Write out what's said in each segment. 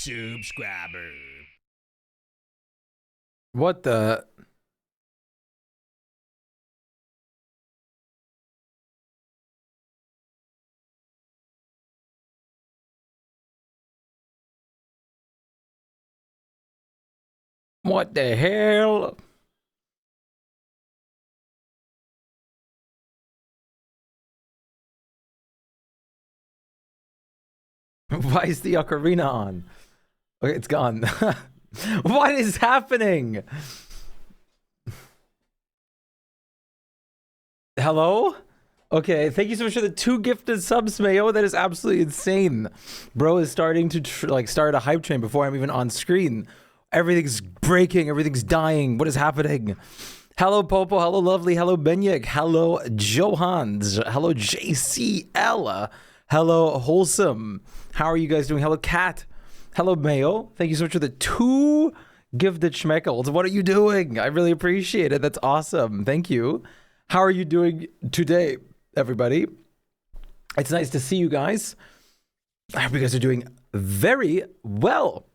subscriber. What the? What the hell? Why is the ocarina on? Okay, it's gone. What is happening? Hello? Okay, thank you so much for the 2 gifted subs, Mayo. That is absolutely insane. Bro is starting to start a hype train before I'm even on screen. Everything's breaking. Everything's dying. What is happening? Hello, Popo. Hello, Lovely. Hello, Benyek. Hello, Johans. Hello, JCL. Hello, Wholesome. How are you guys doing? Hello, Kat. Hello, Mayo. Thank you so much for the 2 gifted schmeckles. What are you doing? I really appreciate it. That's awesome. Thank you. How are you doing today, everybody? It's nice to see you guys. I hope you guys are doing very well.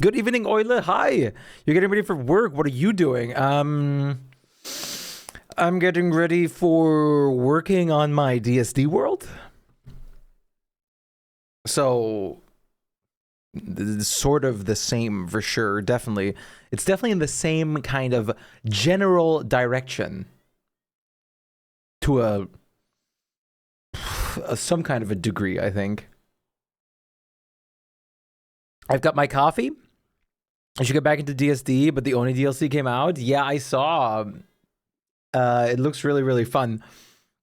Good evening, Oile. Hi. You're getting ready for work. What are you doing? I'm getting ready for working on my DSD world. So, sort of the same for sure. Definitely. It's definitely in the same kind of general direction. To some kind of a degree, I think. I've got my coffee. I should get back into DSD, but the Oni DLC came out. Yeah, I saw. It looks really, really fun.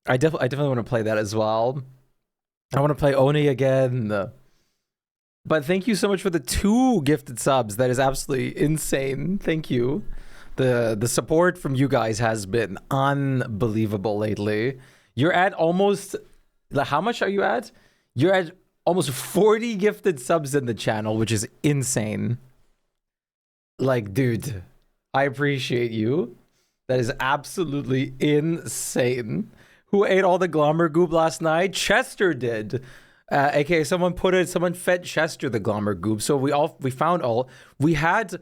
I definitely want to play that as well. I want to play Oni again. But thank you so much for the 2 gifted subs. That is absolutely insane. Thank you. The support from you guys has been unbelievable lately. You're at almost, how much are you at? You're at almost 40 gifted subs in the channel, which is insane. Like, dude, I appreciate you. That is absolutely insane. Who ate all the Glommer goop last night? Chester did. AKA someone fed Chester the Glommer goop. So we had,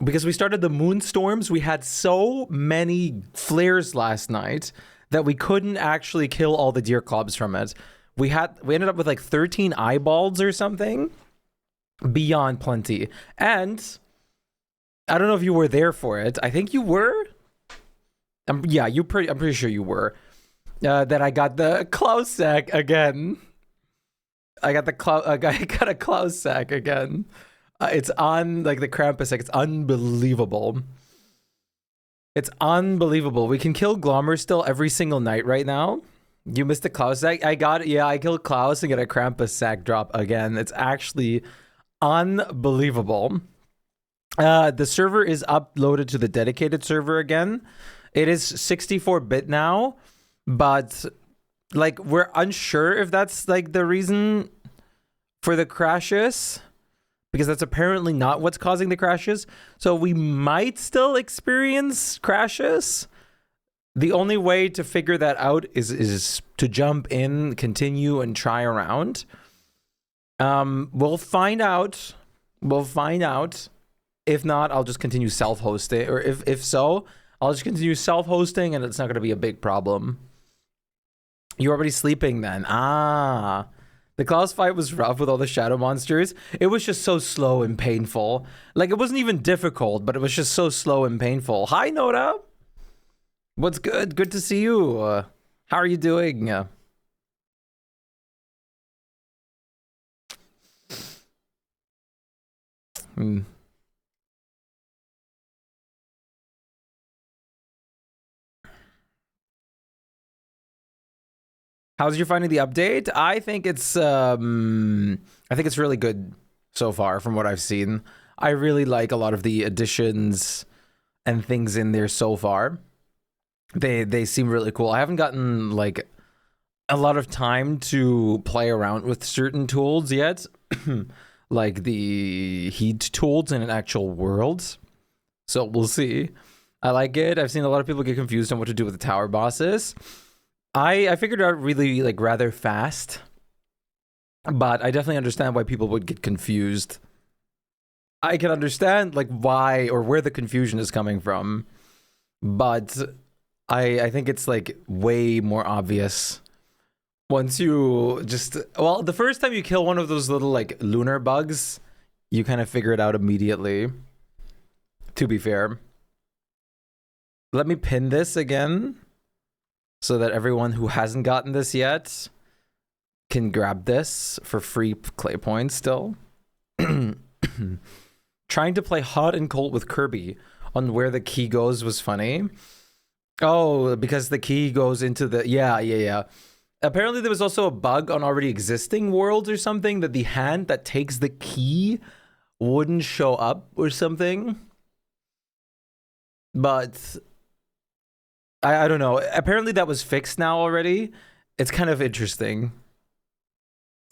because we started the moonstorms, we had so many flares last night that we couldn't actually kill all the deer clubs from it. We ended up with like 13 eyeballs or something. Beyond plenty. And I don't know if you were there for it. I think you were. I'm pretty sure you were. That I got the Klaus sack again. I got a Klaus sack again. It's on like the Krampus sack. It's unbelievable. It's unbelievable. We can kill Glommer still every single night right now. You missed the Klaus sack. I killed Klaus and get a Krampus sack drop again. It's actually unbelievable. The server is uploaded to the dedicated server again. It is 64-bit now, but like we're unsure if that's like the reason for the crashes, because that's apparently not what's causing the crashes. So we might still experience crashes. The only way to figure that out is to jump in, continue, and try around. We'll find out. If not, I'll just continue self-hosting, or if so, I'll just continue self-hosting, and it's not going to be a big problem. You're already sleeping then. The Klaus fight was rough with all the shadow monsters. It was just so slow and painful. Like, it wasn't even difficult, but it was just so slow and painful. Hi, Noda. What's good? Good to see you. How are you doing? How's you finding the update? I think it's really good so far from what I've seen. I really like a lot of the additions and things in there so far. They seem really cool. I haven't gotten like a lot of time to play around with certain tools yet, like the heat tools in an actual world. So we'll see. I like it. I've seen a lot of people get confused on what to do with the tower bosses. I figured it out really like rather fast, but I definitely understand why people would get confused. I can understand like why or where the confusion is coming from, but I think it's like way more obvious once you just, well, the first time you kill one of those little like lunar bugs, you kind of figure it out immediately. To be fair. Let me pin this again so that everyone who hasn't gotten this yet can grab this for free clay points still. Trying to play hot and cold with Kirby on where the key goes was funny. Oh, because the key goes into the... Yeah. Apparently there was also a bug on already existing worlds or something that the hand that takes the key wouldn't show up or something. But I don't know. Apparently that was fixed now already. It's kind of interesting.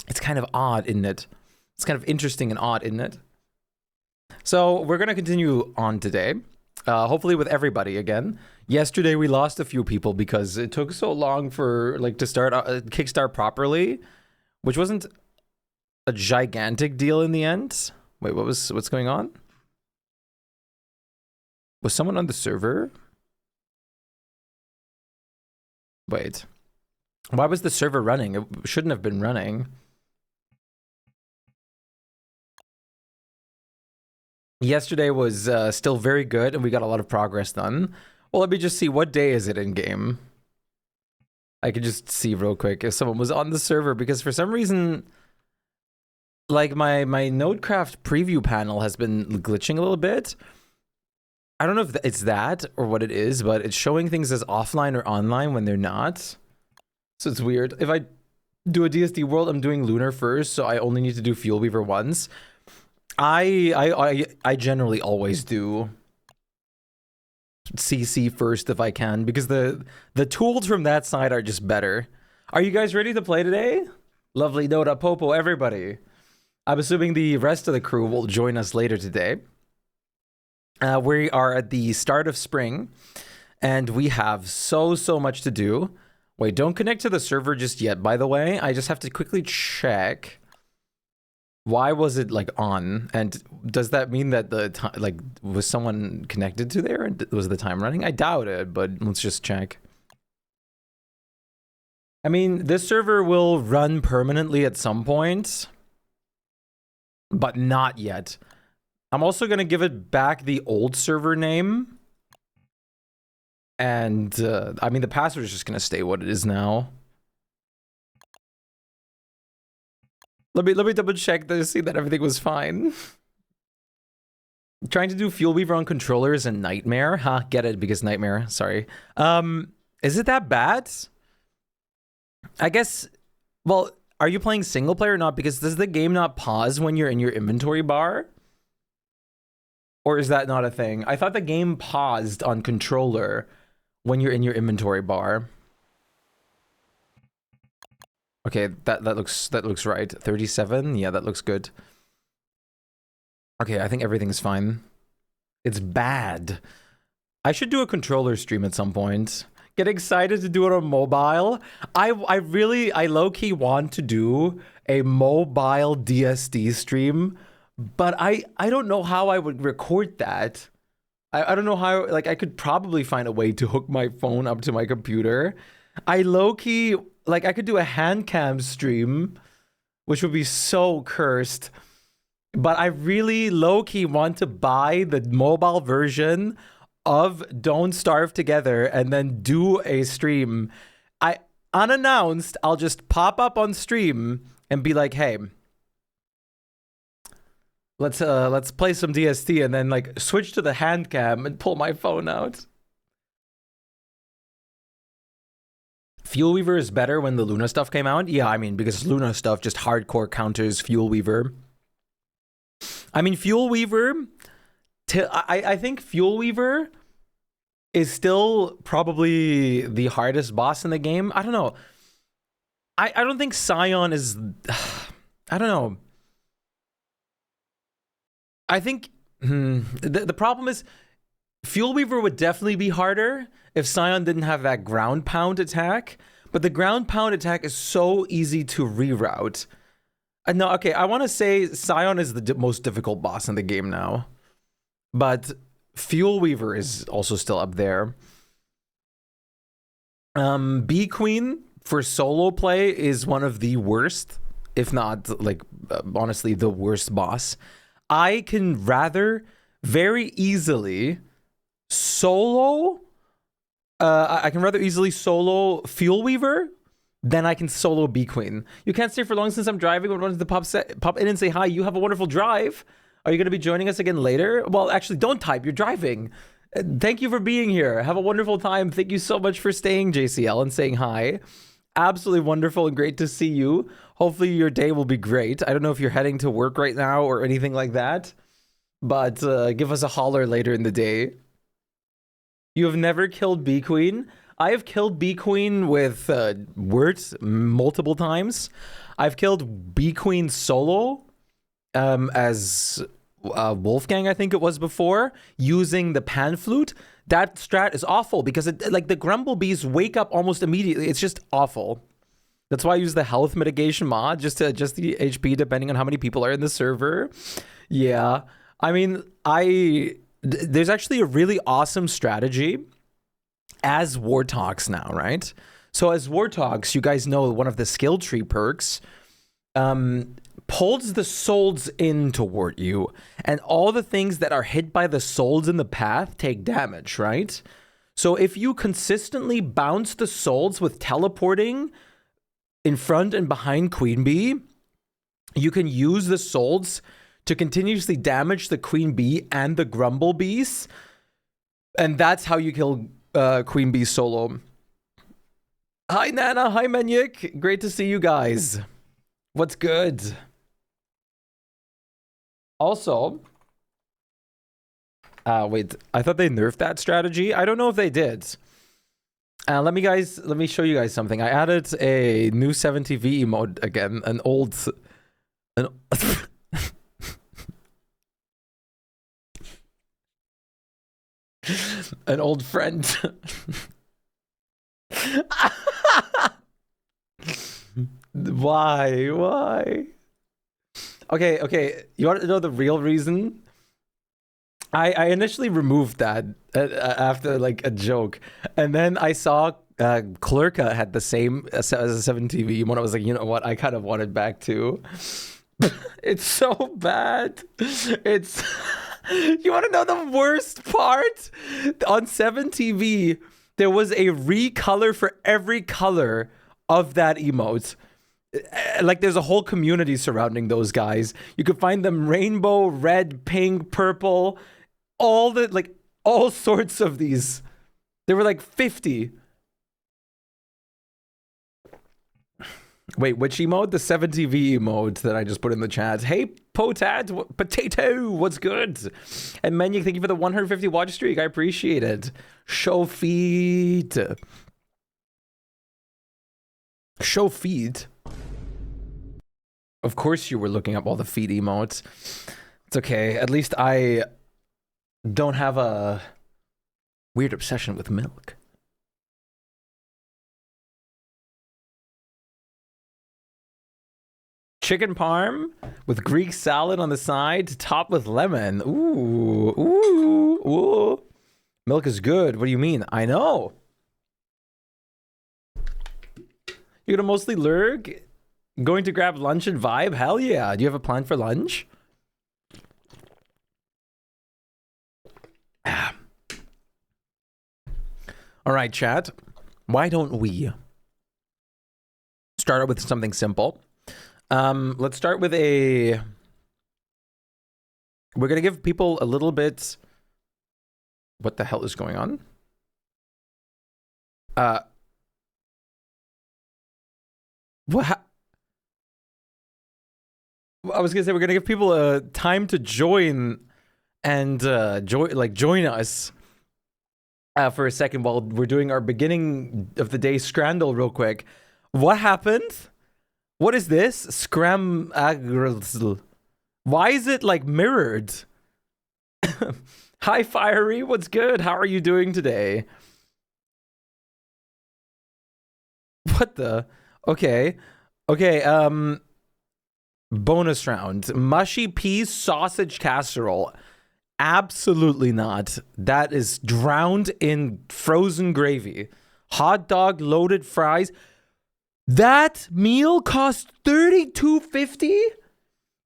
It's kind of odd, isn't it? It's kind of interesting and odd, isn't it? So we're going to continue on today. Hopefully with everybody again. Yesterday we lost a few people because it took so long for like to start kickstart properly, which wasn't a gigantic deal in the end. Wait, what's going on? Was someone on the server? Wait. Why was the server running? It shouldn't have been running. Yesterday was still very good, and we got a lot of progress done. Well, let me just see. What day is it in game? I could just see real quick if someone was on the server, because for some reason, like my Nodecraft preview panel has been glitching a little bit. I don't know if it's that or what it is, but it's showing things as offline or online when they're not. So it's weird. If I do a DSD world, I'm doing Lunar first, so I only need to do Fuel Weaver once. I generally always do CC first if I can, because the tools from that side are just better. Are you guys ready to play today? Lovely Noda, Popo, everybody. I'm assuming the rest of the crew will join us later today. We are at the start of spring, and we have so much to do. Wait, don't connect to the server just yet, by the way. I just have to quickly check. Why was it like on? And does that mean that the time, like, was someone connected to there? And was the time running? I doubt it, but let's just check. I mean, this server will run permanently at some point, but not yet. I'm also going to give it back the old server name. And, I mean, the password is just going to stay what it is now. Let me double check to see that everything was fine. Trying to do Fuel Weaver on controller is a nightmare. Huh, get it, because nightmare, sorry. Is it that bad? I guess, well, are you playing single player or not? Because does the game not pause when you're in your inventory bar? Or is that not a thing? I thought the game paused on controller when you're in your inventory bar. Okay, that looks right. 37? Yeah, that looks good. Okay, I think everything's fine. It's bad. I should do a controller stream at some point. Get excited to do it on mobile. I low-key want to do a mobile DSD stream, but I don't know how I would record that. I don't know how, like, I could probably find a way to hook my phone up to my computer. I low-key, like, I could do a hand cam stream, which would be so cursed. But I really low-key want to buy the mobile version of Don't Starve Together and then do a stream. Unannounced, I'll just pop up on stream and be like, hey, let's play some DST, and then like switch to the hand cam and pull my phone out. Fuel Weaver is better when the Luna stuff came out? Yeah, I mean, because Luna stuff just hardcore counters Fuel Weaver. I mean, Fuel Weaver, I think Fuel Weaver is still probably the hardest boss in the game. I don't know. I don't think Scion is... I don't know. I think the problem is Fuel Weaver would definitely be harder if Scion didn't have that ground pound attack, but the ground pound attack is so easy to reroute. No, okay. I want to say Scion is the most difficult boss in the game now, but Fuel Weaver is also still up there. Bee Queen for solo play is one of the worst, if not like honestly the worst boss. I can rather very easily solo. I can rather easily solo Fuel Weaver than I can solo Bee Queen. You can't stay for long since I'm driving. But wanted to pop in and say hi. You have a wonderful drive. Are you going to be joining us again later? Well, actually, don't type. You're driving. Thank you for being here. Have a wonderful time. Thank you so much for staying, JCL, and saying hi. Absolutely wonderful and great to see you. Hopefully your day will be great. I don't know if you're heading to work right now or anything like that, but give us a holler later in the day. You have never killed Bee Queen? I have killed Bee Queen with words multiple times. I've killed Bee Queen solo as Wolfgang, I think it was before, using the pan flute. That strat is awful because like the Grumblebees wake up almost immediately. It's just awful. That's why I use the health mitigation mod, just to adjust the HP depending on how many people are in the server. Yeah, I mean, there's actually a really awesome strategy as Warthogs now, right? So as Warthogs, you guys know one of the skill tree perks pulls the souls in toward you, and all the things that are hit by the souls in the path take damage, right? So if you consistently bounce the souls with teleporting in front and behind Queen Bee, you can use the souls to continuously damage the Queen Bee and the Grumblebees, and that's how you kill Queen Bee solo. Hi Nana, hi Menyik, great to see you guys. What's good? Also, wait, I thought they nerfed that strategy. I don't know if they did. Let me show you guys something. I added a new 7TV emote again, an old friend. Why? Okay. You want to know the real reason? I initially removed that after like a joke, and then I saw Clerka had the same as a 7TV, and I was like, you know what? I kind of want it back too. It's so bad. It's you want to know the worst part? On 7TV, there was a recolor for every color of that emote. Like there's a whole community surrounding those guys. You could find them rainbow, red, pink, purple, all sorts of these. There were like 50. Wait, which emote? The 7TV emote that I just put in the chat. Hey, Potato, what's good? And Menyik, thank you for the 150 watch streak. I appreciate it. Show feed. Of course you were looking up all the feed emotes. It's okay. At least I don't have a weird obsession with milk. Chicken parm with Greek salad on the side, topped with lemon. Ooh. Milk is good. What do you mean? I know. You're gonna mostly lurk? Going to grab lunch and vibe? Hell yeah. Do you have a plan for lunch? All right, chat. Why don't we start out with something simple? Let's start with we're gonna give people a little bit. What the hell is going on? What? I was gonna say we're gonna give people a time to join and join us for a second while we're doing our beginning of the day scrandle real quick. What happened? What is this? Scram. Why is it like mirrored? Hi, Fiery. What's good? How are you doing today? What the? Okay. Bonus round. Mushy peas sausage casserole. Absolutely not. That is drowned in frozen gravy. Hot dog, loaded fries. That meal cost $32.50?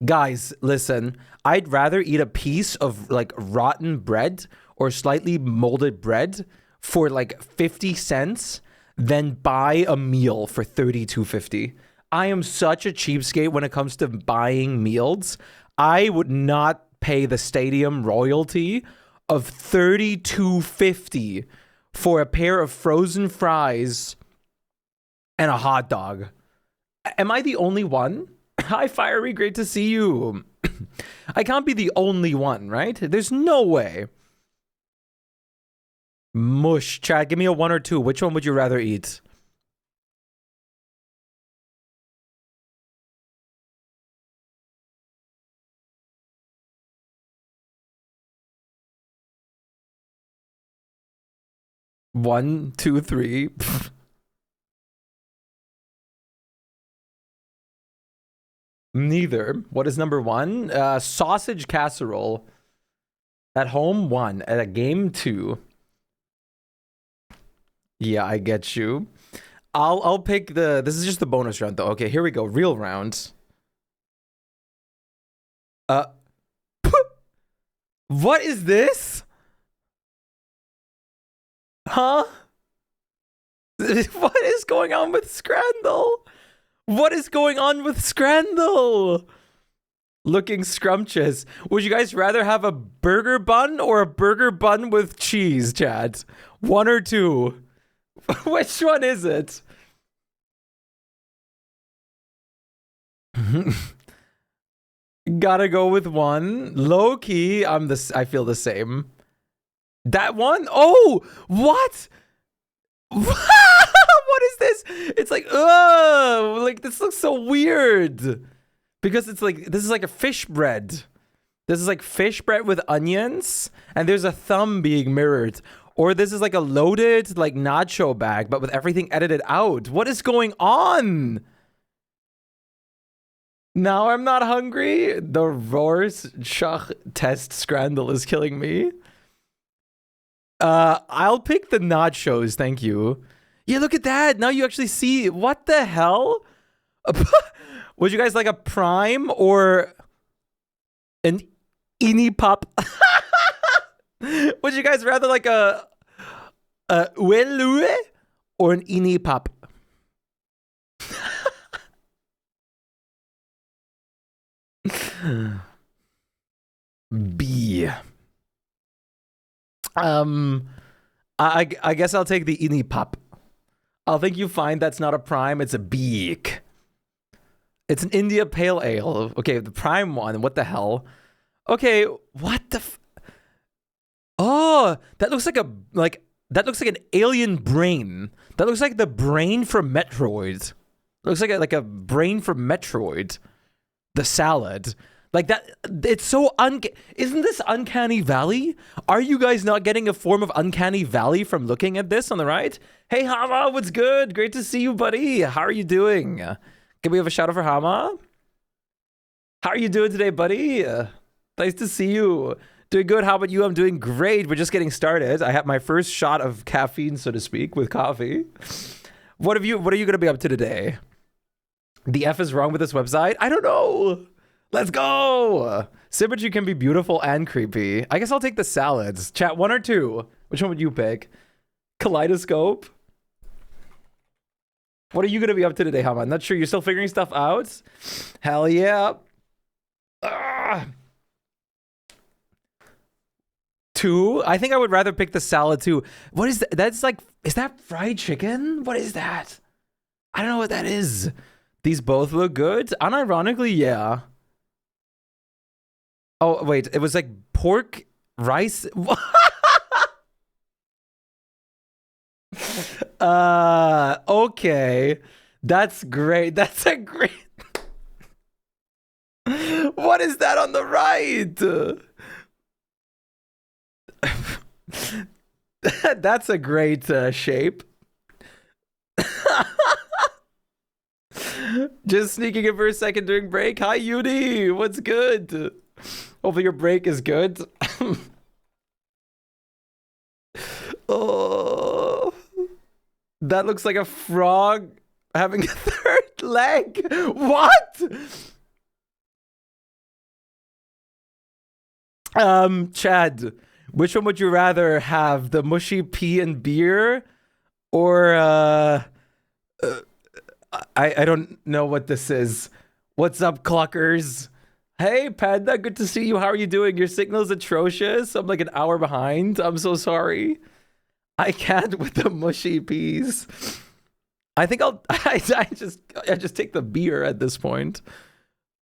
Guys, listen. I'd rather eat a piece of like rotten bread or slightly molded bread for like 50 cents than buy a meal for $32.50. I am such a cheapskate when it comes to buying meals. I would not pay the stadium royalty of $32.50 for a pair of frozen fries and a hot dog. Am I the only one? Hi, Fiery. Great to see you. I can't be the only one, right? There's no way. Mush. Chat, give me a 1 or 2. Which one would you rather eat? One, two, three. Neither. What is number 1? Sausage casserole. At home, 1. At a game, 2. Yeah, I get you. I'll pick the. This is just the bonus round, though. Okay, here we go. Real round. What is this? Huh? What is going on with Scrandal? What is going on with Scrandal? Looking scrumptious. Would you guys rather have a burger bun or a burger bun with cheese, Chad? 1 or 2? Which one is it? Gotta go with 1. Low key, I feel the same. That one? Oh, what? What is this? It's like, like this looks so weird. Because it's like, this is like a fish bread. This is like fish bread with onions, and there's a thumb being mirrored. Or this is like a loaded like nacho bag, but with everything edited out. What is going on? Now I'm not hungry. The Rorschach test scandal is killing me. I'll pick the nachos, thank you. Yeah, look at that. Now you actually see. What the hell? Would you guys like a prime or an ini pop? Would you guys rather like a welue or an ini pop? B. I guess I'll take the ini pop. I'll think you find that's not a prime. It's a beak. It's an India Pale Ale. Okay, the prime one. What the hell? Okay, what the? Oh, that looks like that looks like an alien brain. That looks like the brain from Metroid. Looks like a brain from Metroid. The salad. Like that, it's so isn't this Uncanny Valley? Are you guys not getting a form of Uncanny Valley from looking at this on the right? Hey Hama, what's good? Great to see you, buddy. How are you doing? Can we have a shout out for Hama? How are you doing today, buddy? Nice to see you. Doing good. How about you? I'm doing great. We're just getting started. I have my first shot of caffeine, so to speak, with coffee. What are you gonna be up to today? The F is wrong with this website? I don't know. Let's go! Symmetry can be beautiful and creepy. I guess I'll take the salads. Chat, 1 or 2? Which one would you pick? Kaleidoscope? What are you going to be up to today, Hama? Not sure. You're still figuring stuff out? Hell yeah. 2? I think I would rather pick the salad too. What is that? That's like, is that fried chicken? What is that? I don't know what that is. These both look good. Unironically, yeah. Oh, wait, it was like pork, rice. Okay. That's great. That's a great. What is that on the right? That's a great shape. Just sneaking in for a second during break. Hi, Yudi. What's good? Hopefully your break is good. Oh, that looks like a frog having a third leg. What? Chad, which one would you rather have, the mushy pea and beer, or I don't know what this is. What's up, cluckers? Hey, Panda, good to see you. How are you doing? Your signal's atrocious. I'm like an hour behind. I'm so sorry. I can't with the mushy peas. I think I just take the beer at this point.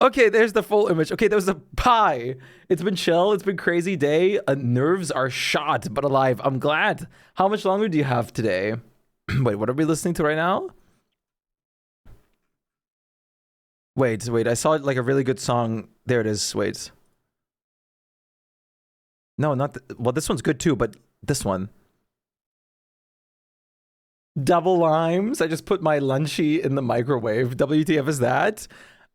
Okay, there's the full image. Okay, there was a pie. It's been chill. It's been crazy day. Nerves are shot, but alive. I'm glad. How much longer do you have today? Wait, what are we listening to right now? Wait. I saw like a really good song. There it is. Wait. No, not... well, this one's good too, but this one. Double limes. I just put my lunchie in the microwave. WTF is that?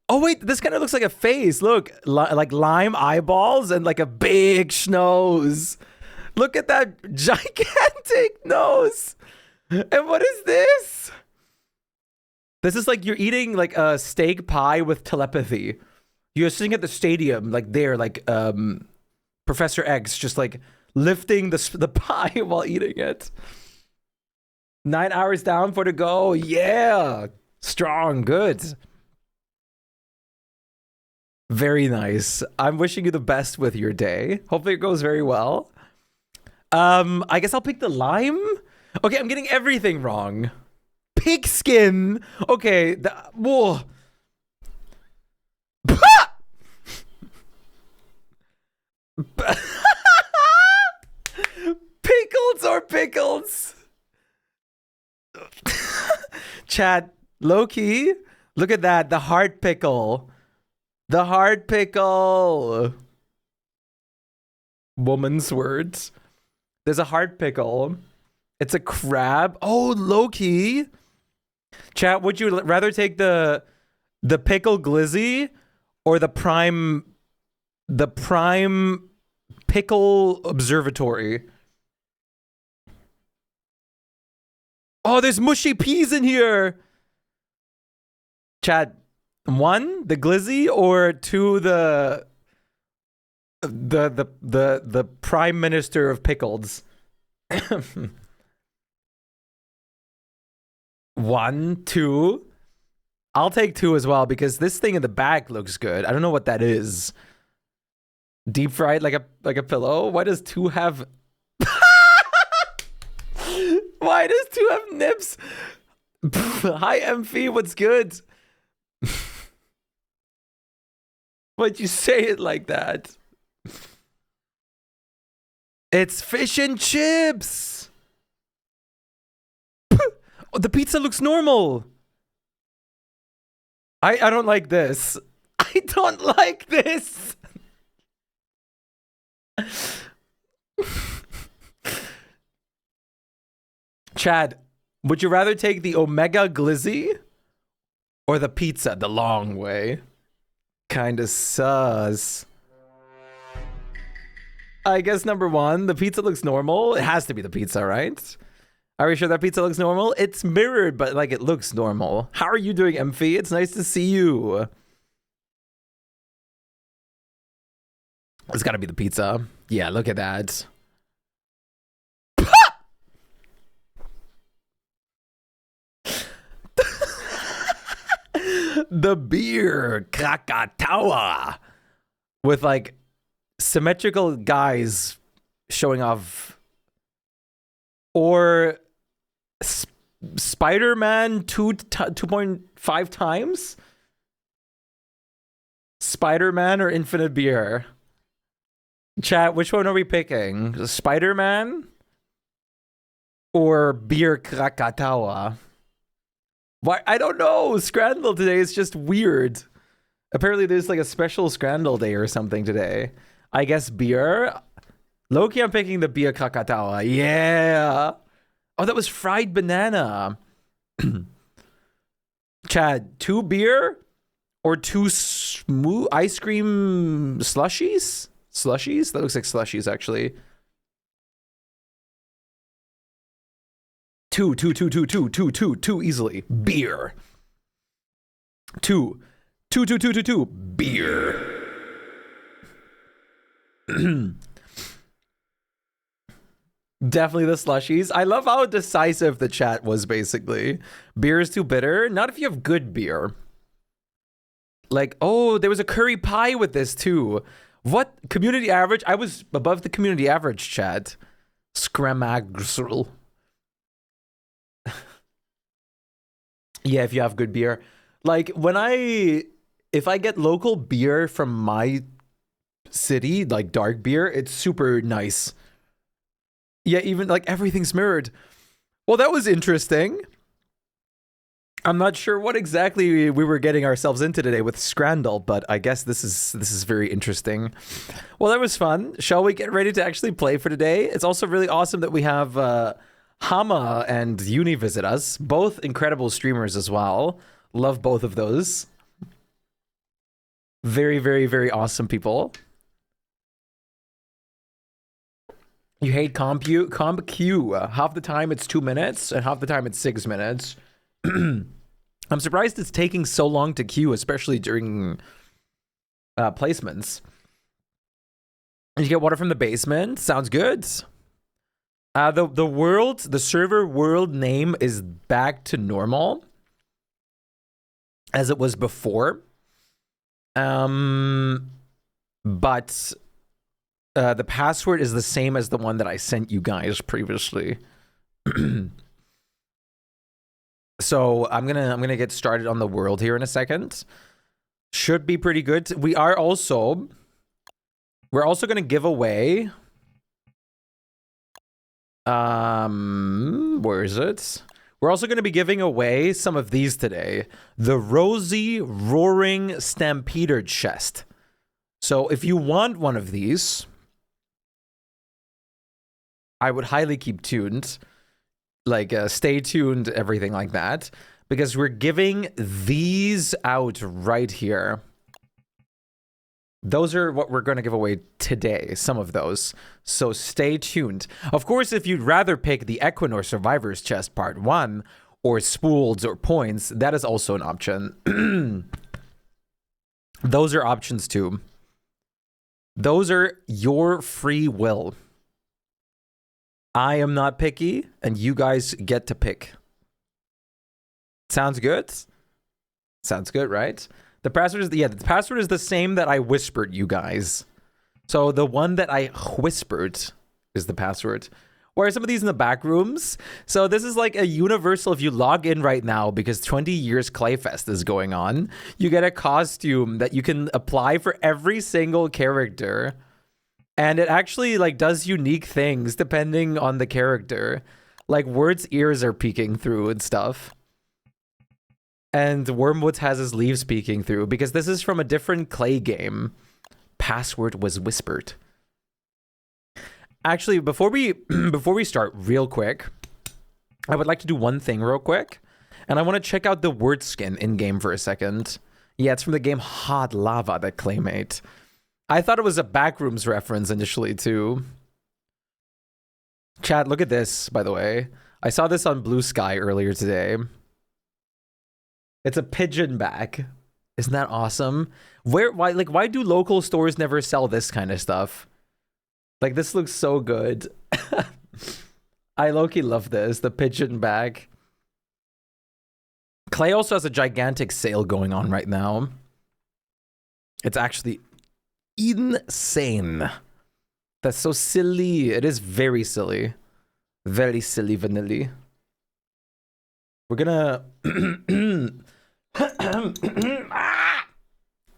Oh, wait, this kind of looks like a face. Look, like lime eyeballs and like a big schnoz. Look at that gigantic nose. And what is this? This is like you're eating like a steak pie with telepathy. You're sitting at the stadium, like there, like Professor X, just like lifting the pie while eating it. 9 hours down for the go. Yeah. Strong. Good. Very nice. I'm wishing you the best with your day. Hopefully it goes very well. I guess I'll pick the lime. Okay, I'm getting everything wrong. Pigskin. Okay. Whoa. Pickles or pickles? Chat, low-key, look at that. The heart pickle. The heart pickle. Woman's words. There's a heart pickle. It's a crab. Oh, low-key. Chat, would you rather take the pickle glizzy or the prime pickle observatory? Oh, there's mushy peas in here. Chat, 1, the glizzy, or 2, the prime minister of pickles. 1, 2. I'll take 2 as well because this thing in the back looks good. I don't know what that is. Deep fried like a pillow. Why does 2 have? Why does 2 have nips? Hi, Emphy. What's good? Why'd you say it like that? It's fish and chips. Oh, the pizza looks normal. I don't like this. I don't like this. Chad, would you rather take the Omega Glizzy or the pizza the long way? Kinda sus. I guess number 1, the pizza looks normal. It has to be the pizza, right? Are we sure that pizza looks normal? It's mirrored, but like it looks normal. How are you doing, Emphy? It's nice to see you. It's gotta be the pizza. Yeah, look at that. The beer Krakatawa with like symmetrical guys showing off, or Spider-Man 2.5 times. Spider-Man or Infinite Beer? Chat, which one are we picking? Spider-Man or Beer Krakatawa? Why? I don't know. Scrandal today is just weird. Apparently there's like a special Scrandal day or something today. I guess beer. Loki, I'm picking the Beer Krakatawa. Yeah. Oh, that was fried banana. Chad, 2 beer or 2 smooth ice cream slushies? Slushies? That looks like slushies, actually. Two easily. Beer. Two, beer. Definitely the slushies. I love how decisive the chat was, basically. Beer is too bitter. Not if you have good beer. Like, oh, there was a curry pie with this, too. What? Community average? I was above the community average, chat. Scramagrl. Yeah, if you have good beer. Like, if I get local beer from my city, like dark beer, it's super nice. Yeah, even like everything's mirrored. Well, that was interesting. I'm not sure what exactly we were getting ourselves into today with Scrandle, but I guess this is very interesting. Well, that was fun. Shall we get ready to actually play for today? It's also really awesome that we have Hama and Uni visit us. Both incredible streamers as well. Love both of those. Very, very, very awesome people. You hate comp queue. Half the time it's 2 minutes and half the time it's 6 minutes. I'm surprised it's taking so long to queue, especially during placements. You get water from the basement. Sounds good. The server world name is back to normal as it was before. But the password is the same as the one that I sent you guys previously. So I'm gonna get started on the world here in a second. Should be pretty good. We're also gonna give away. Where is it? We're also going to be giving away some of these today. The Rosy Roaring Stampeder chest. So if you want one of these, I would highly keep tuned. Like, stay tuned, everything like that. Because we're giving these out right here. Those are what we're going to give away today, some of those. So stay tuned. Of course, if you'd rather pick the Equinor Survivors Chest Part 1 or Spools or Points, that is also an option. Those are options too. Those are your free will. I am not picky, and you guys get to pick. Sounds good? Sounds good, right? The password is the password is the same that I whispered you guys. So the one that I whispered is the password. Where are some of these in the back rooms? So this is like a universal. If you log in right now, because 20 years Clayfest is going on, you get a costume that you can apply for every single character. And it actually like does unique things depending on the character. Like Word's ears are peeking through and stuff. And Wormwoods has his leaves peeking through because this is from a different Clay game. Password was whispered. Actually, before we start real quick, I would like to do one thing real quick. And I want to check out the word skin in game for a second. Yeah, it's from the game Hot Lava that Clay made. I thought it was a Backrooms reference initially too. Chat, look at this, by the way. I saw this on Blue Sky earlier today. It's a pigeon back. Isn't that awesome? Why do local stores never sell this kind of stuff? Like, this looks so good. I low-key love this, the pigeon back. Clay also has a gigantic sale going on right now. It's actually insane. That's so silly. It is very silly. Very silly vanilla. We're gonna...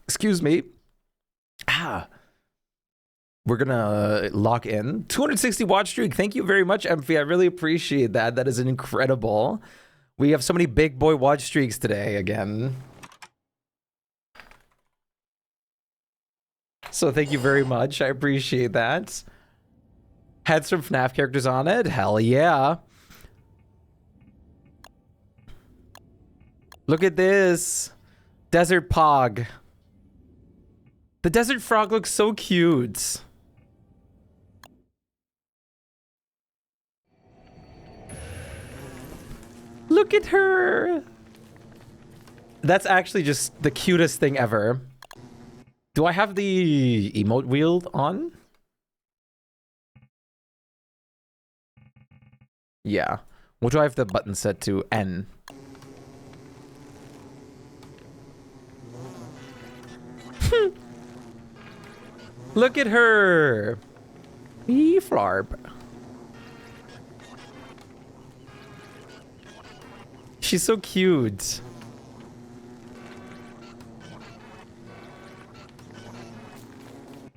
Excuse me. We're gonna lock in 260 watch streak. Thank you very much, Emphy. I really appreciate that. That is incredible. We have so many big boy watch streaks today again. So thank you very much. I appreciate that. Had some FNAF characters on it. Hell yeah. Look at this. Desert Pog. The desert frog looks so cute. Look at her. That's actually just the cutest thing ever. Do I have the emote wheel on? Yeah. What do I have the button set to? N. Look at her. Flarp. She's so cute.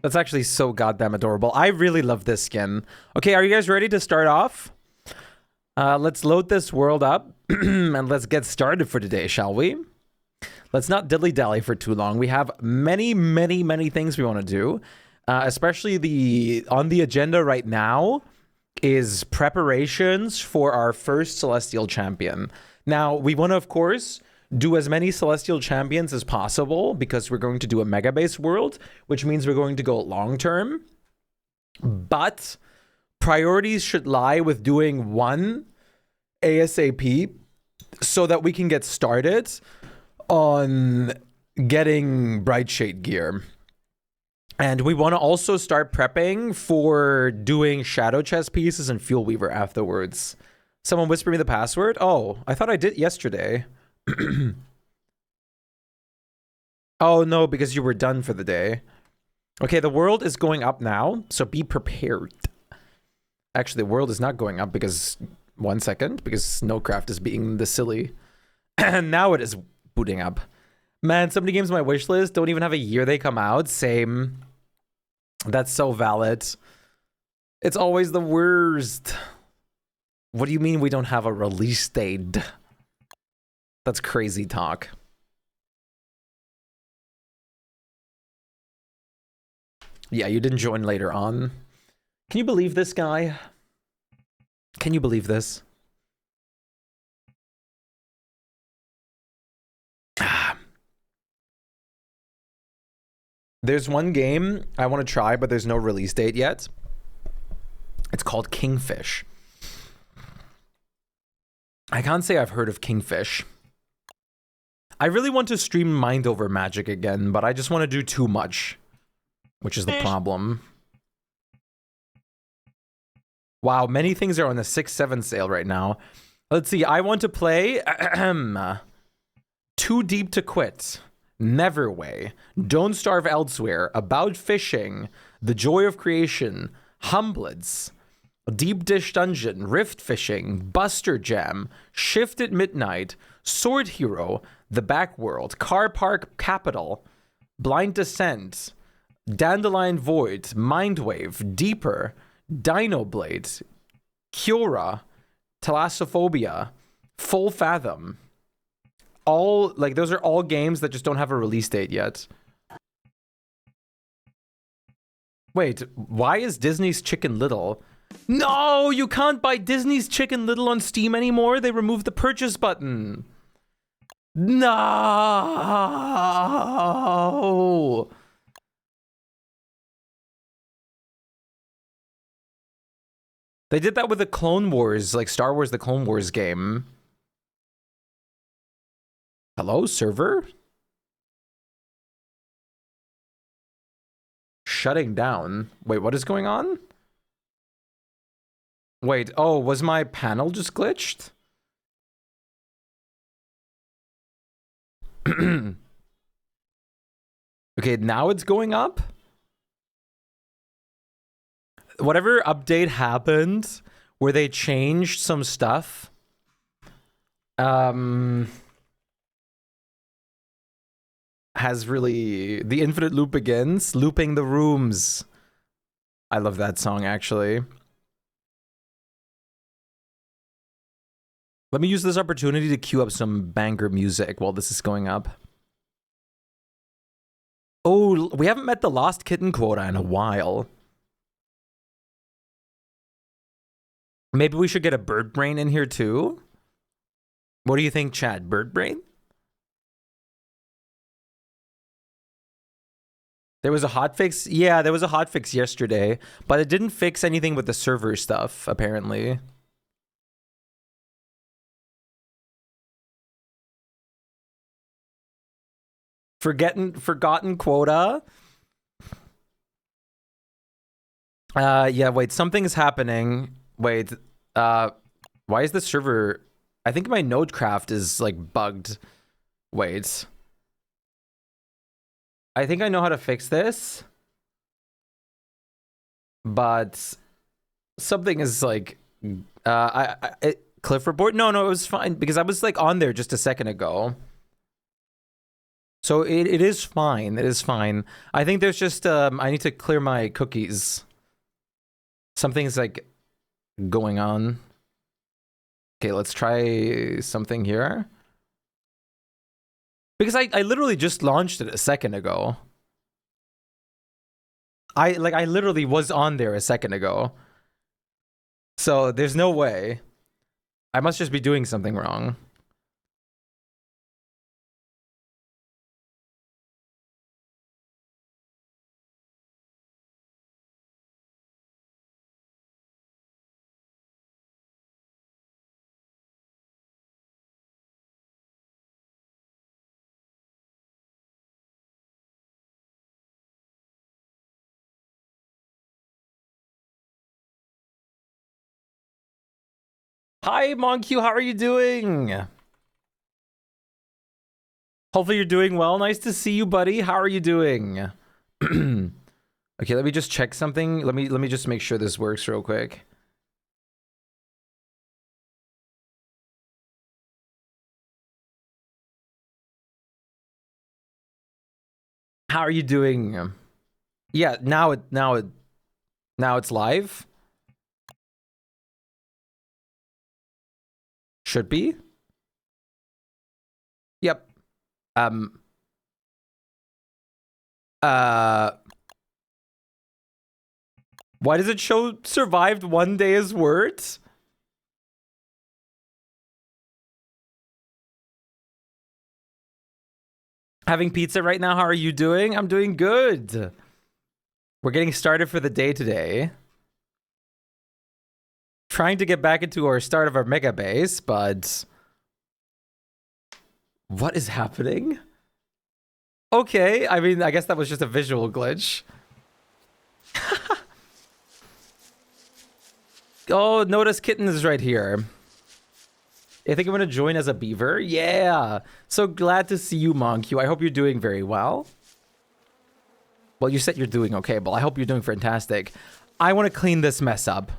That's actually so goddamn adorable. I really love this skin. Okay, are you guys ready to start off? Let's load this world up and let's get started for today, shall we? Let's not dilly-dally for too long. We have many, many, many things we want to do. Especially on the agenda right now is preparations for our first Celestial Champion. Now, we want to, of course, do as many Celestial Champions as possible because we're going to do a Megabase world, which means we're going to go long-term. But priorities should lie with doing one ASAP so that we can get started on getting Brightshade gear. And we want to also start prepping for doing Shadow Chest pieces and Fuel Weaver afterwards. Someone whisper me the password? Oh, I thought I did yesterday. Oh, no, because you were done for the day. Okay, the world is going up now, so be prepared. Actually, the world is not going up because... 1 second, because Snowcraft is being the silly. And now it is booting up. Man, so many games on my wish list don't even have a year they come out. Same. That's so valid. It's always the worst. What do you mean we don't have a release date? That's crazy talk. Yeah, you didn't join later on. Can you believe this guy? Can you believe this? There's one game I want to try, but there's no release date yet. It's called Kingfish. I can't say I've heard of Kingfish. I really want to stream Mind Over Magic again, but I just want to do too much, which is the problem. Wow, many things are on the 6-7 sale right now. Let's see, I want to play Too Deep to Quit, Neverway, Don't Starve Elsewhere, About Fishing, The Joy of Creation, Humblets, Deep Dish Dungeon, Rift Fishing, Buster Jam, Shift at Midnight, Sword Hero, The Backworld, Car Park Capital, Blind Descent, Dandelion Void, Mindwave, Deeper, Dino Blade, Cura, Thalassophobia, Full Fathom. All, like, those are all games that just don't have a release date yet. Wait, why is Disney's Chicken Little? No, you can't buy Disney's Chicken Little on Steam anymore. They removed the purchase button. No. They did that with the Clone Wars, like Star Wars, the Clone Wars game. Hello, server? Shutting down. Wait, what is going on? Wait, oh, was my panel just glitched? Okay, now it's going up? Whatever update happened where they changed some stuff, has really... The Infinite Loop Begins, Looping the Rooms. I love that song, actually. Let me use this opportunity to queue up some banger music while this is going up. Oh, we haven't met the Lost Kitten quota in a while. Maybe we should get a bird brain in here too? What do you think, Chad? Bird brain? There was a hotfix. Yeah, there was a hotfix yesterday, but it didn't fix anything with the server stuff, apparently. Forgotten quota. Yeah, wait, something's happening. Wait, why is the server... I think my Nodecraft is, like, bugged. Wait. I think I know how to fix this. But something is, like... Cliff report? No, it was fine, because I was, like, on there just a second ago. So it is fine. It is fine. I think there's just... I need to clear my cookies. Something's, like, going on. Okay, let's try something here. Because I literally just launched it a second ago. I literally was on there a second ago. So there's no way. I must just be doing something wrong. Hi, Monq, how are you doing? Hopefully you're doing well. Nice to see you, buddy. How are you doing? Okay, let me just check something. Let me just make sure this works real quick. How are you doing? Yeah, now it's live. Should be. Yep. Why does it show survived 1 day as words? Having pizza right now. How are you doing? I'm doing good. We're getting started for the day today. Trying to get back into our start of our Megabase, but... What is happening? Okay, I mean, I guess that was just a visual glitch. Oh, notice Kitten is right here. I think I'm gonna join as a beaver. Yeah. So glad to see you, Monq. I hope you're doing very well. Well, you said you're doing okay, but I hope you're doing fantastic. I want to clean this mess up.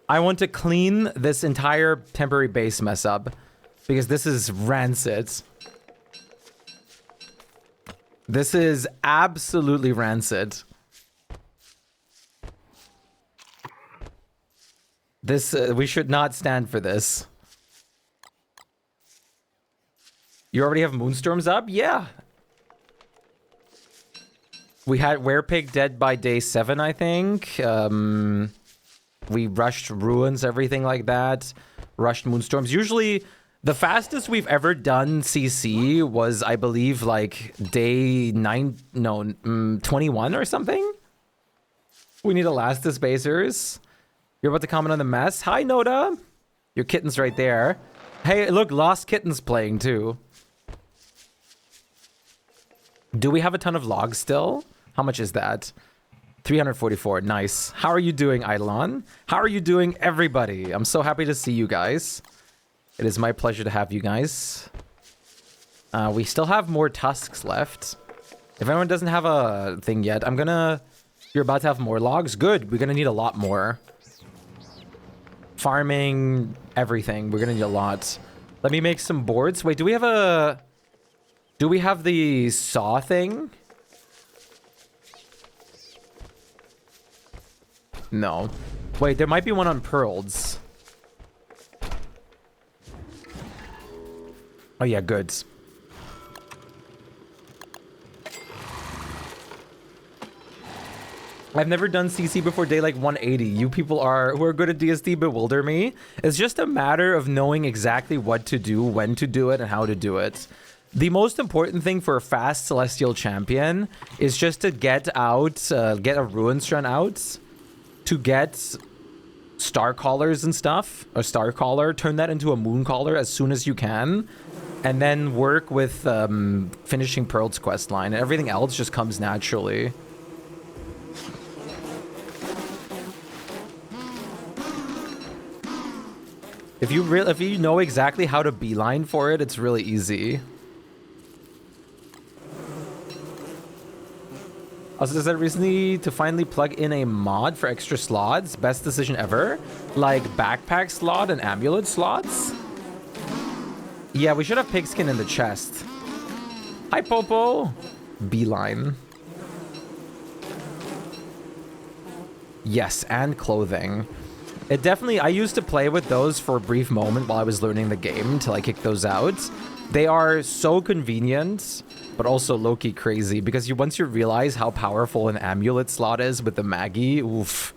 I want to clean this entire temporary base mess up. Because this is rancid. This is absolutely rancid. This, we should not stand for this. You already have Moonstorms up? Yeah. We had Werepig dead by day 7, I think. We rushed Ruins, everything like that. Rushed Moonstorms. Usually, the fastest we've ever done CC was, I believe, like day 21 or something. We need Elastus Basers. You're about to comment on the mess. Hi, Noda. Your kitten's right there. Hey, look, Lost Kitten's playing too. Do we have a ton of logs still? How much is that? 344. Nice. How are you doing, Eidolon? How are you doing, everybody? I'm so happy to see you guys. It is my pleasure to have you guys. We still have more tusks left. If anyone doesn't have a thing yet, I'm gonna... You're about to have more logs? Good. We're gonna need a lot more. Farming, everything. We're gonna need a lot. Let me make some boards. Wait, do we have a... Do we have the saw thing? No. Wait, there might be one on Pearls. Oh yeah, goods. I've never done CC before day like 180. You people who are good at DSD bewilder me. It's just a matter of knowing exactly what to do, when to do it, and how to do it. The most important thing for a fast Celestial Champion is just to get out, get a Ruins run out, to get Star Callers and stuff, or Star Caller, turn that into a Moon Caller as soon as you can, and then work with finishing Pearl's quest line, and everything else just comes naturally. If you know exactly how to beeline for it, it's really easy. Also, decided recently to finally plug in a mod for extra slots. Best decision ever. Like backpack slot and amulet slots. Yeah, we should have pigskin in the chest. Hi, Popo. Beeline. Yes, and clothing. It definitely, I used to play with those for a brief moment while I was learning the game until I kicked those out. They are so convenient, but also low-key crazy, because once you realize how powerful an amulet slot is with the Maggie, oof.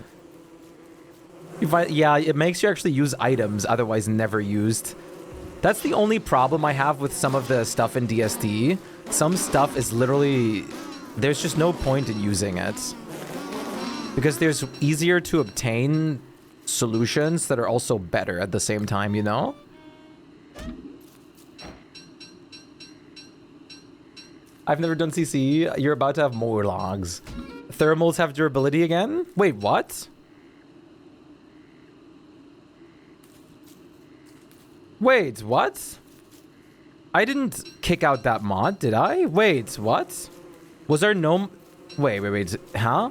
Yeah, it makes you actually use items otherwise never used. That's the only problem I have with some of the stuff in DSD. Some stuff is literally, there's just no point in using it. Because there's easier to obtain solutions that are also better at the same time, you know? I've never done CC. You're about to have more logs. Thermals have durability again? Wait, what? Wait, what? I didn't kick out that mod, did I? Wait, what? Was there no... Wait. Huh?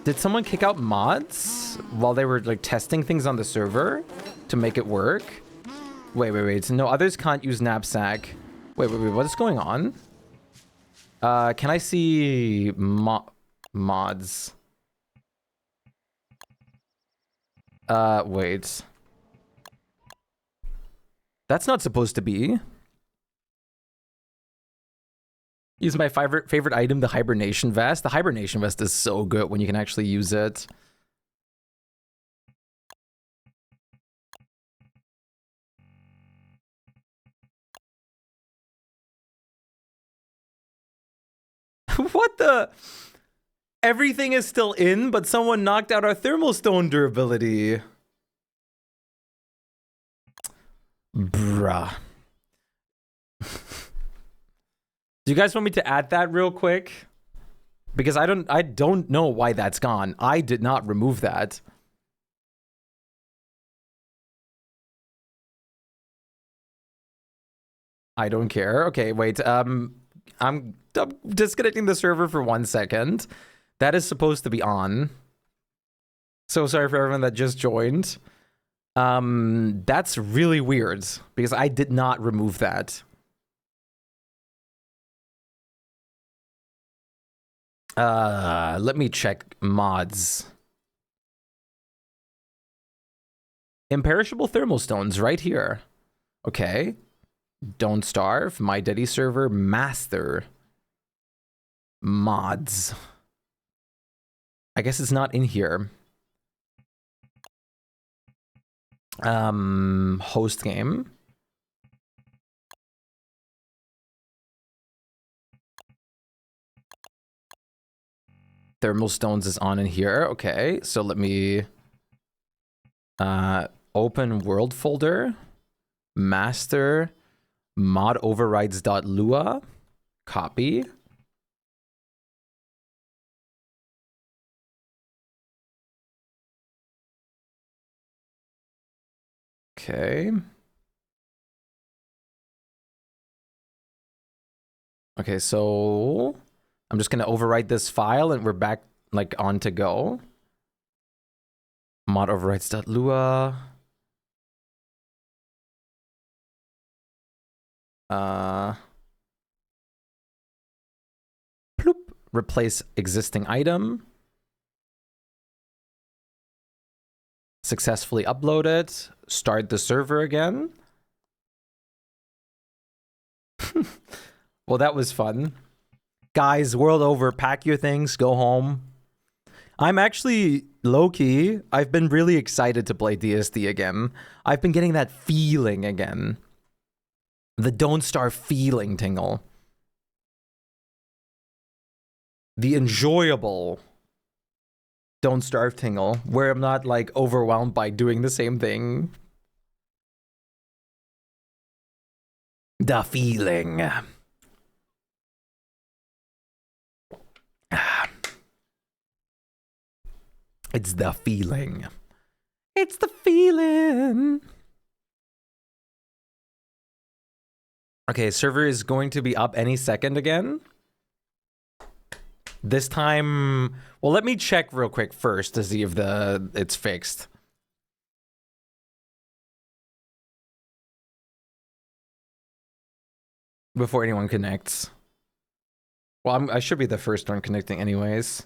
Did someone kick out mods while they were like testing things on the server to make it work? Wait. No, others can't use knapsack. Wait. What is going on? Can I see mods? Wait. That's not supposed to be. Use my favorite item, the hibernation vest. The hibernation vest is so good when you can actually use it. What the? Everything is still in, but someone knocked out our thermal stone durability. Bruh. Do you guys want me to add that real quick? Because I don't know why that's gone. I did not remove that. I don't care. Okay, wait. I'm disconnecting the server for 1 second. That is supposed to be on. So sorry for everyone that just joined. That's really weird because I did not remove that. Let me check mods. Imperishable thermal stones right here. Okay. Don't starve. My Daddy server master. Mods. I guess it's not in here. Host game. Thermal stones is on in here. Okay, so let me open world folder, master, mod overrides.lua, copy. Okay. Okay, so I'm just going to overwrite this file and we're back like on to go. Mod overrides.lua. Ploop. Replace existing item. Successfully upload it. Start the server again. Well, that was fun. Guys, world over, pack your things, go home. I'm actually Low-key, I've been really excited to play DSD again. I've been getting that feeling again. The Don't Starve feeling, Tingle. The enjoyable Don't Starve tingle, where I'm not like overwhelmed by doing the same thing. The feeling. It's the feeling. It's the feeling. Okay, server is going to be up any second again. This time, well, let me check real quick first to see if it's fixed. Before anyone connects. Well, I should be the first one connecting anyways.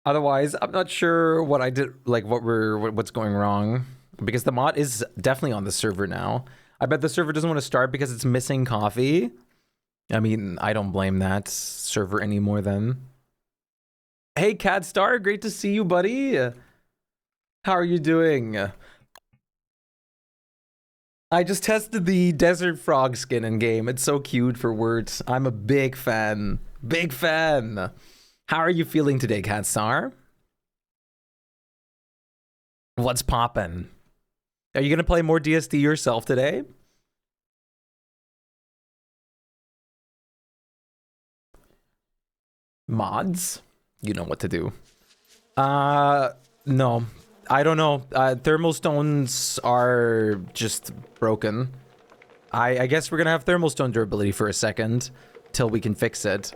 Otherwise, I'm not sure what I did, like what's going wrong. Because the mod is definitely on the server now. I bet the server doesn't want to start because it's missing coffee. I mean, I don't blame that server anymore then. Hey, Cadstar, great to see you, buddy. How are you doing? I just tested the desert frog skin in game. It's so cute for words. I'm a big fan. Big fan. How are you feeling today, Cadstar? What's poppin'? Are you gonna play more DSD yourself today? Mods? You know what to do. No. I don't know. Thermal stones are just broken. I guess we're gonna have thermal stone durability for a second till we can fix it.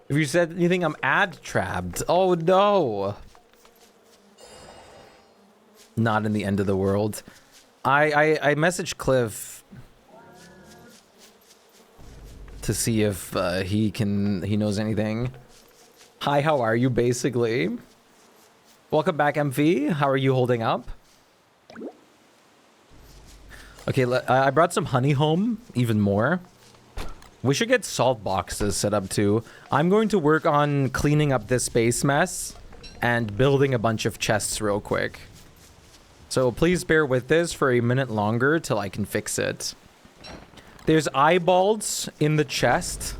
If you said anything, I'm ad trapped. Oh no. Not in the end of the world. I messaged Cliff to see if he knows anything. Hi, how are you, basically? Welcome back, MV. How are you holding up? Okay, I brought some honey home, even more. We should get salt boxes set up too. I'm going to work on cleaning up this space mess and building a bunch of chests real quick. So please bear with this for a minute longer till I can fix it. There's eyeballs in the chest.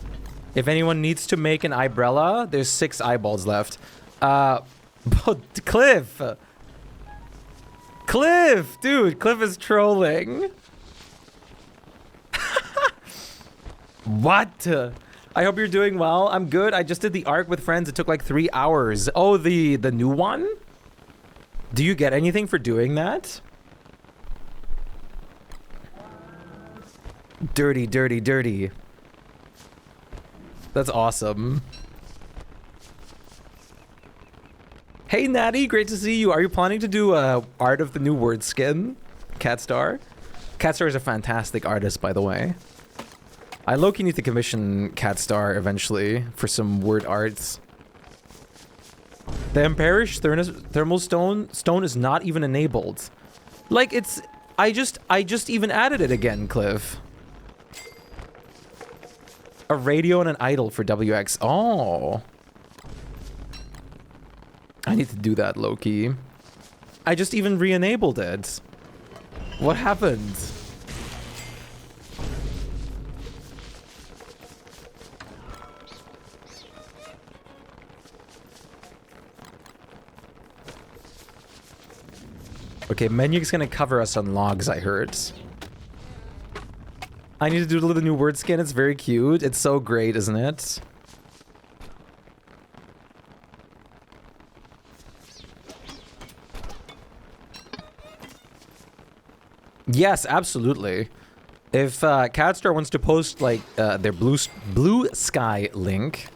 If anyone needs to make an umbrella, there's 6 eyeballs left. But Cliff! Cliff! Dude, Cliff is trolling. What? I hope you're doing well. I'm good. I just did the arc with friends. It took like 3 hours. Oh, the new one? Do you get anything for doing that? Dirty, dirty, dirty. That's awesome. Hey, Natty. Great to see you. Are you planning to do art of the new word skin? Catstar? Catstar is a fantastic artist, by the way. I low-key need to commission Catstar eventually for some word arts. The Imperish Thermal Stone is not even enabled. Like, it's... I just even added it again, Cliff. A radio and an idol for WX. Oh. I need to do that, low-key. I just even re-enabled it. What happened? Okay, Menu's gonna cover us on logs, I heard. I need to do the new word skin. It's very cute. It's so great, isn't it? Yes, absolutely. If Cadstar wants to post like their blue sky link,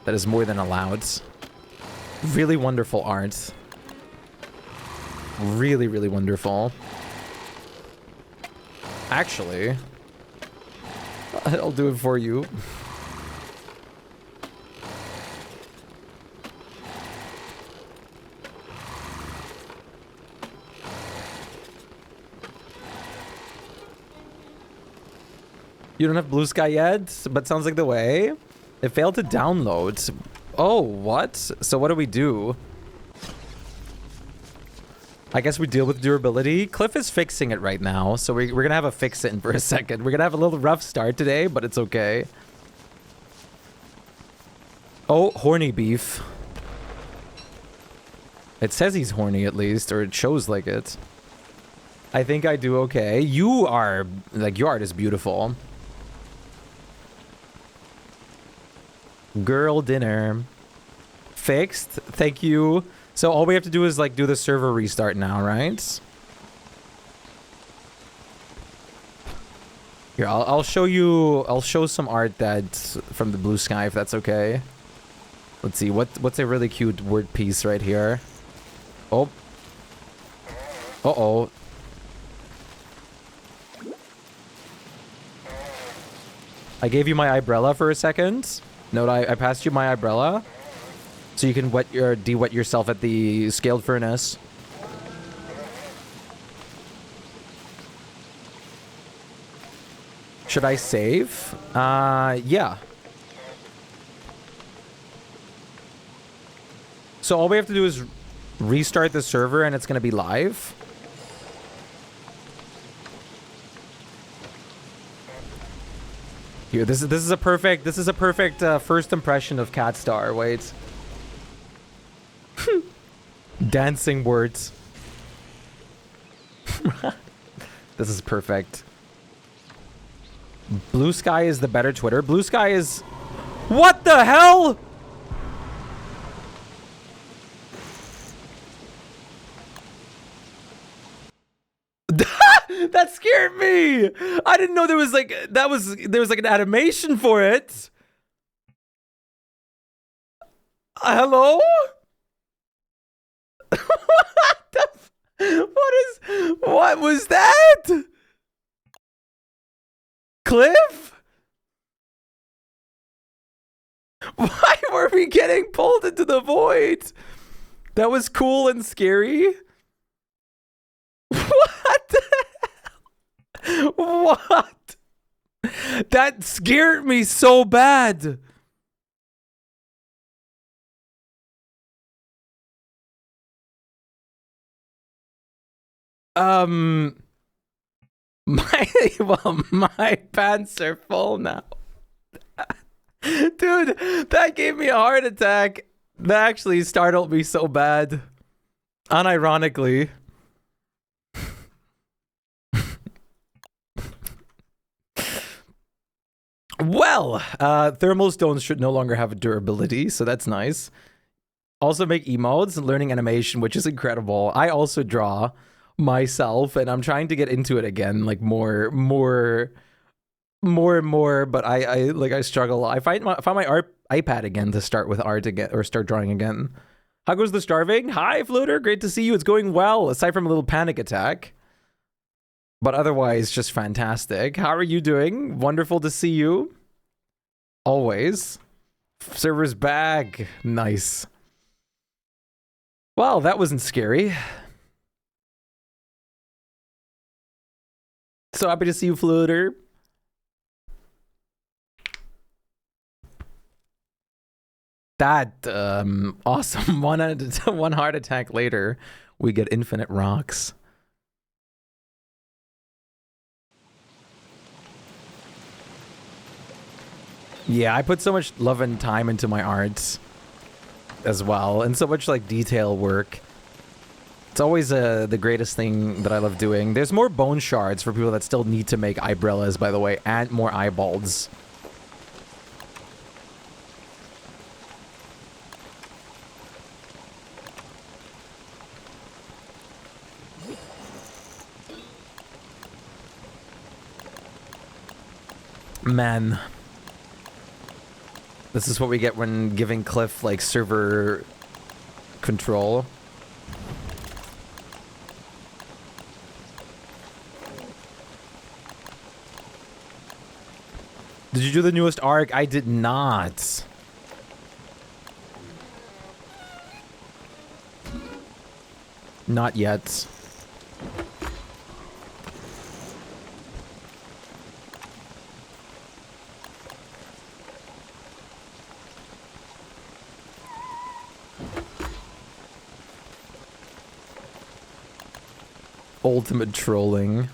that is more than allowed. Really wonderful art. Really, really wonderful. Actually, I'll do it for you. You don't have Blue Sky yet, but sounds like the way. It failed to download. Oh, what? So what do we do? I guess we deal with durability. Cliff is fixing it right now, so we're gonna have a fix-in for a second. We're gonna have a little rough start today, but it's okay. Oh, horny beef. It says he's horny at least, or it shows like it. I think I do okay. You are, like, your art is beautiful. Girl dinner. Fixed. Thank you. So all we have to do is like do the server restart now, right? Here, I'll show you. I'll show some art that's from the blue sky if that's okay. Let's see what's a really cute word piece right here. Oh. Uh-oh. I gave you my umbrella for a second. Note I passed you my umbrella. So you can de-wet yourself at the scaled furnace. Should I save? Yeah. So all we have to do is restart the server and it's gonna be live. Here, this is a perfect first impression of Catstar. Wait. Dancing words. This is perfect. Blue Sky is the better Twitter. Blue Sky is... What the hell? That scared me. I didn't know there was like there was like an animation for it. Hello? What was that? Cliff? Why were we getting pulled into the void? That was cool and scary. What the hell? What? That scared me so bad. My pants are full now. Dude, that gave me a heart attack. That actually startled me so bad. Unironically. Well, thermal stones should no longer have durability, so that's nice. Also make emotes and learning animation, which is incredible. I also draw myself, and I'm trying to get into it again, like more and more, but I struggle. I find my art iPad again to start with art again, or start drawing again. How goes the starving? Hi, Floater. Great to see you. It's going well, aside from a little panic attack. But otherwise, just fantastic. How are you doing? Wonderful to see you. Always. Server's back. Nice. Well, that wasn't scary. So happy to see you, Floater. That, awesome. One heart attack later, we get infinite rocks. Yeah, I put so much love and time into my arts as well, and so much like detail work. It's always the greatest thing that I love doing. There's more bone shards for people that still need to make umbrellas, by the way, and more eyeballs. Man. This is what we get when giving Cliff, like, server control. Did you do the newest arc? I did not. Not yet. Ultimate trolling.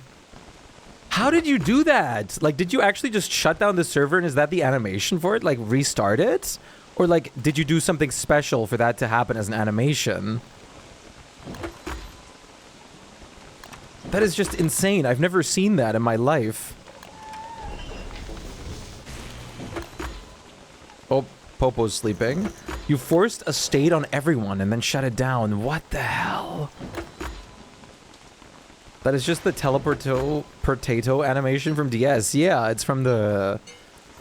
How did you do that? Like, did you actually just shut down the server and is that the animation for it? Like, restart it? Or, like, did you do something special for that to happen as an animation? That is just insane. I've never seen that in my life. Oh, Popo's sleeping. You forced a state on everyone and then shut it down. What the hell? That is just the potato animation from DS. Yeah, it's from the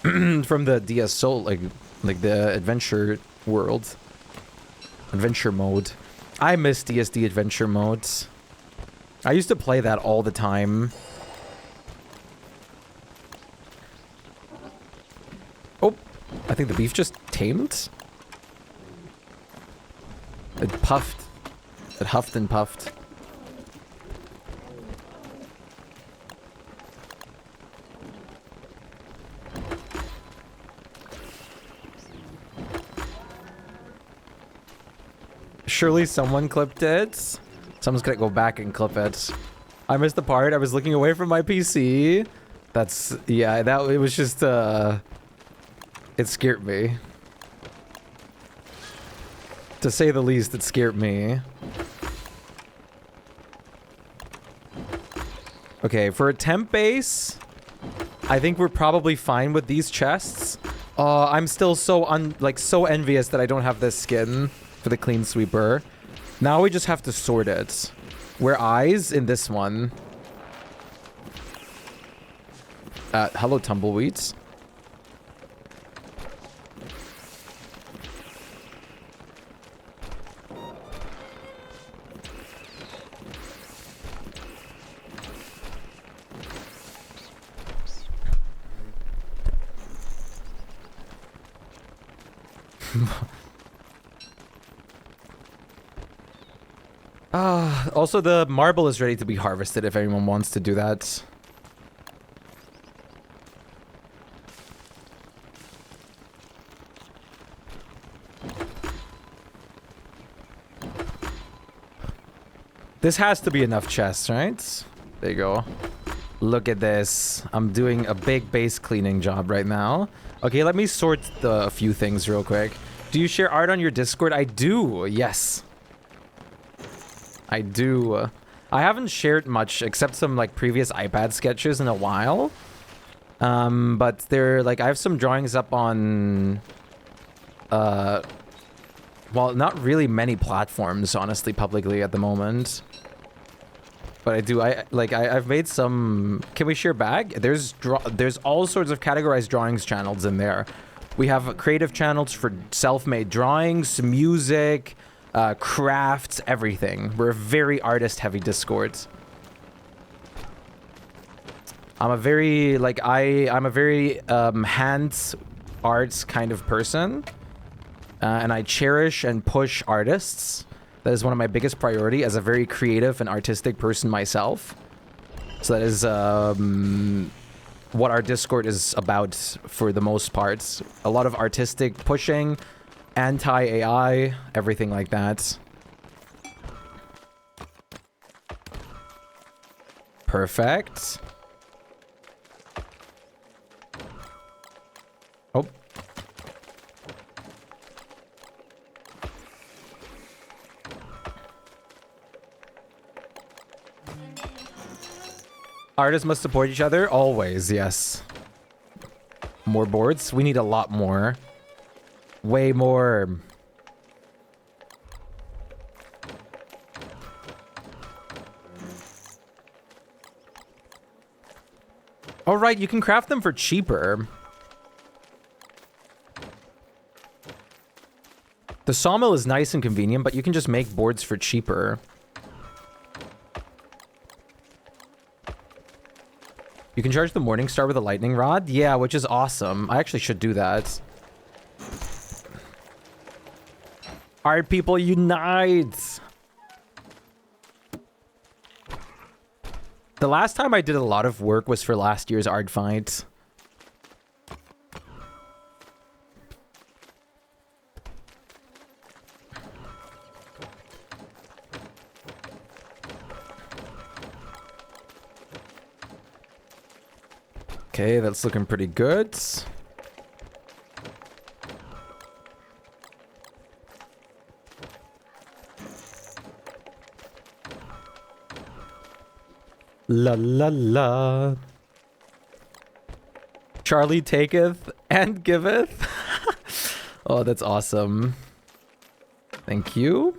from the DS Soul, like the adventure world, adventure mode. I miss DSD adventure modes. I used to play that all the time. Oh, I think the beef just tamed. It puffed. It huffed and puffed. Surely someone clipped it. Someone's gonna go back and clip it. I missed the part. I was looking away from my PC. That's, yeah, that, it was just, it scared me. To say the least, it scared me. Okay, for a temp base, I think we're probably fine with these chests. I'm still so so envious that I don't have this skin for the clean sweeper. Now we just have to sort it. We're eyes in this one. Hello, tumbleweeds. Also the marble is ready to be harvested if anyone wants to do that. This has to be enough chests, right? There you go. Look at this. I'm doing a big base cleaning job right now. Okay, let me sort a few things real quick. Do you share art on your Discord? I do, yes. I do. I haven't shared much except some like previous iPad sketches in a while. But they're like, I have some drawings up on, well, not really many platforms, honestly, publicly at the moment. But I do, I've made some, can we share back? There's all sorts of categorized drawings channels in there. We have creative channels for self-made drawings, music, crafts, everything. We're a very artist-heavy Discord. I'm a very, I'm a very, hand arts kind of person. And I cherish and push artists. That is one of my biggest priority as a very creative and artistic person myself. So that is, what our Discord is about for the most part. A lot of artistic pushing, anti-AI, everything like that. Perfect. Oh. Artists must support each other? Always, yes. More boards? We need a lot more. Way more. Oh, right, you can craft them for cheaper. The sawmill is nice and convenient, but you can just make boards for cheaper. You can charge the Morning Star with a lightning rod? Yeah, which is awesome. I actually should do that. Alright, people, unite! The last time I did a lot of work was for last year's art fight. Okay, that's looking pretty good. La la la. Charlie taketh and giveth. Oh, that's awesome. Thank you.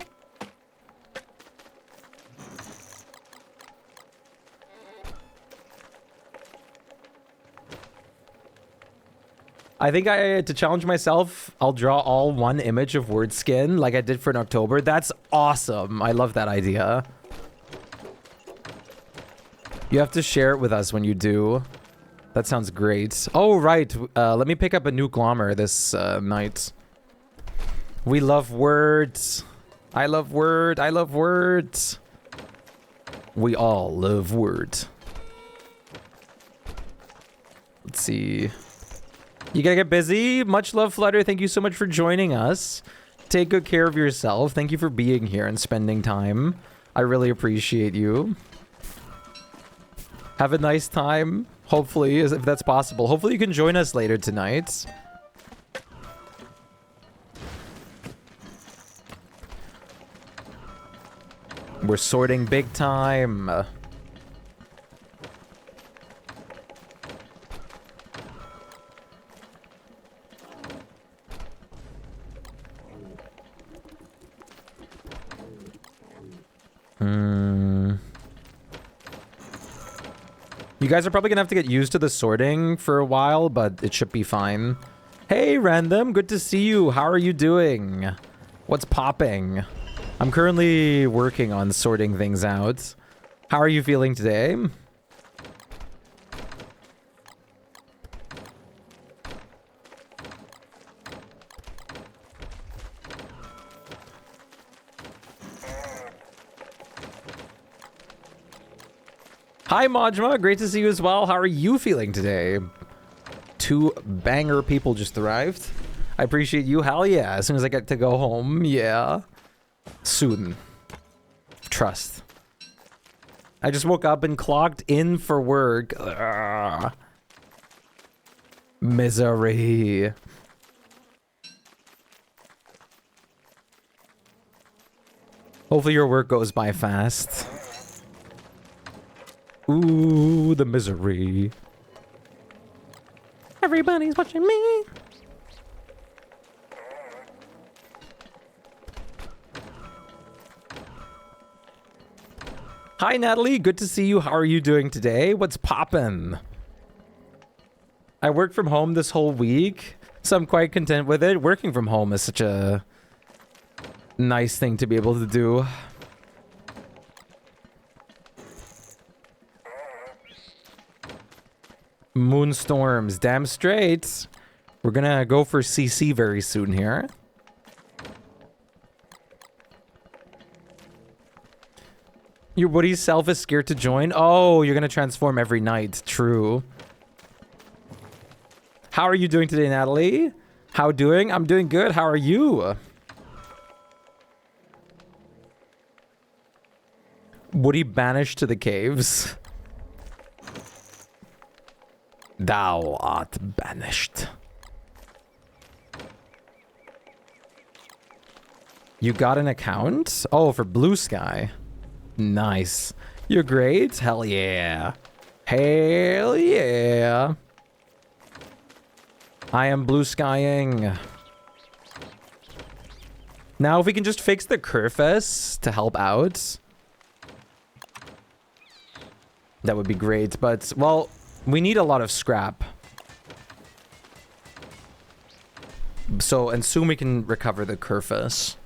I think to challenge myself, I'll draw all one image of word skin like I did for in October. That's awesome. I love that idea. You have to share it with us when you do. That sounds great. Oh, right. Let me pick up a new glommer this night. We love words. I love word. I love words. We all love words. Let's see. You gotta get busy. Much love, Flutter. Thank you so much for joining us. Take good care of yourself. Thank you for being here and spending time. I really appreciate you. Have a nice time, hopefully, if that's possible. Hopefully you can join us later tonight. We're sorting big time. You guys are probably gonna have to get used to the sorting for a while, but it should be fine. Hey, Random, good to see you. How are you doing? What's popping? I'm currently working on sorting things out. How are you feeling today? Hi, Majma. Great to see you as well. How are you feeling today? 2 banger people just arrived. I appreciate you. Hell yeah. As soon as I get to go home, yeah. Soon. Trust. I just woke up and clocked in for work. Ugh. Misery. Hopefully your work goes by fast. Ooh, the misery. Everybody's watching me. Hi, Natalie. Good to see you. How are you doing today? What's poppin'? I worked from home this whole week, so I'm quite content with it. Working from home is such a nice thing to be able to do. Moonstorms, damn straight. We're gonna go for CC very soon here. Your Woody self is scared to join. Oh, you're gonna transform every night. True. How are you doing today, Natalie? How doing? I'm doing good. How are you? Woody banished to the caves. Thou art banished. You got an account? Oh, for Blue Sky. Nice. You're great? Hell yeah. Hell yeah. I am blue skying. Now, if we can just fix the Kerfus to help out, that would be great. But, well, we need a lot of scrap. So, and soon we can recover the Kerfus.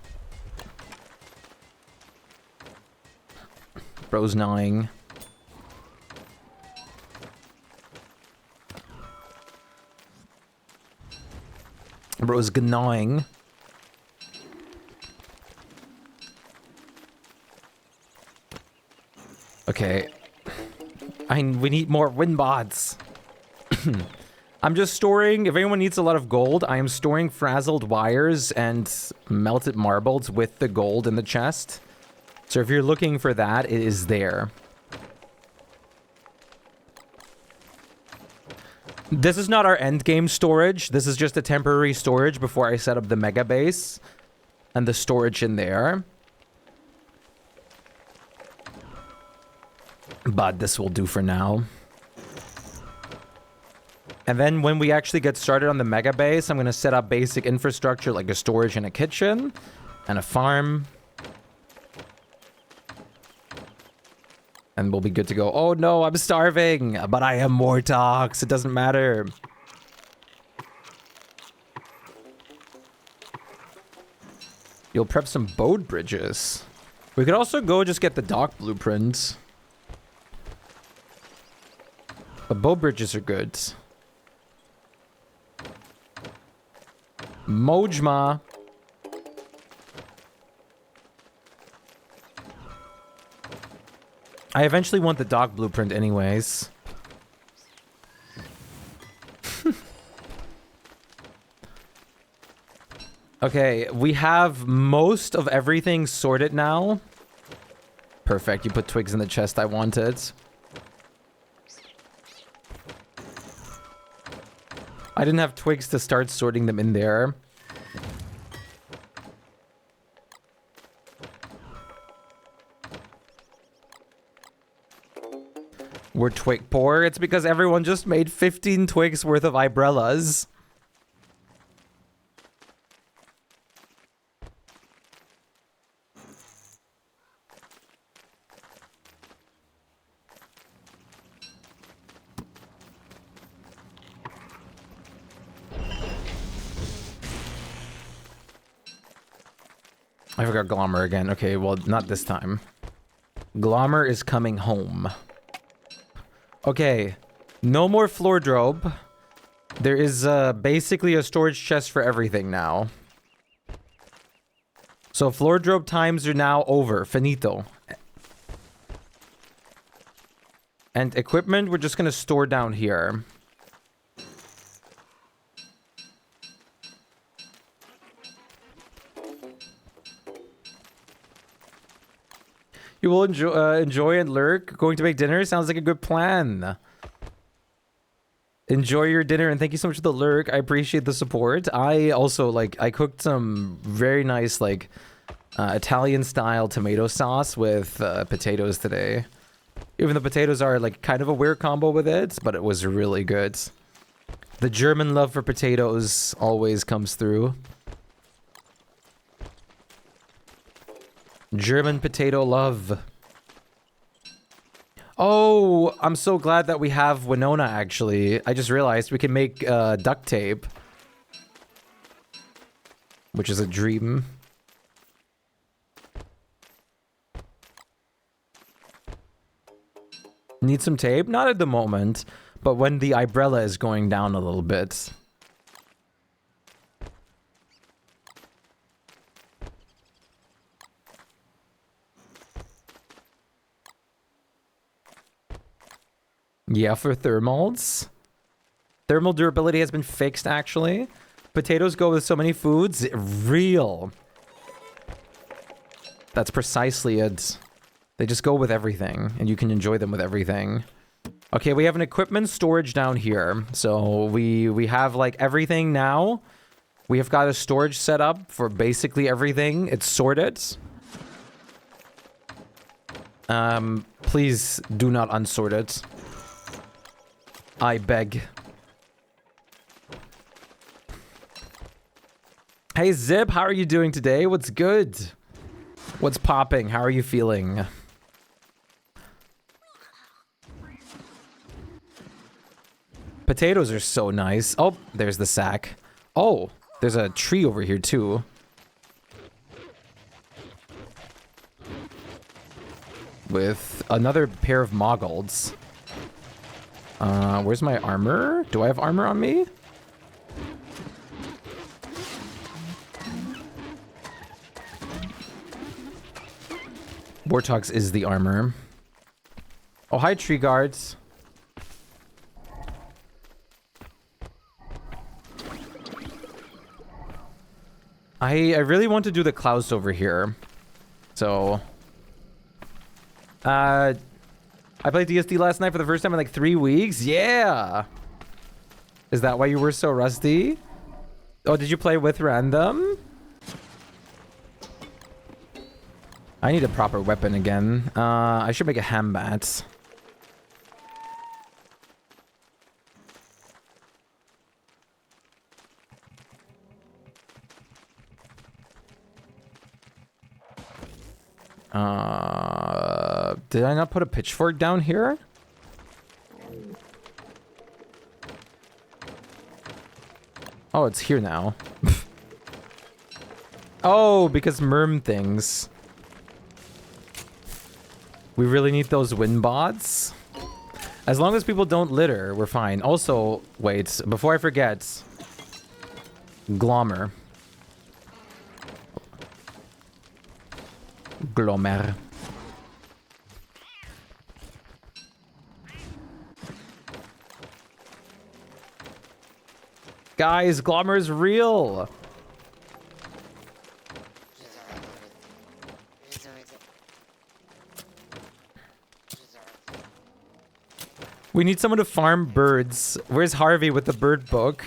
Bro's gnawing. Bro is gnawing. Okay. We need more wind bots. I'm just storing, if anyone needs a lot of gold, I am storing frazzled wires and melted marbles with the gold in the chest. So if you're looking for that, it is there. This is not our end game storage. This is just a temporary storage before I set up the Megabase and the storage in there. But this will do for now. And then when we actually get started on the Megabase, I'm going to set up basic infrastructure like a storage and a kitchen and a farm. And we'll be good to go. Oh no, I'm starving, but I am Mortox. It doesn't matter. You'll prep some boat bridges. We could also go just get the dock blueprints. But boat bridges are good. Mojma. I eventually want the dock blueprint anyways. Okay, we have most of everything sorted now. Perfect, you put twigs in the chest I wanted. I didn't have twigs to start sorting them in there. We're twig poor. It's because everyone just made 15 twigs worth of umbrellas. I forgot Glommer again. Okay, well, not this time. Glommer is coming home. Okay, no more floor drobe. There is basically a storage chest for everything now. So floor drobe times are now over. Finito. And equipment, we're just going to store down here. You will enjoy and lurk. Going to make dinner sounds like a good plan. Enjoy your dinner and thank you so much for the lurk. I appreciate the support. I also I cooked some very nice Italian style tomato sauce with potatoes today. Even the potatoes are kind of a weird combo with it, but it was really good. The German love for potatoes always comes through. German potato love. Oh, I'm so glad that we have Winona, actually. I just realized we can make duct tape. Which is a dream. Need some tape? Not at the moment, but when the umbrella is going down a little bit. Yeah, for thermals. Thermal durability has been fixed, actually. Potatoes go with so many foods. Real. That's precisely it. They just go with everything, and you can enjoy them with everything. Okay, we have an equipment storage down here. So we have everything now. We have got a storage set up for basically everything. It's sorted. Please do not unsort it. I beg. Hey Zip, how are you doing today? What's good? What's popping? How are you feeling? Potatoes are so nice. Oh, there's the sack. Oh, there's a tree over here too. With another pair of moggles. Where's my armor? Do I have armor on me? Wartox is the armor. Oh, hi, tree guards. I really want to do the Klaus over here. So... I played DSD last night for the first time in like 3 weeks. Yeah! Is that why you were so rusty? Oh, did you play with random? I need a proper weapon again. I should make a hambat. Did I not put a pitchfork down here? Oh, it's here now. Oh, because merm things. We really need those wind bots. As long as people don't litter, we're fine. Also, wait, before I forget. Glommer. Glommer. Guys, Glommer is real. We need someone to farm birds. Where's Harvey with the bird book?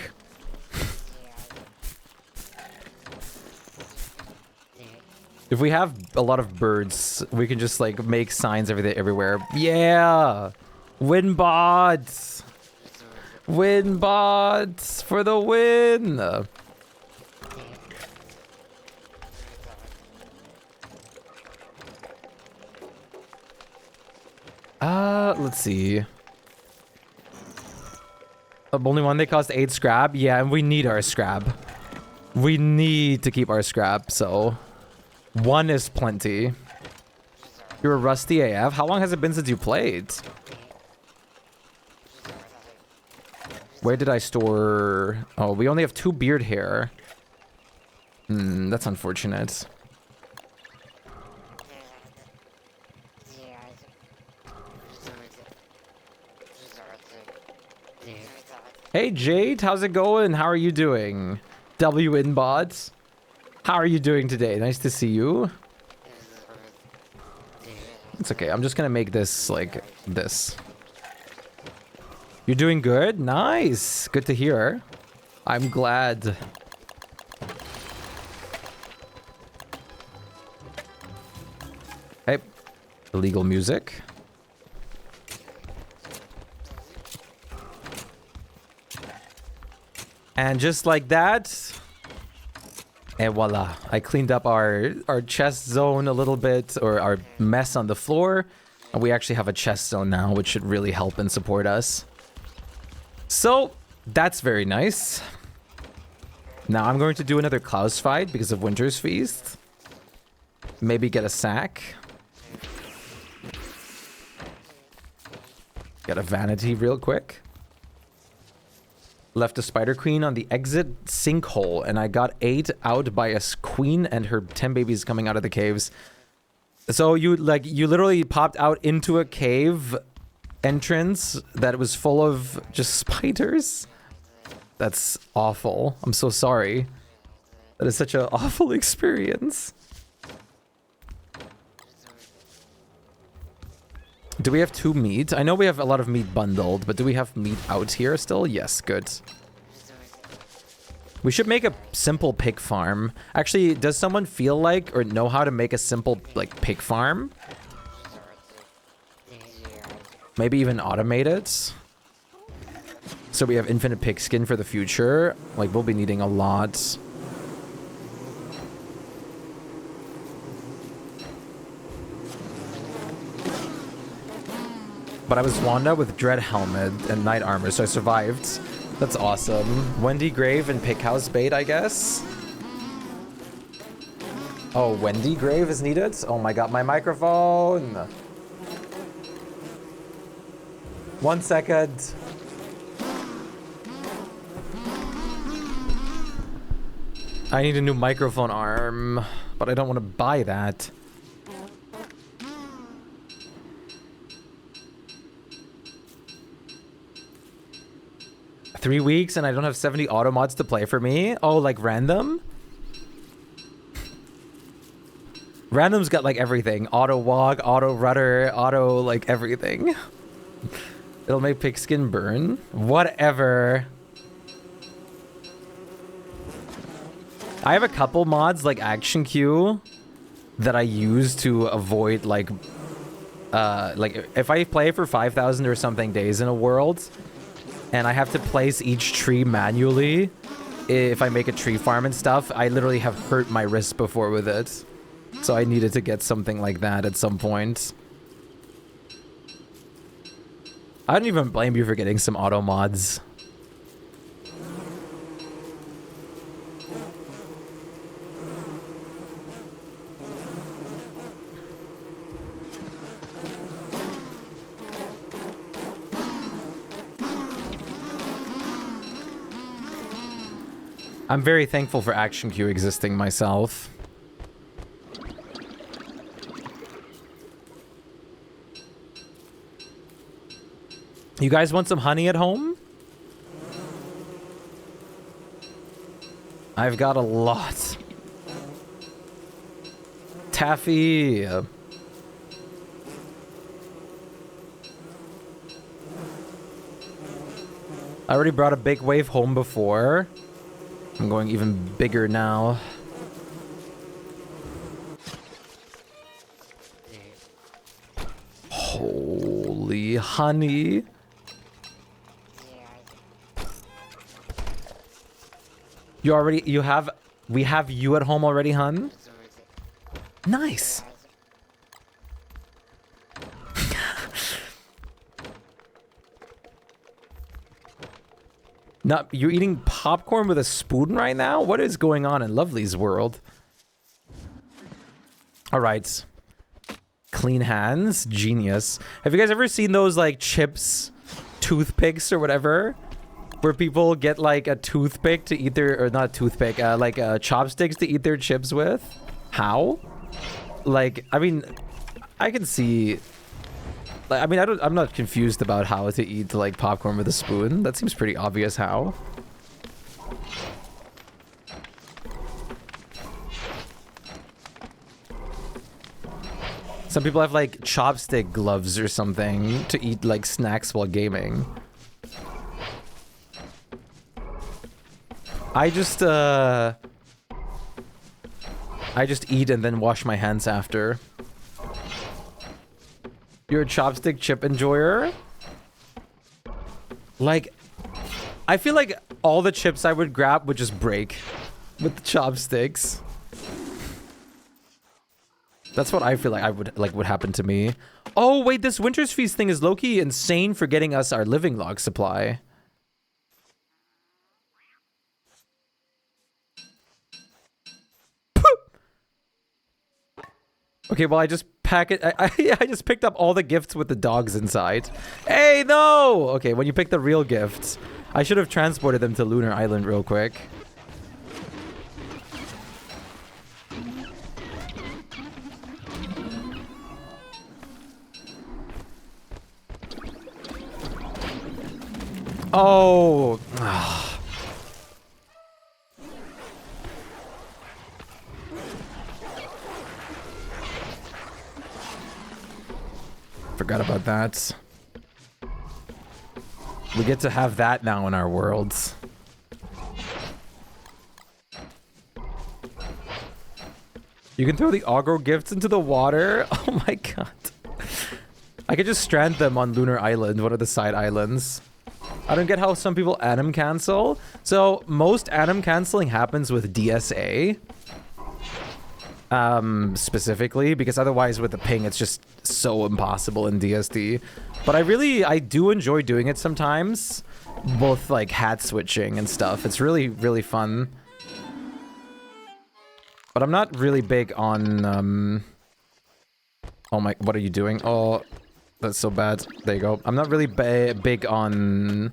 If we have a lot of birds, we can just like make signs everywhere. Yeah! Winbots! Winbots for the win! Let's see. Only one, they cost 8 scrap. Yeah, and we need our scrap. We need to keep our scrap, so 1 is plenty. You're rusty AF. How long has it been since you played? Where did I store... Oh, we only have 2 beard hair. That's unfortunate. Hey Jade, how's it going? How are you doing? W Inbots. How are you doing today? Nice to see you. It's okay. I'm just gonna make this like this. You're doing good? Nice. Good to hear. I'm glad. Hey. Illegal music. And just like that, and voila, I cleaned up our chest zone a little bit, or our mess on the floor, and we actually have a chest zone now, which should really help and support us. So, that's very nice. Now I'm going to do another Klaus fight because of Winter's Feast. Maybe get a sack. Get a vanity real quick. Left a spider queen on the exit sinkhole, and I got 8 out by a queen and her 10 babies coming out of the caves. So you literally popped out into a cave entrance that was full of just spiders. That's awful. I'm so sorry. That is such an awful experience. Do we have 2 meat? I know we have a lot of meat bundled, but do we have meat out here still? Yes, good. We should make a simple pig farm. Actually, does someone feel like or know how to make a simple like pig farm? Maybe even automate it? So we have infinite pig skin for the future. Like, we'll be needing a lot. But I was Wanda with dread helmet and knight armor, so I survived. That's awesome. Wendy Grave and pig house bait, I guess. Oh, Wendy Grave is needed? Oh my god, my microphone. 1 second. I need a new microphone arm, but I don't want to buy that. 3 weeks and I don't have 70 auto mods to play for me? Oh, like random? Random's got like everything. Auto walk, auto rudder, auto like everything. It'll make pigskin burn. Whatever. I have a couple mods like Action Q that I use to avoid like if I play for 5,000 or something days in a world and I have to place each tree manually, if I make a tree farm and stuff, I literally have hurt my wrist before with it. So I needed to get something like that at some point. I don't even blame you for getting some auto mods. I'm very thankful for Action Q existing myself. You guys want some honey at home? I've got a lot. Taffy. I already brought a big wave home before. I'm going even bigger now. Holy honey. We have you at home already, hun? Nice. You're eating popcorn with a spoon right now? What is going on in Lovely's world? All right. Clean hands. Genius. Have you guys ever seen those, like, chips, toothpicks or whatever? Where people get, like, a toothpick to eat their... Or not a toothpick. Like, chopsticks to eat their chips with? How? Like, I mean... I can see... I mean, I'm not confused about how to eat, like, popcorn with a spoon. That seems pretty obvious how. Some people have, like, chopstick gloves or something to eat, like, snacks while gaming. I just eat and then wash my hands after. You're a chopstick chip enjoyer? Like, I feel like all the chips I would grab would just break with the chopsticks. That's what I feel like would happen to me. Oh, wait, this Winter's Feast thing is low-key insane for getting us our living log supply. Okay, well, I just I just picked up all the gifts with the dogs inside. Hey, no! Okay, when you pick the real gifts, I should have transported them to Lunar Island real quick. Oh. Forgot about that. We get to have that now in our worlds. You can throw the Ogre gifts into the water? Oh my god. I could just strand them on Lunar Island, one of the side islands. I don't get how some people anim cancel. So, most anim canceling happens with DSA. Specifically, because otherwise with the ping, it's just so impossible in DSD. But I do enjoy doing it sometimes. Both, like, hat switching and stuff. It's really, really fun. But I'm not really big on, Oh my, what are you doing? Oh, that's so bad. There you go. I'm not really big on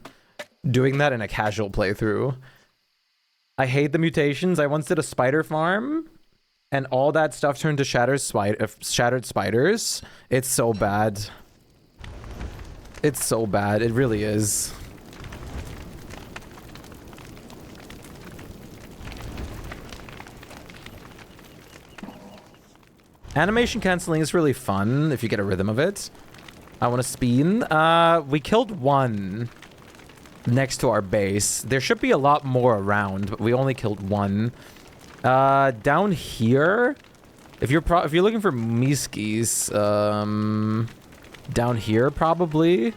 doing that in a casual playthrough. I hate the mutations. I once did a spider farm, and all that stuff turned to shattered spiders. It's so bad. It's so bad. It really is. Animation canceling is really fun if you get a rhythm of it. I want to spin. We killed one next to our base. There should be a lot more around, but we only killed one. Down here, if you're looking for Miskis, down here probably.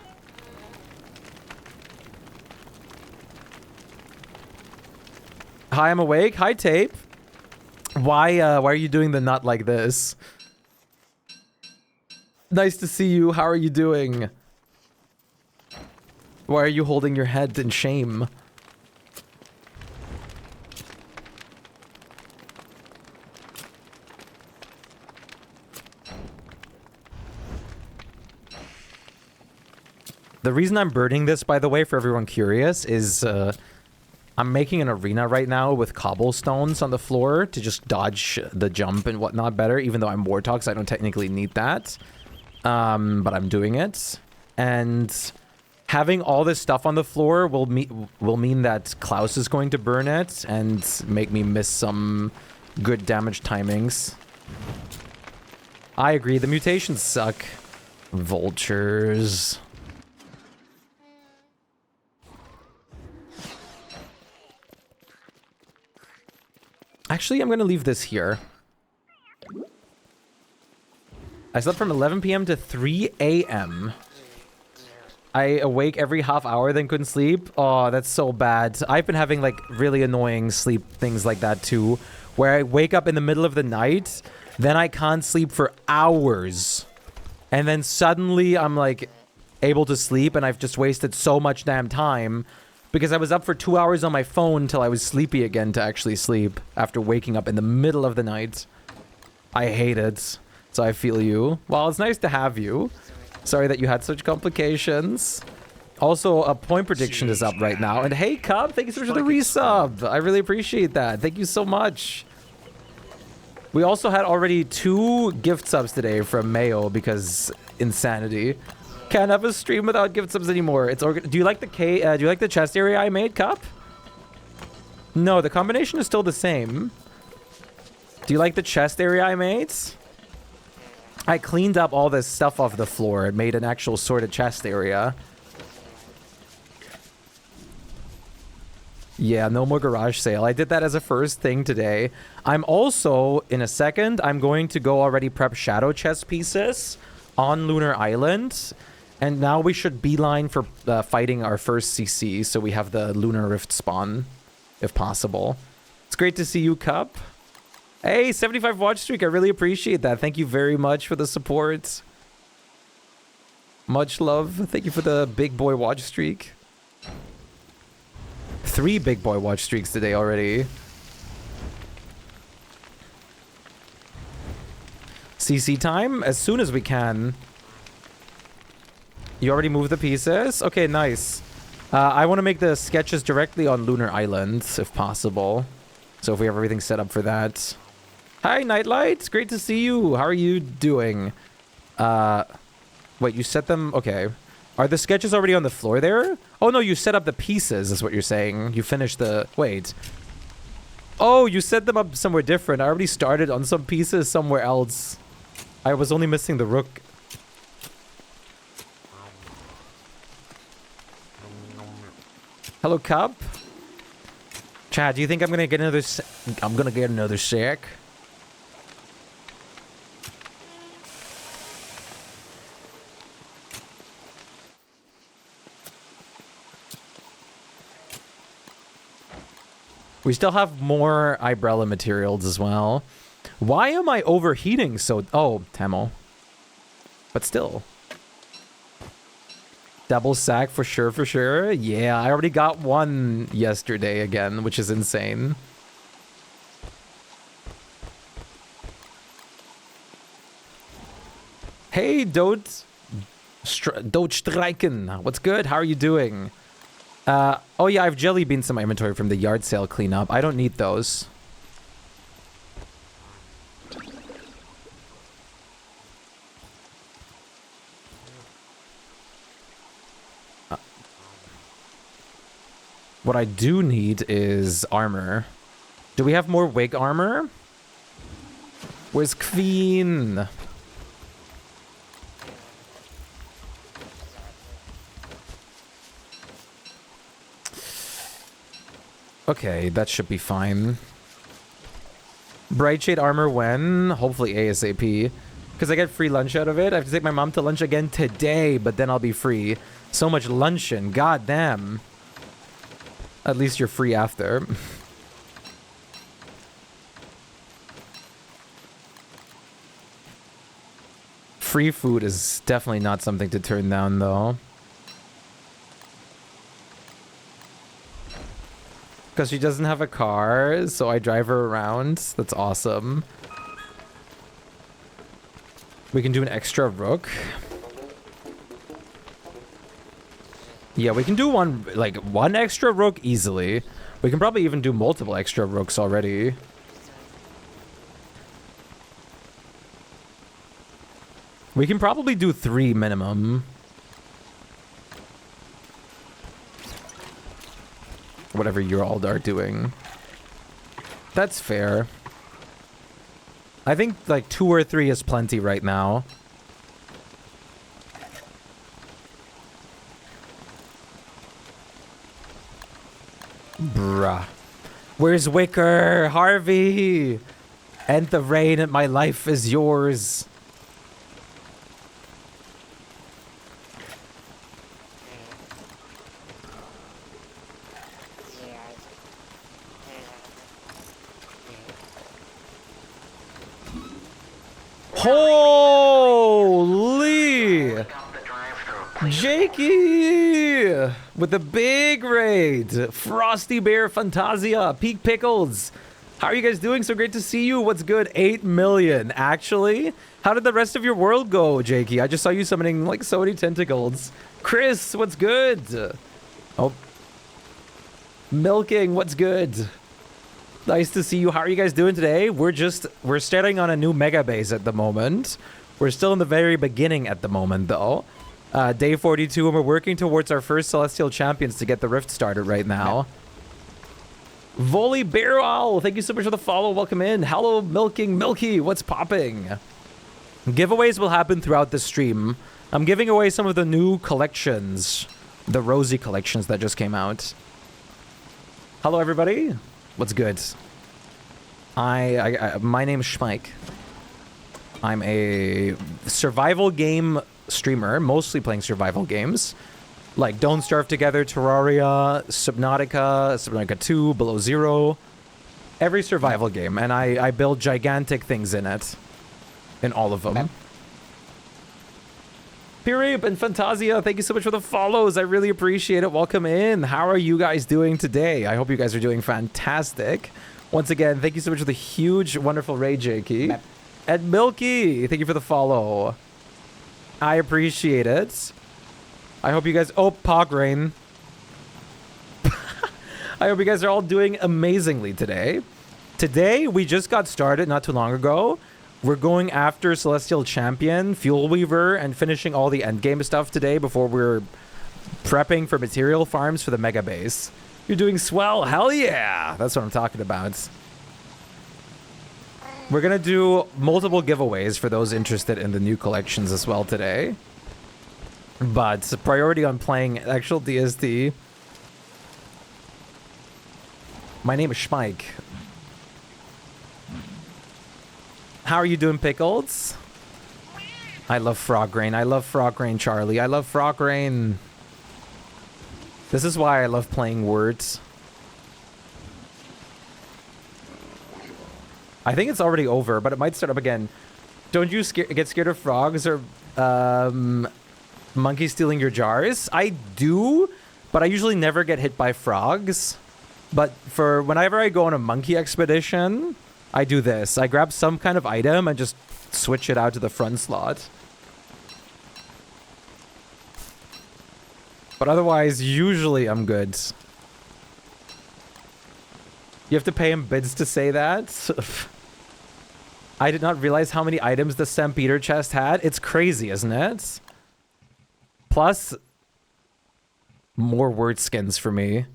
Hi, I'm awake. Hi, Tape. Why are you doing the nut like this? Nice to see you. How are you doing? Why are you holding your head in shame? The reason I'm burning this, by the way, for everyone curious, is I'm making an arena right now with cobblestones on the floor to just dodge the jump and whatnot better, even though I'm Warthog, so I don't technically need that. But I'm doing it. And having all this stuff on the floor will mean that Klaus is going to burn it and make me miss some good damage timings. I agree, the mutations suck. Vultures. Actually, I'm going to leave this here. I slept from 11 p.m. to 3 a.m. I awake every half hour, then couldn't sleep. Oh, that's so bad. I've been having, like, really annoying sleep things like that, too. Where I wake up in the middle of the night, then I can't sleep for hours. And then suddenly I'm, like, able to sleep, and I've just wasted so much damn time. Because I was up for 2 hours on my phone till I was sleepy again to actually sleep after waking up in the middle of the night. I hate it. So I feel you. Well, it's nice to have you. Sorry that you had such complications. Also, a point prediction is up right now. And hey, Cub, thank you so much for the resub. I really appreciate that. Thank you so much. We also had already 2 gift subs today from Mayo because insanity. Can't have a stream without gift subs anymore. It's do you like the do you like the chest area I made, Cup? No, the combination is still the same. Do you like the chest area I made? I cleaned up all this stuff off the floor and made an actual sorted chest area. Yeah, no more garage sale. I did that as a first thing today. I'm also, in a second, I'm going to go already prep shadow chest pieces on Lunar Island. And now we should beeline for fighting our first CC, so we have the Lunar Rift spawn, if possible. It's great to see you, Cup. Hey, 75 watch streak, I really appreciate that. Thank you very much for the support. Much love. Thank you for the big boy watch streak. 3 big boy watch streaks today already. CC time? As soon as we can. You already moved the pieces? Okay, nice. I want to make the sketches directly on Lunar Island, if possible. So if we have everything set up for that. Hi, Nightlight. Great to see you. How are you doing? Wait, you set them? Okay. Are the sketches already on the floor there? Oh, no, you set up the pieces, is what you're saying. You finished the... Wait. Oh, you set them up somewhere different. I already started on some pieces somewhere else. I was only missing the rook. Hello, Cub. Chad, do you think I'm gonna get another? I'm gonna get another sack. We still have more Ibrella materials as well. Why am I overheating so... Oh, Tamil. But still. Double sack for sure, for sure. Yeah, I already got one yesterday again, which is insane. Hey, Don't Streiken. What's good? How are you doing? Oh yeah, I have jelly beans in my inventory from the yard sale cleanup. I don't need those. What I do need is armor. Do we have more wig armor? Where's Queen? Okay, that should be fine. Bright Shade armor when? Hopefully ASAP. Because I get free lunch out of it. I have to take my mom to lunch again today, but then I'll be free. So much luncheon. God damn. At least you're free after. Free food is definitely not something to turn down, though. Because she doesn't have a car, so I drive her around. That's awesome. We can do an extra rook. Yeah, we can do one extra rook easily. We can probably even do multiple extra rooks already. We can probably do 3 minimum. Whatever you all are doing. That's fair. I think like 2 or 3 is plenty right now. Bruh. Where's Wicker? Harvey! End the rain and my life is yours. Holy! Jakey! With the big raid. Frosty Bear Fantasia. Peak Pickles. How are you guys doing? So great to see you. What's good? 8 million. Actually? How did the rest of your world go, Jakey? I just saw you summoning like so many tentacles. Chris, what's good? Oh. Milking, what's good? Nice to see you. How are you guys doing today? We're starting on a new Megabase at the moment. We're still in the very beginning at the moment, though. Day 42, and we're working towards our first Celestial Champions to get the Rift started right now. Volley Barrel, thank you so much for the follow. Welcome in. Hello, Milking Milky. What's popping? Giveaways will happen throughout the stream. I'm giving away some of the new collections. The Rosy collections that just came out. Hello, everybody. What's good? My name's Shpyke. I'm a survival game streamer, mostly playing survival games. Like Don't Starve Together, Terraria, Subnautica 2, Below Zero. Every survival game. And I build gigantic things in it. In all of them. Okay. Pirip and Fantasia, thank you so much for the follows. I really appreciate it. Welcome in. How are you guys doing today? I hope you guys are doing fantastic. Once again, thank you so much for the huge, wonderful raid, Jakey. And Milky, thank you for the follow. I appreciate it. I hope you guys... Oh, Pograin. I hope you guys are all doing amazingly today. Today, we just got started not too long ago. We're going after Celestial Champion, Fuel Weaver, and finishing all the endgame stuff today before we're prepping for material farms for the Megabase. You're doing swell. Hell yeah. That's what I'm talking about. We're going to do multiple giveaways for those interested in the new collections as well today. But priority on playing actual DSD. My name is Shpyke. How are you doing, Pickles? I love Frog Rain. I love Frog Rain, Charlie. I love Frog Rain. This is why I love playing words. I think it's already over, but it might start up again. Don't you get scared of frogs or monkeys stealing your jars? I do, but I usually never get hit by frogs. But for whenever I go on a monkey expedition, I do this. I grab some kind of item and just switch it out to the front slot. But otherwise, usually I'm good. You have to pay him bids to say that? I did not realize how many items the St. Peter chest had. It's crazy, isn't it? Plus, more word skins for me.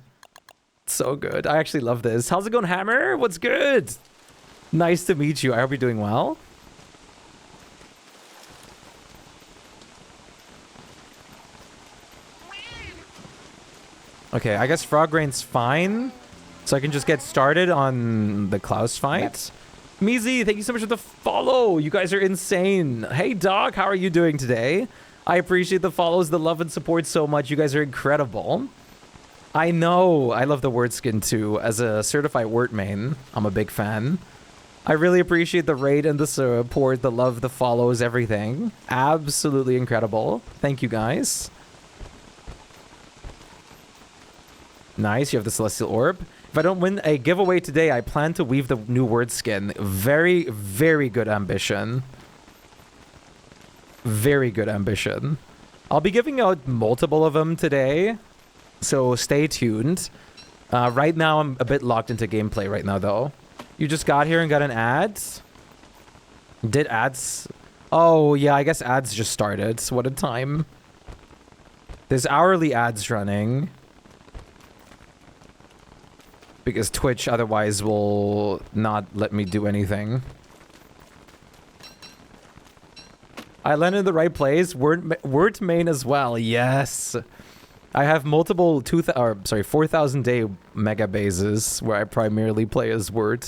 So good. I actually love this. How's it going, Hammer? What's good? Nice to meet you. I hope you're doing well. Okay, I guess Frog Rain's fine. So I can just get started on the Klaus fight. Meezy, thank you so much for the follow. You guys are insane. Hey, Doc, how are you doing today? I appreciate the follows, the love and support so much. You guys are incredible. I know. I love the word skin too. As a certified word main, I'm a big fan. I really appreciate the raid and the support, the love, the follows, everything. Absolutely incredible. Thank you, guys. Nice. You have the Celestial Orb. If I don't win a giveaway today, I plan to weave the new word skin. Very, very good ambition. Very good ambition. I'll be giving out multiple of them today, so stay tuned. Right now, I'm a bit locked into gameplay right now, though. You just got here and got an ad? Did ads? Oh, yeah, I guess ads just started. What a time. There's hourly ads running. Because Twitch otherwise will not let me do anything. I landed in the right place. Word main as well. Yes. I have multiple 4,000 day mega bases where I primarily play as Word.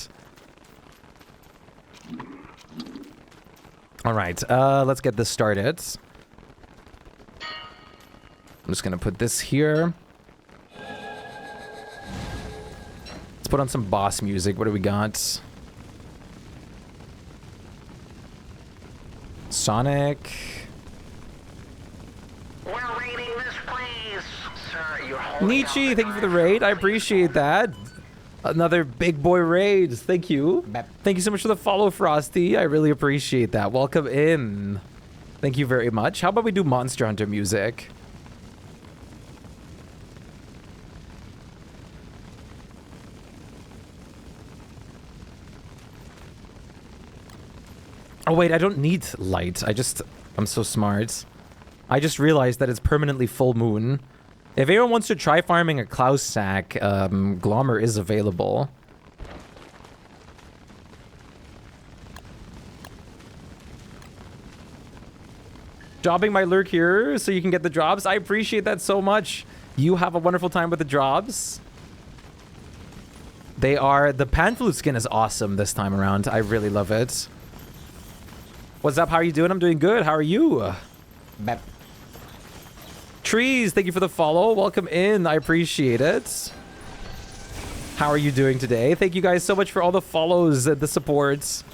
All right, let's get this started. I'm just gonna put this here. Let's put on some boss music. What do we got? Sonic. We're raiding this place, sir. You're holding Nietzsche, thank you for the raid. I appreciate that. Another big boy raid. Thank you. Thank you so much for the follow, Frosty. I really appreciate that. Welcome in. Thank you very much. How about we do Monster Hunter music? Oh, wait, I don't need light. I'm so smart. I just realized that it's permanently full moon. If anyone wants to try farming a Klaus sack, Glommer is available. Jobbing my lurk here so you can get the jobs. I appreciate that so much. You have a wonderful time with the jobs. The Panflute skin is awesome this time around. I really love it. What's up? How are you doing? I'm doing good. How are you? Bep. Trees, thank you for the follow. Welcome in. I appreciate it. How are you doing today? Thank you guys so much for all the follows and the supports.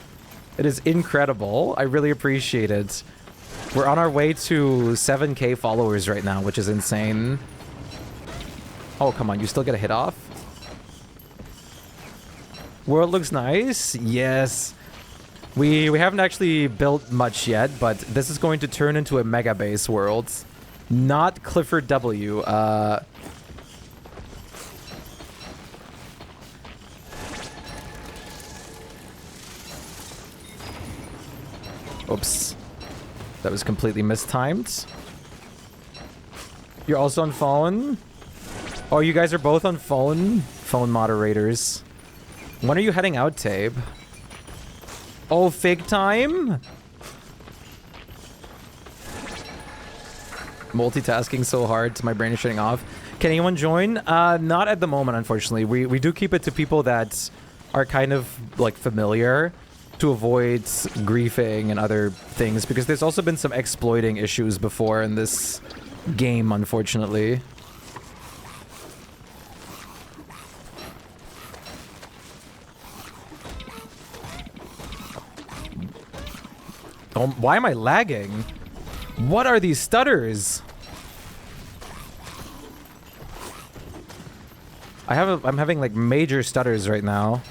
It is incredible. I really appreciate it. We're on our way to 7K followers right now, which is insane. Oh, come on. You still get a hit off? World looks nice. Yes. We haven't actually built much yet, but this is going to turn into a Megabase world. Not Clifford W. Oops. That was completely mistimed. You're also on phone? Oh, you guys are both on phone? Phone moderators. When are you heading out, Tabe? Oh, fake time? Multitasking so hard, my brain is shutting off. Can anyone join? Not at the moment, unfortunately. We do keep it to people that are kind of like familiar to avoid griefing and other things, because there's also been some exploiting issues before in this game, unfortunately. Oh, why am I lagging? What are these stutters? I'm having like major stutters right now.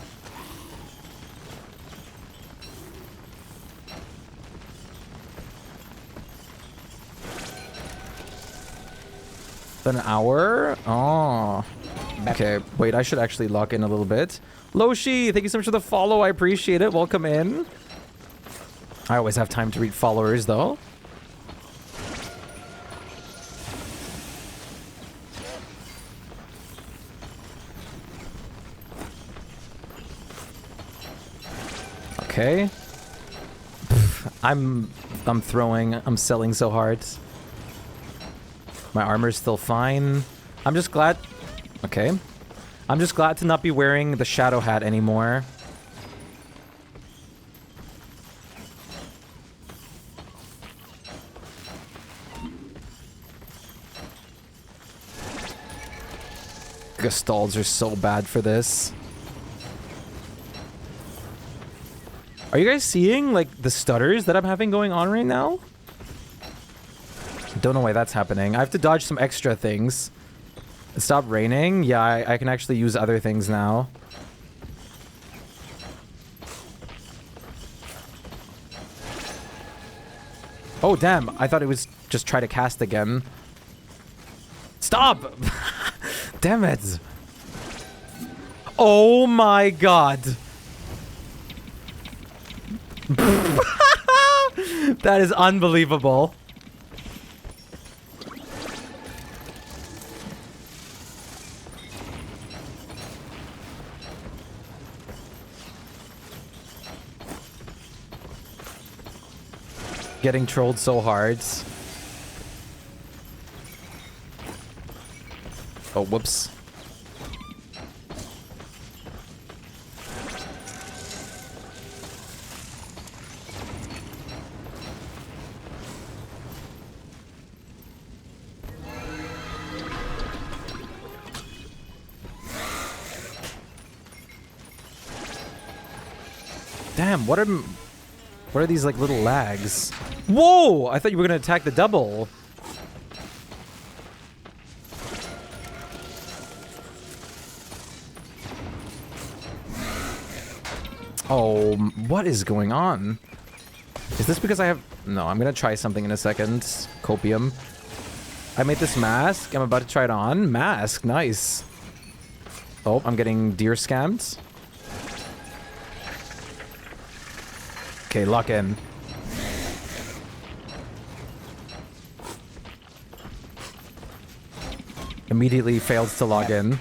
An hour? Oh. Okay, wait, I should actually lock in a little bit. Loshi, thank you so much for the follow. I appreciate it. Welcome in. I always have time to read followers, though. Okay. I'm selling so hard. My armor's still fine. I'm just glad... Okay. I'm just glad to not be wearing the shadow hat anymore. Gestalts are so bad for this. Are you guys seeing, like, the stutters that I'm having going on right now? Don't know why that's happening. I have to dodge some extra things. It stopped raining? Yeah, I can actually use other things now. Oh, damn. I thought it was just try to cast again. Stop! Damn it. Oh my god. That is unbelievable. Getting trolled so hard. Oh, whoops. Damn, what are these, like, little lags? Whoa! I thought you were gonna attack the double. Oh, what is going on? Is this because I have... No, I'm gonna try something in a second. Copium. I made this mask. I'm about to try it on. Mask. Nice. Oh, I'm getting deer scammed. Okay, lock in. Immediately fails to log in.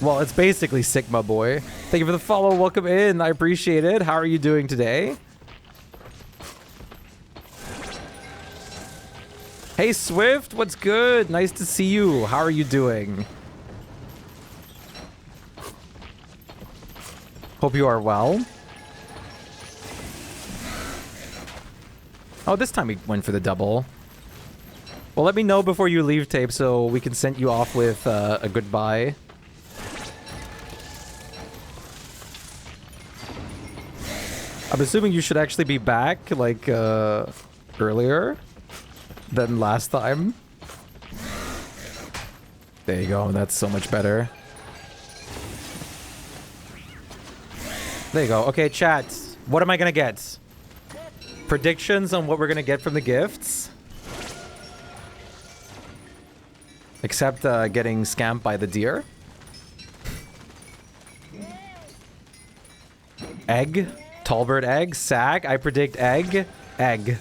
Well, it's basically Sigma Boy. Thank you for the follow. Welcome in. I appreciate it. How are you doing today? Hey, Swift. What's good? Nice to see you. How are you doing? Hope you are well. Oh, this time we went for the double. Well, let me know before you leave, Tape, so we can send you off with a goodbye. I'm assuming you should actually be back, like, earlier than last time. There you go. That's so much better. There you go. Okay, chat. What am I gonna get? Predictions on what we're gonna get from the gifts? Except getting scammed by the deer. Egg. Tallbird egg. Sack. I predict egg. Egg.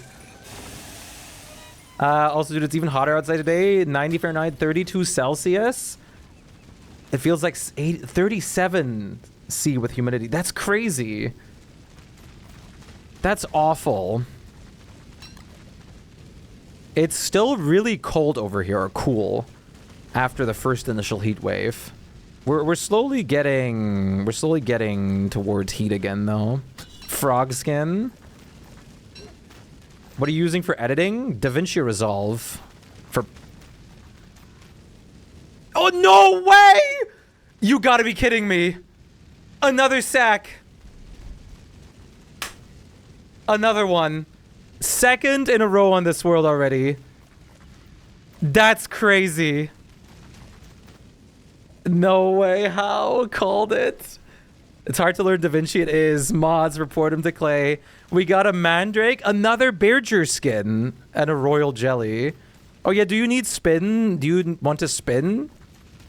Also, dude, it's even hotter outside today. 90 Fahrenheit, 32 Celsius. It feels like 37 C with humidity. That's crazy. That's awful. It's still really cold over here, or cool, after the first initial heat wave. We're slowly getting towards heat again, though. Frog skin. What are you using for editing? DaVinci Resolve. For... Oh, no way! You gotta be kidding me. Another sack. Another one. Second in a row on this world already. That's crazy. No way. How? Called it. It's hard to learn DaVinci. It is. Mods, report him to Clay. We got a Mandrake, another Bearger skin, and a Royal Jelly. Oh yeah, do you need spin? Do you want to spin?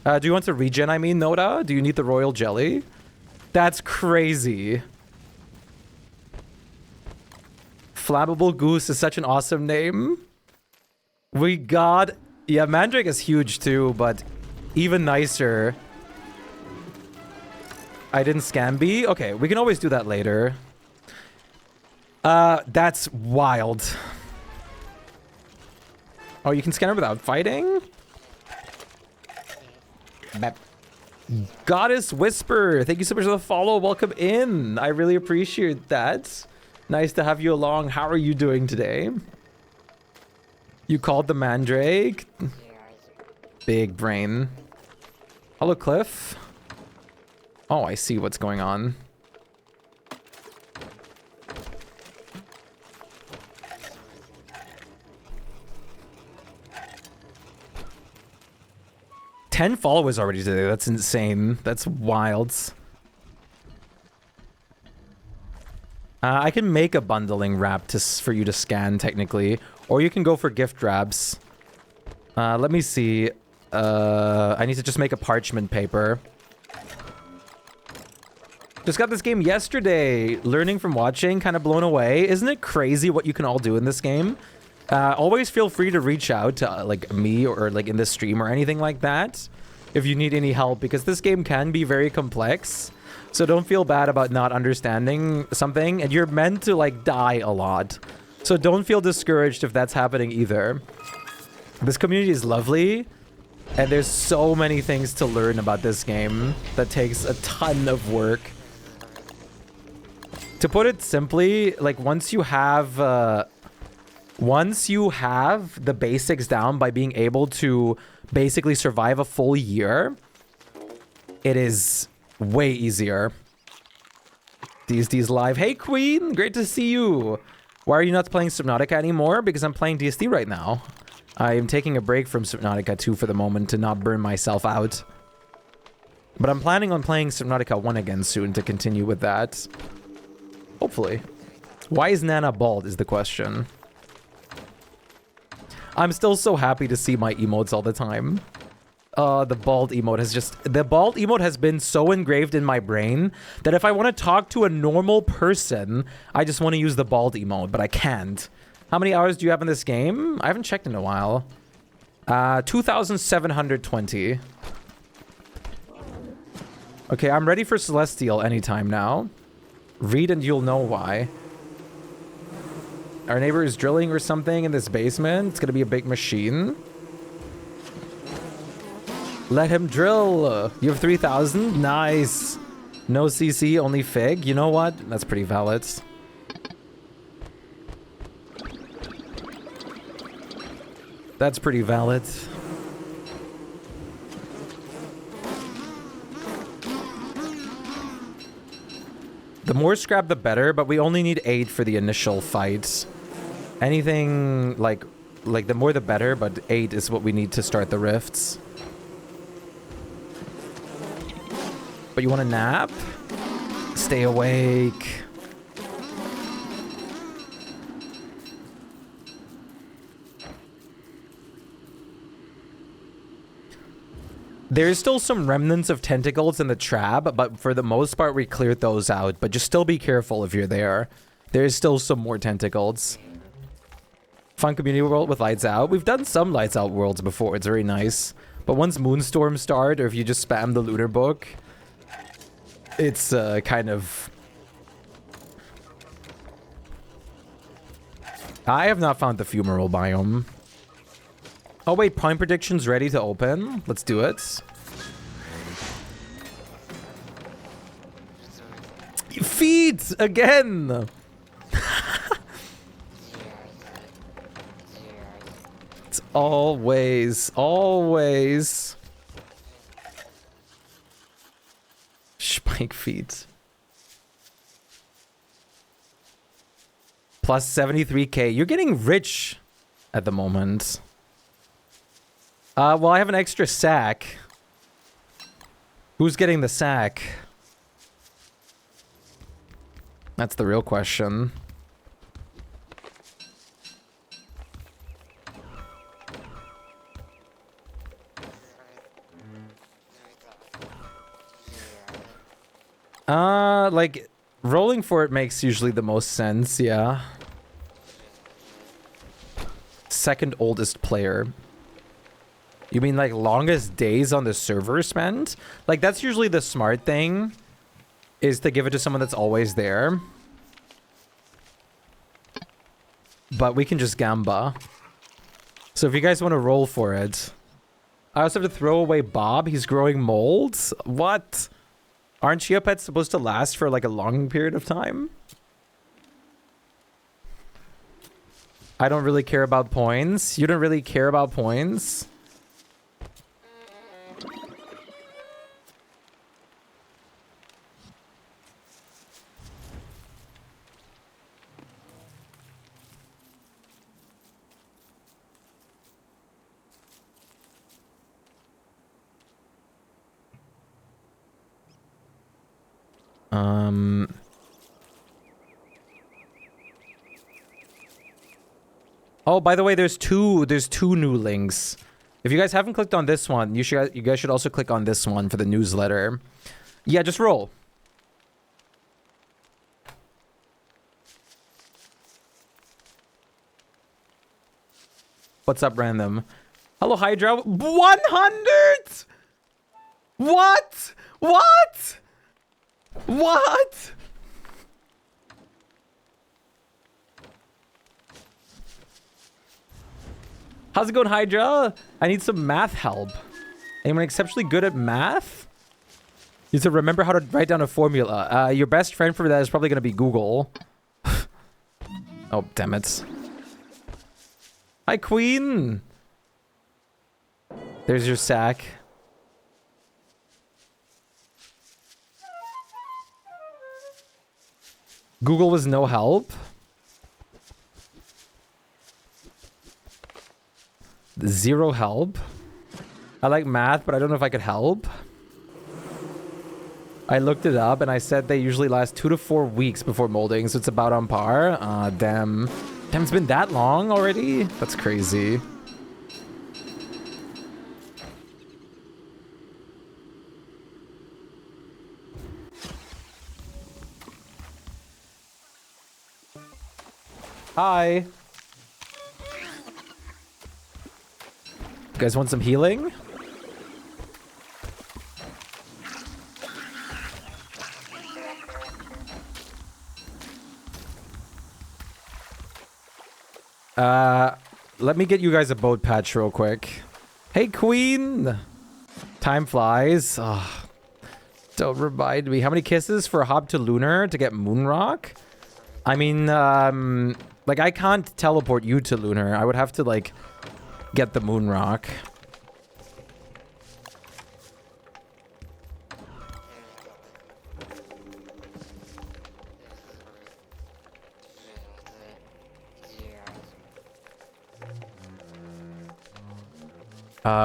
Do you want to regen, I mean, Noda? Do you need the Royal Jelly? That's crazy. Flammable Goose is such an awesome name. We got... Yeah, Mandrake is huge too, but even nicer. I didn't scan B? Okay, we can always do that later. That's wild. Oh, you can scan her without fighting? Bep. Goddess Whisper, thank you so much for the follow. Welcome in. I really appreciate that. Nice to have you along. How are you doing today? You called the Mandrake? Big brain. Hello, Cliff. Oh, I see what's going on. Ten followers already today. That's insane. That's wild. I can make a bundling wrap for you to scan, technically. Or you can go for gift wraps. Let me see. I need to just make a parchment paper. Just got this game yesterday. Learning from watching, kind of blown away. Isn't it crazy what you can all do in this game? Always feel free to reach out to like me or like in this stream or anything like that if you need any help, because this game can be very complex. So don't feel bad about not understanding something, and you're meant to like die a lot. So don't feel discouraged if that's happening either. This community is lovely, and there's so many things to learn about this game that takes a ton of work. To put it simply, like once you have the basics down by being able to basically survive a full year, it is way easier. DSD's live. Hey Queen, great to see you. Why are you not playing Subnautica anymore? Because I'm playing DSD right now. I am taking a break from Subnautica 2 for the moment to not burn myself out. But I'm planning on playing Subnautica 1 again soon to continue with that. Hopefully. Why is Nana bald is the question. I'm still so happy to see my emotes all the time. The bald emote has been so engraved in my brain that if I want to talk to a normal person, I just want to use the bald emote, but I can't. How many hours do you have in this game? I haven't checked in a while. 2,720. Okay, I'm ready for Celestial anytime now. Read and you'll know why. Our neighbor is drilling or something in this basement. It's gonna be a big machine. Let him drill. You have 3,000? Nice. No CC, only Fig. You know what? That's pretty valid. That's pretty valid. The more scrap, the better, but we only need 8 for the initial fight. Anything like the more the better, but 8 is what we need to start the rifts. But you want to nap? Stay awake. There's still some remnants of tentacles in the trap, but for the most part, we cleared those out. But just still be careful if you're there. There's still some more tentacles. Fun community world with lights out. We've done some lights out worlds before. It's very nice. But once Moonstorm start, or if you just spam the Lunar Book, it's kind of... I have not found the fumarole biome. Oh wait, point prediction's ready to open. Let's do it. Feet again. It's always Shpyke feet. Plus 73k. You're getting rich at the moment. Well, I have an extra sack. Who's getting the sack? That's the real question. Like, rolling for it makes usually the most sense, yeah. Second oldest player. You mean like longest days on the server spent? Like that's usually the smart thing. is to give it to someone that's always there. But we can just gamba. So if you guys want to roll for it. I also have to throw away Bob. He's growing molds. What? Aren't Chia pets supposed to last for like a long period of time? I don't really care about points. You don't really care about points? Oh, by the way, there's two new links. If you guys haven't clicked on this one, you guys should also click on this one for the newsletter. Yeah, just roll. What's up, random? Hello, Hydra. 100! What? What? What? How's it going, Hydra? I need some math help. Anyone exceptionally good at math? You have to remember how to write down a formula. Your best friend for that is probably going to be Google. Oh, damn it. Hi, Queen. There's your sack. Google was no help. Zero help. I like math, but I don't know if I could help. I looked it up and I said they usually last 2 to 4 weeks before molding, so it's about on par. Damn. Damn, it's been that long already? That's crazy. Hi. You guys want some healing? Let me get you guys a boat patch real quick. Hey, Queen! Time flies. Oh, don't remind me. How many kisses for a hop to Lunar to get Moonrock? I mean, like, I can't teleport you to Lunar. I would have to, like, get the Moonrock.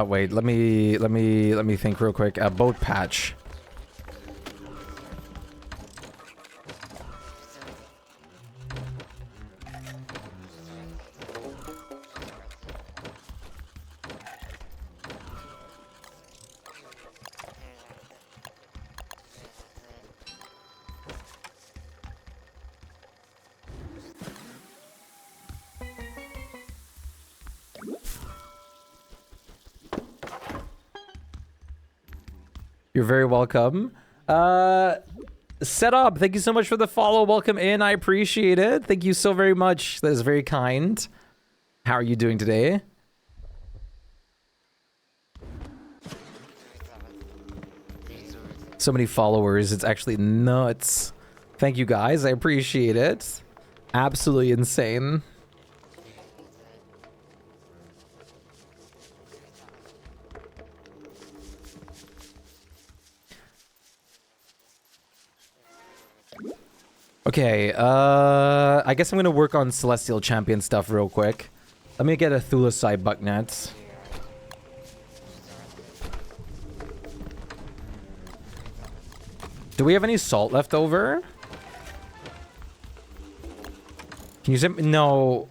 Wait, let me think real quick. Boat patch. You're very welcome. Setup, thank you so much for the follow. Welcome in. I appreciate it. Thank you so very much. That is very kind. How are you doing today? So many followers. It's actually nuts. Thank you guys. I appreciate it. Absolutely insane. Okay, I guess I'm gonna work on Celestial Champion stuff real quick. Let me get a Thulasai Bucknet. Do we have any salt left over? Can you send me? No.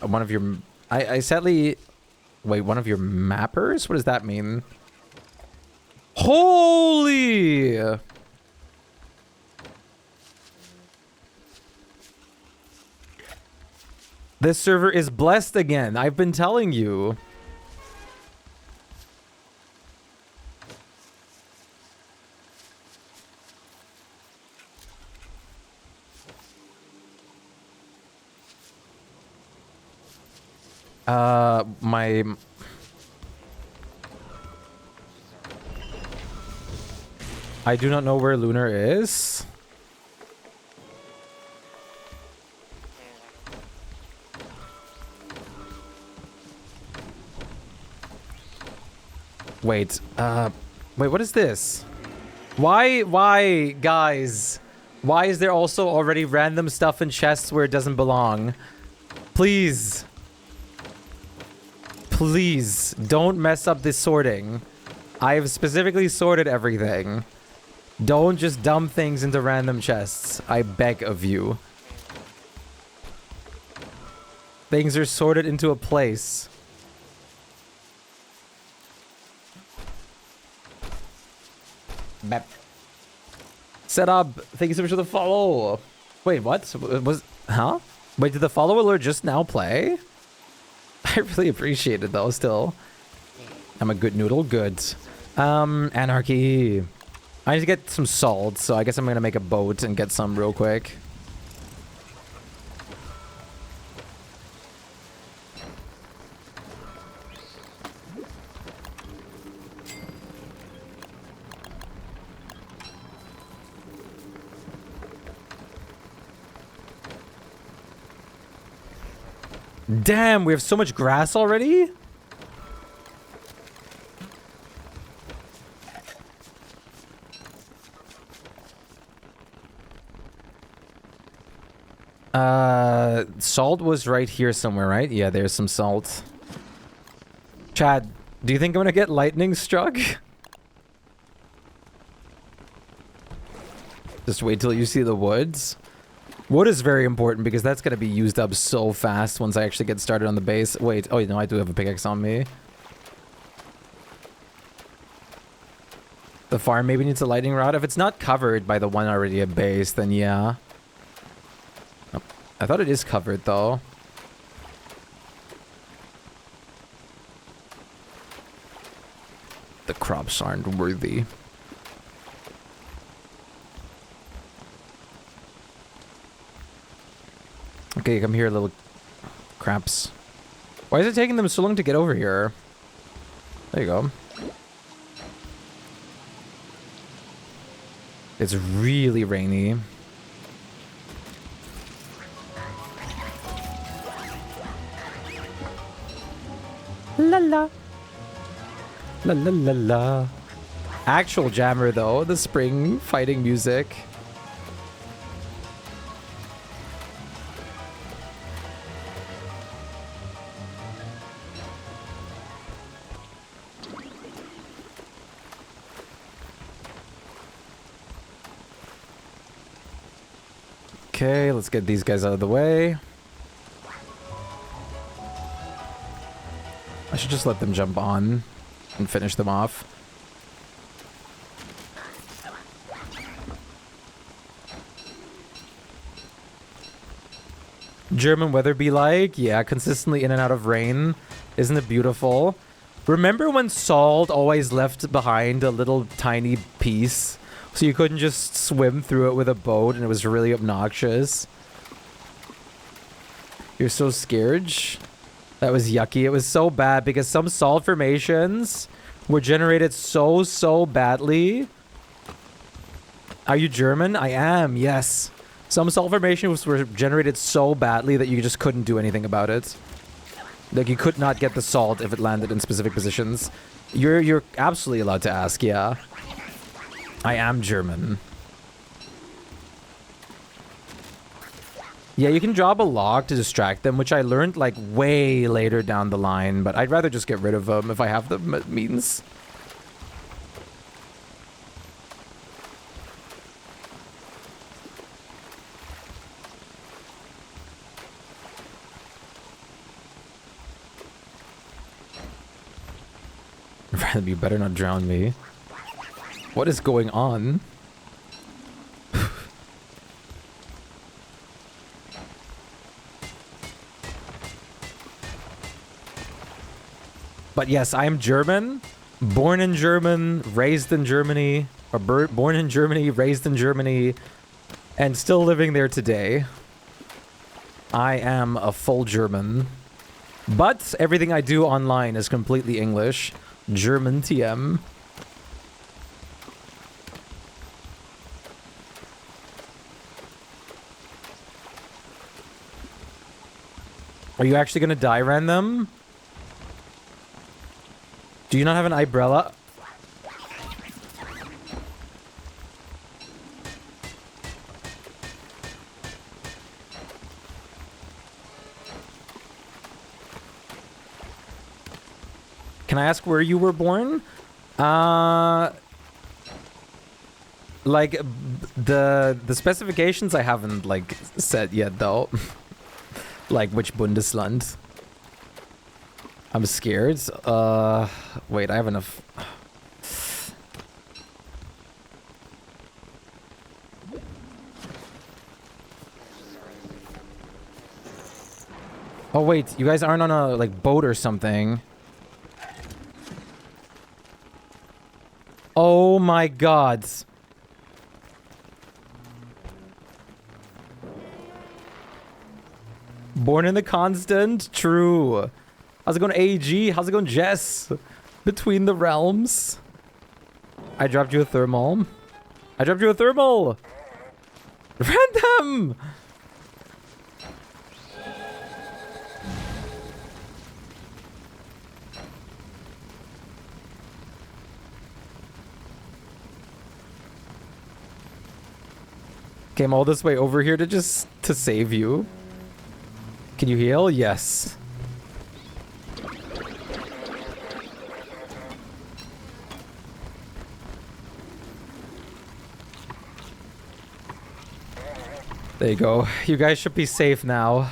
One of your... I sadly... Wait, one of your mappers? What does that mean? Holy... This server is blessed again. I've been telling you. My... I do not know where Lunar is. Wait, wait, what is this? Why, guys? Why is there also already random stuff in chests where it doesn't belong? Please. Please, don't mess up this sorting. I have specifically sorted everything. Don't just dump things into random chests. I beg of you. Things are sorted into a place. Bep. Set up. Thank you so much for the follow. Wait, what? Huh? Wait, did the follow alert just now play? I really appreciate it though, still. I'm a good noodle. Good. Anarchy. I need to get some salt, so I guess I'm gonna make a boat and get some real quick. Damn, we have so much grass already? Salt was right here somewhere, right? Yeah, there's some salt. Chad, do you think I'm gonna get lightning struck? Just wait till you see the woods. Wood is very important because that's gonna be used up so fast once I actually get started on the base. Wait, oh no, I do have a pickaxe on me. The farm maybe needs a lightning rod. If it's not covered by the one already at base, then yeah. Oh, I thought it is covered though. The crops aren't worthy. Okay, come here, little craps. Why is it taking them so long to get over here? There you go. It's really rainy. La la. La la la la. Actual jammer though, the spring fighting music. Okay, let's get these guys out of the way. I should just let them jump on and finish them off. German weather be like? Yeah, consistently in and out of rain. Isn't it beautiful? Remember when salt always left behind a little tiny piece? So you couldn't just swim through it with a boat and it was really obnoxious. You're so scared. That was yucky. It was so bad because some salt formations were generated so badly. Are you German? I am, yes. Some salt formations were generated so badly that you just couldn't do anything about it. Like you could not get the salt if it landed in specific positions. You're absolutely allowed to ask, yeah. I am German. Yeah, you can drop a log to distract them, which I learned like way later down the line, but I'd rather just get rid of them if I have the means. You better not drown me. What is going on? But yes, I am German. Born in German, raised in Germany. Or born in Germany, raised in Germany. And still living there today. I am a full German. But everything I do online is completely English. German TM. Are you actually gonna die random? Do you not have an umbrella? Can I ask where you were born? Like the specifications I haven't like said yet though. Like which Bundesland? I'm scared. Wait, I have enough. Oh wait, you guys aren't on a like boat or something. Oh my god. Born in the constant? True. How's it going, AG? How's it going, Jess? Between the realms. I dropped you a thermal. I dropped you a thermal! Random! Came all this way over here to save you. Can you heal? Yes. There you go. You guys should be safe now.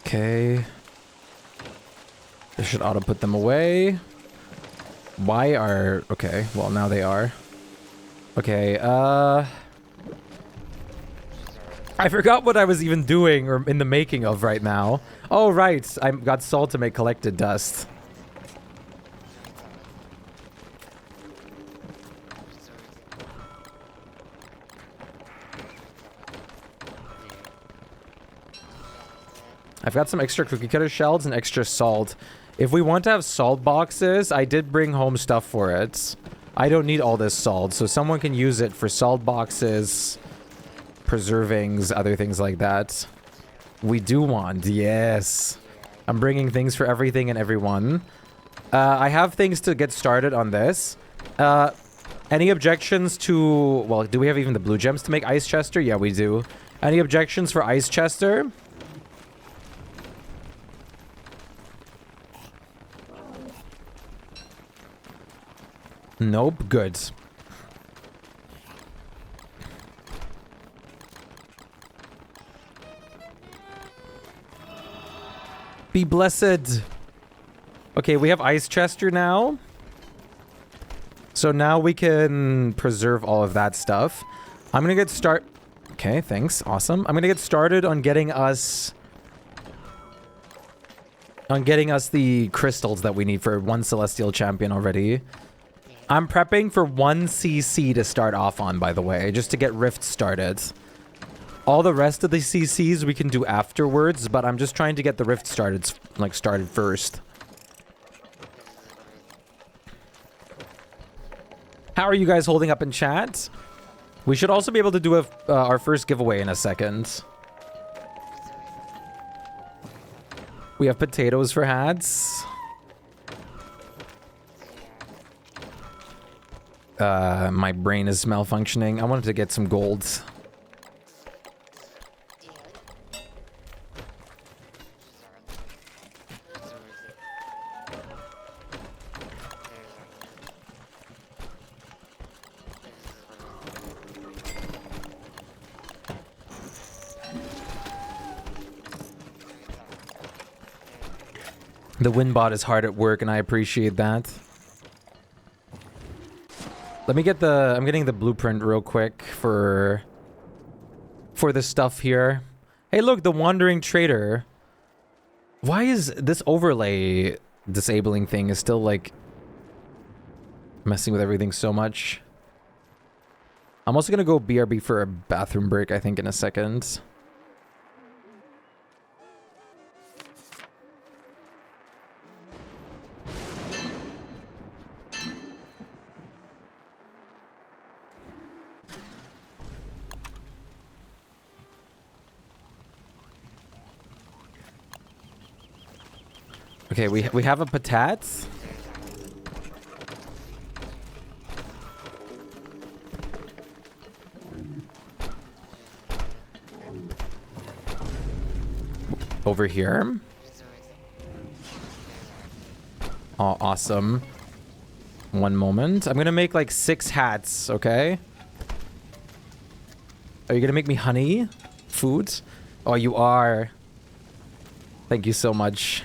Okay. This should auto put them away. Why are... Okay, well now they are. Okay, I forgot what I was even doing or in the making of right now. Oh, right. I got salt to make collected dust. I've got some extra cookie cutter shells and extra salt. If we want to have salt boxes, I did bring home stuff for it. I don't need all this salt, so someone can use it for salt boxes, preservings, other things like that. We do want, yes. I'm bringing things for everything and everyone. I have things to get started on this. Any objections to... Well, do we have even the blue gems to make Ice Chester? Yeah, we do. Any objections for Ice Chester? Nope, good. Be blessed. Okay, we have Ice Chester now. So now we can preserve all of that stuff. I'm gonna get Okay, thanks. Awesome. I'm gonna get started on getting us... the crystals that we need for one Celestial Champion already. I'm prepping for 1 CC to start off on, by the way, just to get Rift started. All the rest of the CCs we can do afterwards, but I'm just trying to get the Rift started first. How are you guys holding up in chat? We should also be able to do our first giveaway in a second. We have potatoes for hats. My brain is malfunctioning. I wanted to get some gold. The Winbot is hard at work, and I appreciate that. Let me get I'm getting the blueprint real quick for this stuff here. Hey, look, the Wandering Trader. Why is this overlay disabling thing is still like messing with everything so much? I'm also gonna go BRB for a bathroom break, I think, in a second. Okay, we have a patat. Over here. Oh, awesome. One moment. I'm gonna make like 6 hats, okay? Are you gonna make me honey? Food? Oh, you are. Thank you so much.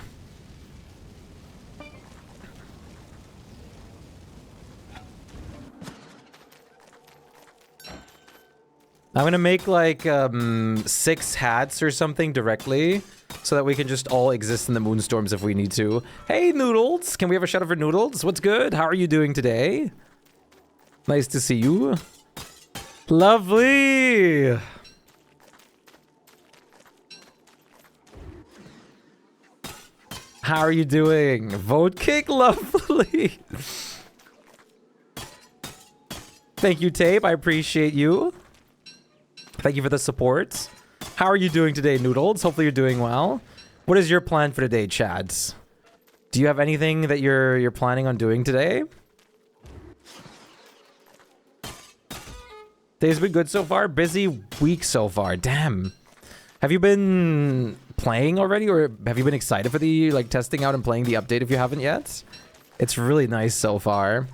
I'm gonna make like 6 hats or something directly so that we can just all exist in the moonstorms if we need to. Hey, Noodles! Can we have a shout out for Noodles? What's good? How are you doing today? Nice to see you. Lovely! How are you doing? Vote kick, lovely! Thank you, Tape. I appreciate you. Thank you for the support. How are you doing today, Noodles? Hopefully you're doing well. What is your plan for today, Chads? Do you have anything that you're planning on doing today? Day's been good so far. Busy week so far. Damn. Have you been playing already, or have you been excited for the like testing out and playing the update if you haven't yet? It's really nice so far.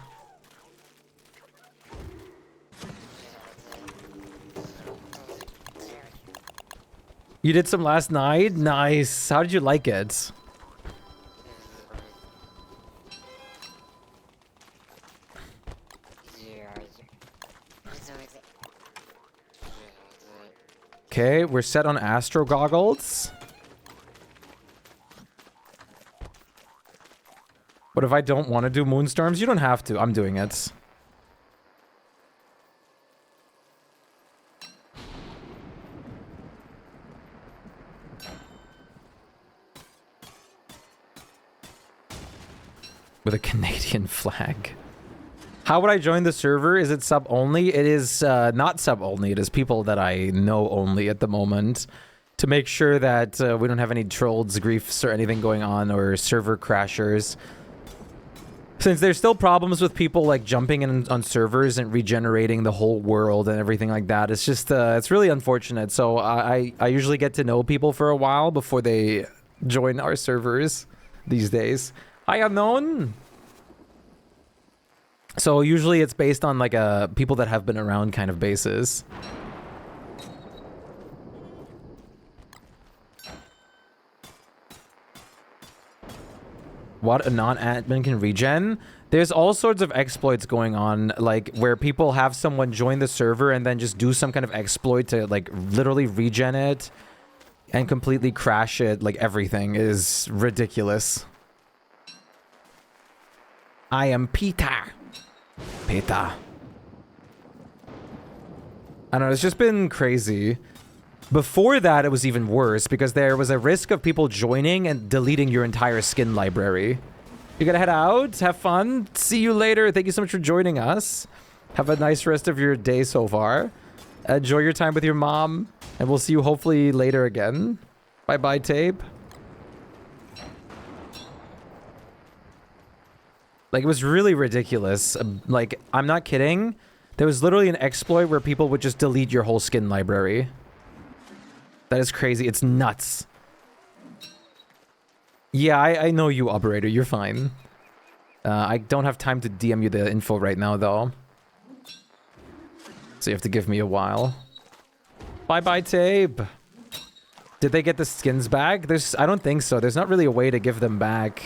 You did some last night? Nice. How did you like it? Okay, we're set on Astro Goggles. What if I don't want to do Moonstorms? You don't have to. I'm doing it. With a Canadian flag. How would I join the server? Is it sub only? It is not sub only. It is people that I know only at the moment. To make sure that we don't have any trolls, griefs, or anything going on, or server crashers. Since there's still problems with people like jumping in on servers and regenerating the whole world and everything like that. It's just, it's really unfortunate. So I usually get to know people for a while before they join our servers these days. Hi, Unknown! So usually it's based on like people that have been around kind of basis. What, a non-admin can regen? There's all sorts of exploits going on, like where people have someone join the server and then just do some kind of exploit to like literally regen it and completely crash it. Like everything is ridiculous. I am Peter. Peter. I don't know, it's just been crazy. Before that, it was even worse because there was a risk of people joining and deleting your entire skin library. You gotta head out, have fun, see you later. Thank you so much for joining us. Have a nice rest of your day so far. Enjoy your time with your mom, and we'll see you hopefully later again. Bye-bye, Tape. Like, it was really ridiculous. Like, I'm not kidding. There was literally an exploit where people would just delete your whole skin library. That is crazy. It's nuts. Yeah, I know you, operator. You're fine. I don't have time to DM you the info right now, though. So you have to give me a while. Bye-bye, Tape. Did they get the skins back? I don't think so. There's not really a way to give them back.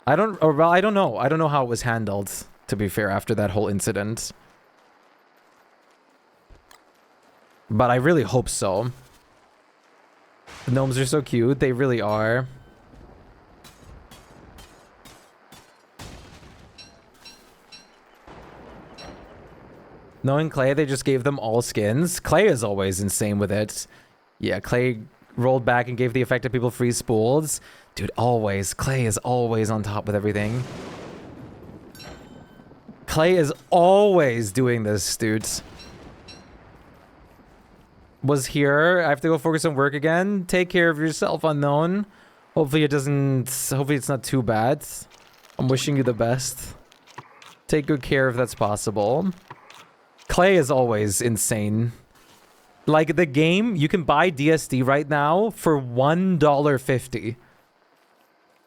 I don't know. I don't know how it was handled, to be fair, after that whole incident. But I really hope so. The gnomes are so cute. They really are. Knowing Clay, they just gave them all skins. Clay is always insane with it. Yeah, Clay rolled back and gave the affected people free spools. Dude, always. Clay is always on top with everything. Clay is always doing this, dudes. Was here. I have to go focus on work again. Take care of yourself, Unknown. Hopefully it doesn't... Hopefully it's not too bad. I'm wishing you the best. Take good care if that's possible. Clay is always insane. Like, the game, you can buy DSD right now for $1.50.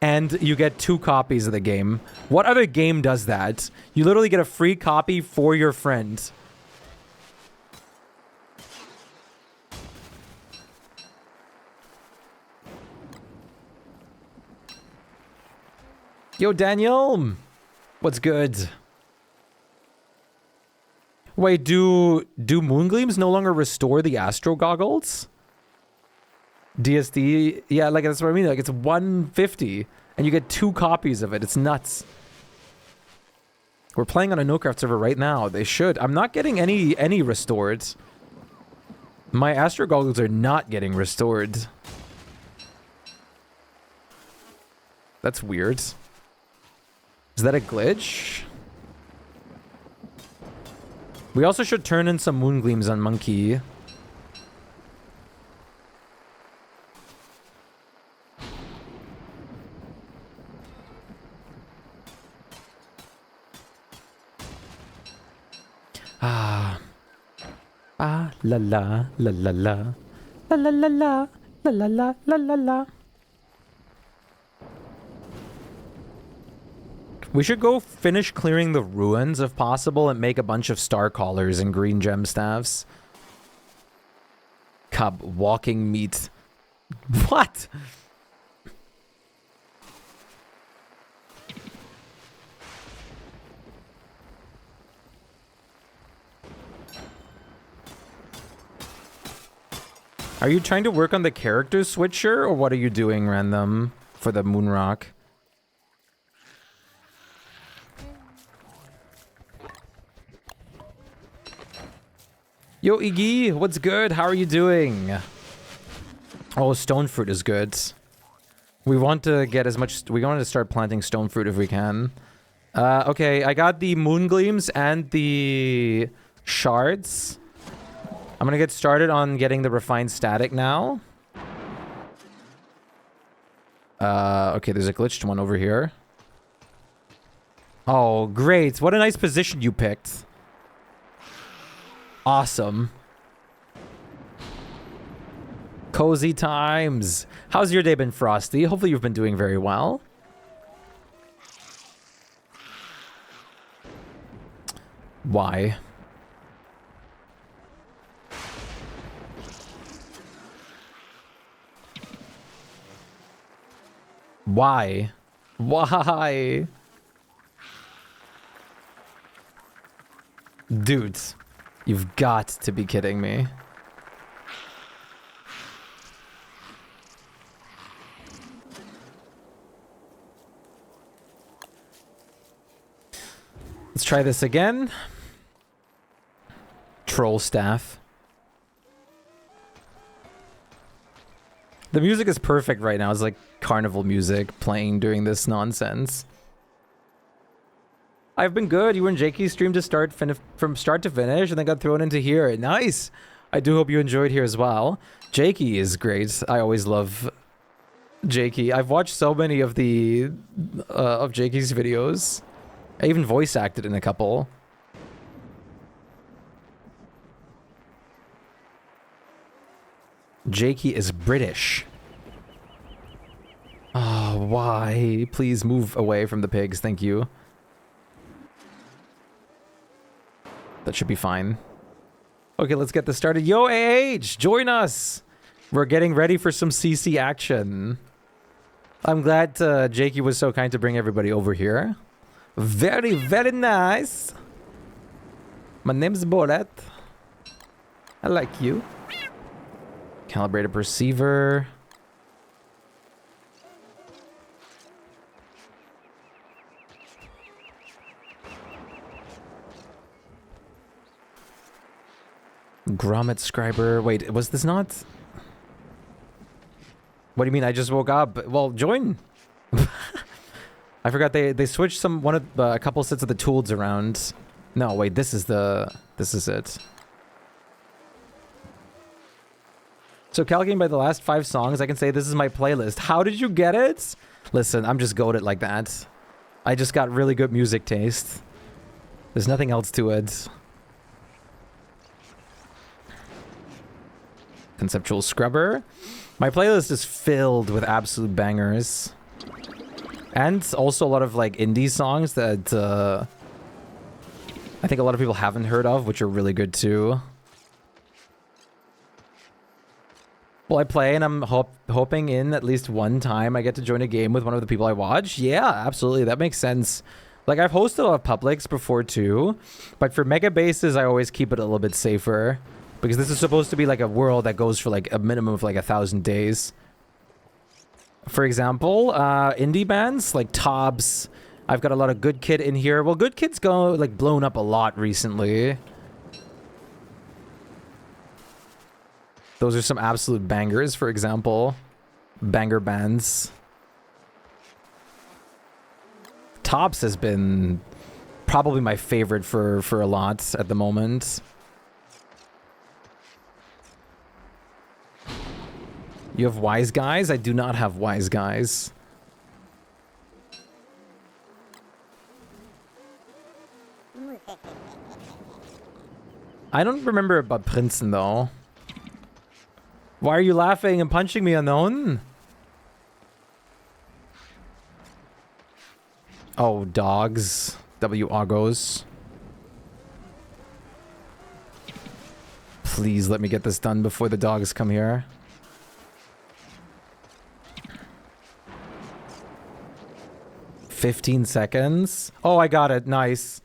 And you get 2 copies of the game. What other game does that? You literally get a free copy for your friend. Yo, Daniel! What's good? Wait, do Moongleams no longer restore the Astro Goggles? DSD? Yeah, like, that's what I mean. Like, it's $1.50, and you get 2 copies of it. It's nuts. We're playing on a NoCraft server right now. They should. I'm not getting any restored. My Astro Goggles are not getting restored. That's weird. Is that a glitch? We also should turn in some Moongleams on Monkey. Ah. Ah, la la, la la la. La la la la, la la la, la la la. We should go finish clearing the ruins if possible and make a bunch of star collars and green gem staffs. Cub, walking meat. What? Are you trying to work on the character switcher, or what are you doing, Random, for the Moonrock? Yo, Iggy, what's good? How are you doing? Oh, stone fruit is good. We want to get as much... We want to start planting stone fruit if we can. Okay, I got the Moongleams and the shards. I'm gonna get started on getting the refined static now. Okay, there's a glitched one over here. Oh, great. What a nice position you picked. Awesome. Cozy times. How's your day been, Frosty? Hopefully you've been doing very well. Why? Why? Why? Dudes, you've got to be kidding me. Let's try this again. Troll staff. The music is perfect right now. It's like carnival music playing during this nonsense. I've been good. You and Jakey streamed from start to finish and then got thrown into here. Nice. I do hope you enjoyed here as well. Jakey is great. I always love Jakey. I've watched so many of the of Jakey's videos. I even voice acted in a couple. Jakey is British. Oh, why? Please move away from the pigs. Thank you. That should be fine. Okay, let's get this started. Yo, AH! Join us! We're getting ready for some CC action. I'm glad Jakey was so kind to bring everybody over here. Very, very nice. My name's Borat. I like you. Calibrate a perceiver. Grommet Scriber. Wait, was this not? What do you mean? I just woke up. Well, join. I forgot they switched a couple sets of the tools around. No, wait, this is it. So calculating by the last 5 songs, I can say this is my playlist. How did you get it? Listen, I'm just goated like that. I just got really good music taste. There's nothing else to it. Conceptual Scrubber. My playlist is filled with absolute bangers. And also a lot of like indie songs that I think a lot of people haven't heard of, which are really good too. Well, I play and I'm hoping in at least one time I get to join a game with one of the people I watch. Yeah, absolutely. That makes sense. Like, I've hosted a lot of publics before too, but for Megabases, I always keep it a little bit safer because this is supposed to be like a world that goes for like a minimum of like 1,000 days. For example, indie bands like Tobs. I've got a lot of Good Kid in here. Well, Good Kid's blown up a lot recently. Those are some absolute bangers, for example. Banger bands. Tops has been probably my favorite for a lot at the moment. You have Wise Guys? I do not have Wise Guys. I don't remember about Princeton, though. Why are you laughing and punching me, unknown? Oh, dogs. W-Augos. Please let me get this done before the dogs come here. "15 seconds. Oh, I got it. Nice.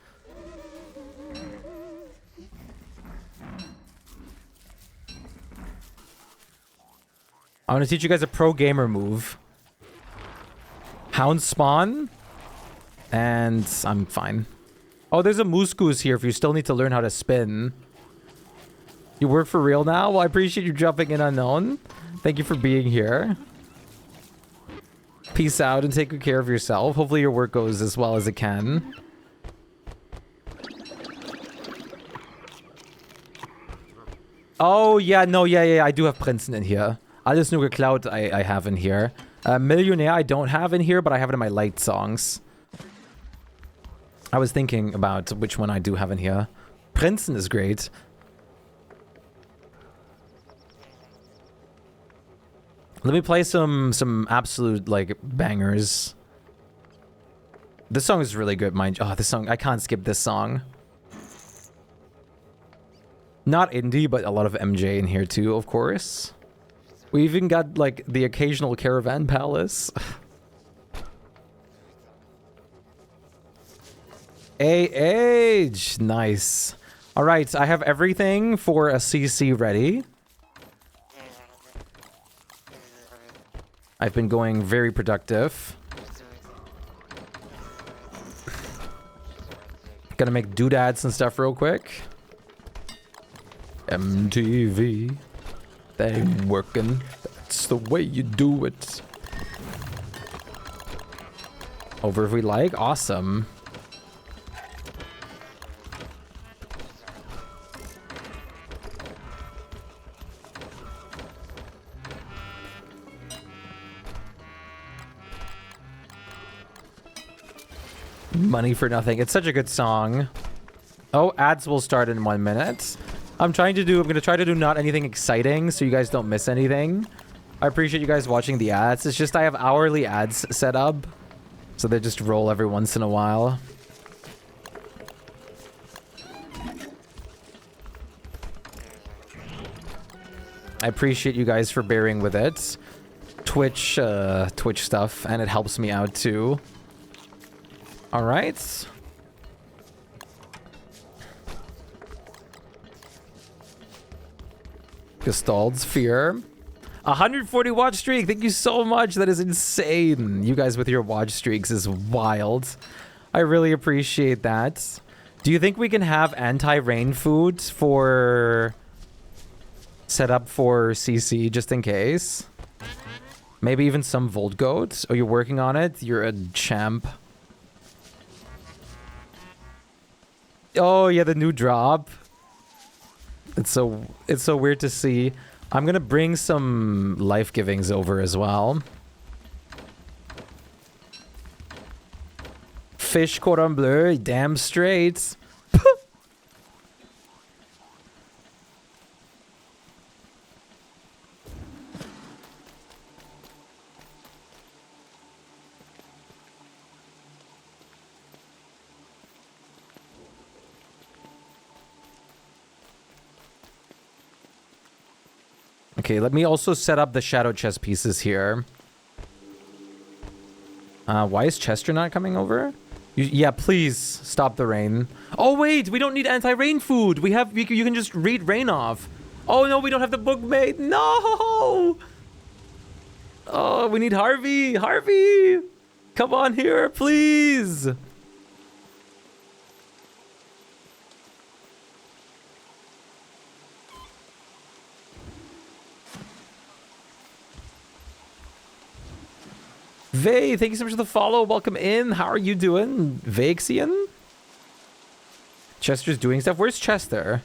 I'm gonna teach you guys a pro gamer move. Hound spawn. And I'm fine. Oh, there's a moose goose here if you still need to learn how to spin. You work for real now? Well, I appreciate you jumping in, unknown. Thank you for being here. Peace out and take good care of yourself. Hopefully your work goes as well as it can. Oh, yeah, no, yeah, I do have Princeton in here. Alles nur geklaut I have in here. Millionaire I don't have in here, but I have it in my light songs. I was thinking about which one I do have in here. Princeton is great. Let me play some absolute, like, bangers. This song is really good, mind you. Oh, this song, I can't skip this song. Not indie, but a lot of MJ in here too, of course. We even got, like, the occasional Caravan Palace. Age! Nice. Alright, I have everything for a CC ready. I've been going very productive. Gonna make doodads and stuff real quick. MTV. They ain't working. That's the way you do it. Over if we like. Awesome. Money for Nothing. It's such a good song. Oh, ads will start in 1 minute. I'm gonna try to do not anything exciting so you guys don't miss anything. I appreciate you guys watching the ads. It's just I have hourly ads set up, so they just roll every once in a while. I appreciate you guys for bearing with it. Twitch stuff, and it helps me out too. All right. Gestald's Fear. 140 watch streak. Thank you so much. That is insane. You guys with your watch streaks is wild. I really appreciate that. Do you think we can have anti-rain food for set up for CC just in case. Maybe even some Volt Goat. Oh, you're working on it? You're a champ. Oh, yeah, the new drop. It's so weird to see. I'm gonna bring some life givings over as well. Fish cordon bleu, damn straight. Okay, let me also set up the shadow chest pieces here. Why is Chester not coming over? Yeah, please stop the rain. Oh wait, we don't need anti-rain food. You can just read rain off. Oh no, we don't have the book made. No. Oh, we need Harvey. Harvey, come on here, please. Vey, thank you so much for the follow. Welcome in. How are you doing, Vaxian? Chester's doing stuff. Where's Chester?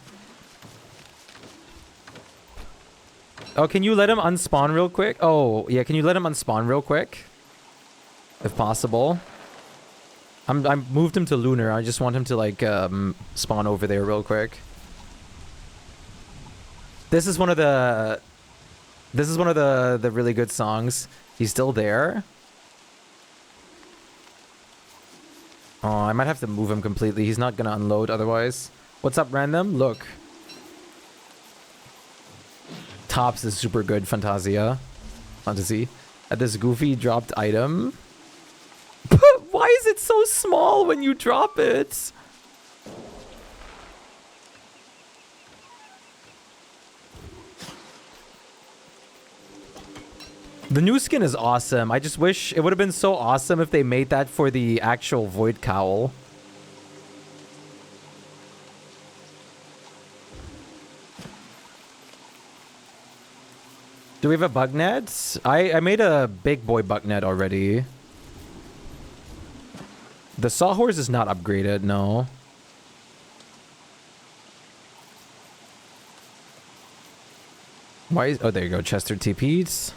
Oh, can you let him unspawn real quick? Oh, yeah, can you let him unspawn real quick? If possible. I moved him to Lunar. I just want him to, like, spawn over there real quick. This is one of the really good songs. He's still there. Oh, I might have to move him completely. He's not gonna unload otherwise. What's up, random? Look. Tops is super good, Fantasia. Fantasy. At this goofy dropped item. Why is it so small when you drop it? The new skin is awesome. I just wish it would have been so awesome if they made that for the actual Void Cowl. Do we have a bug net? I made a big boy bug net already. The Sawhorse is not upgraded, no. Why is... Oh, there you go. Chester TPs.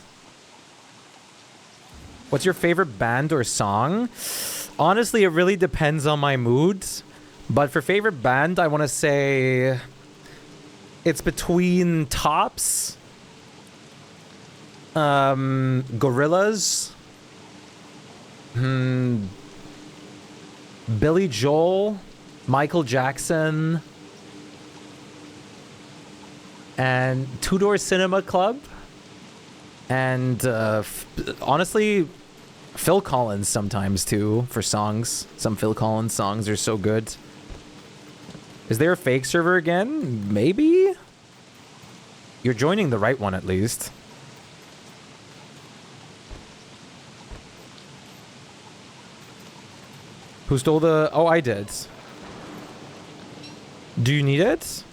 What's your favorite band or song? Honestly, it really depends on my mood. But for favorite band, I want to say... It's between Tops... Gorillaz... Billy Joel... Michael Jackson... And Two Door Cinema Club... And honestly, Phil Collins sometimes too for songs. Some Phil Collins songs are so good. Is there a fake server again? Maybe? You're joining the right one at least. Who stole the... Oh, I did. Do you need it?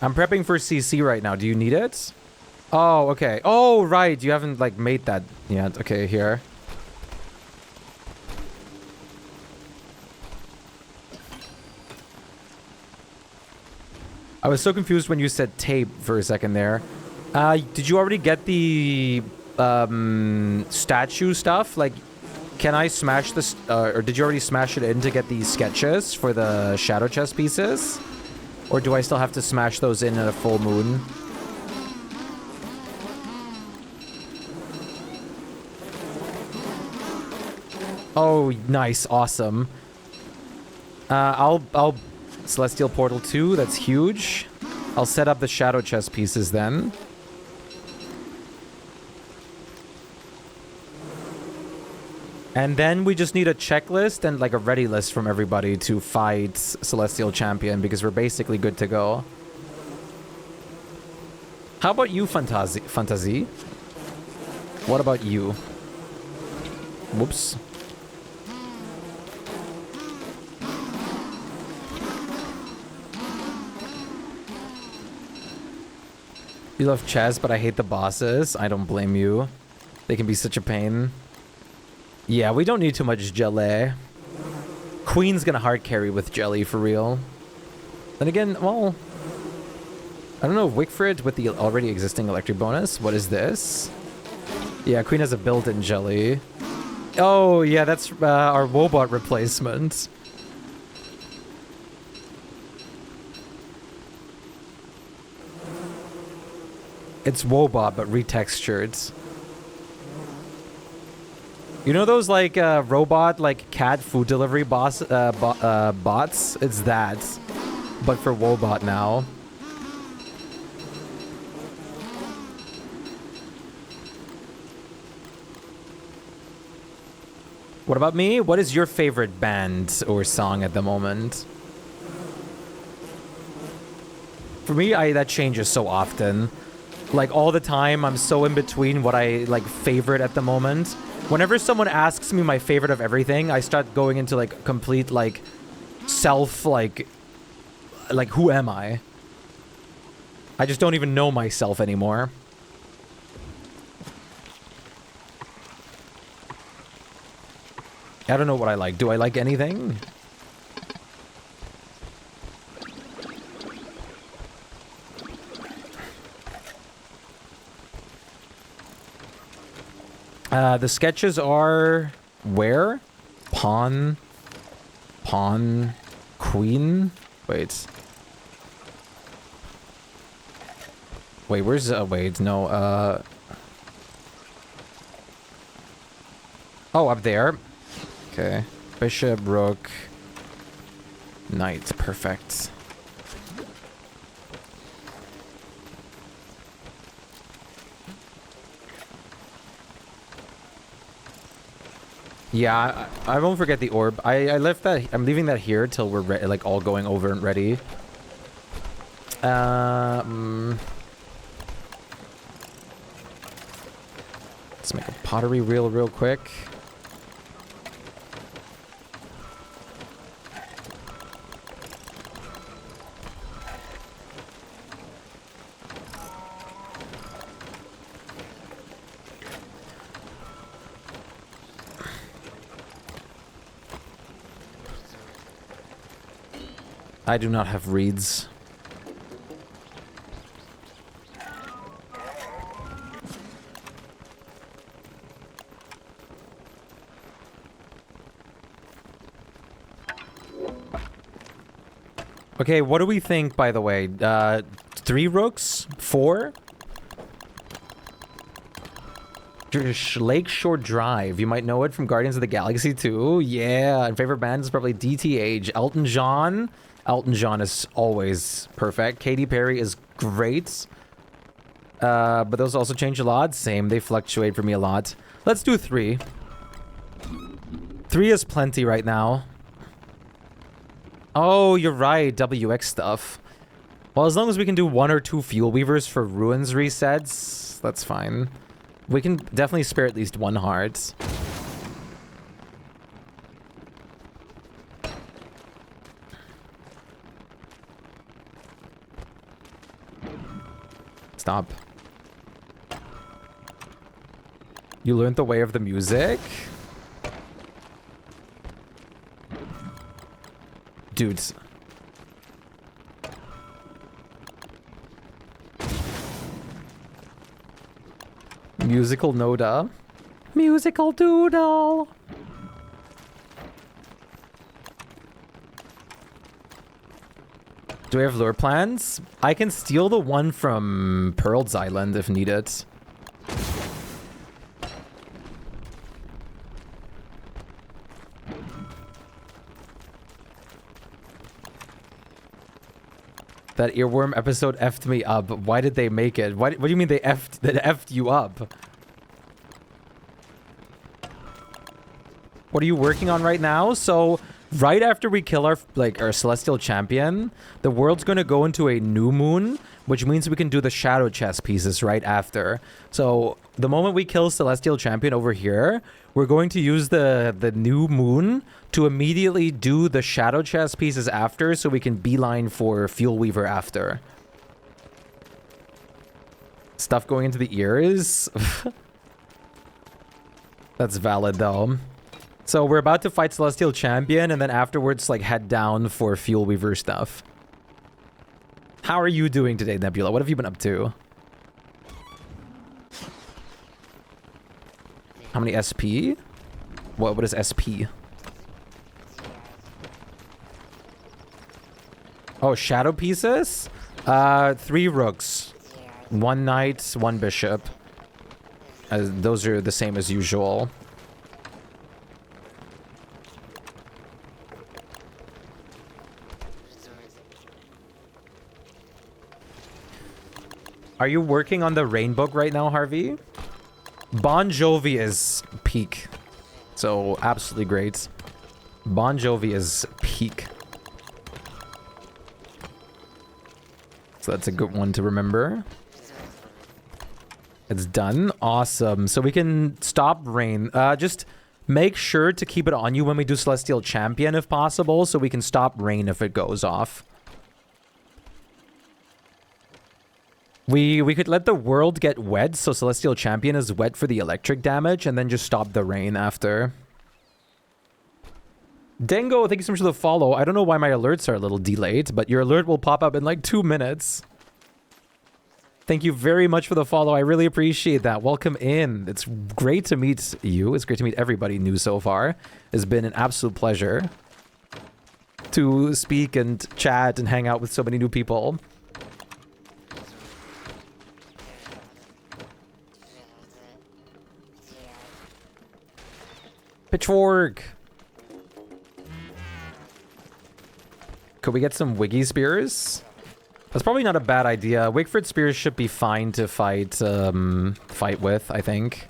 I'm prepping for CC right now. Do you need it? Oh, okay. Oh, right. You haven't, like, made that yet. Okay, here. I was so confused when you said tape for a second there. Did you already get the statue stuff? Like, can I smash this? Or did you already smash it in to get these sketches for the shadow chest pieces? Or do I still have to smash those in at a full moon? Oh, nice. Awesome. I'll Celestial Portal 2. That's huge. I'll set up the shadow chest pieces then. And then we just need a checklist and like a ready list from everybody to fight Celestial Champion because we're basically good to go. How about you, Fantasy? What about you? Whoops. You love chess, but I hate the bosses. I don't blame you. They can be such a pain. Yeah, we don't need too much jelly. Queen's gonna hard carry with jelly for real. Then again, well, I don't know, Wickford with the already existing electric bonus. What is this? Yeah, Queen has a built-in jelly. Oh, yeah, that's our Wobot replacement. It's Wobot, but retextured. You know those, like, robot, like, cat food delivery bots? It's that. But for Wobot now. What about me? What is your favorite band or song at the moment? For me, that changes so often. Like, all the time, I'm so in between what I, like, favorite at the moment. Whenever someone asks me my favorite of everything, I start going into, like, complete, like, self, like, who am I? I just don't even know myself anymore. I don't know what I like. Do I like anything? The sketches are where? Pawn, queen. Wait, where's wait, no, oh, up there. Okay. Bishop, rook, knight. Perfect. Yeah, I won't forget the orb. I left that. I'm leaving that here till we're like all going over and ready. Let's make a pottery reel real quick. I do not have reeds. Okay, what do we think, by the way? 3 rooks? 4? Lakeshore Drive. You might know it from Guardians of the Galaxy 2. Yeah, and favorite band is probably DTH. Elton John. Elton John is always perfect. Katy Perry is great. But those also change a lot. Same, they fluctuate for me a lot. Let's do 3. 3 is plenty right now. Oh, you're right. WX stuff. Well, as long as we can do 1 or 2 Fuel Weavers for Ruins resets, that's fine. We can definitely spare at least 1 heart. Stop. You learned the way of the music? Dudes. Musical Noda. Musical Doodle. Do we have lure plans? I can steal the one from Pearl's Island if needed. That earworm episode effed me up. Why did they make it? What do you mean they effed you up? What are you working on right now? So right after we kill our celestial champion, the world's going to go into a new moon, which means we can do the shadow chess pieces right after. So the moment we kill celestial champion over here, we're going to use the new moon to immediately do the shadow chess pieces after, so we can beeline for Fuel Weaver after. Stuff going into the ears. That's valid though. So we're about to fight Celestial Champion and then afterwards like head down for Fuel Weaver stuff. How are you doing today, Nebula? What have you been up to? How many SP? What is SP? Oh, shadow pieces? 3 rooks. 1 knight, 1 bishop. Those are the same as usual. Are you working on the Rain book right now, Harvey? Bon Jovi is peak. So, absolutely great. Bon Jovi is peak. So that's a good one to remember. It's done. Awesome. So we can stop rain. Just make sure to keep it on you when we do Celestial Champion if possible, so we can stop rain if it goes off. We could let the world get wet, so Celestial Champion is wet for the electric damage, and then just stop the rain after. Dengo, thank you so much for the follow. I don't know why my alerts are a little delayed, but your alert will pop up in like 2 minutes. Thank you very much for the follow. I really appreciate that. Welcome in. It's great to meet you. It's great to meet everybody new so far. It's been an absolute pleasure to speak and chat and hang out with so many new people. Pitchfork. Could we get some Wiggy Spears? That's probably not a bad idea. Wigford Spears should be fine to fight with, I think.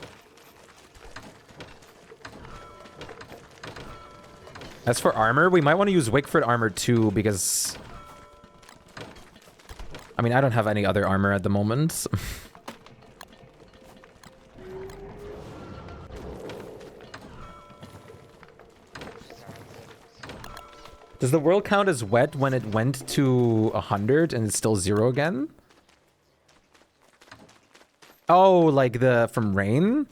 As for armor, we might want to use Wigford armor too, because... I mean, I don't have any other armor at the moment. Does the world count as wet when it went to 100 and it's still 0 again? Oh, like from rain?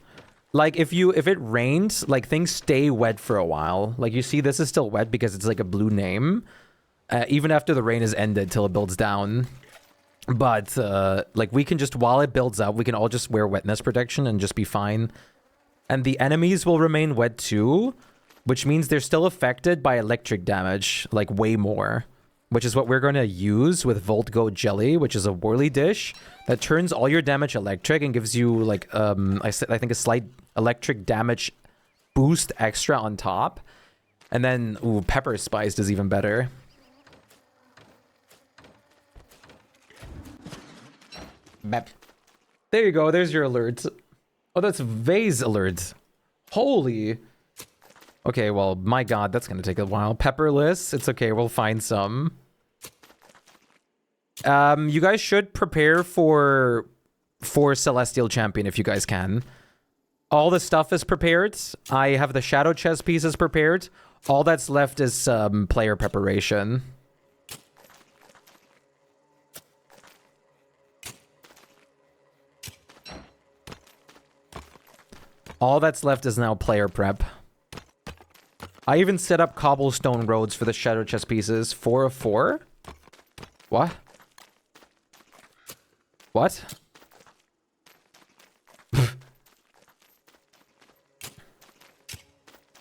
Like if it rained, like things stay wet for a while. Like you see this is still wet because it's like a blue name. Even after the rain is ended till it builds down. But like we can just, while it builds up, we can all just wear wetness protection and just be fine. And the enemies will remain wet too. Which means they're still affected by electric damage, like way more. Which is what we're going to use with Volt Goat Jelly, which is a whirly dish that turns all your damage electric and gives you like, I think a slight electric damage boost extra on top. And then, ooh, pepper spiced is even better. Bep. There you go, there's your alert. Oh, that's Vase alert. Holy... Okay, well, my god, that's gonna take a while. Pepperless, it's okay, we'll find some. You guys should prepare for Celestial Champion if you guys can. All the stuff is prepared. I have the Shadow Chest pieces prepared. All that's left is player preparation. All that's left is now player prep. I even set up cobblestone roads for the Shadow Chest pieces. 4 of 4? What? What?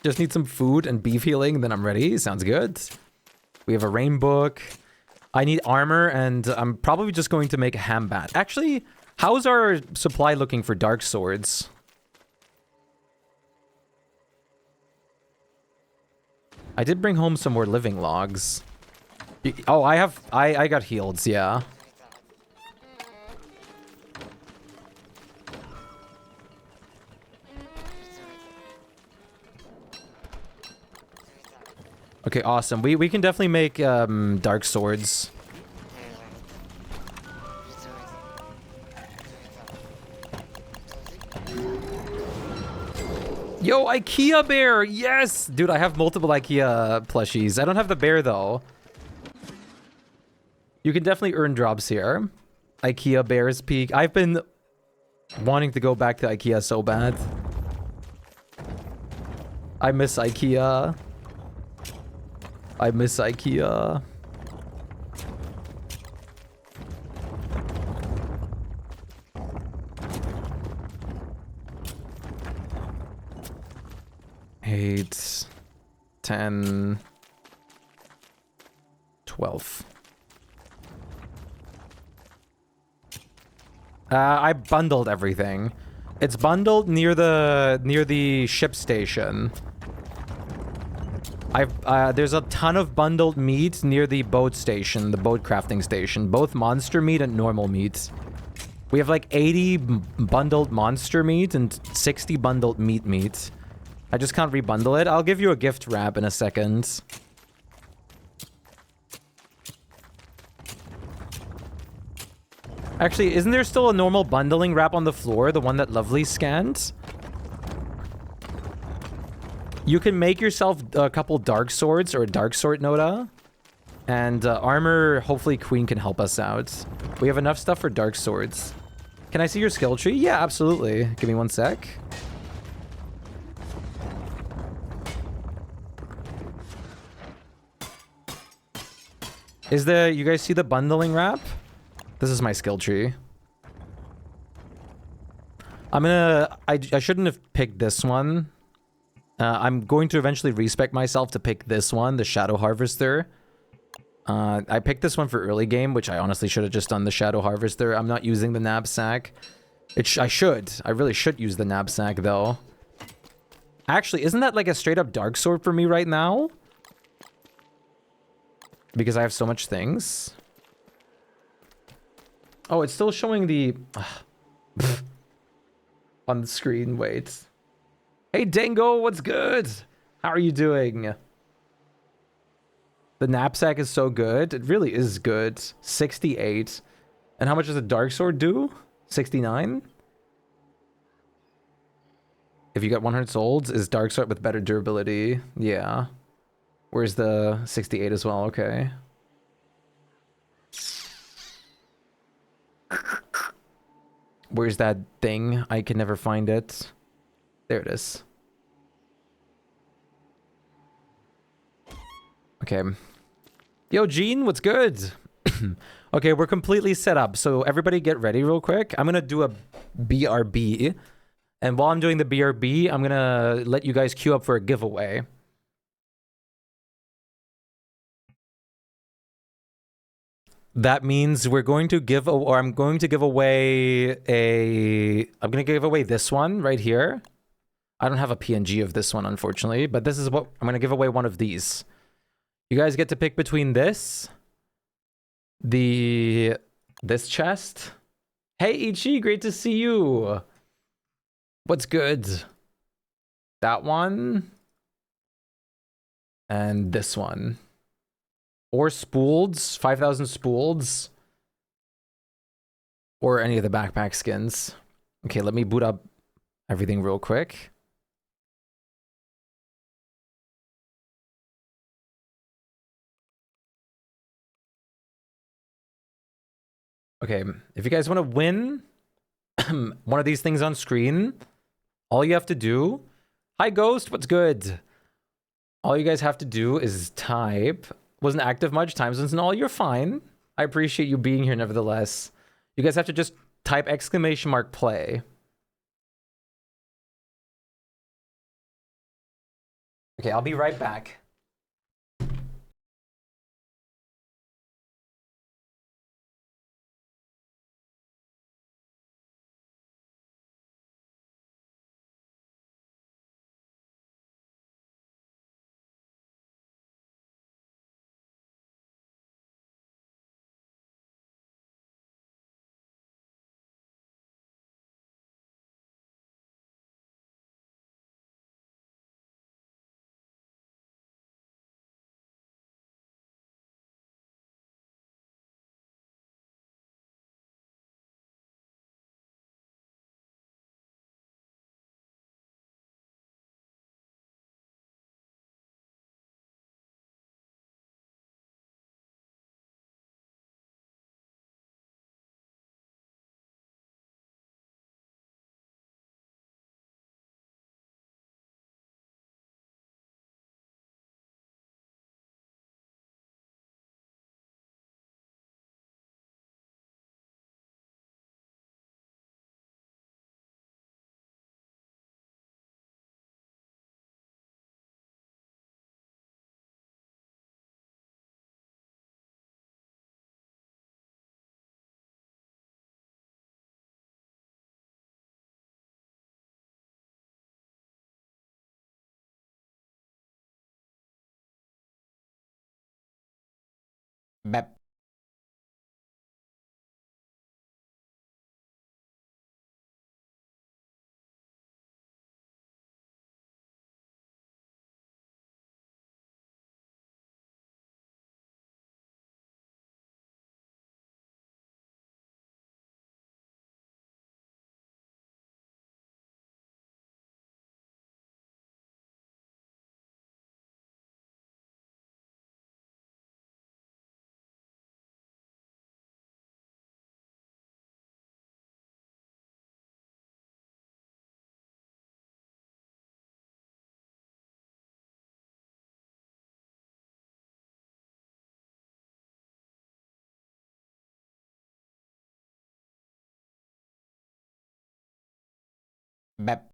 Just need some food and beef healing, then I'm ready. Sounds good. We have a rain book. I need armor, and I'm probably just going to make a ham bat. Actually, how's our supply looking for dark swords? I did bring home some more living logs. Oh, I got healed, yeah. Okay, awesome. We can definitely make dark swords. Yo, IKEA bear! Yes! Dude, I have multiple IKEA plushies. I don't have the bear, though. You can definitely earn drops here. IKEA bear's peak. I've been Wanting to go back to IKEA so bad. I miss IKEA. I miss IKEA. Eight, 10, 12. I bundled everything. It's bundled near the ship station. There's a ton of bundled meat near the boat station, the boat crafting station, both monster meat and normal meat. We have like 80 bundled monster meat and 60 bundled meat. I just can't rebundle it. I'll give you a gift wrap in a second. Actually, isn't there still a normal bundling wrap on the floor? The one that Lovely scanned? You can make yourself a couple dark swords or a dark sword Noda. And armor, hopefully Queen can help us out. We have enough stuff for dark swords. Can I see your skill tree? Yeah, absolutely. Give me one sec. You guys see the bundling wrap? This is my skill tree. I shouldn't have picked this one. I'm going to eventually respec myself to pick this one, the Shadow Harvester. I picked this one for early game, which I honestly should have just done the Shadow Harvester. I'm not using the knapsack. I really should use the knapsack, though. Actually, isn't that like a straight up dark sword for me right now? Because I have so much things. Oh, it's still showing the... on the screen, wait. Hey, Dango, what's good? How are you doing? The knapsack is so good. It really is good. 68. And how much does a dark sword do? 69? If you got 100 souls, is dark sword with better durability? Yeah. Where's the 68 as well? Okay. Where's that thing? I can never find it. There it is. Okay. Yo, Gene, what's good? Okay, we're completely set up. So everybody get ready real quick. I'm going to do a BRB. And while I'm doing the BRB, I'm going to let you guys queue up for a giveaway. That means we're going to give, or I'm going to give away I'm going to give away this one right here. I don't have a PNG of this one, unfortunately, but this is what, I'm going to give away one of these. You guys get to pick between this, this chest. Hey, Ichi, great to see you. What's good? That one. And this one. Or spooleds, 5,000 spooleds. Or any of the backpack skins. Okay, let me boot up everything real quick. Okay, if you guys want to win one of these things on screen, all you have to do... Hi, Ghost, what's good? All you guys have to do is type... Wasn't active much, time zones and all, you're fine. I appreciate you being here nevertheless. You guys have to just type !play. Okay, I'll be right back. Bep. Bep.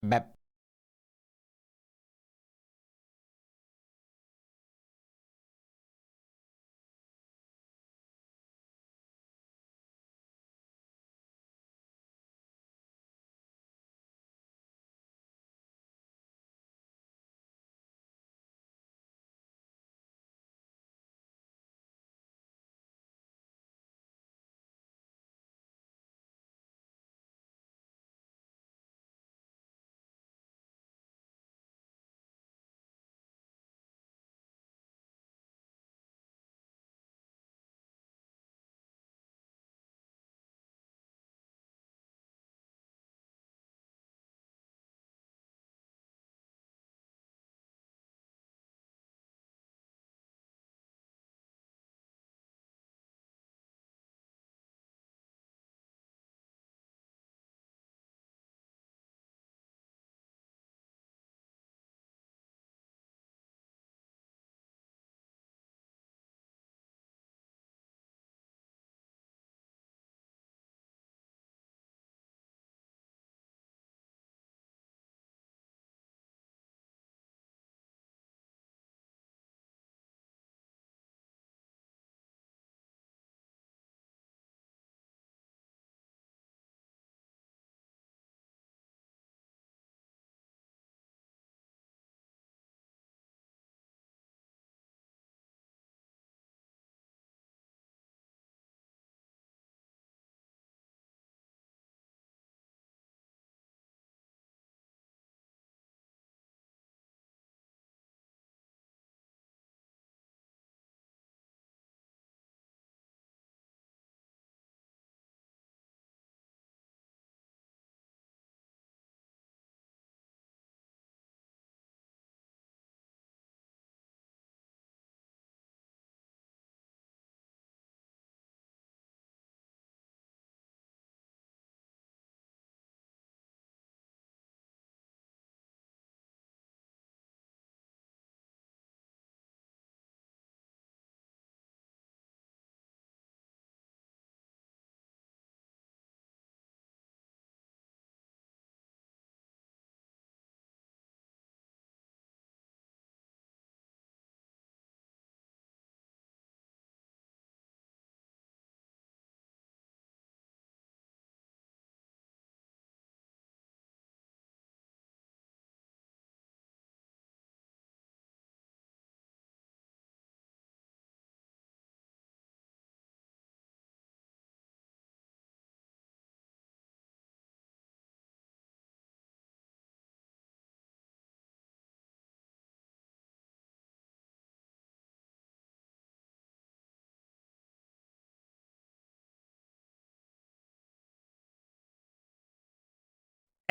Bep.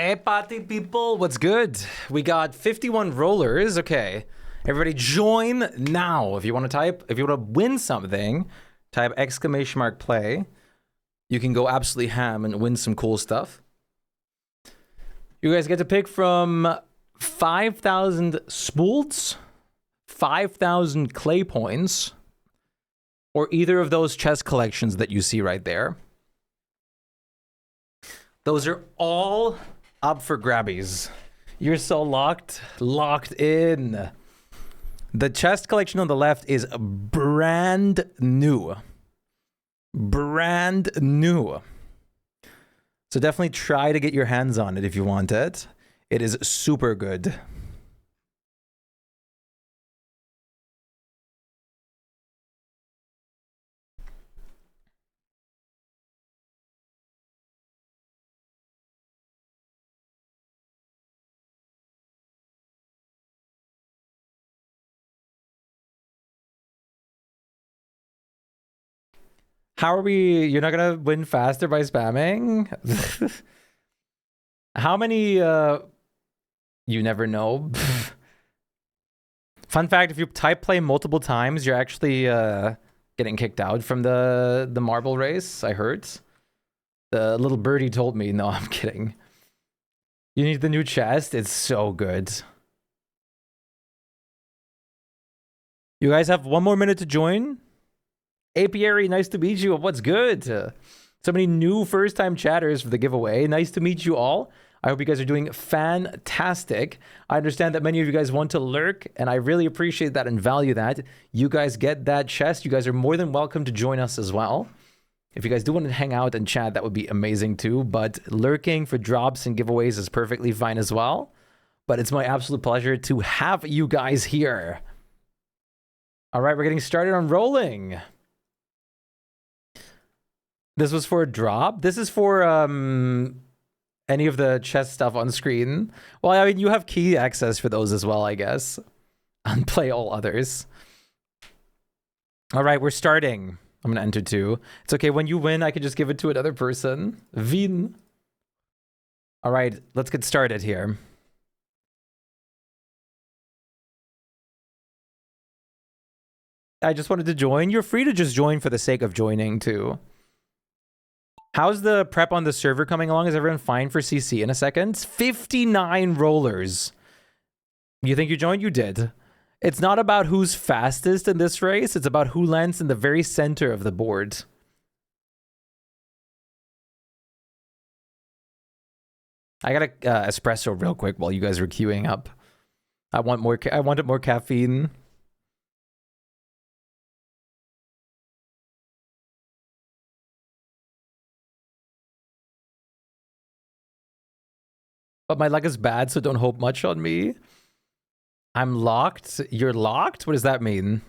Hey, party people, what's good? We got 51 rollers. Okay, everybody join now. If you want to win something, type !play. You can go absolutely ham and win some cool stuff. You guys get to pick from 5,000 spooleds, 5,000 clay points, or either of those chest collections that you see right there. Those are all up for grabbies. You're so locked in. The chest collection on the left is brand new. Brand new. So definitely try to get your hands on it if you want it. It is super good. How are we? You're not gonna win faster by spamming? How many, you never know. Fun fact, if you type play multiple times, you're actually getting kicked out from the marble race, I heard. The little birdie told me. No, I'm kidding. You need the new chest? It's so good. You guys have one more minute to join. Apiary, nice to meet you. What's good? So many new first-time chatters for the giveaway. Nice to meet you all. I hope you guys are doing fantastic. I understand that many of you guys want to lurk, and I really appreciate that and value that. You guys get that chest. You guys are more than welcome to join us as well. If you guys do want to hang out and chat, that would be amazing too. But lurking for drops and giveaways is perfectly fine as well. But it's my absolute pleasure to have you guys here. All right, we're getting started on rolling. This was for a drop. This is for any of the chest stuff on screen. Well, I mean, you have key access for those as well, I guess. And play all others. All right, we're starting. I'm gonna enter 2. It's okay, when you win, I can just give it to another person. Win. All right, let's get started here. I just wanted to join. You're free to just join for the sake of joining too. How's the prep on the server coming along? Is everyone fine for CC in a second? 59 rollers. You think you joined? You did. It's not about who's fastest in this race. It's about who lands in the very center of the board. I got a espresso real quick while you guys were queuing up. I wanted more caffeine. But my luck is bad, so don't hope much on me. I'm locked. You're locked? What does that mean?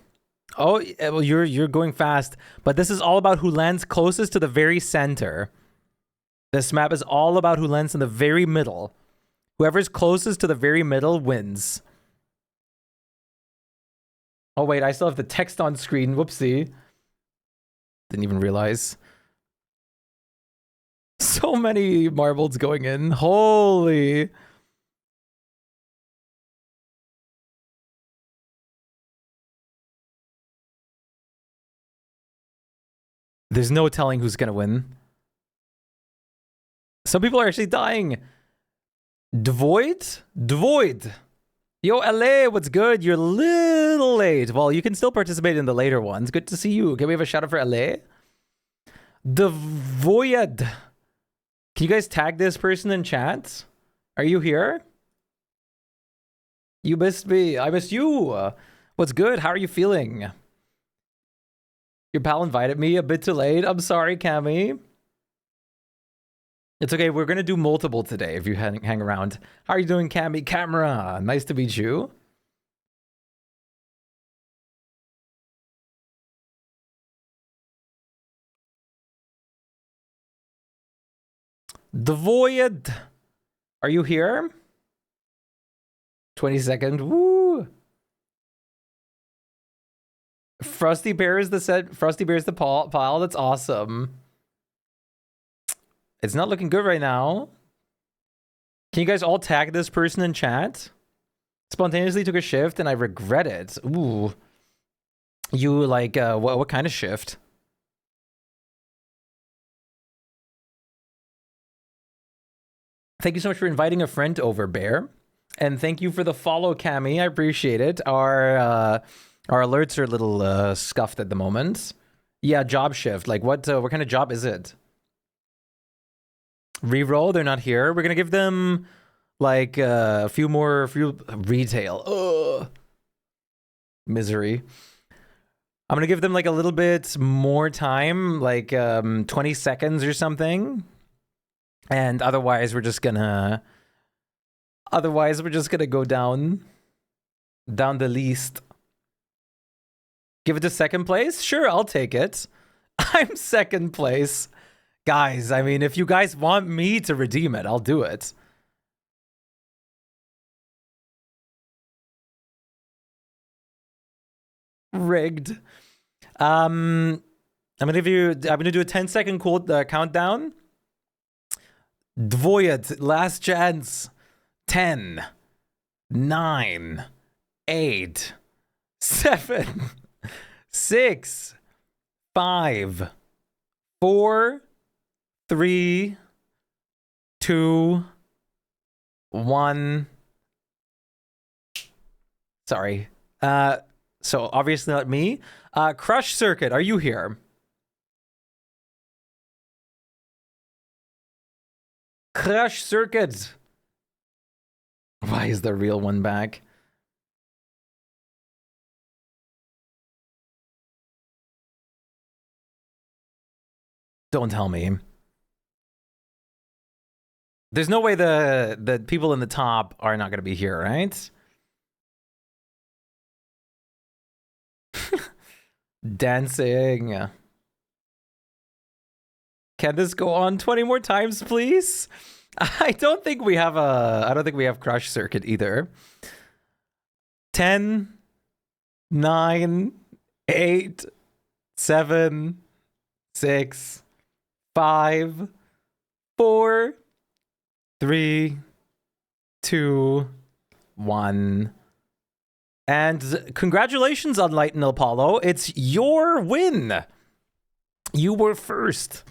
Oh, well, you're going fast. But this is all about who lands closest to the very center. This map is all about who lands in the very middle. Whoever's closest to the very middle wins. Oh, wait, I still have the text on screen. Whoopsie. Didn't even realize. So many marbles going in. Holy. There's no telling who's gonna win. Some people are actually dying. Devoid? Devoid. Yo, LA, what's good? You're a little late. Well, you can still participate in the later ones. Good to see you. Can we have a shout out for LA? Devoid. Can you guys tag this person in chat? Are you here? You missed me. I missed you. What's good? How are you feeling? Your pal invited me a bit too late. I'm sorry, Cammy. It's okay. We're going to do multiple today if you hang around. How are you doing, Cammy? Camera. Nice to meet you. The Void. Are you here? 20-second. Woo. Frosty Bear is the set. Frosty Bear is the pile. That's awesome. It's not looking good right now. Can you guys all tag this person in chat? Spontaneously took a shift and I regret it. Ooh. You like, what kind of shift? Thank you so much for inviting a friend over, Bear. And thank you for the follow, Cammy. I appreciate it. Our alerts are a little scuffed at the moment. Yeah, job shift. Like what kind of job is it? Reroll, they're not here. We're gonna give them like a few retail. Ugh. Misery. I'm gonna give them like a little bit more time, like 20 seconds or something. And otherwise we're just gonna go down the list. Give it to second place? Sure, I'll take it. I'm second place. Guys, I mean, if you guys want me to redeem it, I'll do it. Rigged. I'm gonna do a 10-second countdown. Dvoyet, last chance. 10, 9, 8, 7, 6, 5, 4, 3, 2, 1. Sorry. So obviously not me. Crush Circuit, are you here? Crush Circuit. Why is the real one back? Don't tell me. There's no way the people in the top are not going to be here, right? Dancing. Can this go on 20 more times, please? I don't think we have Crush Circuit either. 10, 9, 8, 7, 6, 5, 4, 3, 2, 1. And congratulations on Light and Apollo. It's your win. You were first.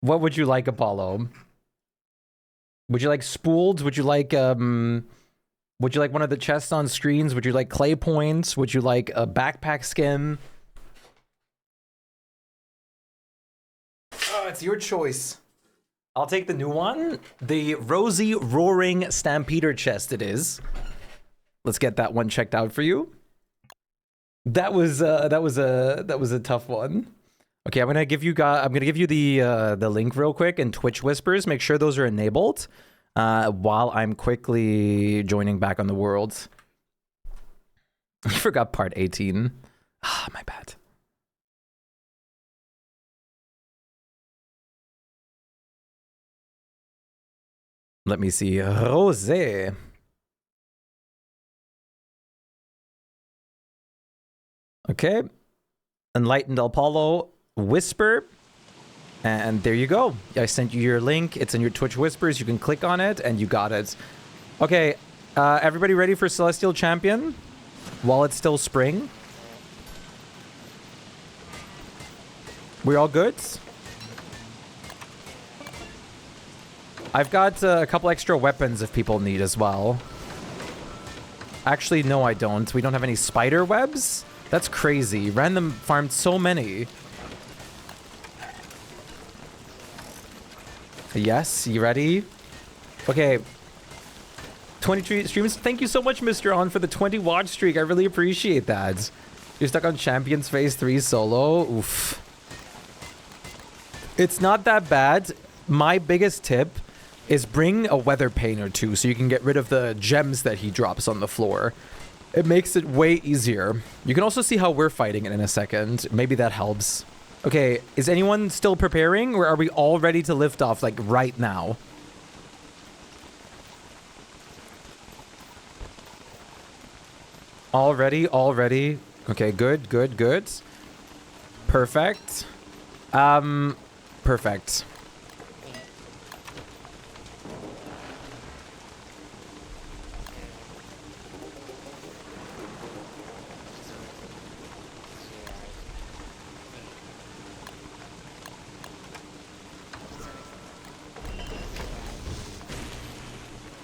What would you like, Apollo? Would you like spooled? Would you like one of the chests on screens? Would you like clay points? Would you like a backpack skin? Oh, it's your choice. I'll take the new one. The Rosy Roaring Stampeder chest it is. Let's get that one checked out for you. That was a tough one. Okay, I'm gonna give you the link real quick and Twitch Whispers. Make sure those are enabled while I'm quickly joining back on the world. I forgot part 18. Ah, my bad. Let me see. Rosé. Okay. Enlightened Apollo. Whisper. And there you go. I sent you your link. It's in your Twitch Whispers. You can click on it and you got it. Okay. Everybody ready for Celestial Champion? While it's still spring. We all good? I've got a couple extra weapons if people need as well. Actually, no, I don't. We don't have any spider webs? That's crazy. Random farmed so many. Yes, you ready? Okay. 23 streams. Thank you so much, Mr. On, for the 20 watch streak. I really appreciate that. You're stuck on Champions Phase 3 solo. Oof. It's not that bad. My biggest tip is bring a weather pane or two so you can get rid of the gems that he drops on the floor. It makes it way easier. You can also see how we're fighting it in a second. Maybe that helps. Okay, is anyone still preparing, or are we all ready to lift off, like, right now? All ready? All ready? Okay, good, good, good. Perfect. Perfect.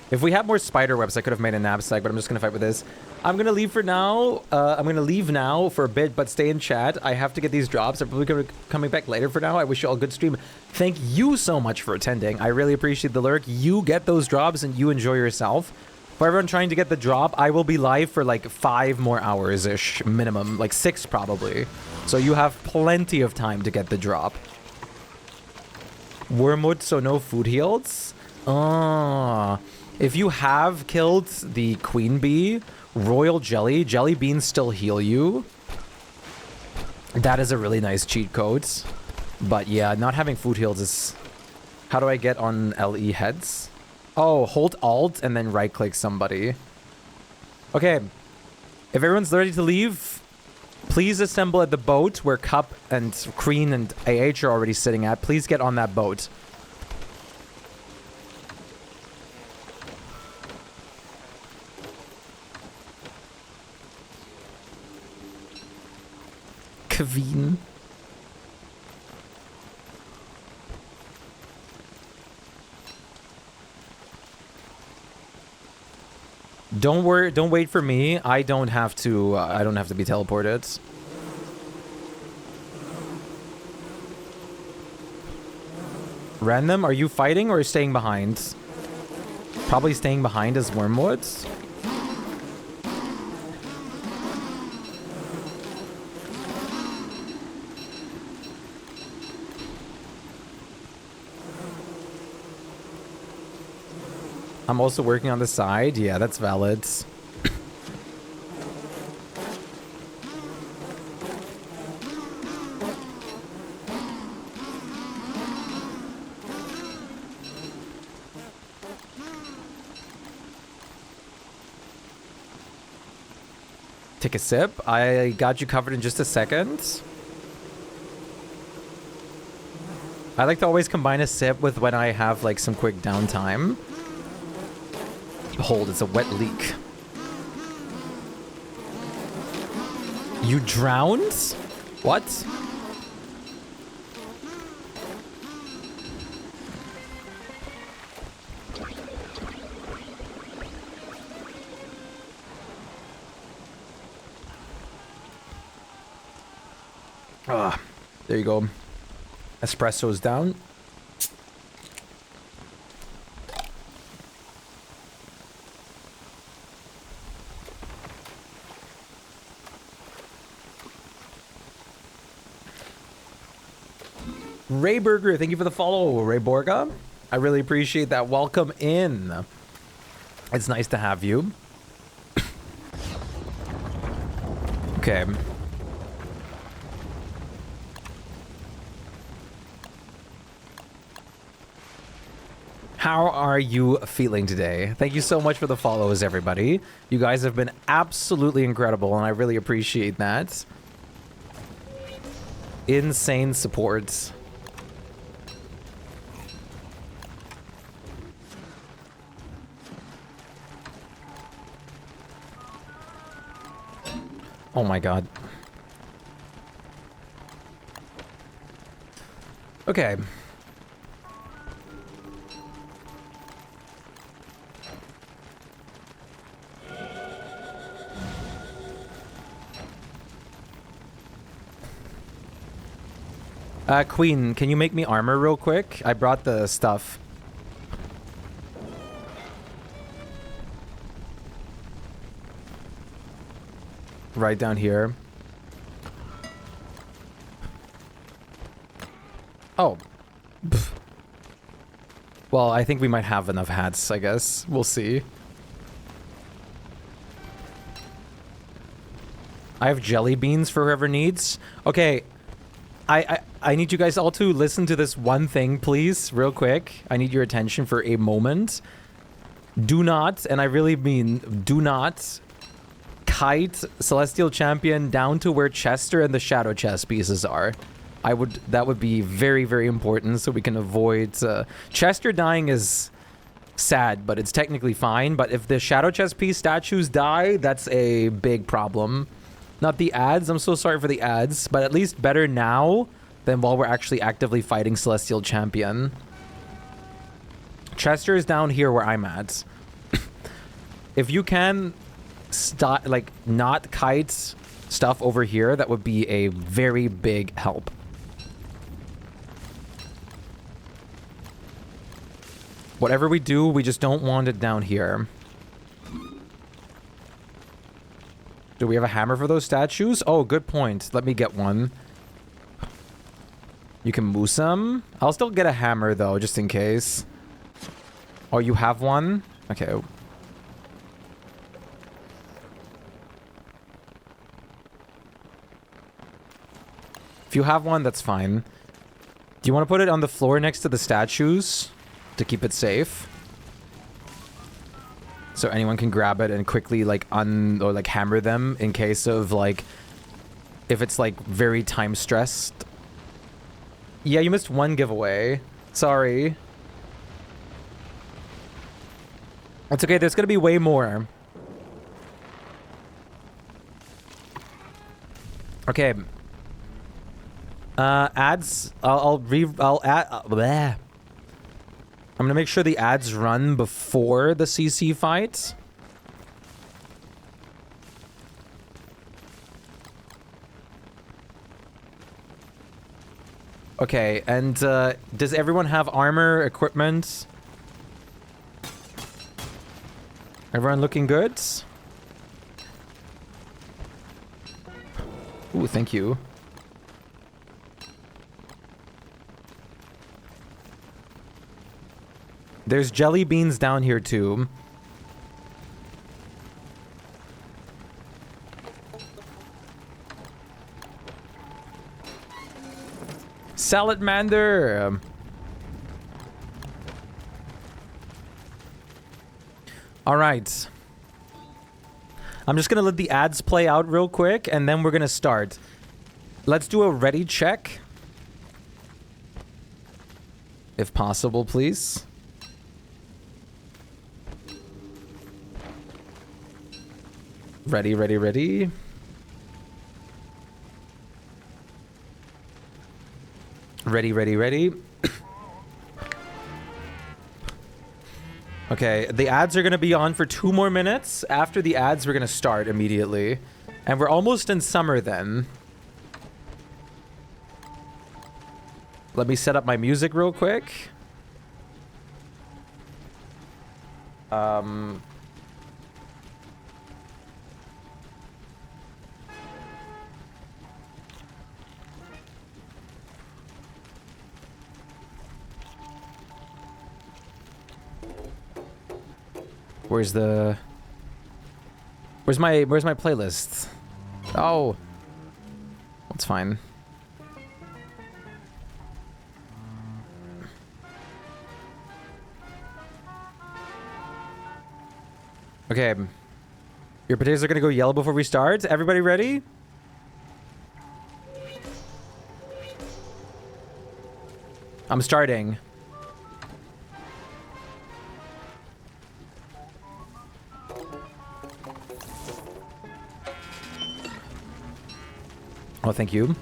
If we had more spider webs, I could have made a knapsack, but I'm just going to fight with this. I'm going to leave for now. I'm going to leave now for a bit, but stay in chat. I have to get these drops. I'm probably coming back later for now. I wish you all a good stream. Thank you so much for attending. I really appreciate the lurk. You get those drops and you enjoy yourself. For everyone trying to get the drop, I will be live for like 5 more hours-ish minimum. Like 6 probably. So you have plenty of time to get the drop. Wormwood, so no food heals? Ah... If you have killed the queen bee, royal jelly beans still heal you. That is a really nice cheat code. But yeah, not having food heals is... How do I get on LE heads? Oh, hold Alt and then right click somebody. Okay. If everyone's ready to leave, please assemble at the boat where Cup and Queen and AH are already sitting at. Please get on that boat. Queen. Don't worry, don't wait for me. I don't have to be teleported. Random, are you fighting or staying behind? Probably staying behind as Wormwood. I'm also working on the side. Yeah, that's valid. Take a sip. I got you covered in just a second. I like to always combine a sip with when I have like some quick downtime. Behold, it's a wet leak. You drowned? What? Ah, there you go. Espresso's down. Ray Burger, thank you for the follow, Ray Borga. I really appreciate that. Welcome in. It's nice to have you. Okay. How are you feeling today? Thank you so much for the follows, everybody. You guys have been absolutely incredible, and I really appreciate that. Insane support. Oh my god. Okay. Queen, can you make me armor real quick? I brought the stuff. Right down here. Oh. Pff. Well, I think we might have enough hats, I guess. We'll see. I have jelly beans for whoever needs. Okay. I need you guys all to listen to this one thing, please, real quick. I need your attention for a moment. Do not, and I really mean do not, kite Celestial Champion down to where Chester and the Shadow chess pieces are. That would be very, very important so we can avoid... Chester dying is sad, but it's technically fine. But if the Shadow chess piece statues die, that's a big problem. Not the ads. I'm so sorry for the ads. But at least better now than while we're actually actively fighting Celestial Champion. Chester is down here where I'm at. If you can not kite stuff over here, that would be a very big help. Whatever we do, we just don't want it down here. Do we have a hammer for those statues? Oh, good point. Let me get one. You can moose them. I'll still get a hammer, though, just in case. Oh, you have one? Okay. If you have one, that's fine. Do you want to put it on the floor next to the statues? To keep it safe, so anyone can grab it and quickly hammer them in case of if it's very time stressed. Yeah, you missed one giveaway. Sorry. It's okay. There's gonna be way more. Okay. Ads. I'll add. Bleh. I'm gonna make sure the ads run before the CC fight. Okay, and does everyone have armor, equipment? Everyone looking good? Ooh, thank you. There's jelly beans down here too. Salamander. All right. I'm just gonna let the ads play out real quick, and then we're gonna start. Let's do a ready check, if possible, please. Ready, ready, ready. Ready, ready, ready. Okay, the ads are going to be on for 2 more minutes. After the ads, we're going to start immediately. And we're almost in summer then. Let me set up my music real quick. Where's my playlist? Oh. That's fine. Okay. Your potatoes are gonna go yellow before we start. Everybody ready? I'm starting. Oh, thank you.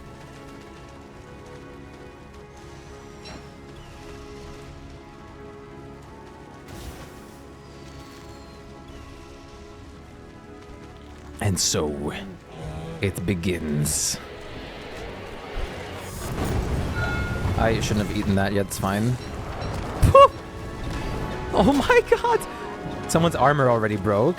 And so, it begins. I shouldn't have eaten that yet, it's fine. Oh my god! Someone's armor already broke.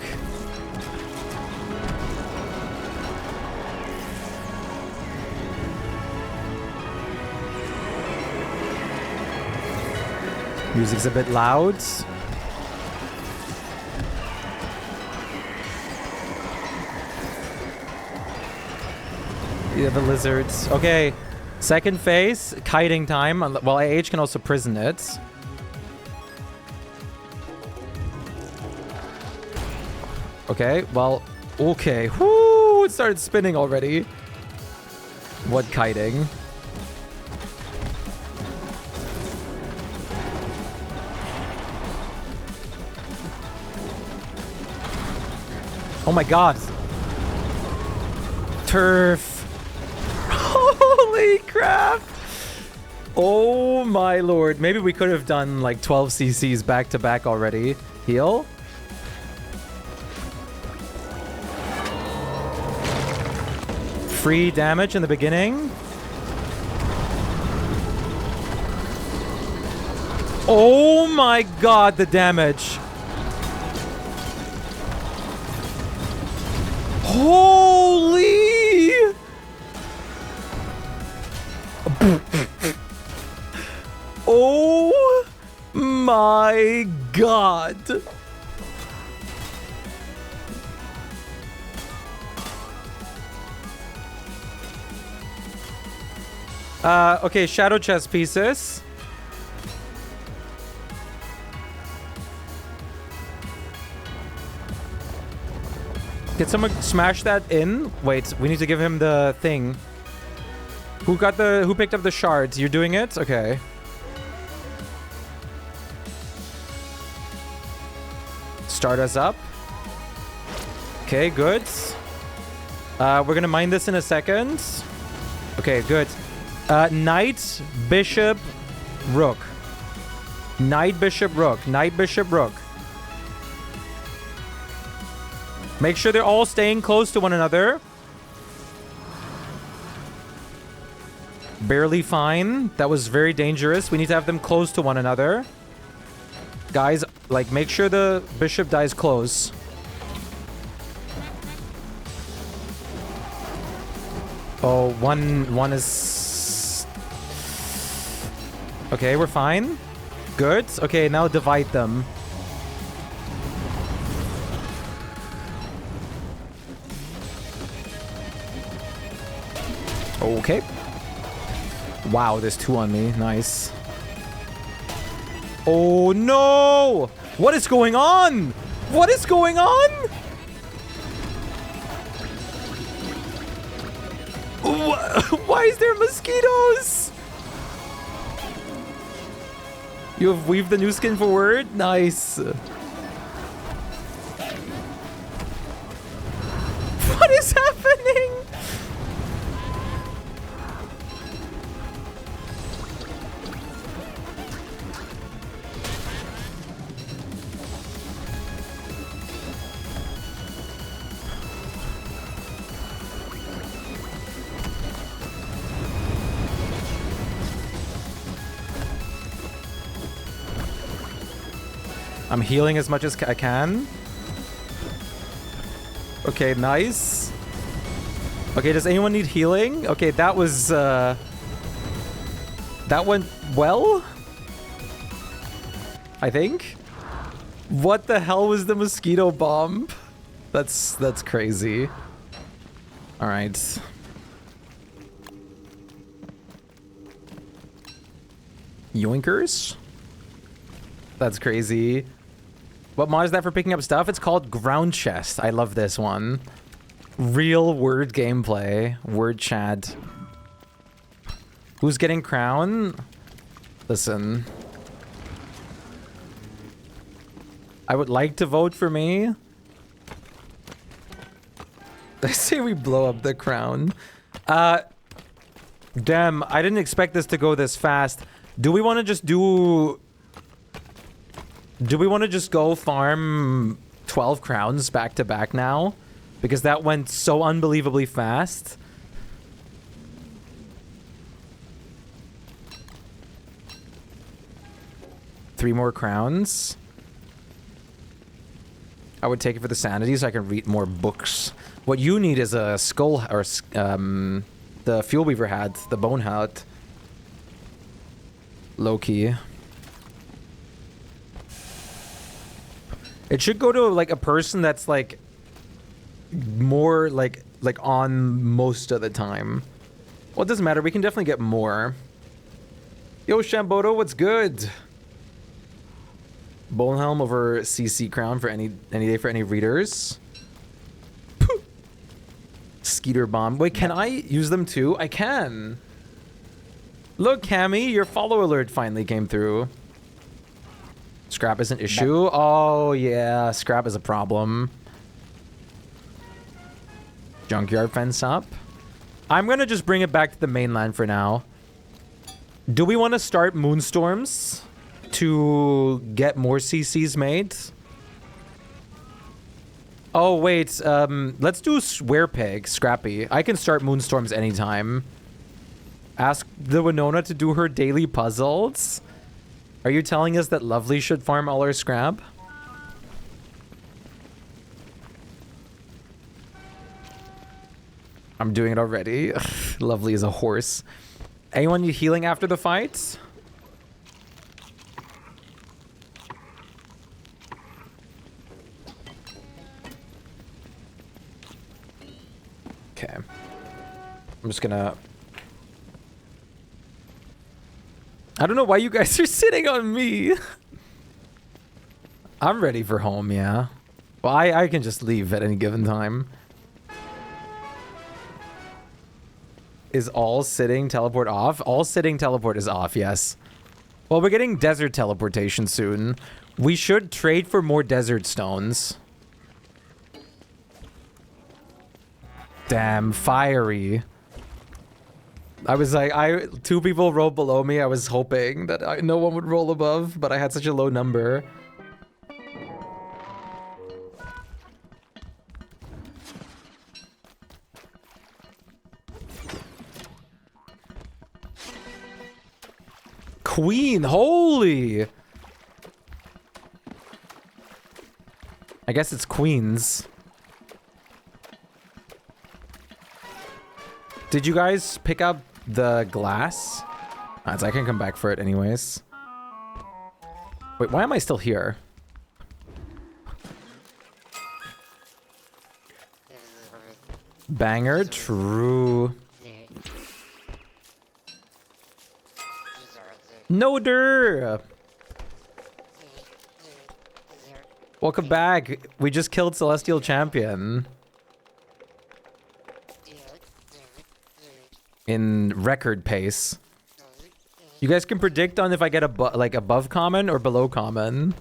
Music's a bit loud. Yeah, the lizards. Okay, second phase, kiting time. Well, AH can also prison it. Okay, well, Okay. Whoo! It started spinning already. What kiting? Oh my god. Turf. Holy crap. Oh my lord. Maybe we could have done like 12 CCs back to back already. Heal. Free damage in the beginning. Oh my god, the damage. Holy! Oh my god. Okay, shadow chest pieces. Can someone smash that in? Wait, we need to give him the thing. Who picked up the shards? You're doing it? Okay. Start us up. Okay, good. We're gonna mine this in a second. Okay, good. Knight, bishop, rook. Knight, bishop, rook. Knight, bishop, rook. Make sure they're all staying close to one another. Barely fine. That was very dangerous. We need to have them close to one another. Guys, like, make sure the bishop dies close. Oh, one is... Okay, we're fine. Good. Okay, now divide them. Okay. Wow, there's two on me. Nice. Oh, no! What is going on? What is going on? Why is there mosquitoes? You have weaved the new skin for word? Nice. What is happening? I'm healing as much as I can. Okay, nice. Okay, does anyone need healing? Okay, that was, that went well? I think? What the hell was the mosquito bomb? That's crazy. Alright. Yoinkers? That's crazy. What mod is that for picking up stuff? It's called Ground Chest. I love this one. Real word gameplay. Word chat. Who's getting crown? Listen. I would like to vote for me. I say we blow up the crown. Damn, I didn't expect this to go this fast. Do we want to just do... Do we want to just go farm 12 crowns back to back now? Because that went so unbelievably fast. Three more crowns. I would take it for the sanity so I can read more books. What you need is a skull, or the Fuel Weaver hat, the bone hat. Low key. It should go to like a person that's like more like on most of the time. Well, it doesn't matter. We can definitely get more. Yo, Shambodo, what's good? Bone helm over CC crown for any day for any readers. Skeeter bomb. Wait, can I use them too? I can. Look, Cammy, your follow alert finally came through. Scrap is an issue. Oh, yeah. Scrap is a problem. Junkyard fence up. I'm going to just bring it back to the mainland for now. Do we want to start moonstorms to get more CCs made? Oh, wait. Let's do Shpyke, Scrappy. I can start moonstorms anytime. Ask the Winona to do her daily puzzles. Are you telling us that Lovely should farm all our scrap? I'm doing it already. Lovely is a horse. Anyone need healing after the fight? Okay. I'm just gonna... I don't know why you guys are sitting on me. I'm ready for home, yeah. Well, I can just leave at any given time. Is all sitting teleport off? All sitting teleport is off, yes. Well, we're getting desert teleportation soon. We should trade for more desert stones. Damn, fiery. I was like, two people rolled below me. I was hoping that no one would roll above, but I had such a low number. Queen, holy! I guess it's queens. Did you guys pick up the glass? I can come back for it anyways. Wait, why am I still here? Banger, true. Noder! Welcome back. We just killed Celestial Champion. In record pace. You guys can predict on if I get like above common or below common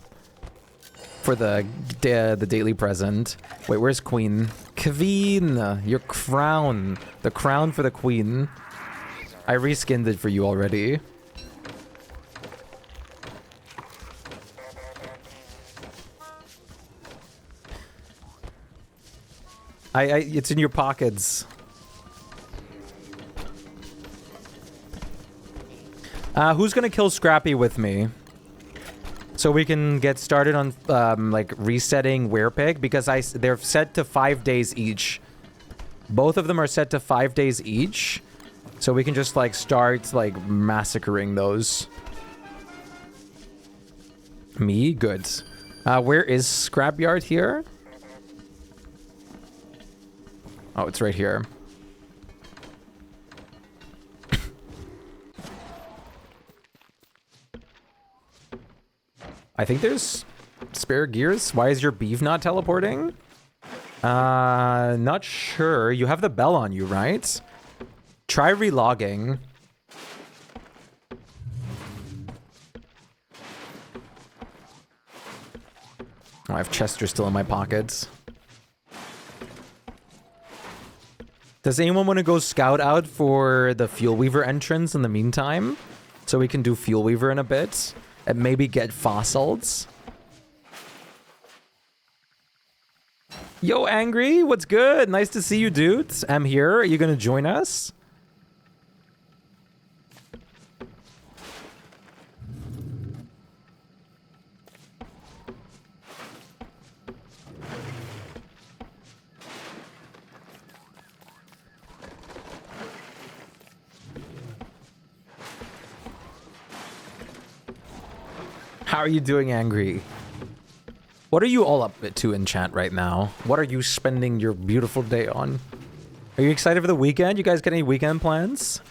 for the daily present. Wait, where's Queen? Queen, your crown. The crown for the Queen. I reskinned it for you already. It's in your pockets. Who's gonna kill Scrappy with me? So we can get started on, like, resetting Shpyke, because they're set to 5 days each. Both of them are set to 5 days each. So we can just, like, start, like, massacring those. Me? Good. Where is Scrapyard here? Oh, it's right here. I think there's spare gears. Why is your beef not teleporting? Not sure. You have the bell on you, right? Try relogging. Oh, I have Chester still in my pockets. Does anyone want to go scout out for the Fuel Weaver entrance in the meantime? So we can do Fuel Weaver in a bit and maybe get fossils. Yo, Angry, what's good? Nice to see you, dudes. I'm here. Are you going to join us? How are you doing, Angry? What are you all up to in chat right now? What are you spending your beautiful day on? Are you excited for the weekend? You guys got any weekend plans?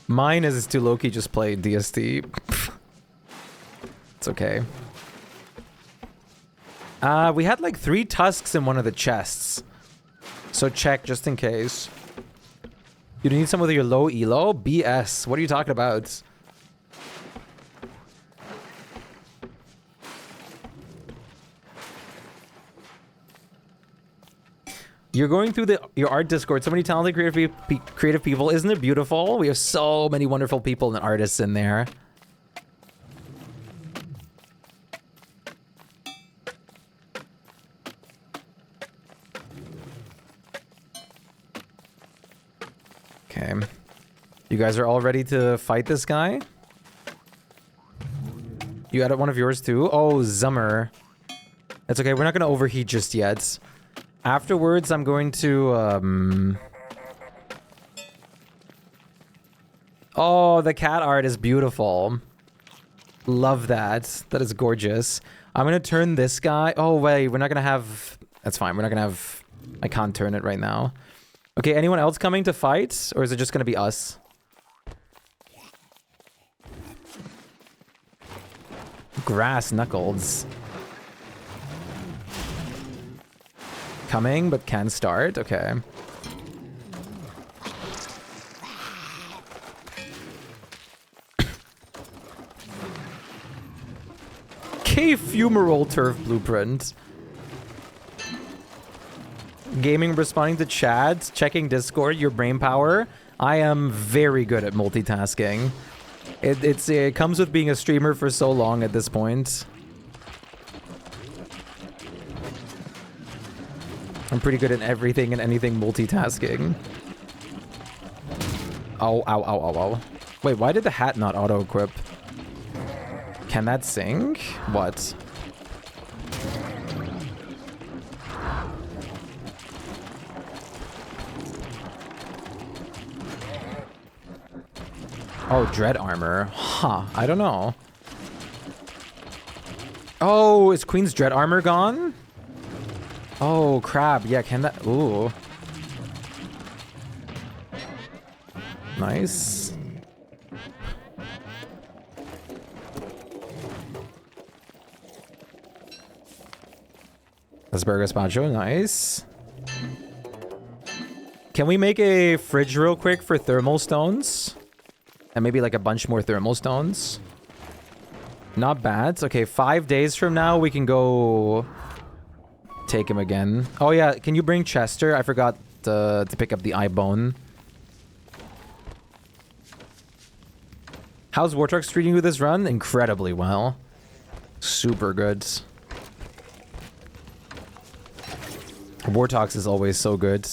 Mine is to low-key just play DST. It's okay. We had like 3 tusks in one of the chests. So check just in case. You need some with your low elo? BS. What are you talking about? You're going through your art Discord. So many talented, creative people. Isn't it beautiful? We have so many wonderful people and artists in there. Okay. You guys are all ready to fight this guy? You added one of yours too? Oh, Zummer. That's okay. We're not going to overheat just yet. Afterwards, I'm going to, Oh, the cat art is beautiful. Love that. That is gorgeous. I'm going to turn this guy... Oh, wait. We're not going to have... That's fine. We're not going to have... I can't turn it right now. Okay, anyone else coming to fight? Or is it just going to be us? Grass knuckles. Coming, but can start. Okay. Cave fumarole turf blueprint. Gaming, responding to chats, checking Discord, your brain power. I am very good at multitasking. It comes with being a streamer for so long at this point. I'm pretty good at everything and anything multitasking. Oh, ow, ow, ow, ow. Wait, why did the hat not auto-equip? Can that sing? What? Oh, dread armor. Huh, I don't know. Oh, is Queen's dread armor gone? Oh, crap. Yeah, can that... Ooh. Nice. Aspergus Pancho, nice. Can we make a fridge real quick for thermal stones? And maybe like a bunch more thermal stones? Not bad. Okay, 5 days from now, we can go... take him again. Oh yeah, can you bring Chester? I forgot to pick up the eye bone. How's Wartrox treating you this run? Incredibly well. Super good. Wartox is always so good.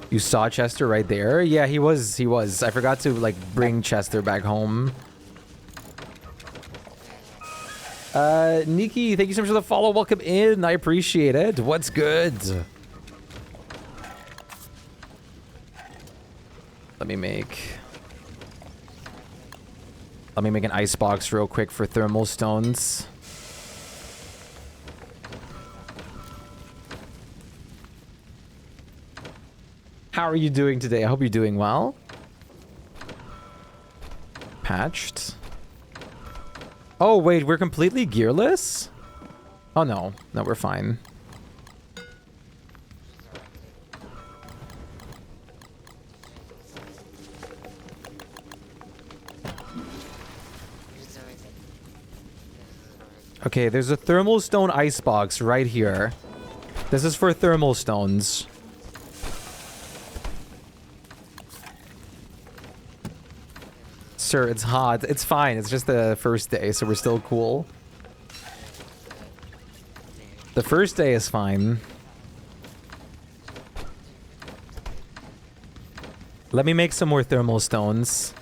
You saw Chester right there? Yeah, he was. I forgot to, like, bring Chester back home. Nikki, thank you so much for the follow. Welcome in. I appreciate it. What's good? Let me make an ice box real quick for thermal stones. How are you doing today? I hope you're doing well. Patched. Oh, wait, we're completely gearless? Oh, no. No, we're fine. Okay, there's a thermal stone icebox right here. This is for thermal stones. Sir, it's hot. It's fine. It's just the first day, so we're still cool. The first day is fine. Let me make some more thermal stones.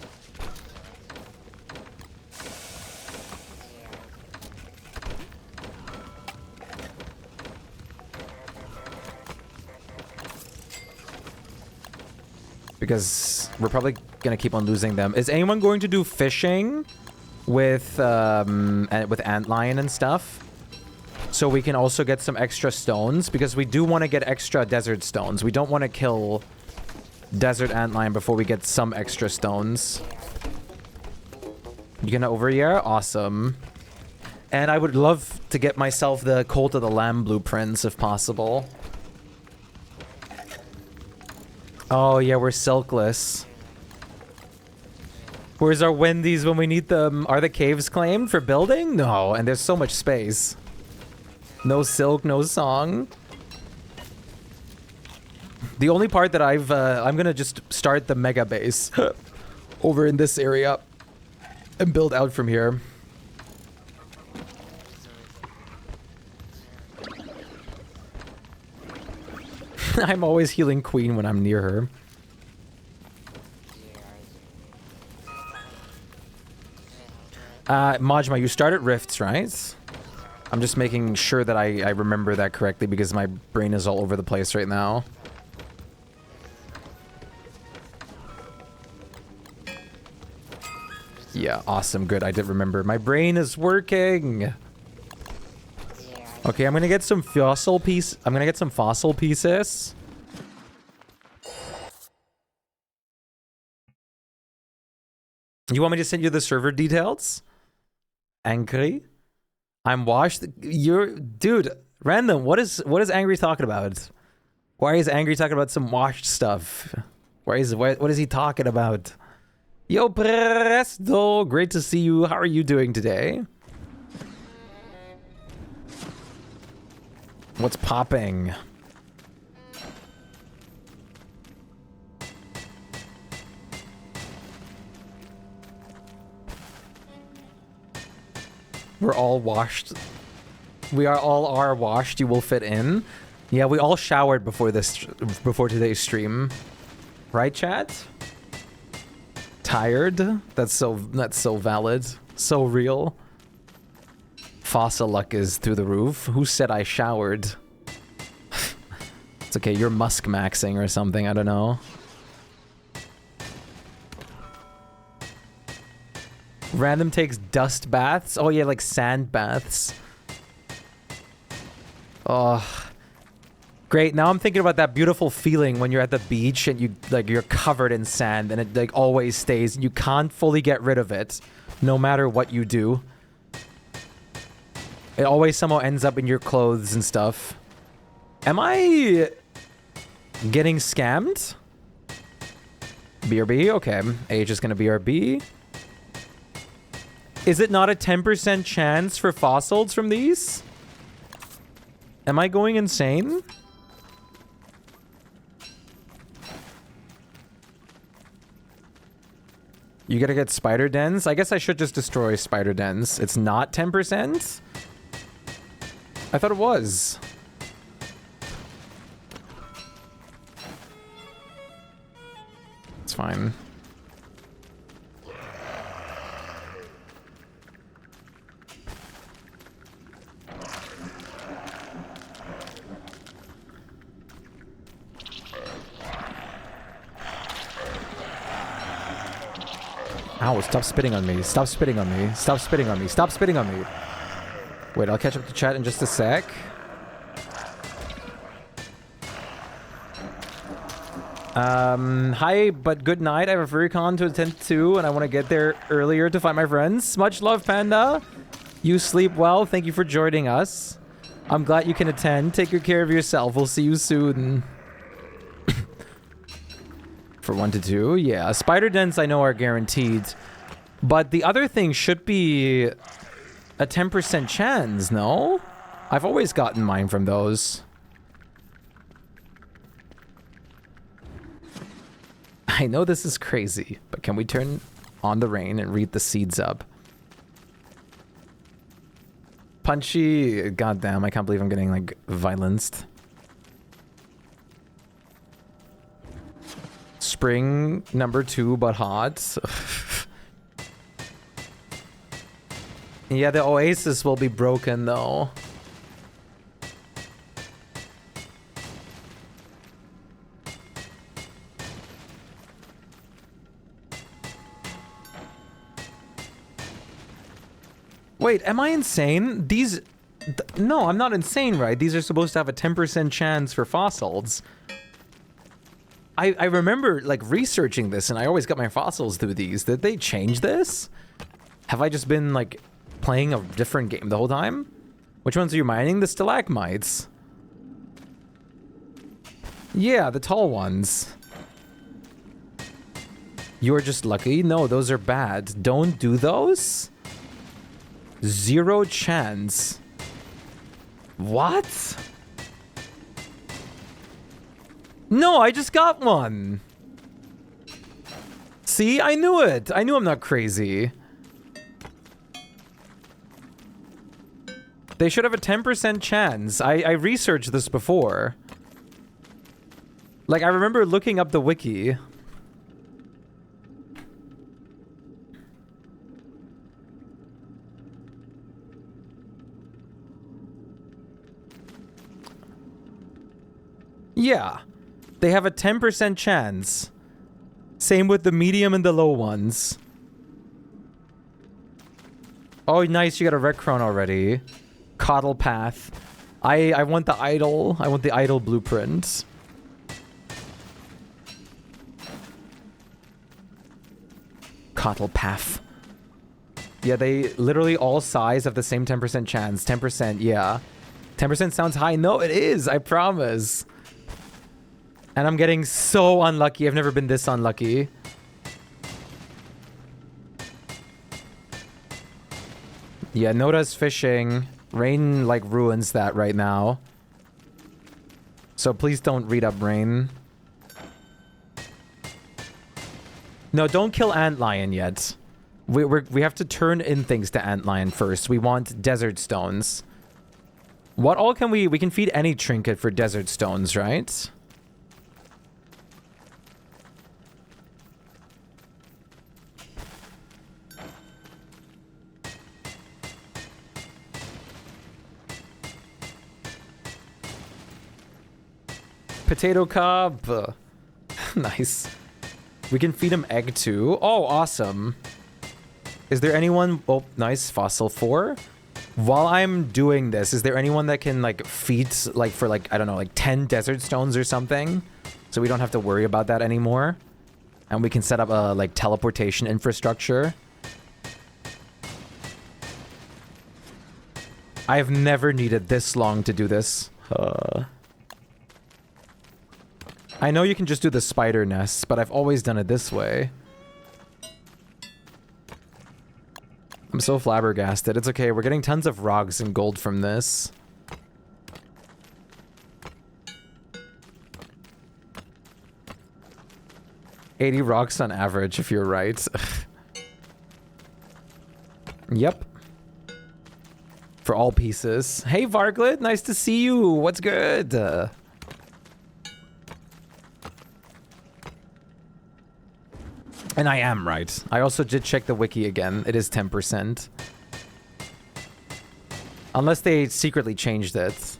Because we're probably gonna keep on losing them. Is anyone going to do fishing with antlion and stuff? So we can also get some extra stones, because we do want to get extra desert stones. We don't want to kill desert antlion before we get some extra stones. You gonna over here? Awesome. And I would love to get myself the Cult of the Lamb blueprints if possible. Oh yeah, we're silkless. Where's our Wendy's when we need them? Are the caves claimed for building? No, and there's so much space. No silk, no song. The only part that I'm gonna just start the mega base over in this area and build out from here. I'm always healing Queen when I'm near her. Majma, you started Rifts, right? I'm just making sure that I remember that correctly because my brain is all over the place right now. Yeah, awesome, good. I did remember. My brain is working. Okay, I'm gonna get some fossil piece. I'm gonna get some fossil pieces. You want me to send you the server details? Angry? I'm washed. Dude, random. What is Angry talking about? Why is Angry talking about some washed stuff? What is he talking about? Yo, Presto, great to see you. How are you doing today? What's popping? We're all washed. We are all washed. You will fit in. Yeah, we all showered before today's stream. Right, chat? Tired? That's so valid. So real. Fossil luck is through the roof. Who said I showered? It's okay, you're musk maxing or something, I don't know. Random takes dust baths? Oh yeah, like sand baths. Oh. Great, now I'm thinking about that beautiful feeling when you're at the beach and you're covered in sand and it like always stays and you can't fully get rid of it, no matter what you do. It always somehow ends up in your clothes and stuff. Am I getting scammed? BRB? Okay. Age is gonna BRB. Is it not a 10% chance for fossils from these? Am I going insane? You gotta get spider dens? I guess I should just destroy spider dens. It's not 10%? I thought it was. It's fine. Ow, stop spitting on me. Stop spitting on me. Stop spitting on me. Stop spitting on me. Wait, I'll catch up to chat in just a sec. Hi, but good night. I have a FurryCon to attend to, and I want to get there earlier to find my friends. Much love, Panda. You sleep well. Thank you for joining us. I'm glad you can attend. Take good care of yourself. We'll see you soon. For 1 to 2, yeah. Spider dens I know are guaranteed. But the other thing should be a 10% chance, no? I've always gotten mine from those. I know this is crazy, but can we turn on the rain and read the seeds up? Punchy, goddamn, I can't believe I'm getting like violenced. Spring number 2, but hot. Yeah, the oasis will be broken though. Wait, am I insane? These... No, I'm not insane, right? These are supposed to have a 10% chance for fossils. I remember, like, researching this, and I always got my fossils through these. Did they change this? Have I just been, like, playing a different game the whole time? Which ones are you mining? The stalagmites. Yeah, the tall ones. You're just lucky? No, those are bad. Don't do those? 0 chance. What? No, I just got one. See, I knew it. I knew I'm not crazy. They should have a 10% chance. I researched this before. Like, I remember looking up the wiki. Yeah. They have a 10% chance. Same with the medium and the low ones. Oh, nice. You got a Recron already. Coddle path. I want the idol. I want the idol blueprint. Coddle path. Yeah, they literally all size have the same 10% chance. 10%, yeah. 10% sounds high. No, it is. I promise. And I'm getting so unlucky. I've never been this unlucky. Yeah, Noda's fishing. Rain, like, ruins that right now. So please don't read up Rain. No, don't kill Antlion yet. We have to turn in things to Antlion first. We want desert stones. What all can we... We can feed any trinket for desert stones, right? Potato cob. Nice. We can feed him egg too. Oh, awesome. Is there anyone... Oh, nice. Fossil 4. While I'm doing this, is there anyone that can, like, feed, like, for, like, I don't know, like 10 desert stones or something? So we don't have to worry about that anymore. And we can set up a, like, teleportation infrastructure. I have never needed this long to do this. I know you can just do the spider nests, but I've always done it this way. I'm so flabbergasted. It's okay. We're getting tons of rocks and gold from this. $80 rocks on average, if you're right. Yep. For all pieces. Hey, Varglet. Nice to see you. What's good? And I am right. I also did check the wiki again. It is 10%. Unless they secretly changed it.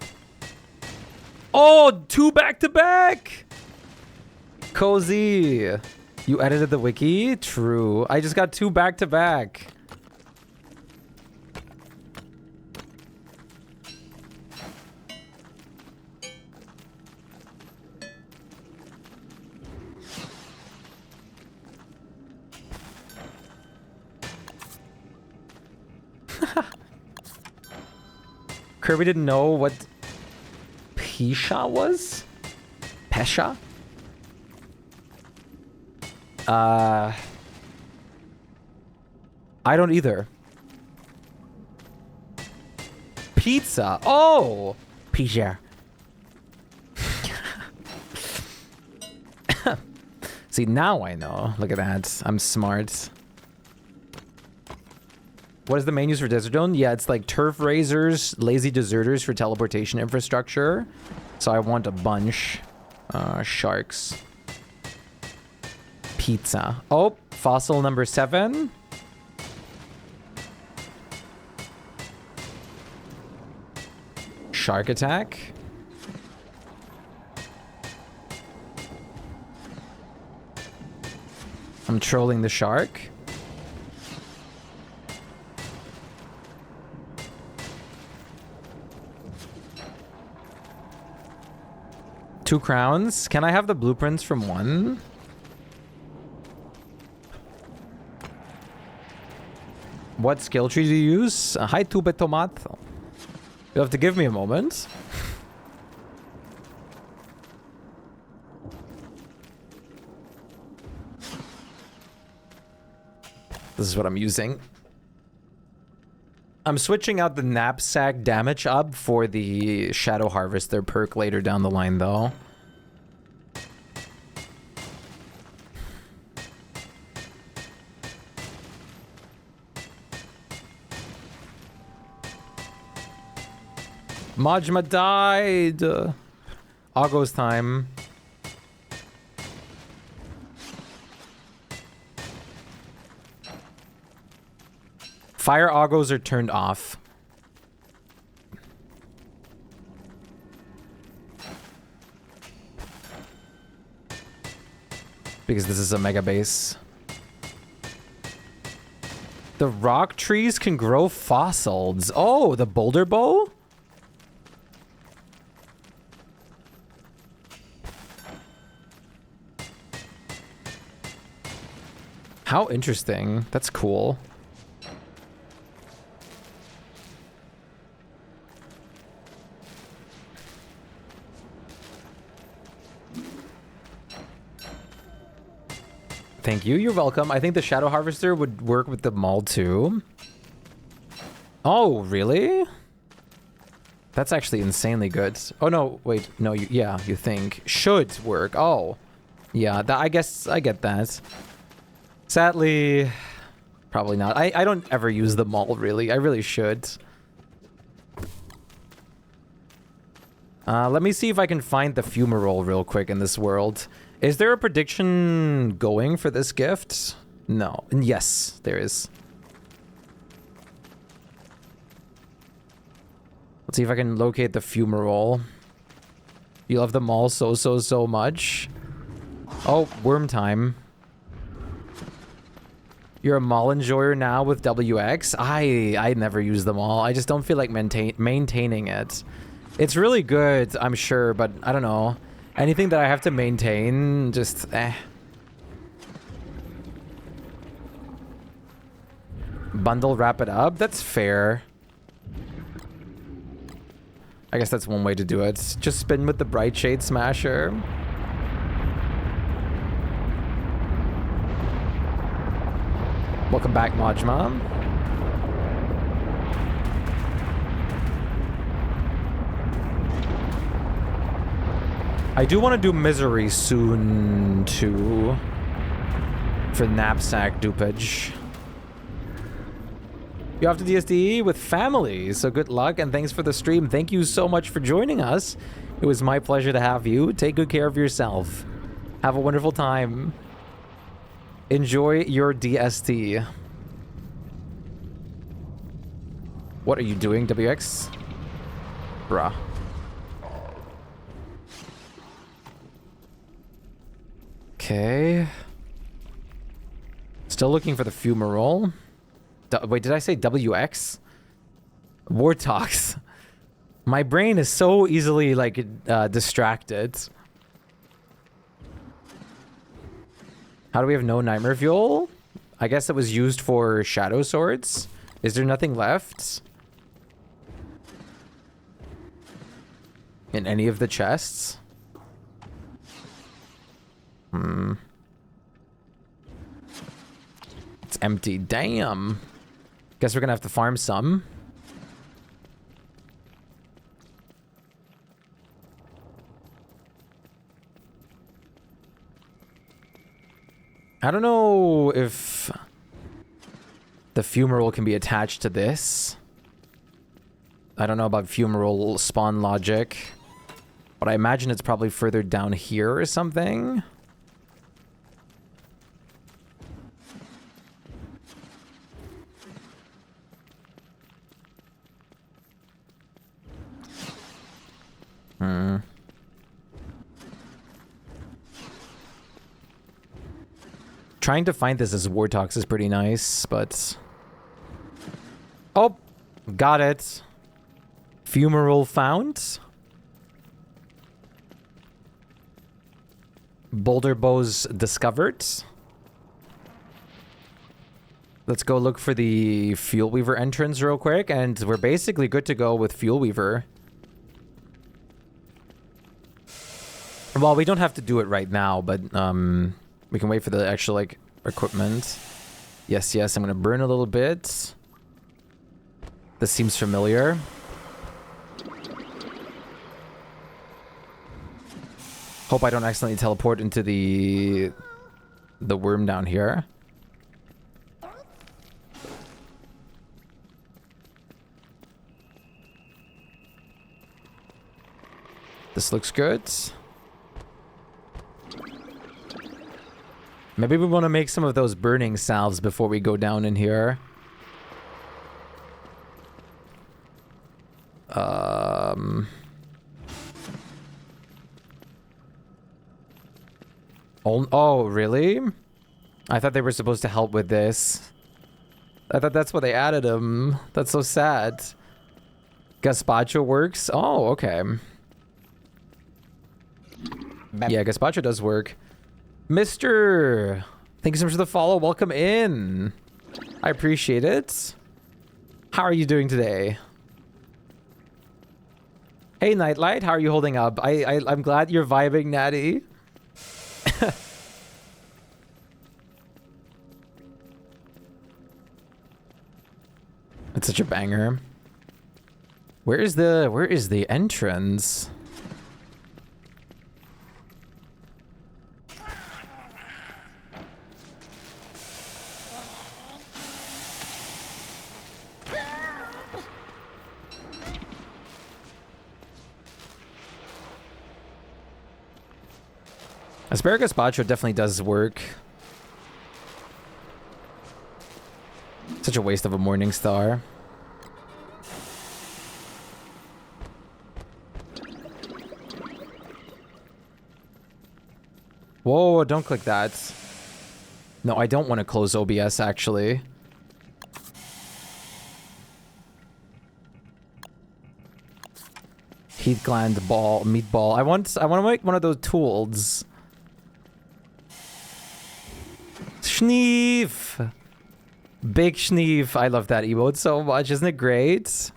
Oh, 2 back-to-back! Cozy. You edited the wiki? True. I just got 2 back-to-back. Kirby didn't know what Pesha was? Pesha? I don't either. Pizza. Oh! Pesha. See, now I know. Look at that. I'm smart. What is the main use for Desert Zone? Yeah, it's like turf razors, lazy deserters for teleportation infrastructure. So I want a bunch. Sharks. Pizza. Oh, fossil number 7. Shark attack. I'm trolling the shark. Two crowns. Can I have the blueprints from 1? What skill tree do you use? Hi, tube tomato. You'll have to give me a moment. This is what I'm using. I'm switching out the knapsack damage up for the Shadow Harvester perk later down the line, though. Majma died! Augo's time. Fire Augos are turned off. Because this is a mega base. The rock trees can grow fossils. Oh, the boulder bow? How interesting. That's cool. Thank you. You're welcome. I think the Shadow Harvester would work with the mall too. Oh, really? That's actually insanely good. Oh, no. Wait. No, yeah, you think. Should work. Oh. Yeah, I guess I get that. Sadly, probably not. I don't ever use the mall, really. I really should. Let me see if I can find the fumarole real quick in this world. Is there a prediction going for this gift? No. Yes, there is. Let's see if I can locate the fumarole. You love them all so much. Oh, worm time. You're a mall enjoyer now with WX? I never use them all. I just don't feel like maintaining it. It's really good, I'm sure, but I don't know. Anything that I have to maintain, just eh. Bundle, wrap it up? That's fair. I guess that's one way to do it. Just spin with the Bright Shade Smasher. Welcome back, Majma. I do want to do Misery soon, too. For knapsack dupage. You're off to DSD with family, so good luck and thanks for the stream. Thank you so much for joining us. It was my pleasure to have you. Take good care of yourself. Have a wonderful time. Enjoy your DST. What are you doing, WX? Bruh. Okay. Still looking for the fumarole. Wait, did I say WX? Wartox. My brain is so easily, like, distracted. How do we have no nightmare fuel? I guess it was used for shadow swords. Is there nothing left? In any of the chests? It's empty. Damn. Guess we're gonna have to farm some. I don't know if the fumarole can be attached to this. I don't know about fumarole spawn logic, but I imagine it's probably further down here or something. Trying to find this as Wartox is pretty nice, but... Oh! Got it. Fumarole found. Boulder bows discovered. Let's go look for the Fuel Weaver entrance real quick, and we're basically good to go with Fuel Weaver. Well, we don't have to do it right now, but we can wait for the actual, like, equipment. Yes, yes, I'm gonna burn a little bit. This seems familiar. Hope I don't accidentally teleport into the worm down here. This looks good. Maybe we want to make some of those burning salves before we go down in here. Oh, really? I thought they were supposed to help with this. I thought that's why they added them. That's so sad. Gazpacho works? Oh, okay. Yeah, gazpacho does work. Mister, thank you so much for the follow. Welcome in. I appreciate it. How are you doing today? Hey, Nightlight, how are you holding up? I'm glad you're vibing, Natty. It's such a banger. Where is the entrance? Asparagus gazpacho definitely does work. Such a waste of a morning star. Whoa, don't click that. No, I don't want to close OBS actually. Heat gland ball, meatball. I want to make one of those tools. Schneef! Big Schneef. I love that emote so much. Isn't it great?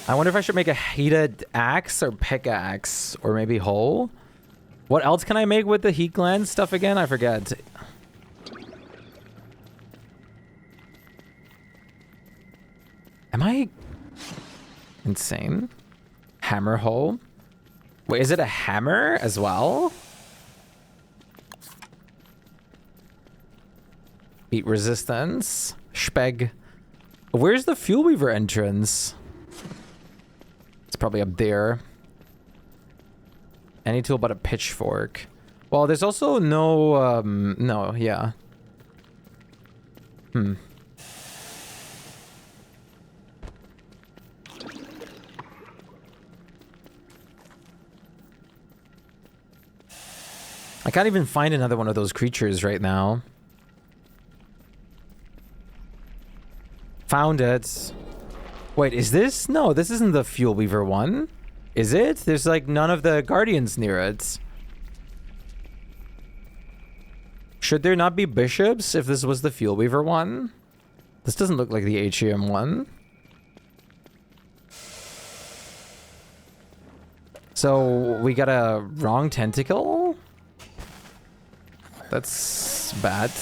I wonder if I should make a heated axe or pickaxe or maybe hoe. What else can I make with the heat gland stuff again? I forget. Am I insane? Hammer hoe? Wait, is it a hammer as well? Heat resistance. Shpyke. Where's the fuel weaver entrance? It's probably up there. Any tool but a pitchfork. Well, there's also no, no, yeah. I can't even find another one of those creatures right now. Found it. Wait, is this? No, this isn't the fuel weaver one. Is it? There's like none of the guardians near it. Should there not be bishops if this was the fuel weaver one? This doesn't look like the atrium one. So we got a wrong tentacle? That's bad.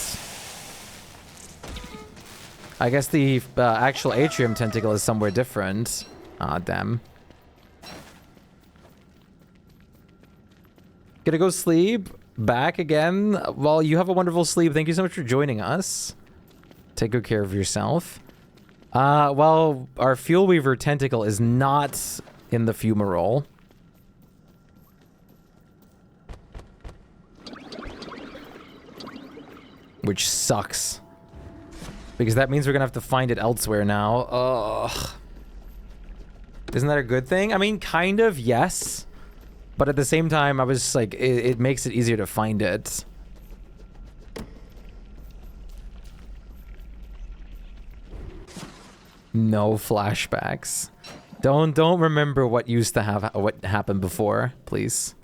I guess the actual atrium tentacle is somewhere different. Ah, damn. Gonna go sleep. Back again. Well, you have a wonderful sleep. Thank you so much for joining us. Take good care of yourself. Well, our fuel weaver tentacle is not in the fumarole. Which sucks. Because that means we're gonna have to find it elsewhere now. Ugh. Isn't that a good thing? I mean, kind of, yes. But at the same time, I was like, it makes it easier to find it. No flashbacks. Don't remember what used to have, what happened before, please.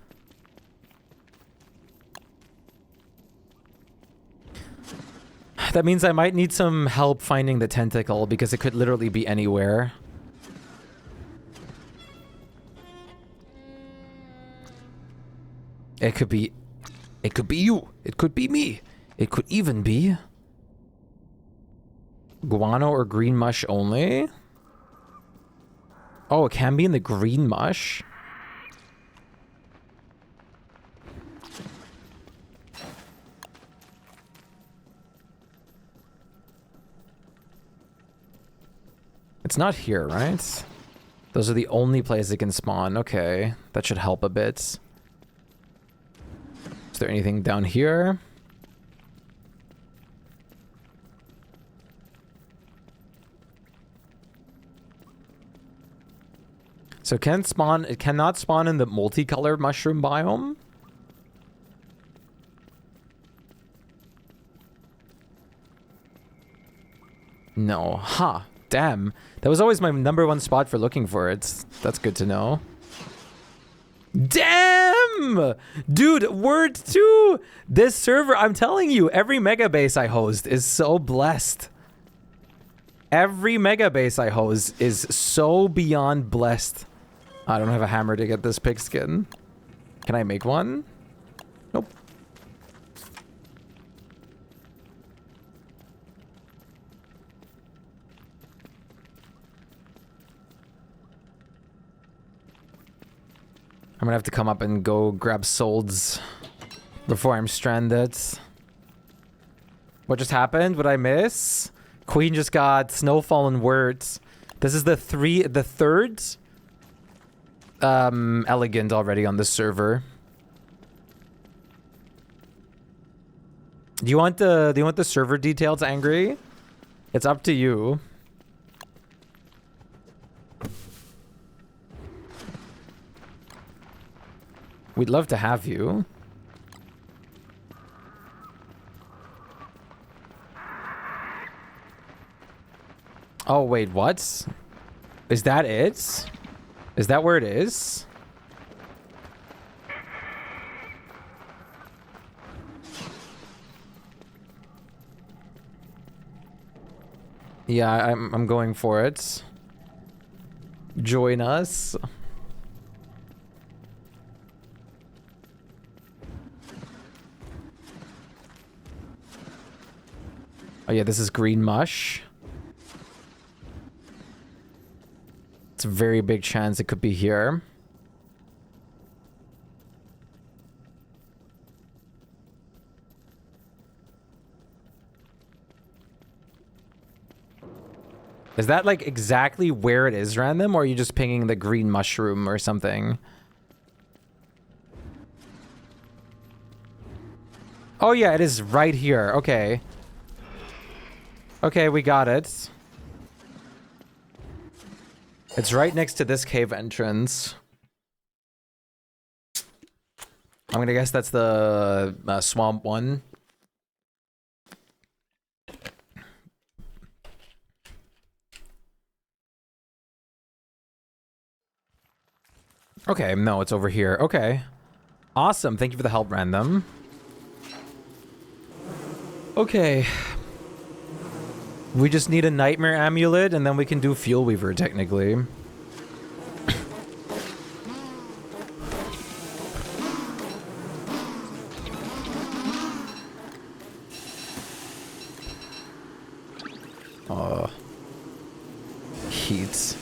That means I might need some help finding the tentacle because it could literally be anywhere. It could be you. It could be me. It could even be guano or green mush only. Oh, it can be in the green mush. It's not here, right? Those are the only places it can spawn. Okay, that should help a bit. Is there anything down here? So it can spawn, it cannot spawn in the multicolored mushroom biome? No. Huh. Damn. That was always my #1 spot for looking for it. That's good to know. Damn! Dude, word 2! This server, I'm telling you, every Megabase I host is so blessed. Every Megabase I host is so beyond blessed. I don't have a hammer to get this pigskin. Can I make one? Nope. I'm gonna have to come up and go grab solds before I'm stranded. What just happened? What did I miss? Queen just got snowfall and words. This is the third elegant already on this server. Do you want the server details, Angry? It's up to you. We'd love to have you. Oh, wait, what? Is that it? Is that where it is? Yeah, I'm going for it. Join us. Oh yeah, this is green mush. It's a very big chance it could be here. Is that like exactly where it is, random, or are you just pinging the green mushroom or something? Oh yeah, it is right here. Okay. Okay, we got it. It's right next to this cave entrance. I'm gonna guess that's the swamp one. Okay, no, it's over here. Okay. Awesome. Thank you for the help, random. Okay. We just need a nightmare amulet and then we can do fuel weaver technically. Heat.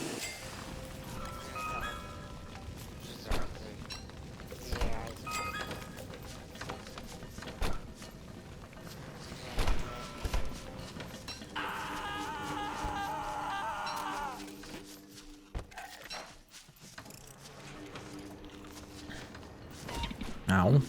Ow.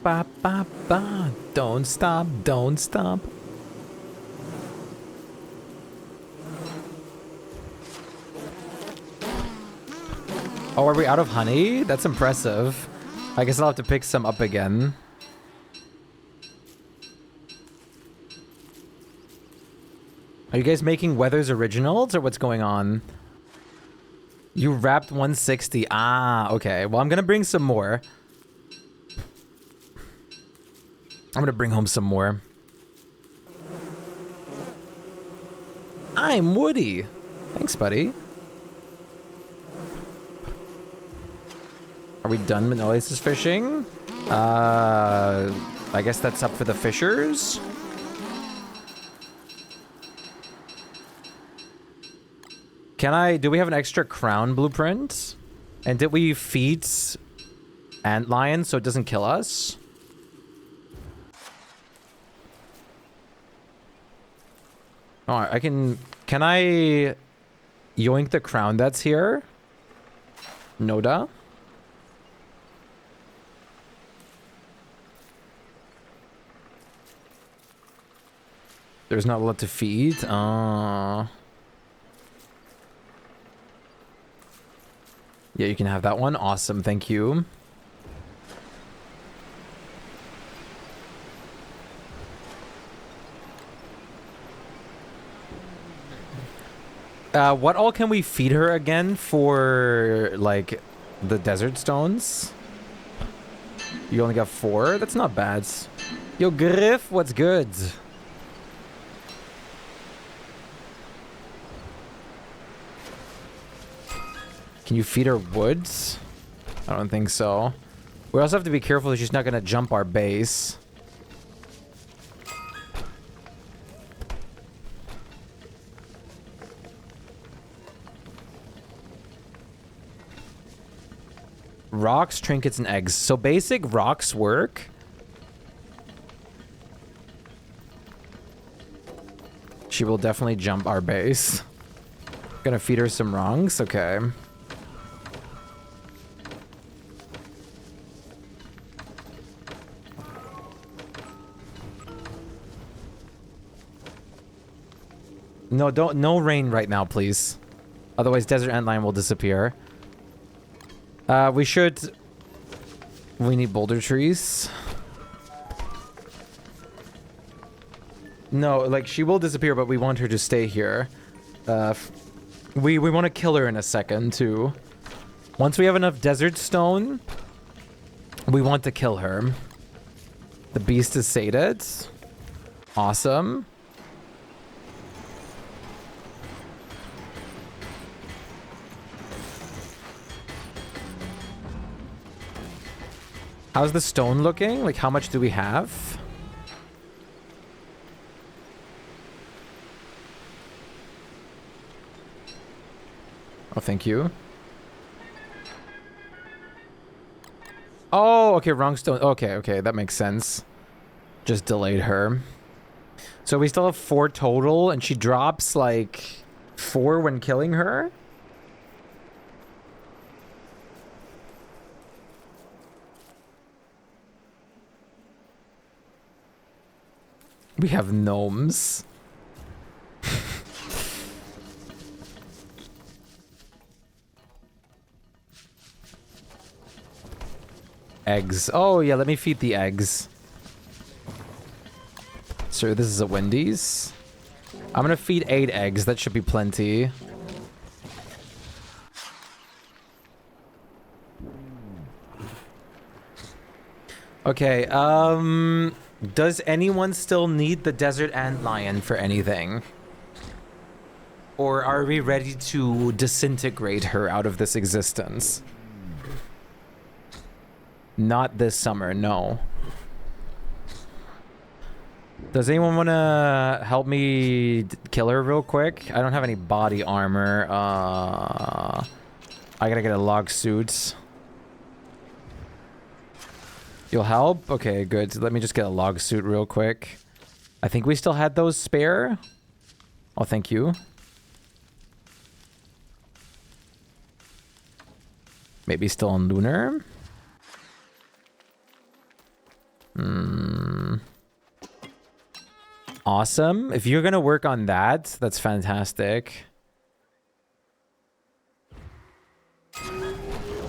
Ba ba ba. Don't stop, don't stop. Oh, are we out of honey? That's impressive. I guess I'll have to pick some up again. Are you guys making Weathers originals or what's going on? You wrapped 160. Ah, okay. Well, I'm gonna bring some more. I'm gonna bring home some more. I'm Woody. Thanks, buddy. Are we done with Oasis fishing? I guess that's up for the fishers. Do we have an extra crown blueprint? And did we feed antlion so it doesn't kill us? Oh, can I yoink the crown that's here? Noda? There's not a lot to feed. Yeah, you can have that one. Awesome, thank you. What all can we feed her again for, like, the desert stones? You only got 4? That's not bad. Yo, Griff, what's good? Can you feed her woods? I don't think so. We also have to be careful that she's not going to jump our base. Rocks, trinkets, and eggs. So basic rocks work. She will definitely jump our base. Gonna feed her some rungs? Okay. No, no rain right now, please. Otherwise, desert antlion will disappear. We need boulder trees. No, like, she will disappear, but we want her to stay here. We want to kill her in a second, too. Once we have enough desert stone, we want to kill her. The beast is sated. Awesome. How's the stone looking? Like, how much do we have? Oh, thank you. Oh, okay, wrong stone. Okay, that makes sense. Just delayed her. So we still have 4 total, and she drops, like, 4 when killing her? We have gnomes. Eggs. Oh, yeah, let me feed the eggs. Sir, this is a Wendy's. I'm gonna feed 8 eggs. That should be plenty. Okay, does anyone still need the desert antlion for anything? Or are we ready to disintegrate her out of this existence? Not this summer, no. Does anyone want to help me kill her real quick? I don't have any body armor. I gotta get a log suit. You'll help? Okay, good. Let me just get a log suit real quick. I think we still had those spare. Oh, thank you. Maybe still on lunar. Awesome. If you're gonna work on that, that's fantastic.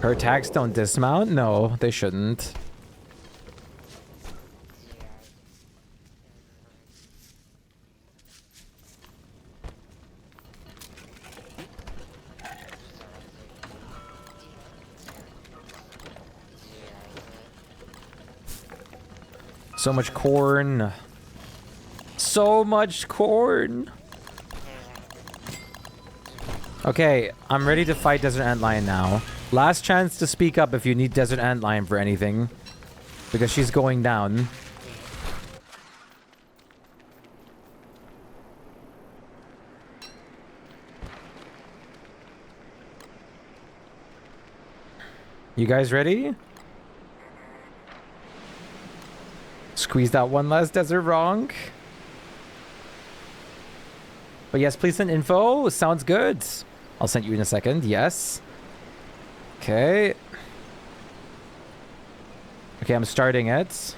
Her attacks don't dismount? No, they shouldn't. So much corn. So much corn. Okay, I'm ready to fight Desert Antlion now. Last chance to speak up if you need Desert Antlion for anything. Because she's going down. You guys ready? Squeeze that one last desert wrong. But yes, please send info. Sounds good. I'll send you in a second. Yes. Okay. Okay, I'm starting it.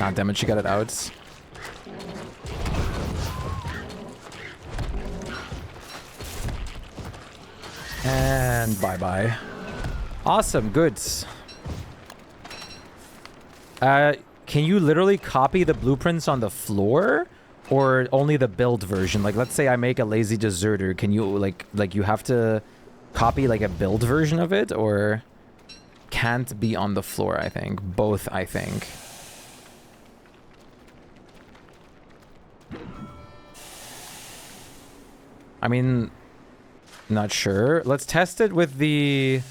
Ah, damn it, she got it out. And bye-bye. Awesome, good. Can you literally copy the blueprints on the floor? Or only the build version? Like, let's say I make a lazy deserter. Can you, like you have to copy, like, a build version of it? Or can't be on the floor, I think. Both, I think. I mean, not sure. Let's test it with the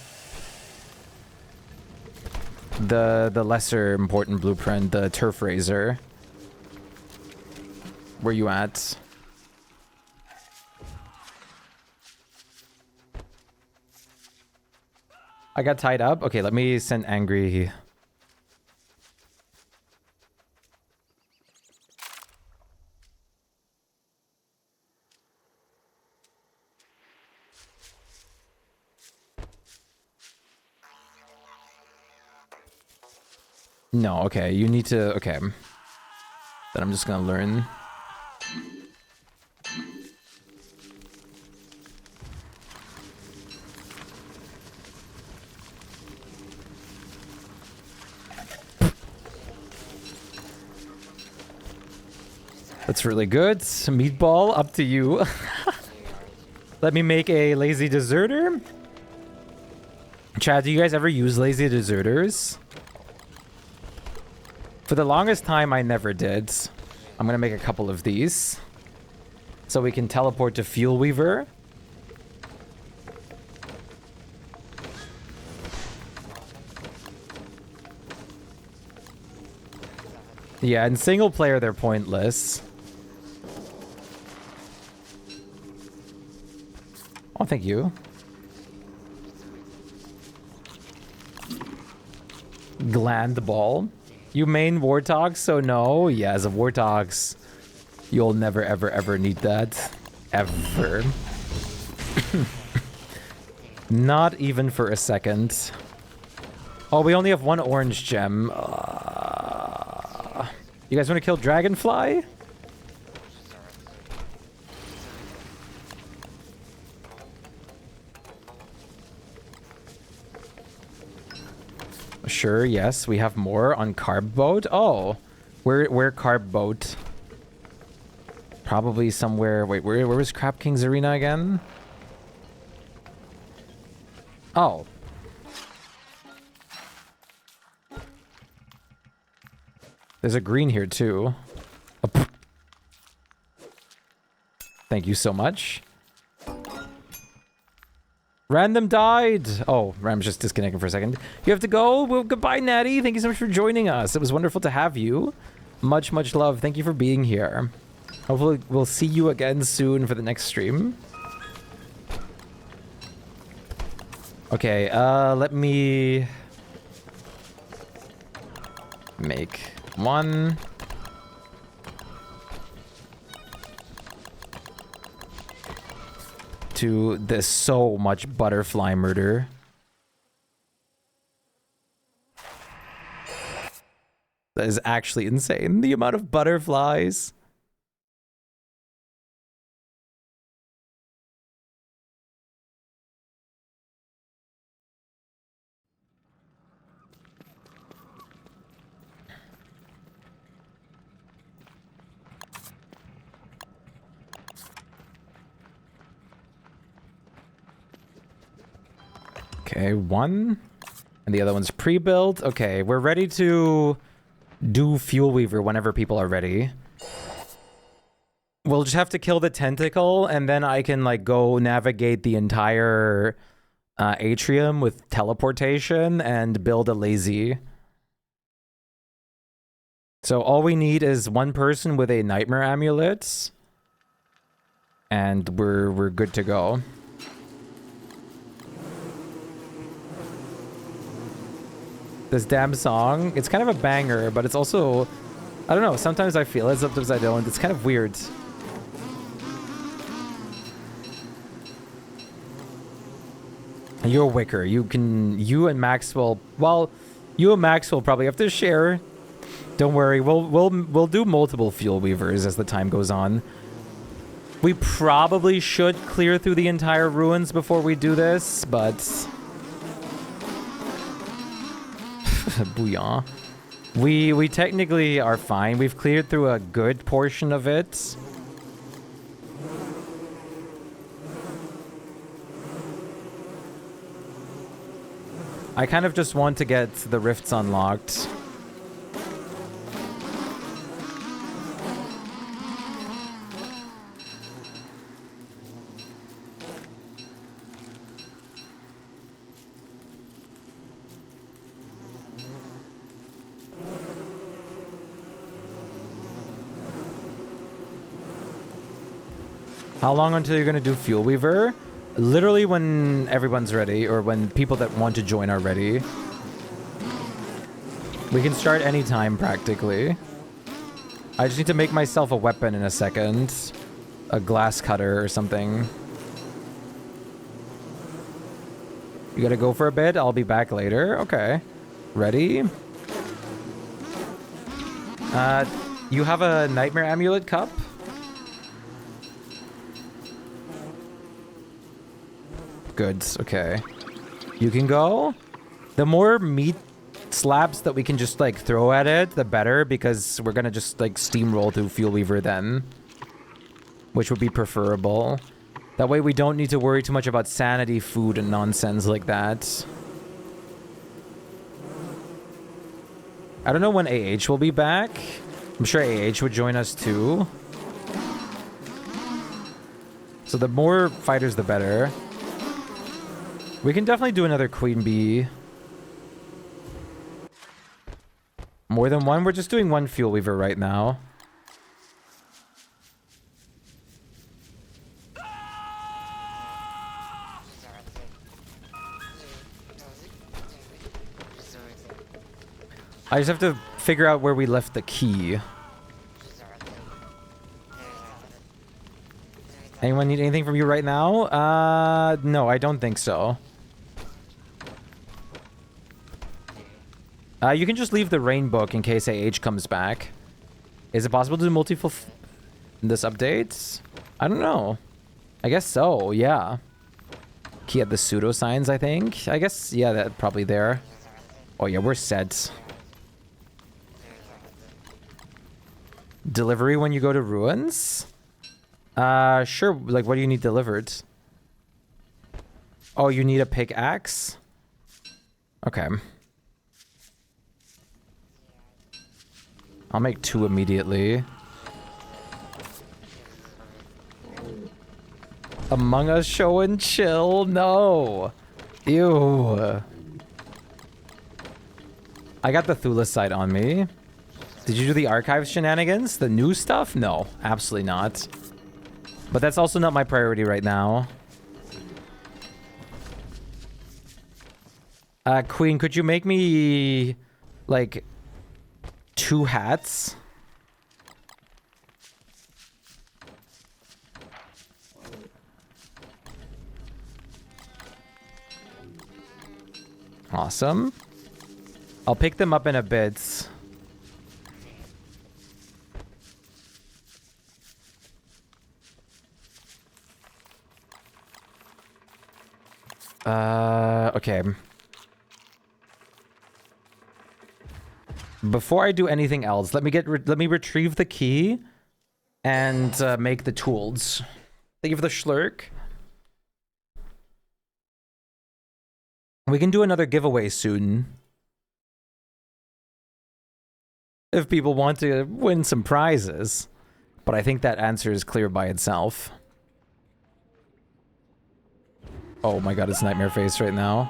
lesser important blueprint, the turf razor. Where you at? I got tied up. Okay, let me send angry. No, okay, you need to, okay. Then I'm just gonna learn. That's really good. Meatball, up to you. Let me make a lazy deserter. Chad, do you guys ever use lazy deserters? For the longest time, I never did. I'm gonna make a couple of these. So we can teleport to Fuel Weaver. Yeah, in single player, they're pointless. Oh, thank you. Gland ball. You main Warthogs, so no. Yeah, as a Warthogs, you'll never, ever, ever need that. Ever. Not even for a second. Oh, we only have one orange gem. You guys want to kill Dragonfly? Sure, yes. We have more on Carb Boat. Oh, where Carb Boat? Probably somewhere... Wait, where was Crab King's Arena again? Oh. There's a green here, too. Oh, thank you so much. Random died. Oh, Ram's just disconnecting for a second. You have to go? Well, goodbye, Natty. Thank you so much for joining us. It was wonderful to have you. Much, much love. Thank you for being here. Hopefully, we'll see you again soon for the next stream. Okay, let me make one. To this so much butterfly murder. That is actually insane. The amount of butterflies. Okay, one. And the other one's pre-built. Okay, we're ready to do Fuel Weaver whenever people are ready. We'll just have to kill the tentacle, and then I can, like, go navigate the entire atrium with teleportation and build a lazy. So all we need is one person with a nightmare amulet, and we're good to go. This damn song, it's kind of a banger, but it's also, I don't know, sometimes I feel it, sometimes I don't. It's kind of weird. You're a Wicker. You and Maxwell, well, you and Maxwell probably have to share. Don't worry, we'll do multiple Fuel Weavers as the time goes on. We probably should clear through the entire ruins before we do this, but bouillon. We technically are fine. We've cleared through a good portion of it. I kind of just want to get the rifts unlocked. How long until you're gonna do Fuel Weaver? Literally when everyone's ready, or when people that want to join are ready. We can start anytime, practically. I just need to make myself a weapon in a second. A glass cutter or something. You gotta go for a bit? I'll be back later. Okay. Ready? You have a Nightmare Amulet cup? Good. Okay. You can go. The more meat slabs that we can just, like, throw at it, the better, because we're gonna just, like, steamroll through Fuel Weaver then. Which would be preferable. That way we don't need to worry too much about sanity, food, and nonsense like that. I don't know when AH will be back. I'm sure AH would join us too. So the more fighters, the better. We can definitely do another Queen Bee. More than one? We're just doing one Fuel Weaver right now. I just have to figure out where we left the key. Anyone need anything from you right now? No, I don't think so. You can just leave the rain book in case AH comes back. Is it possible to do multiple in this update? I don't know. I guess so, yeah. Key at the pseudoscience, I think. I guess, yeah, that's probably there. Oh yeah, we're set. Delivery when you go to ruins? Sure. Like, what do you need delivered? Oh, you need a pickaxe? Okay. I'll make 2 immediately. Among Us show and chill? No. Ew. I got the Thulecite on me. Did you do the archive shenanigans? The new stuff? No, absolutely not. But that's also not my priority right now. Queen, could you make me, like, 2 hats? Awesome. I'll pick them up in a bit. Okay. Before I do anything else, let me retrieve the key and make the tools. Thank you for the schlurk. We can do another giveaway soon. If people want to win some prizes. But I think that answer is clear by itself. Oh my god, it's Nightmare Face right now.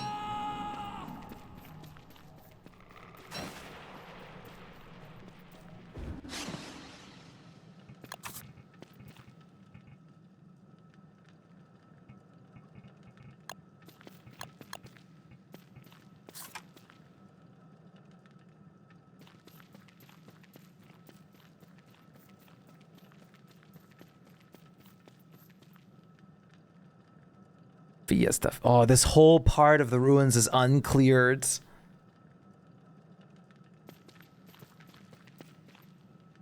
Fiesta. Oh, this whole part of the ruins is uncleared.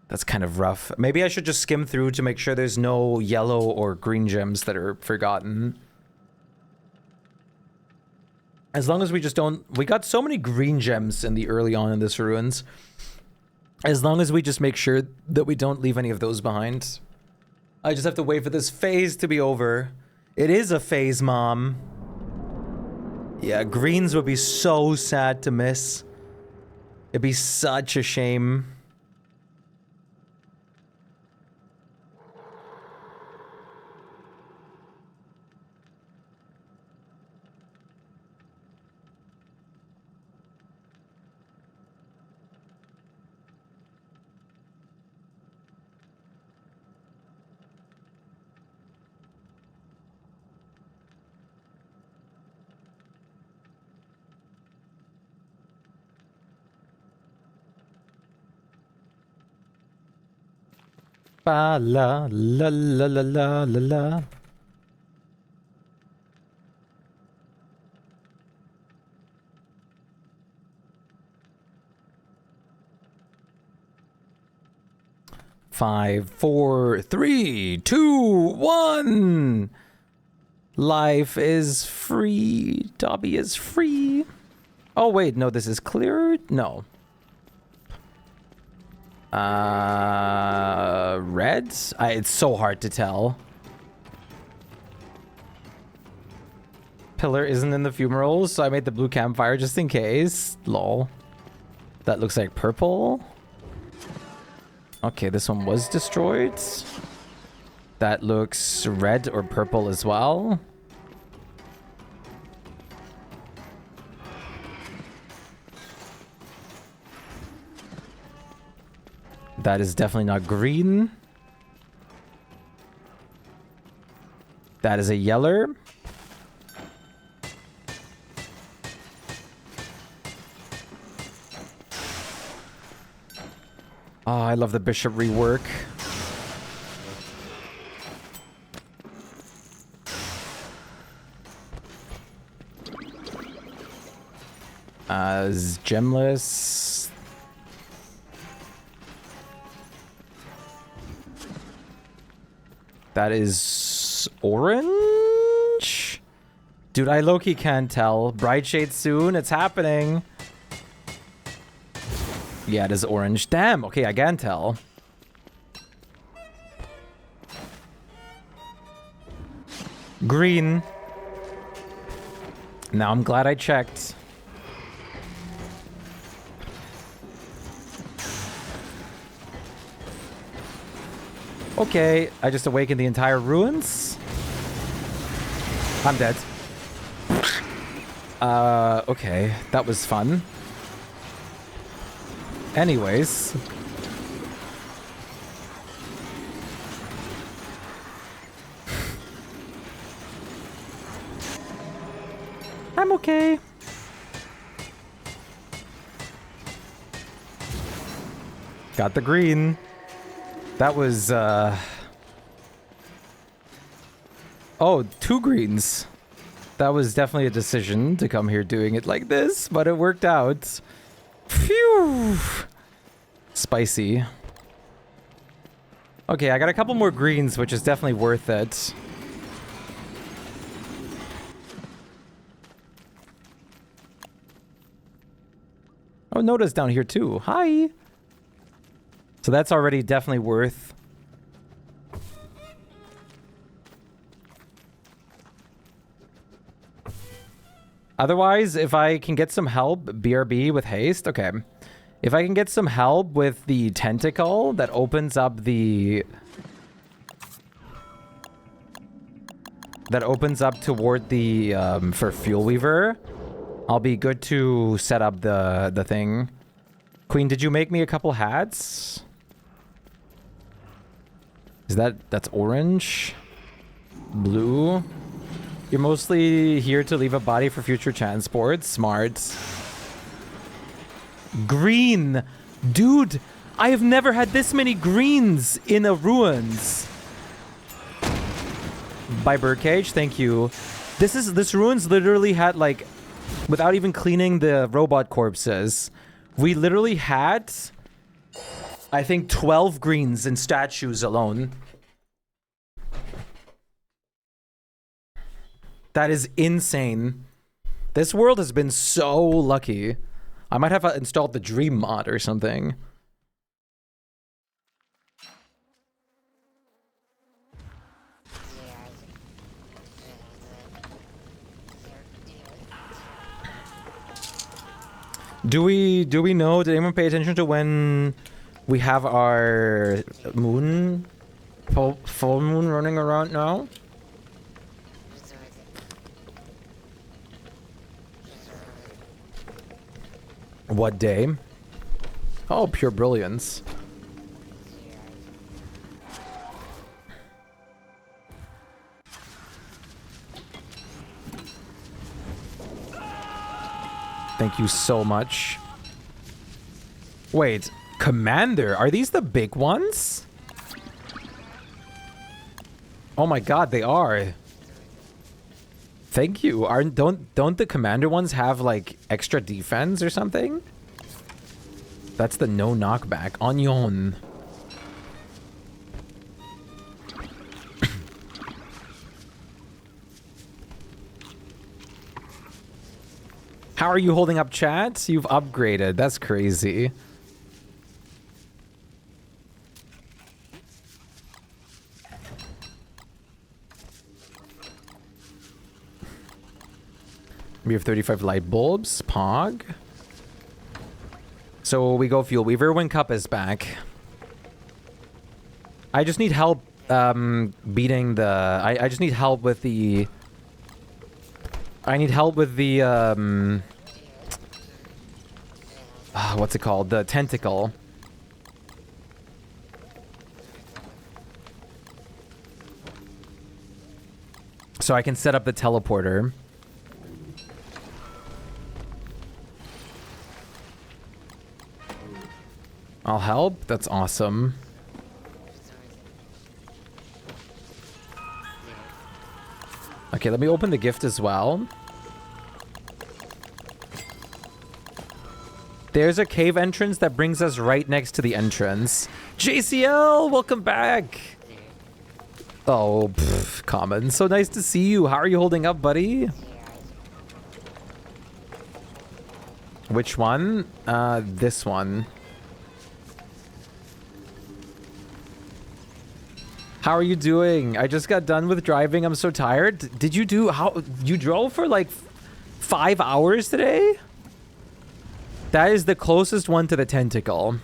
That's kind of rough. Maybe I should just skim through to make sure there's no yellow or green gems that are forgotten. As long as we just don't... We got so many green gems in the early on in this ruins. As long as we just make sure that we don't leave any of those behind. I just have to wait for this phase to be over. It is a phase, Mom. Yeah, greens would be so sad to miss. It'd be such a shame. Ba la la la la la la la. Five, four, three, two, one. Life is free. Dobby is free. Oh wait, no, this is cleared? No. Reds? It's so hard to tell. Pillar isn't in the fumarole, so I made the blue campfire just in case. Lol. That looks like purple. Okay, this one was destroyed. That looks red or purple as well. That is definitely not green. That is a yeller. Oh, I love the bishop rework. Gemless. That is orange? Dude, I low-key can't tell. Bright shade soon. It's happening. Yeah, it is orange. Damn. Okay, I can tell. Green. Now I'm glad I checked. Okay, I just awakened the entire ruins. I'm dead. Okay, that was fun. Anyways. I'm okay. Got the green. That was, oh, 2 greens. That was definitely a decision to come here doing it like this, but it worked out. Phew! Spicy. Okay, I got a couple more greens, which is definitely worth it. Oh, Noda's down here too. Hi! So that's already definitely worth. Otherwise, if I can get some help, BRB with haste. Okay. If I can get some help with the tentacle that opens up the... That opens up toward the, for Fuel Weaver, I'll be good to set up the thing. Queen, did you make me a couple hats? Is that's orange? Blue? You're mostly here to leave a body for future transport. Smart. Green! Dude, I have never had this many greens in a ruins. By Birdcage, thank you. This ruins literally had, like, without even cleaning the robot corpses, we literally had, I think, 12 greens in statues alone. That is insane. This world has been so lucky. I might have installed the Dream mod or something. Do we know, did anyone pay attention to when we have our moon, full moon running around now? What day? Oh, pure brilliance. Thank you so much. Wait, Commander, are these the big ones? Oh my god, they are. Thank you. Don't the Commander ones have like extra defense or something? That's the no knockback. Onion. How are you holding up, chat? You've upgraded. That's crazy. We have 35 light bulbs. Pog. So we go Fuel Weaver when Cup is back. I just need help beating the... I just need help with the... I need help with the, what's it called? The tentacle. So I can set up the teleporter. I'll help. That's awesome. Okay, let me open the gift as well. There's a cave entrance that brings us right next to the entrance. JCL, welcome back. Oh, Common. So nice to see you. How are you holding up, buddy? Which one? This one. How are you doing? I just got done with driving. I'm so tired. Did you do... You drove for like 5 hours today? That is the closest one to the tentacle.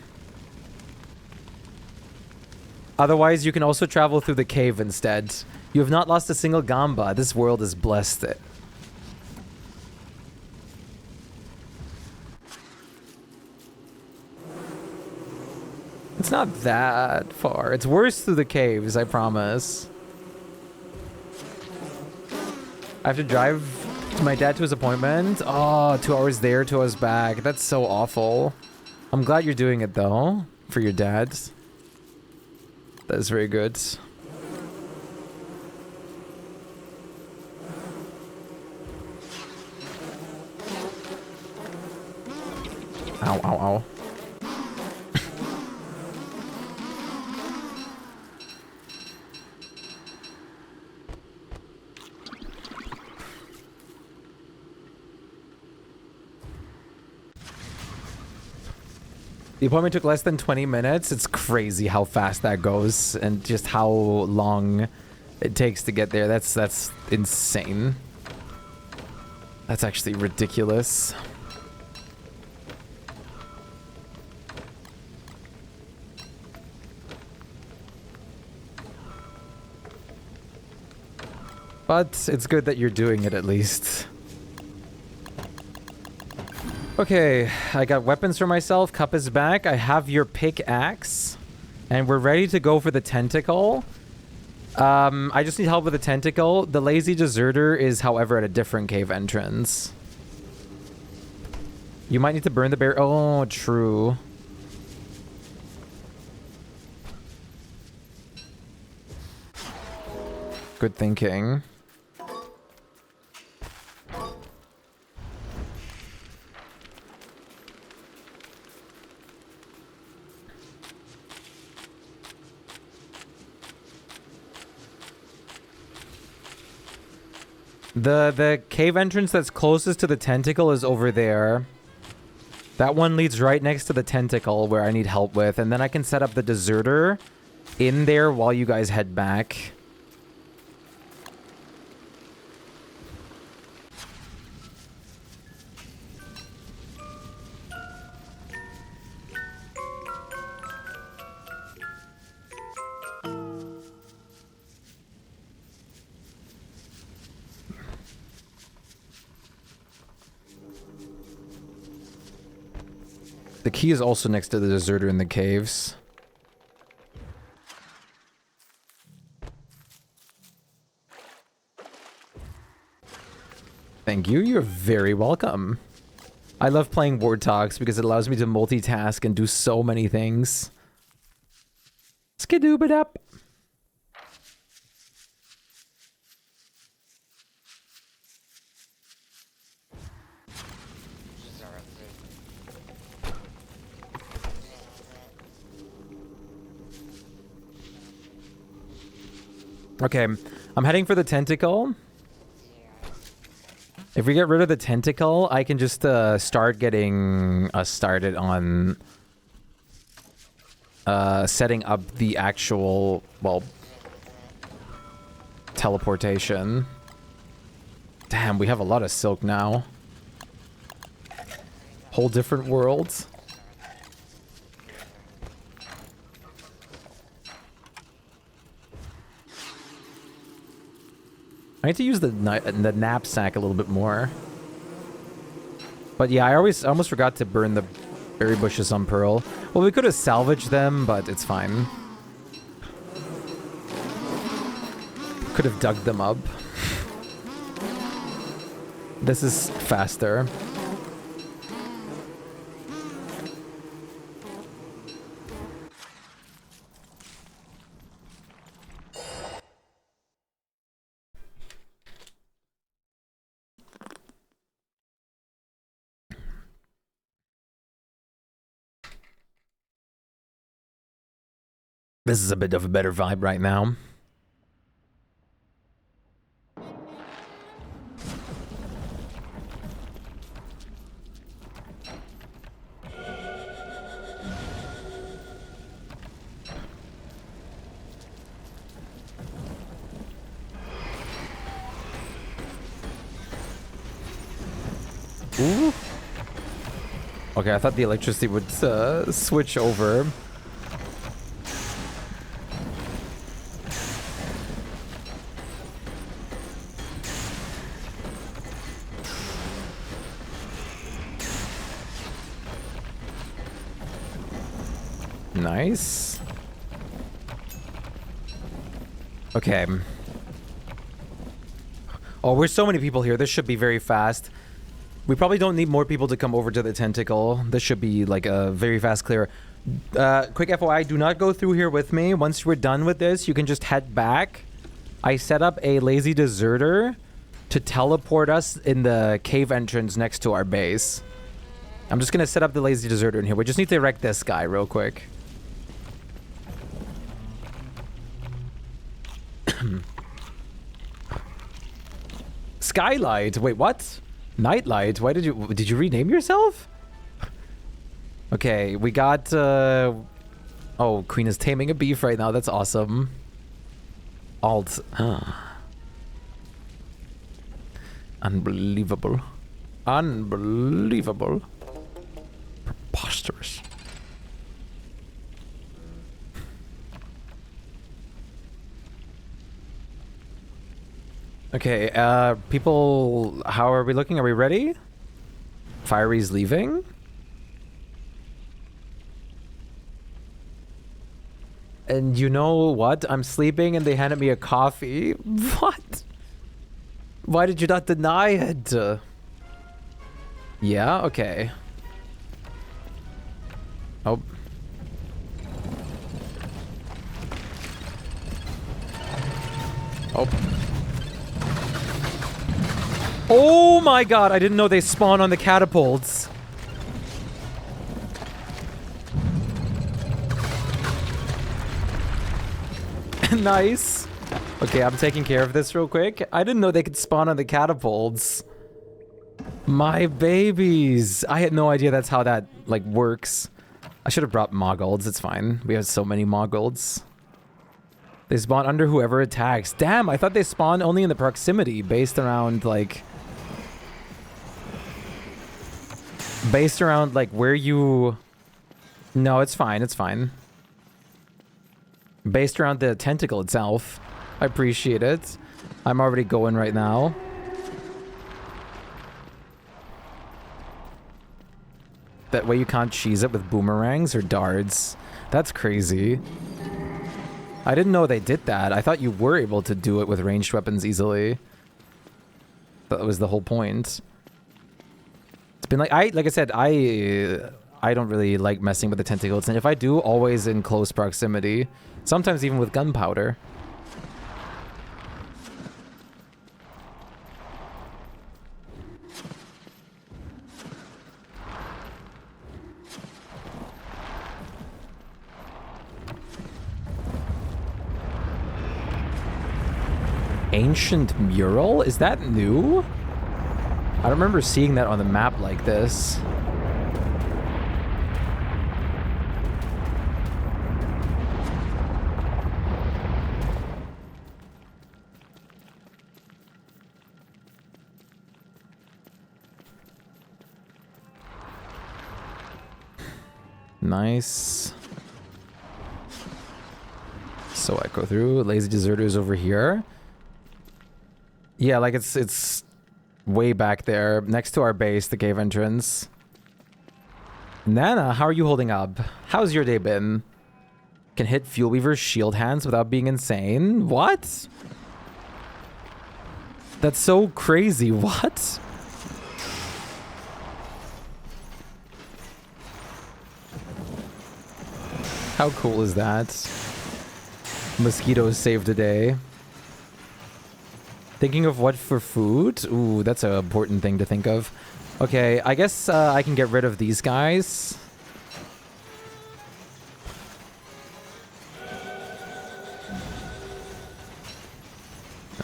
Otherwise, you can also travel through the cave instead. You have not lost a single gamba. This world is blessed. It's not that far. It's worse through the caves, I promise. I have to drive my dad to his appointment. Oh, 2 hours there, 2 hours back. That's so awful. I'm glad you're doing it, though, for your dad. That is very good. Ow, ow, ow. The appointment took less than 20 minutes. It's crazy how fast that goes and just how long it takes to get there. That's insane. That's actually ridiculous. But it's good that you're doing it at least. Okay, I got weapons for myself. Cup is back. I have your pickaxe. And we're ready to go for the tentacle. I just need help with the tentacle. The lazy deserter is, however, at a different cave entrance. You might need to burn the bear. Oh, true. Good thinking. The cave entrance that's closest to the tentacle is over there. That one leads right next to the tentacle where I need help with. And then I can set up the deserter in there while you guys head back. The key is also next to the deserter in the caves. Thank you. You're very welcome. I love playing Ward Talks because it allows me to multitask and do so many things. Skidoob-a-dup. Okay, I'm heading for the tentacle. If we get rid of the tentacle, I can just start getting us started on setting up the actual, well, teleportation. Damn, we have a lot of silk now. Whole different worlds. I need to use the knapsack a little bit more. But yeah, I almost forgot to burn the berry bushes on Pearl. Well, we could have salvaged them, but it's fine. Could have dug them up. This is faster. This is a bit of a better vibe right now. Ooh. Okay, I thought the electricity would switch over. Nice. Okay. Oh, we're so many people here. This should be very fast. We probably don't need more people to come over to the tentacle. This should be like a very fast clear. Quick FYI, do not go through here with me. Once we're done with this, you can just head back. I set up a lazy deserter to teleport us in the cave entrance next to our base. I'm just going to set up the lazy deserter in here. We just need to erect this guy real quick. Skylight. Wait, what? Nightlight. Why did you rename yourself? Okay, we got oh, Queen is taming a beef right now. That's awesome. Alt. Unbelievable. Unbelievable. Preposterous. Okay, people, how are we looking? Are we ready? Fiery's leaving? And you know what? I'm sleeping and they handed me a coffee. What? Why did you not deny it? Yeah, okay. Oh. Oh. Oh my god, I didn't know they spawn on the catapults. Nice. Okay, I'm taking care of this real quick. I didn't know they could spawn on the catapults. My babies. I had no idea that's how that, like, works. I should have brought Moggolds. It's fine. We have so many Moggolds. They spawn under whoever attacks. Damn, I thought they spawned only in the proximity based around, like... Based around, like, where you... No, it's fine. It's fine. Based around the tentacle itself. I appreciate it. I'm already going right now. That way you can't cheese it with boomerangs or darts. That's crazy. I didn't know they did that. I thought you were able to do it with ranged weapons easily. That was the whole point. It's been like I said, I don't really like messing with the tentacles, and if I do, always in close proximity. Sometimes even with gunpowder. Ancient mural? Is that new? I don't remember seeing that on the map like this. Nice. So I go through. Lazy deserters over here. Yeah, like it's way back there, next to our base, the cave entrance. Nana, how are you holding up? How's your day been? Can hit Fuel Weaver's shield hands without being insane? What? That's so crazy. What? How cool is that? Mosquitoes saved a day. Thinking of what for food? Ooh, that's an important thing to think of. Okay, I guess I can get rid of these guys.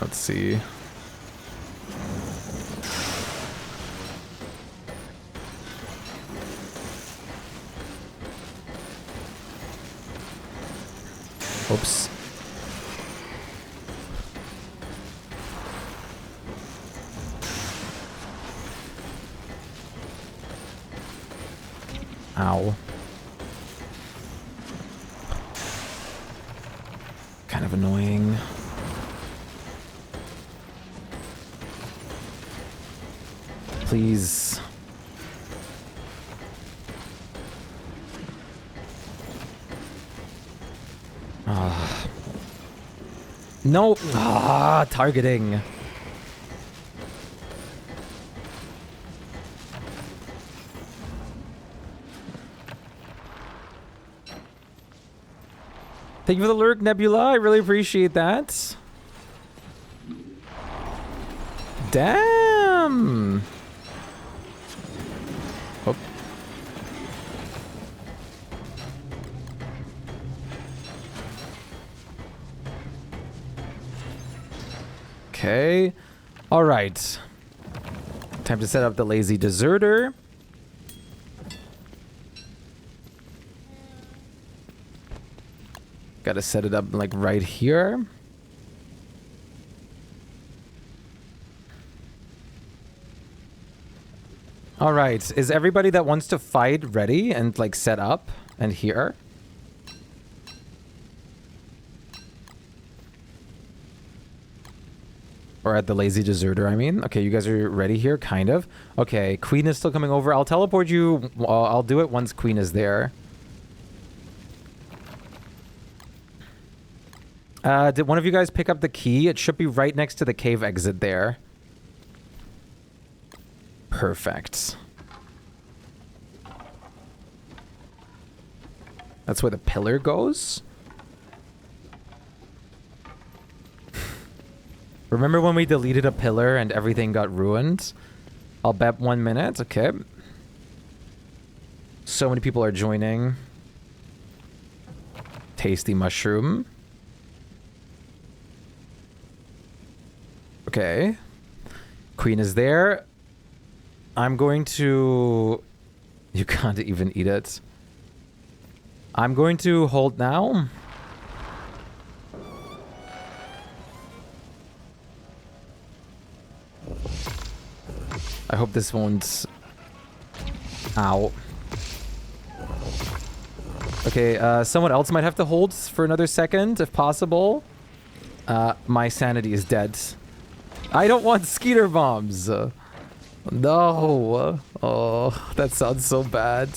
Let's see. Oops. Ow. Kind of annoying. Please. No. Targeting. Thank you for the lurk, Nebula. I really appreciate that. Damn. Oh. Okay. All right. Time to set up the lazy deserter. Gotta set it up like right here. All right. Is everybody that wants to fight ready and like set up and here? Or at the Lazy Deserter, I mean. Okay, you guys are ready here, kind of. Okay, Queen is still coming over. I'll teleport you. I'll do it once Queen is there. Did one of you guys pick up the key? It should be right next to the cave exit there. Perfect. That's where the pillar goes. Remember when we deleted a pillar and everything got ruined? I'll bet 1 minute. Okay. So many people are joining. Tasty mushroom. Okay. Queen is there. I'm going to... You can't even eat it. I'm going to hold now. I hope this won't... Ow. Okay, someone else might have to hold for another second, if possible. My sanity is dead. I don't want skeeter bombs. No. Oh, that sounds so bad.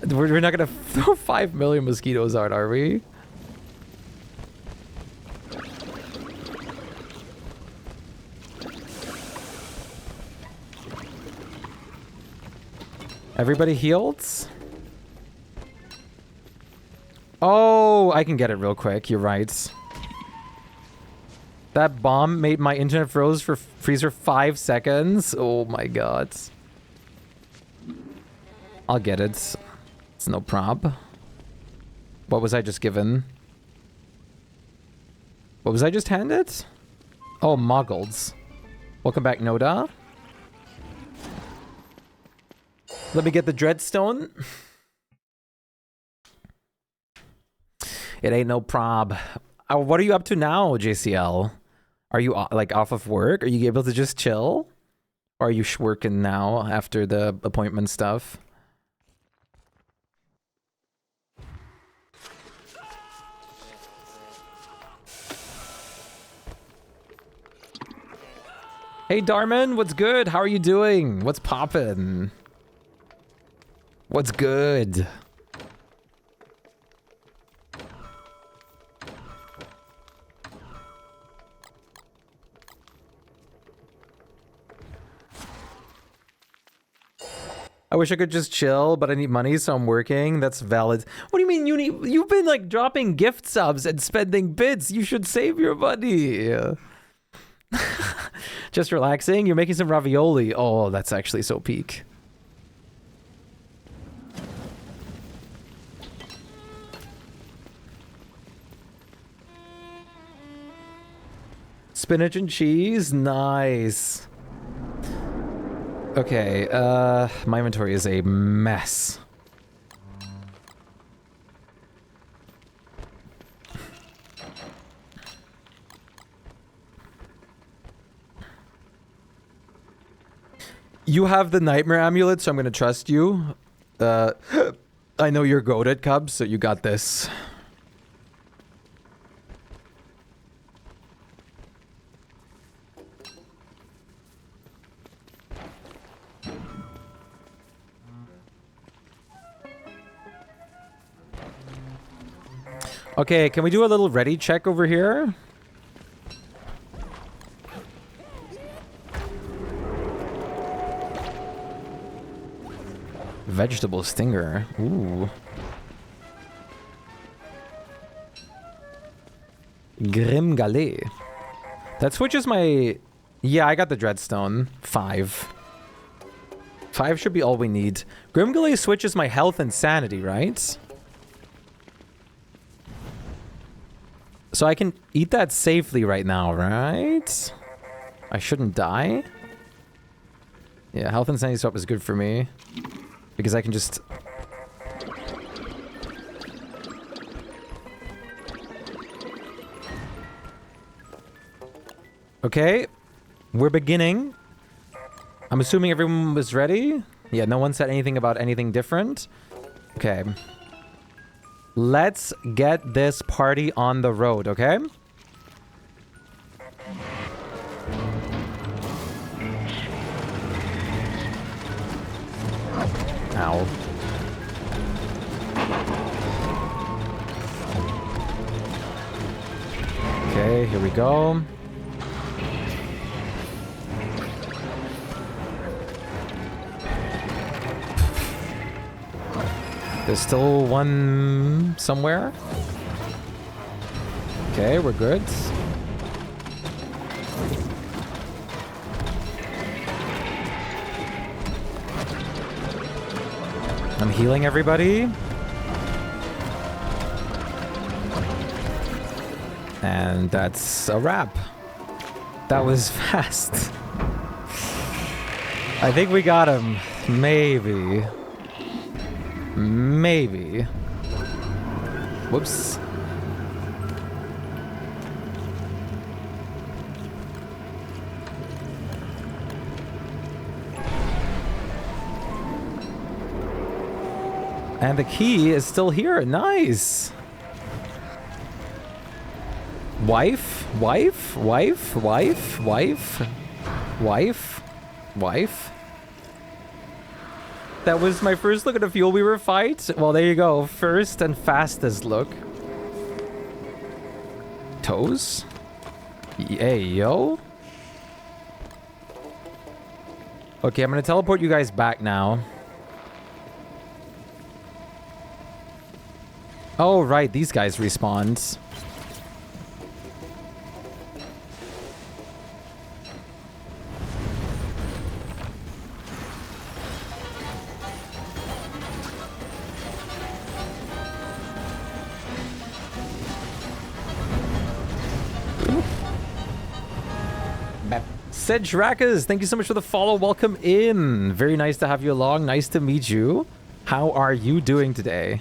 We're not gonna throw 5 million mosquitoes out, are we? Everybody healed? Oh, I can get it real quick. You're right. That bomb made my internet freeze for 5 seconds. Oh my god. I'll get it. It's no prob. What was I just given? What was I just handed? Oh, Muggles. Welcome back, Noda. Let me get the Dreadstone. It ain't no prob. What are you up to now, JCL? Are you like off of work? Are you able to just chill? Or are you working now after the appointment stuff? Hey Darman, what's good? How are you doing? What's poppin'? What's good? I wish I could just chill, but I need money, so I'm working. That's valid. What do you mean you need? You've been like dropping gift subs and spending bits. You should save your money. Just relaxing. You're making some ravioli. Oh, that's actually so peak. Spinach and cheese. Nice. Okay, my inventory is a mess. You have the nightmare amulet, so I'm gonna trust you. I know you're goated, Cub, so you got this. Okay, can we do a little ready check over here? Vegetable stinger. Ooh. Grim Galet. That switches my... Yeah, I got the Dreadstone. 5. 5 should be all we need. Grim Galet switches my health and sanity, right? So I can eat that safely right now, right? I shouldn't die. Yeah, health and sanity swap is good for me. Because I can just... Okay. We're beginning. I'm assuming everyone was ready. Yeah, no one said anything about anything different. Okay. Let's get this party on the road, okay? Ow. Okay, here we go. There's still one somewhere. Okay, we're good. I'm healing everybody. And that's a wrap. That was fast. I think we got him. Maybe. Maybe. Whoops. And the key is still here. Nice. Wife, wife, wife, wife, wife, wife, wife. That was my first look at a Fuel Weaver fight. Well, there you go. First and fastest look. Toes? Hey, yo. Okay, I'm gonna teleport you guys back now. Oh, right. These guys respawned. Sedge Rackers, thank you so much for the follow. Welcome in. Very nice to have you along. Nice to meet you. How are you doing today?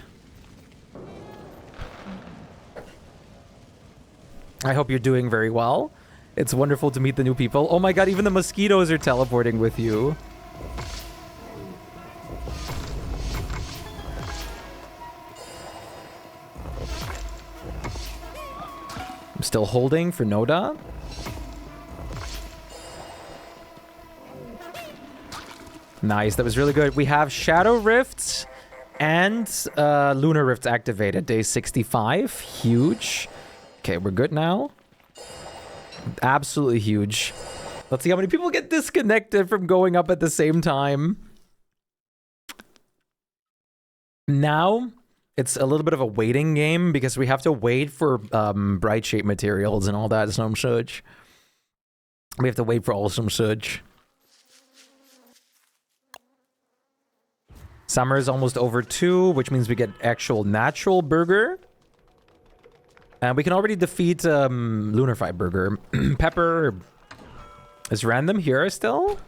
I hope you're doing very well. It's wonderful to meet the new people. Oh my god, even the mosquitoes are teleporting with you. I'm still holding for Noda. Nice, that was really good. We have Shadow Rifts and Lunar Rifts activated. Day 65. Huge. Okay, we're good now. Absolutely huge. Let's see how many people get disconnected from going up at the same time. Now, it's a little bit of a waiting game because we have to wait for bright shape materials and all that. Some such. We have to wait for all some such. Summer is almost over too, which means we get actual natural burger. And we can already defeat Lunar Fight Burger. Pepper is random here still.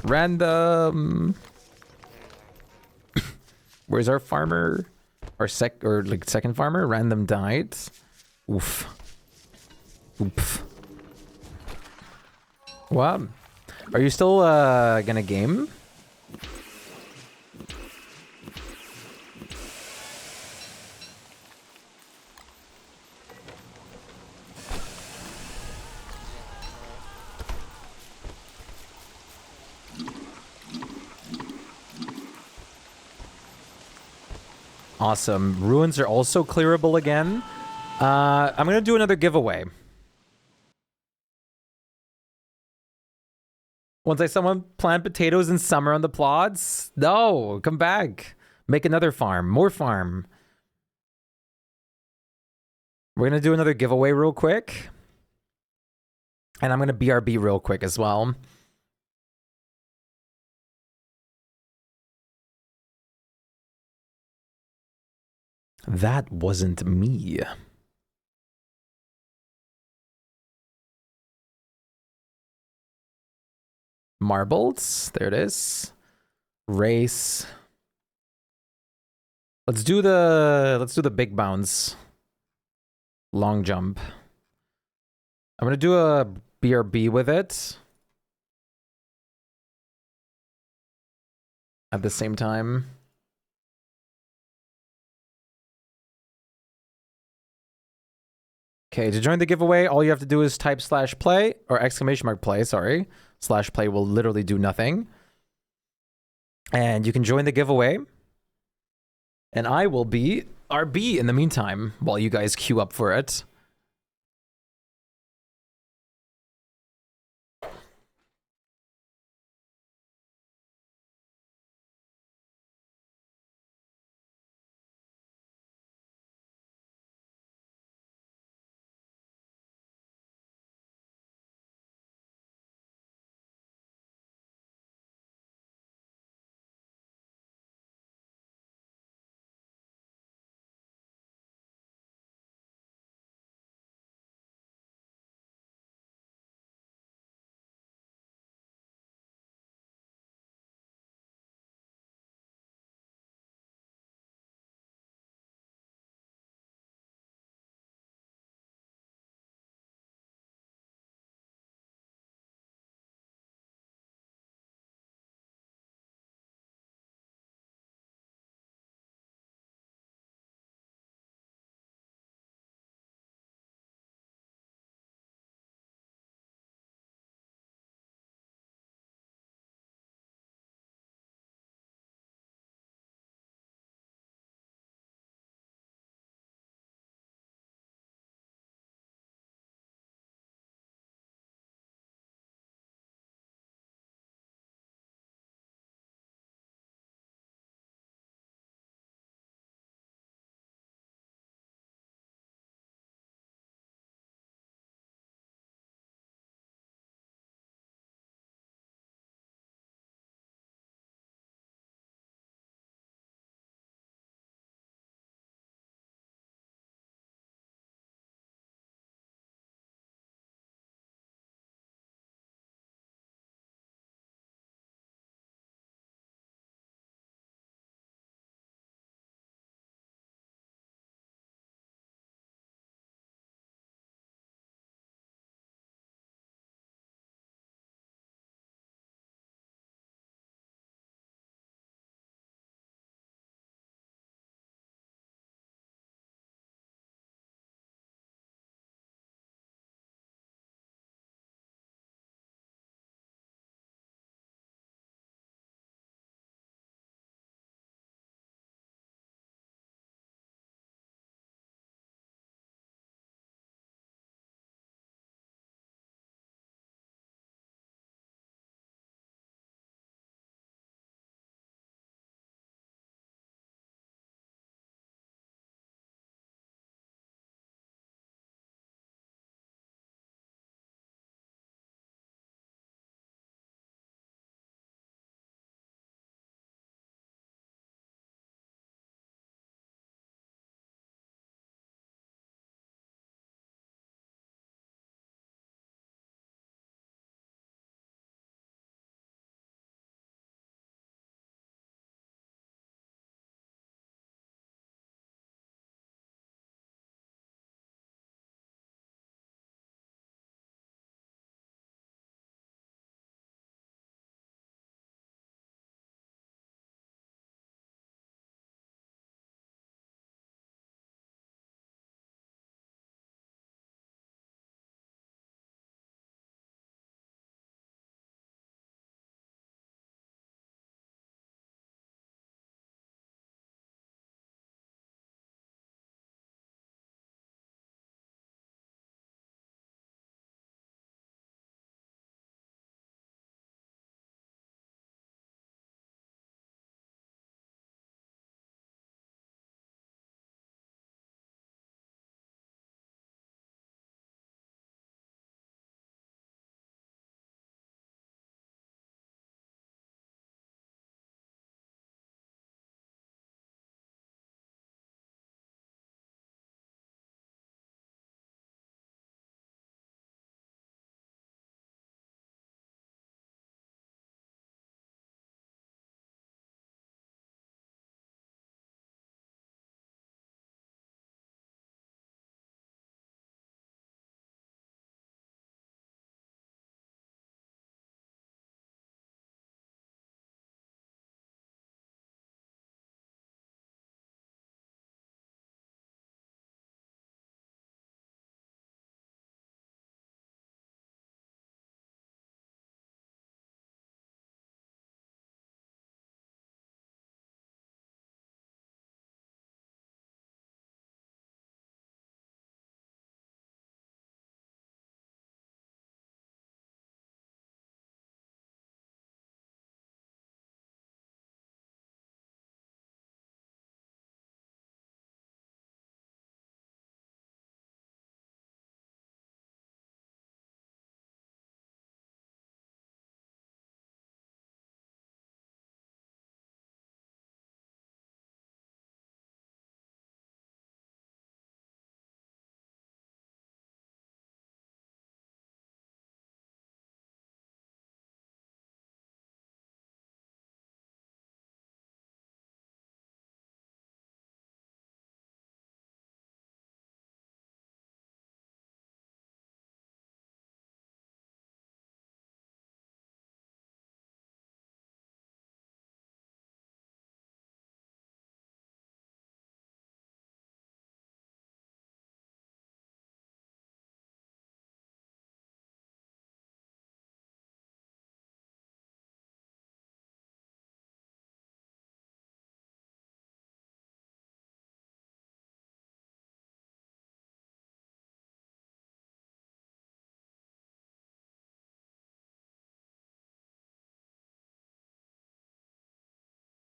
Random. Where's our farmer? Our second farmer? Random died. Oof. Oof. What? Are you still gonna game? Awesome. Ruins are also clearable again. I'm going to do another giveaway. Once I someone plant potatoes in summer on the plots? No, come back. Make another farm. More farm. We're going to do another giveaway real quick. And I'm going to BRB real quick as well. That wasn't me. Marbles. There it is. Race. Let's do the big bounce. Long jump. I'm gonna do a BRB with it. at the same time. Okay, to join the giveaway, all you have to do is type /play or !play, sorry. /play will literally do nothing. And you can join the giveaway. And I will be RB in the meantime while you guys queue up for it.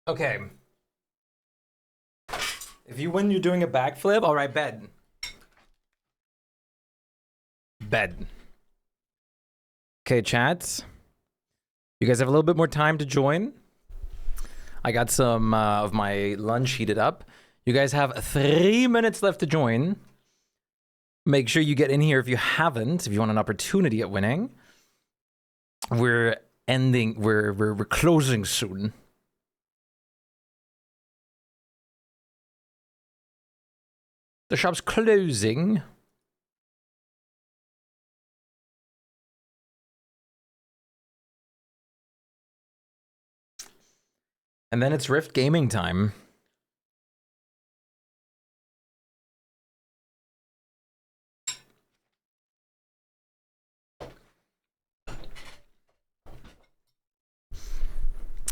Okay. If you win, you're doing a backflip. All right, bed. Bed. Okay, chat. You guys have a little bit more time to join. I got some of my lunch heated up. You guys have 3 minutes left to join. Make sure you get in here if you haven't, if you want an opportunity at winning. We're closing soon. The shop's closing. And then it's Rift gaming time.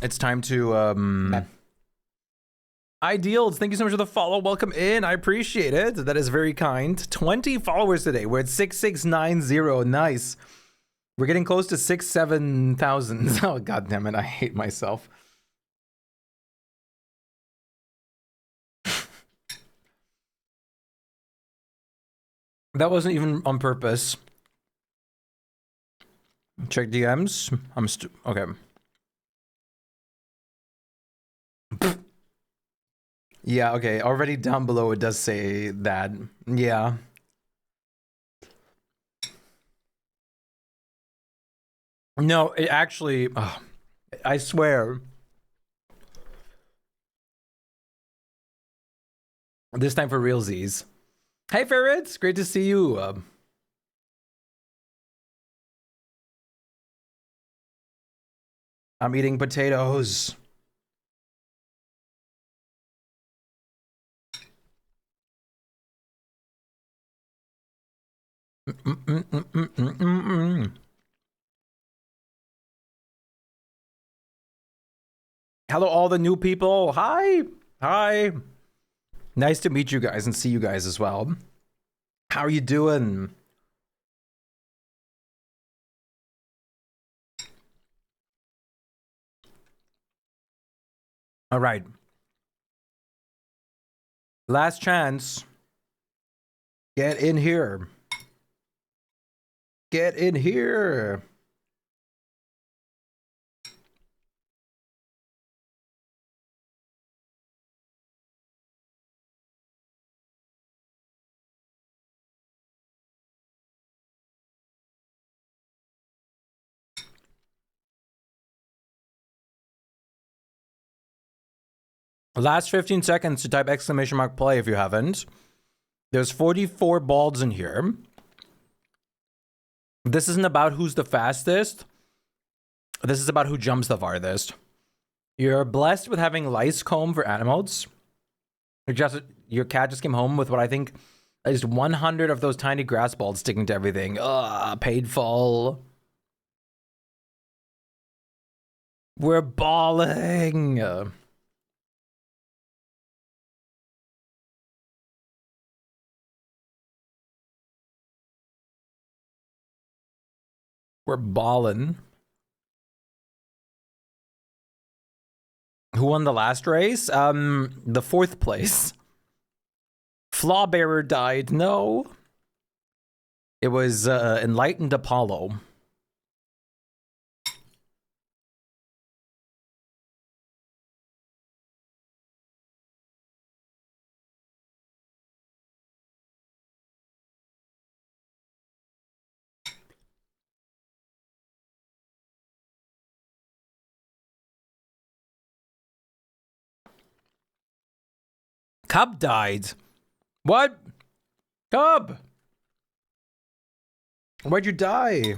It's time to Ideals, thank you so much for the follow. Welcome in. I appreciate it. That is very kind. 20 followers today. We're at 6690. Nice. We're getting close to 7,000. Oh, god damn it. I hate myself. That wasn't even on purpose. Check DMs. Okay. Yeah, okay. Already down below it does say that. Yeah. No, it actually, I swear. This time for realsies. Hey, Ferrets, great to see you. I'm eating potatoes. Hello, all the new people. Hi. Hi. Nice to meet you guys and see you guys as well. How are you doing? All right. Last chance. Get in here. Get in here. Last 15 seconds to type exclamation mark play if you haven't. There's 44 balls in here. This isn't about who's the fastest. This is about who jumps the farthest. You're blessed with having lice comb for animals. Your cat just came home with what I think is 100 of those tiny grass balls sticking to everything. Ugh, painful. We're balling. We're balling. Who won the last race? The fourth place. Flawbearer died. No. It was Enlightened Apollo. Cub died. What? Cub! Why'd you die?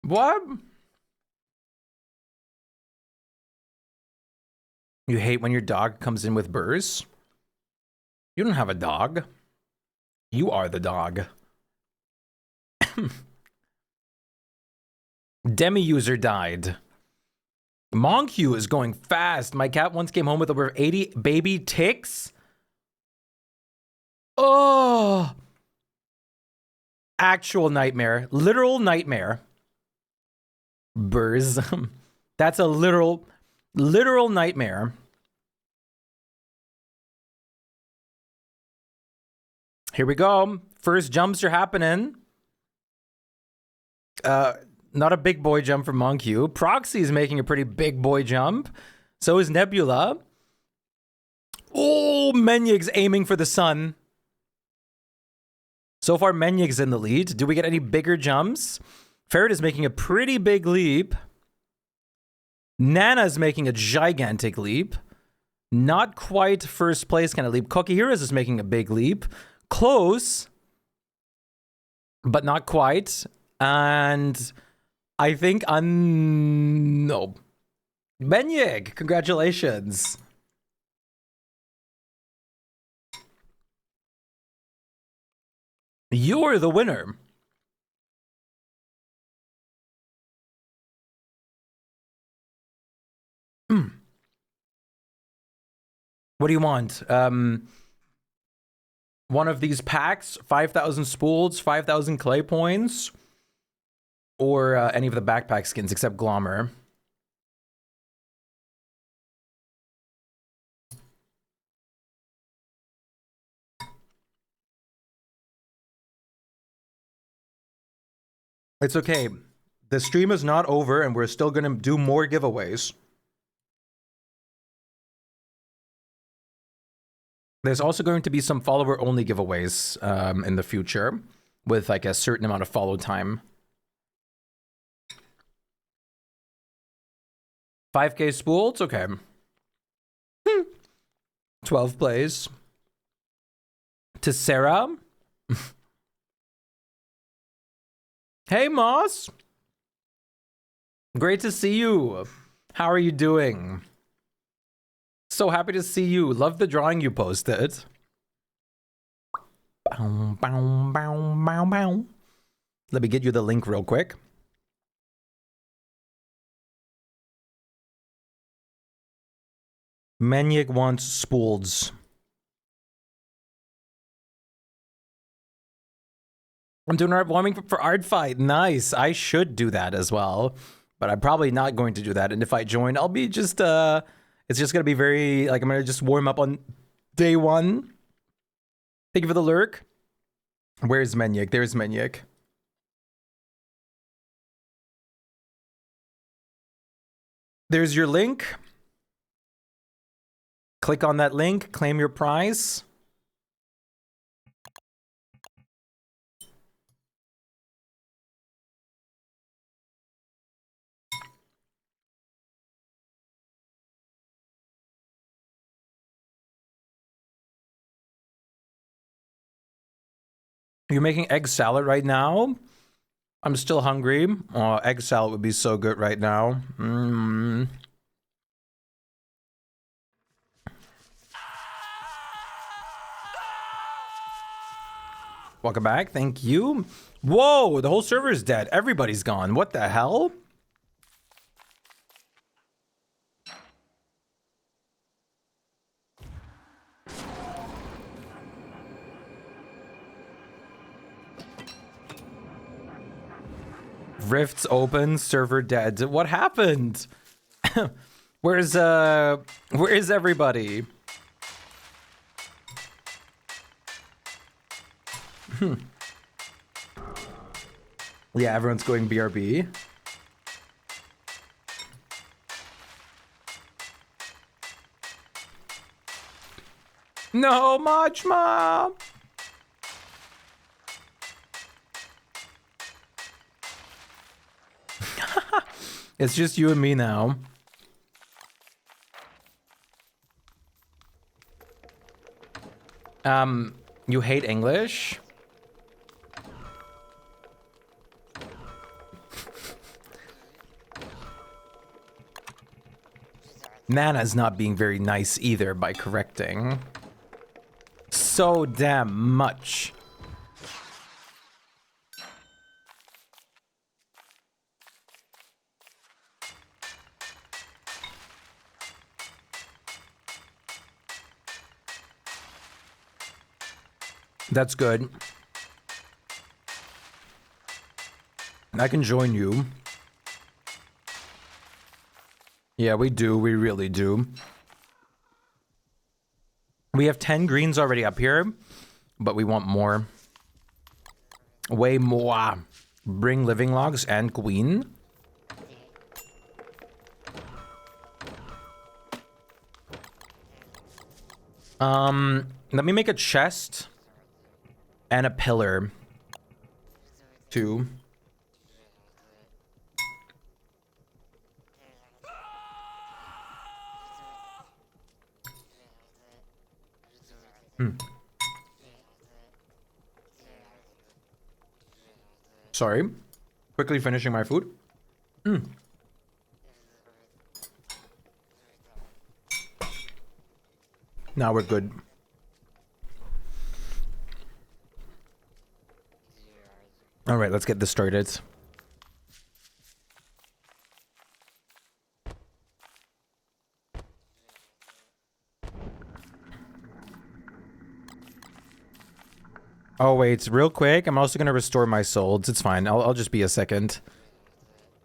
What? You hate when your dog comes in with burrs? You don't have a dog. You are the dog. Demi user died. Monq is going fast. My cat once came home with over 80 baby ticks. Oh, Actual nightmare. Literal nightmare. Burrs. That's a literal nightmare. Here we go. First jumps are happening. Not a big boy jump from Monq. Proxy is making a pretty big boy jump. So is Nebula. Oh, Menyig's aiming for the sun. So far, Menyig's in the lead. Do we get any bigger jumps? Ferret is making a pretty big leap. Nana's making a gigantic leap. Not quite first place kind of leap. Kokihiras is making a big leap. Close, but not quite. And I think no. Menyig, congratulations. You're the winner. What do you want? One of these packs, 5,000 spools, 5,000 clay points, or any of the backpack skins except Glommer. It's okay. The stream is not over and we're still going to do more giveaways. There's also going to be some follower-only giveaways in the future with like a certain amount of follow time. 5K spooled? Okay. 12 plays. To Sarah. Hey, Moss. Great to see you. How are you doing? So happy to see you. Love the drawing you posted. Bow, bow, bow, bow, bow. Let me get you the link real quick. Menyig wants spooleds. I'm doing art warming for Art Fight. Nice. I should do that as well, but I'm probably not going to do that. And if I join, I'll be just it's just gonna be very like I'm gonna just warm up on day one. Thank you for the lurk. Where's Menyig? There's Menyig. There's your link. Click on that link, claim your prize. You're making egg salad right now? I'm still hungry. Oh, egg salad would be so good right now. Welcome back. Thank you. Whoa, the whole server's dead. Everybody's gone. What the hell? Rifts open, server dead. What happened? Where's everybody? Yeah, everyone's going BRB. No, Majma! It's just you and me now. You hate English? Nana's not being very nice either by correcting. So damn much. That's good. I can join you. Yeah, we do. We really do. We have 10 greens already up here, but we want more. Way more. Bring living logs and queen. Let me make a chest and a pillar. 2. Sorry. Quickly finishing my food. Now we're good. All right, let's get this started. Oh wait, real quick. I'm also gonna restore my souls. It's fine. I'll just be a second.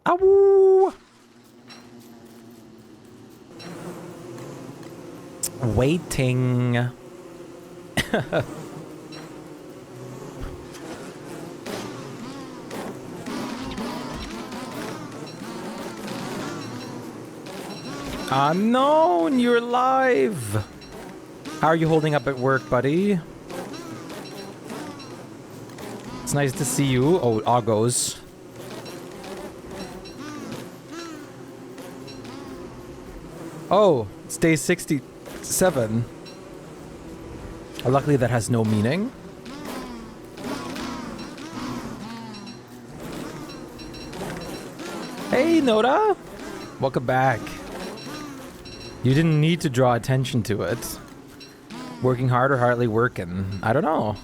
Ow! Waiting. Unknown, you're live. How are you holding up at work, buddy? It's nice to see you. Oh, Augos. Oh, it's day 67. Luckily, that has no meaning. Hey, Noda. Welcome back. You didn't need to draw attention to it. Working hard or hardly working? I don't know.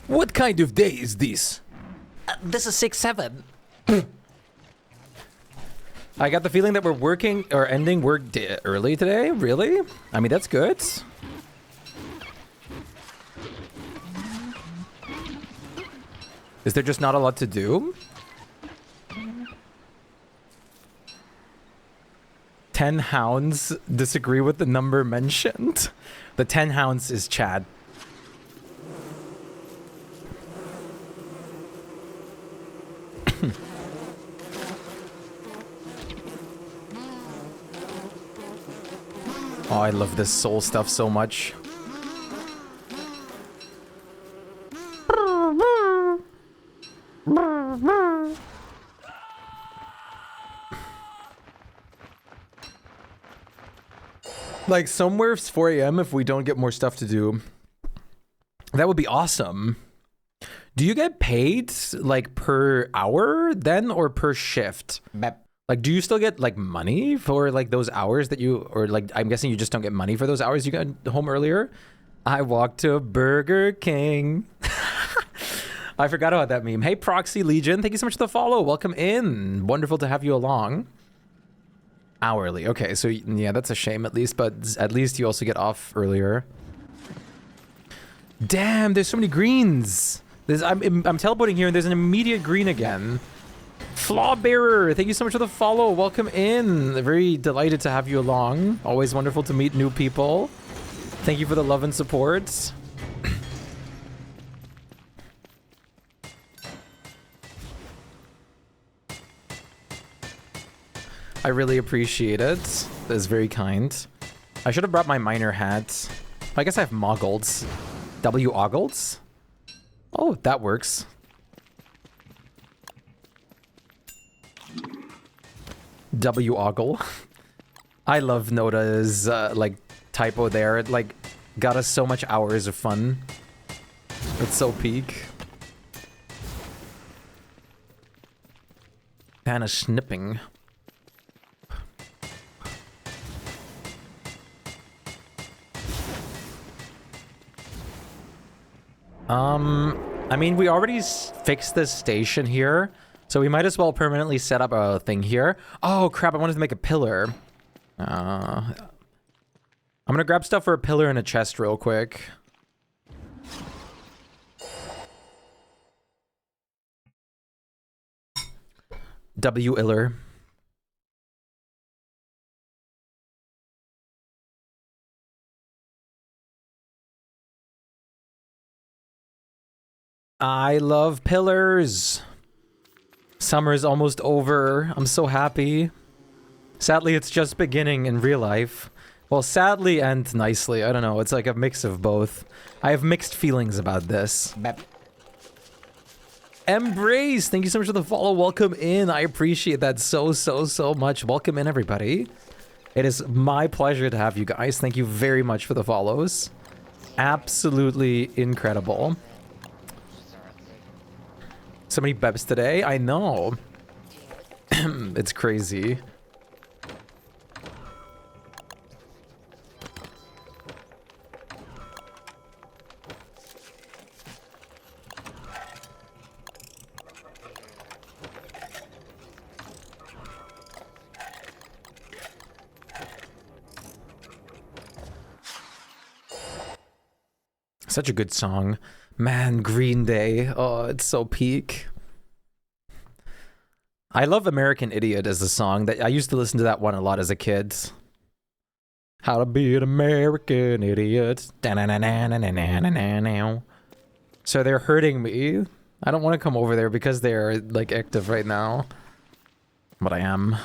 What kind of day is this? This is 6-7. I got the feeling that we're working or ending work early today. Really? I mean, that's good. Is there just not a lot to do? 10 hounds disagree with the number mentioned. The 10 hounds is Chad. Oh, I love this soul stuff so much. Like, somewhere it's 4 a.m. if we don't get more stuff to do. That would be awesome. Do you get paid, like, per hour then, or per shift? Like, do you still get, like, money for, like, those hours that you... Or, like, I'm guessing you just don't get money for those hours you got home earlier? I walked to Burger King. I forgot about that meme. Hey, Proxy Legion. Thank you so much for the follow. Welcome in. Wonderful to have you along. Hourly. Okay, so, yeah, that's a shame at least. But at least you also get off earlier. Damn, there's so many greens. I'm teleporting here and there's an immediate green again. Flawbearer, thank you so much for the follow. Welcome in. Very delighted to have you along. Always wonderful to meet new people. Thank you for the love and support. I really appreciate it. That is very kind. I should have brought my miner hat. I guess I have moggles. W-oggles? Oh, that works. W-ogle. I love Noda's, like, typo there. It, like, got us so much hours of fun. It's so peak. Kind of snipping. I mean, we already fixed this station here, so we might as well permanently set up a thing here. Oh, crap, I wanted to make a pillar. I I'm gonna grab stuff for a pillar and a chest real quick. W. Iller. I love pillars. Summer is almost over. I'm so happy. Sadly, it's just beginning in real life. Well, sadly and nicely. I don't know. It's like a mix of both. I have mixed feelings about this. Embrace! Thank you so much for the follow. Welcome in. I appreciate that so much. Welcome in, everybody. It is my pleasure to have you guys. Thank you very much for the follows. Absolutely incredible. So many bebs today. I know. It's crazy. Such a good song. Man, Green Day. Oh, it's so peak. I love American Idiot as a song. That I used to listen to that one a lot as a kid. How to be an American idiot. So they're hurting me. I don't want to come over there because they're like active right now. But I am.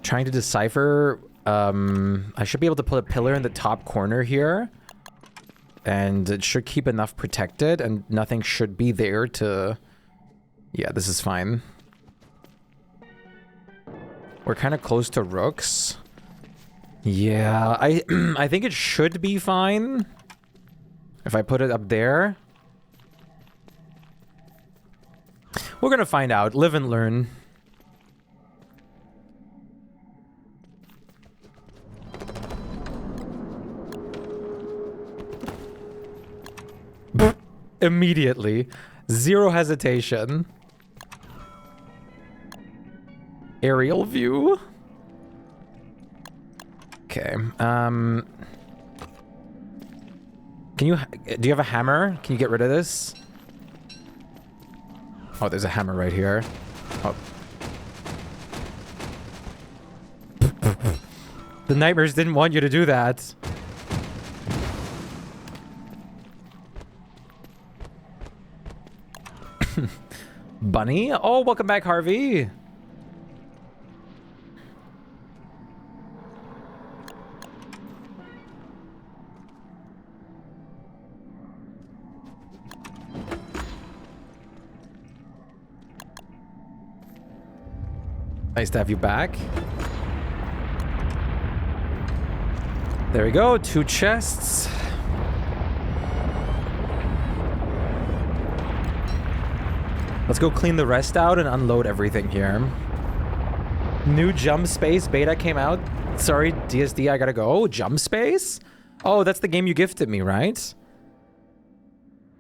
Trying to decipher. I should be able to put a pillar in the top corner here. And it should keep enough protected, and nothing should be there to... Yeah, this is fine. We're kind of close to rooks. Yeah, I think it should be fine. If I put it up there. We're gonna find out. Live and learn. Immediately. Zero hesitation. Aerial view. Okay. Can you... Do you have a hammer? Can you get rid of this? Oh, there's a hammer right here. Oh. The nightmares didn't want you to do that. Bunny? Oh, welcome back, Harvey. Nice to have you back. There we go, 2 chests. Let's go clean the rest out and unload everything here. New Jump Space beta came out. Sorry, DSD, I gotta go. Oh, Jump Space? Oh, that's the game you gifted me, right?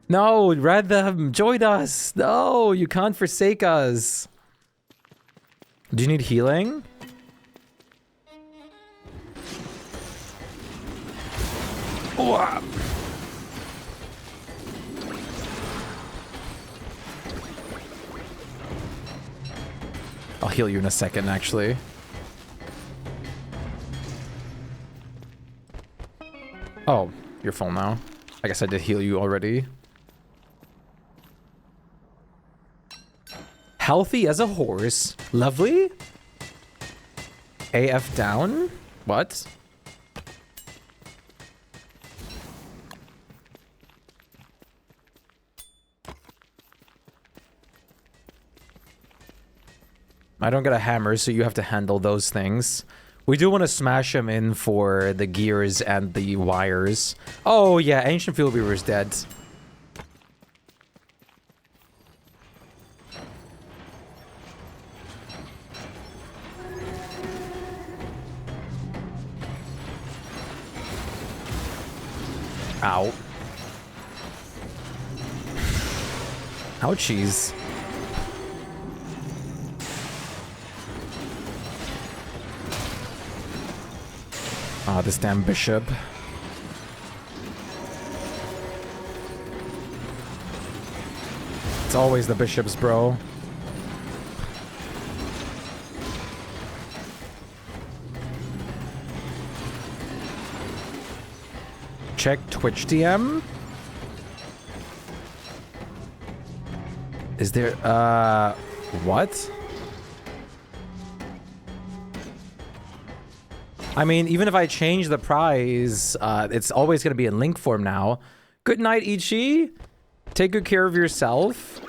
No, Rhythm, join us. No, you can't forsake us. Do you need healing? Wow. I'll heal you in a second, actually. Oh, you're full now. I guess I did heal you already. Healthy as a horse. Lovely. AF down? What? I don't get a hammer, so you have to handle those things. We do want to smash them in for the gears and the wires. Oh, yeah, Ancient Fuel Weaver is dead. Ow. Ouchies. Ah, this damn bishop. It's always the bishops, bro. Check Twitch DM. Is there, what? I mean, even if I change the prize, it's always going to be in link form now. Good night, Ichi. Take good care of yourself.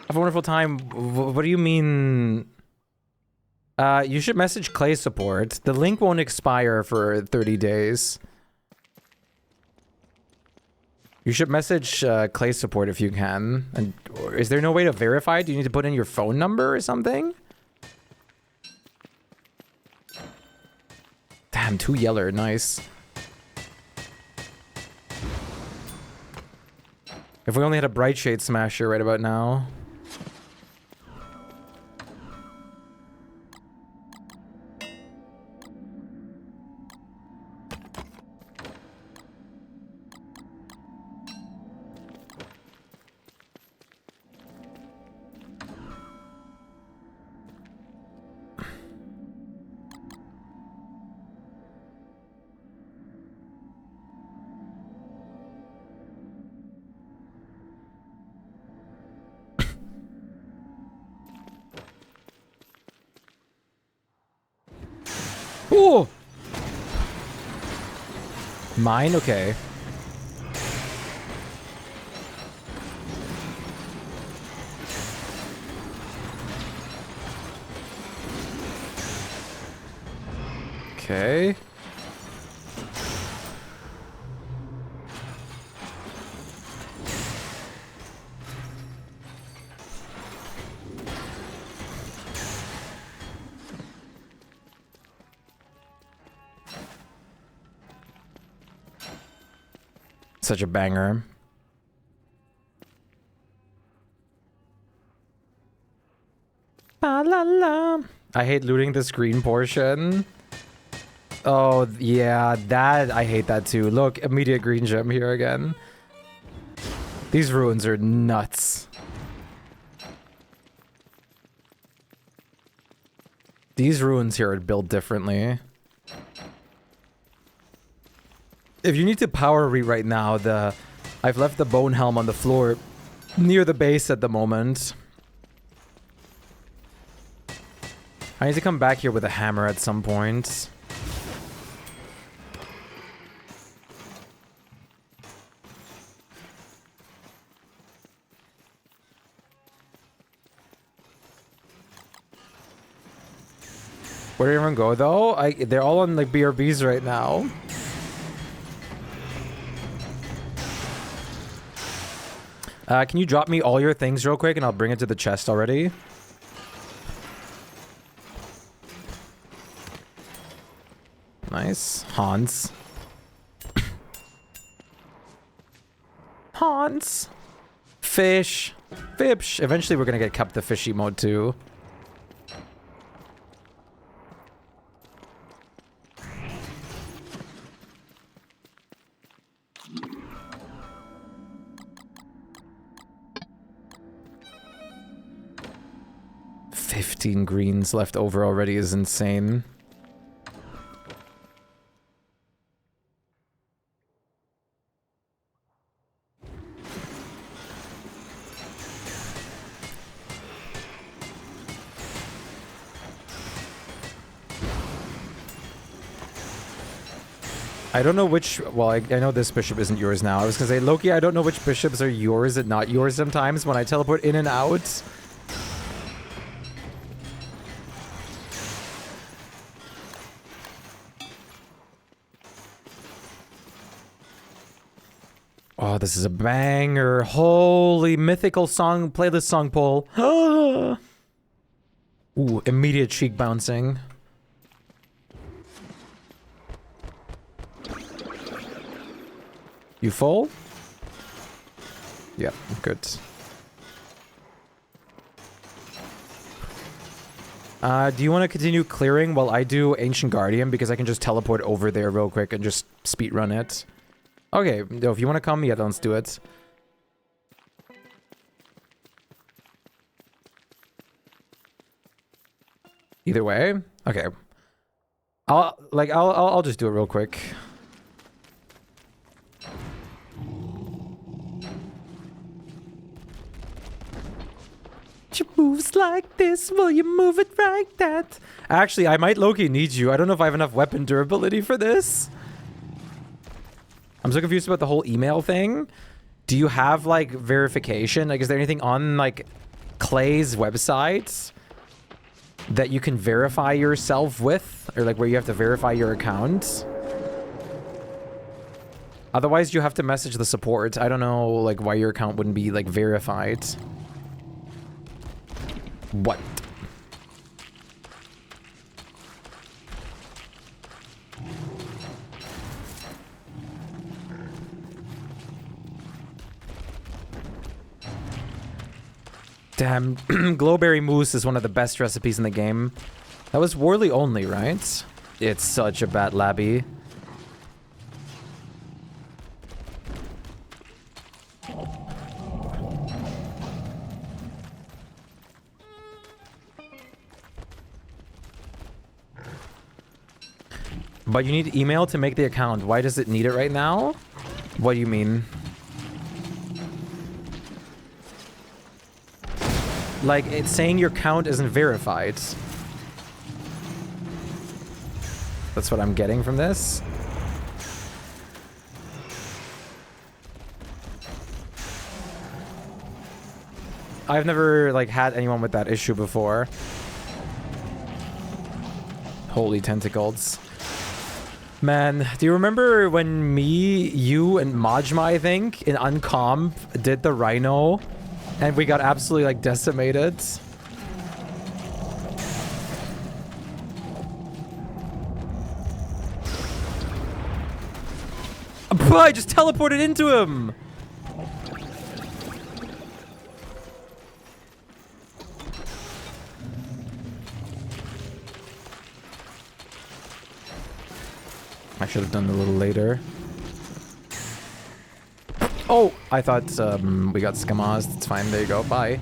Have a wonderful time. What do you mean? You should message Clay support. The link won't expire for 30 days. You should message Clay support if you can. And is there no way to verify? Do you need to put in your phone number or something? Damn, 2 yeller, nice. If we only had a Bright Shade Smasher right about now. Ooh! Mine? Okay. Okay. Such a banger. Ba la la. I hate looting the screen portion. Oh, yeah, that, I hate that too. Look, immediate green gem here again. These ruins are nuts. These ruins here are built differently. If you need to power read right now, I've left the bone helm on the floor near the base at the moment. I need to come back here with a hammer at some point. Where did everyone go though? They're all on like BRBs right now. Can you drop me all your things real quick and I'll bring it to the chest already? Nice. Hans. Hans. Fish. Fish. Eventually we're gonna get kept the fishy mode too. Greens left over already is insane. I don't know which, well, I know this bishop isn't yours now. I was gonna say, Loki, I don't know which bishops are yours and not yours sometimes when I teleport in and out. Oh, this is a banger. Holy mythical song. Play this song, Paul. Ooh, immediate cheek bouncing. You full? Yep, good. Do you want to continue clearing while I do Ancient Guardian? Because I can just teleport over there real quick and just speedrun it. Okay, no, if you want to come, yeah, then let's do it. Either way, okay. I'll just do it real quick. She moves like this, will you move it like that? Actually, I might low-key need you. I don't know if I have enough weapon durability for this. I'm so confused about the whole email thing. Do you have, like, verification? Like, is there anything on, like, Clay's website that you can verify yourself with? Or, like, where you have to verify your account? Otherwise, you have to message the support. I don't know, like, why your account wouldn't be, like, verified. What? Damn, Glowberry Mousse is one of the best recipes in the game. That was Worley only, right? It's such a bad labby. But you need email to make the account. Why does it need it right now? What do you mean? Like, it's saying your account isn't verified. That's what I'm getting from this. I've never, like, had anyone with that issue before. Holy tentacles. Man, do you remember when me, you, and Majma, I think, in Uncomp did the Rhino? And we got absolutely, like, decimated? I just teleported into him! I should have done it a little later. Oh, I thought we got scamazed. It's fine. There you go. Bye.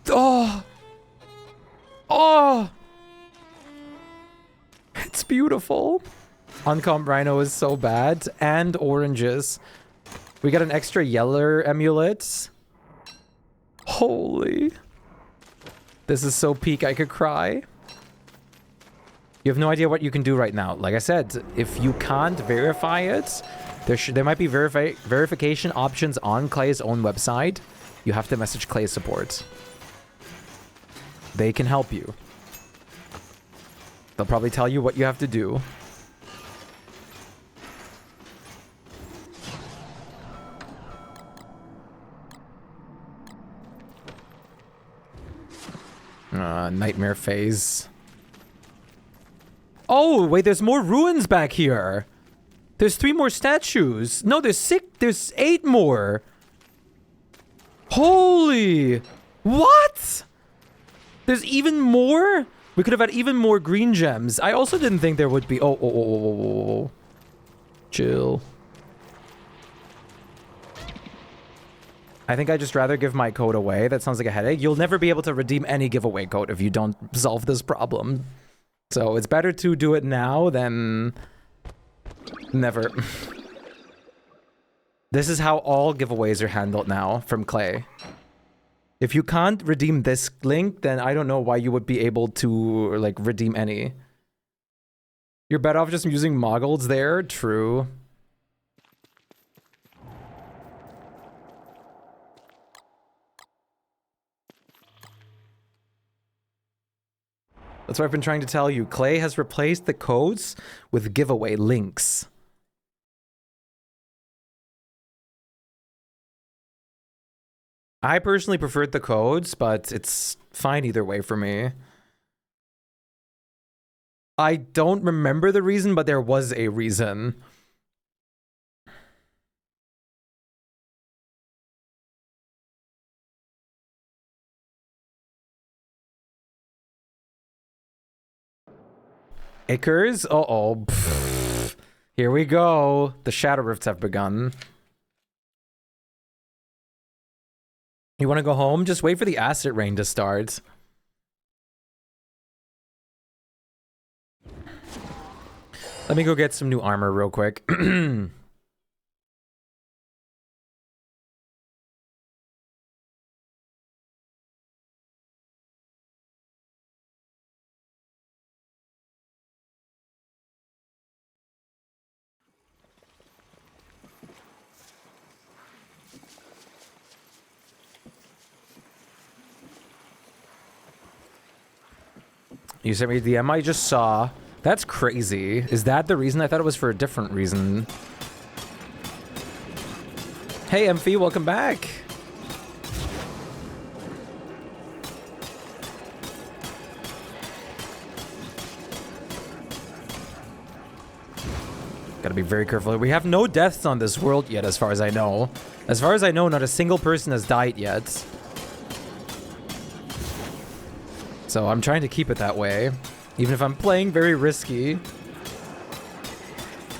Oh! Oh! It's beautiful. Uncomp Rhino is so bad. And oranges. We got an extra yeller amulet. Holy. This is so peak I could cry. You have no idea what you can do right now. Like I said, if you can't verify it, there might be verification options on Clay's own website. You have to message Clay's support. They can help you. They'll probably tell you what you have to do. Nightmare phase. Oh, wait, there's more ruins back here. There's 3 more statues. No, there's 8 more. Holy. What? There's even more? We could have had even more green gems. I also didn't think there would be. Oh. Chill. I think I'd just rather give my code away. That sounds like a headache. You'll never be able to redeem any giveaway code if you don't solve this problem. So it's better to do it now than never. This is how all giveaways are handled now from Clay. If you can't redeem this link, then I don't know why you would be able to, like, redeem any. You're better off just using moggles there. True. That's what I've been trying to tell you. Clay has replaced the codes with giveaway links. I personally preferred the codes, but it's fine either way for me. I don't remember the reason, but there was a reason. Ickers? Uh-oh. Here we go. The Shadow Rifts have begun. You want to go home? Just wait for the acid rain to start. Let me go get some new armor real quick. You sent me the DM I just saw. That's crazy. Is that the reason? I thought it was for a different reason. Hey, Emphy, welcome back. Gotta be very careful. We have no deaths on this world yet, as far as I know. As far as I know, not a single person has died yet. So I'm trying to keep it that way, even if I'm playing very risky.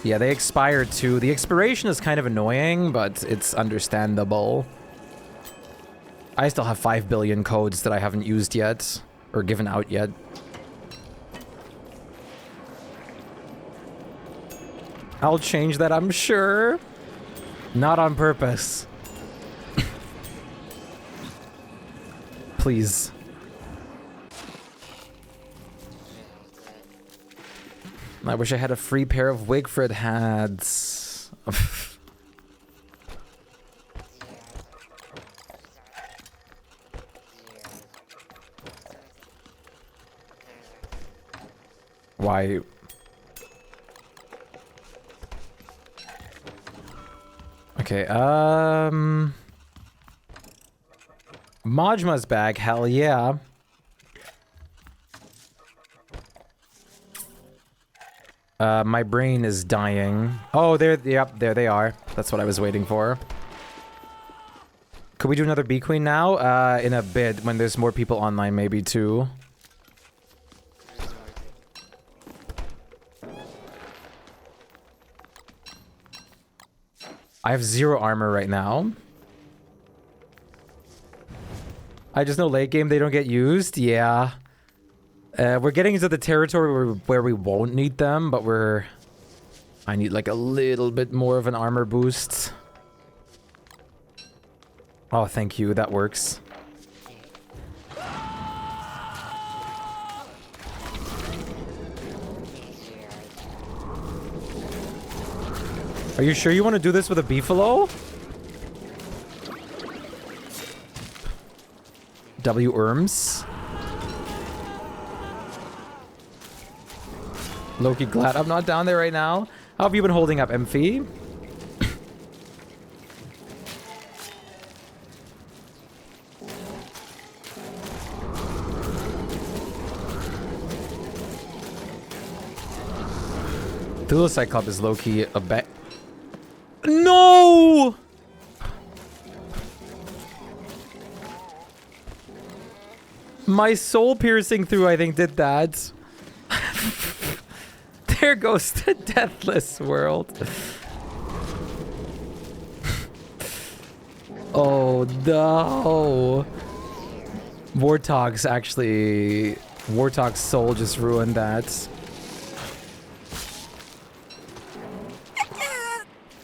Yeah, they expired too. The expiration is kind of annoying, but it's understandable. I still have 5 billion codes that I haven't used yet, or given out yet. I'll change that, I'm sure. Not on purpose. Please. I wish I had a free pair of Wigfrid hats. Why? Okay, Majma's back, hell yeah. My brain is dying. Oh, yep, there they are. That's what I was waiting for. Could we do another Bee Queen now? In a bit, when there's more people online, maybe, too. I have 0 armor right now. I just know late game they don't get used. Yeah. We're getting into the territory where we won't need them, but I need like a little bit more of an armor boost. Oh, thank you. That works. Are you sure you want to do this with a beefalo? W. Erms. Loki, glad I'm not down there right now. How have you been holding up, Emphy? Thulocyclops is low-key a bet. No! My soul piercing through, I think, did that. There goes the deathless world. Oh no. Warthog's actually... Warthog's soul just ruined that.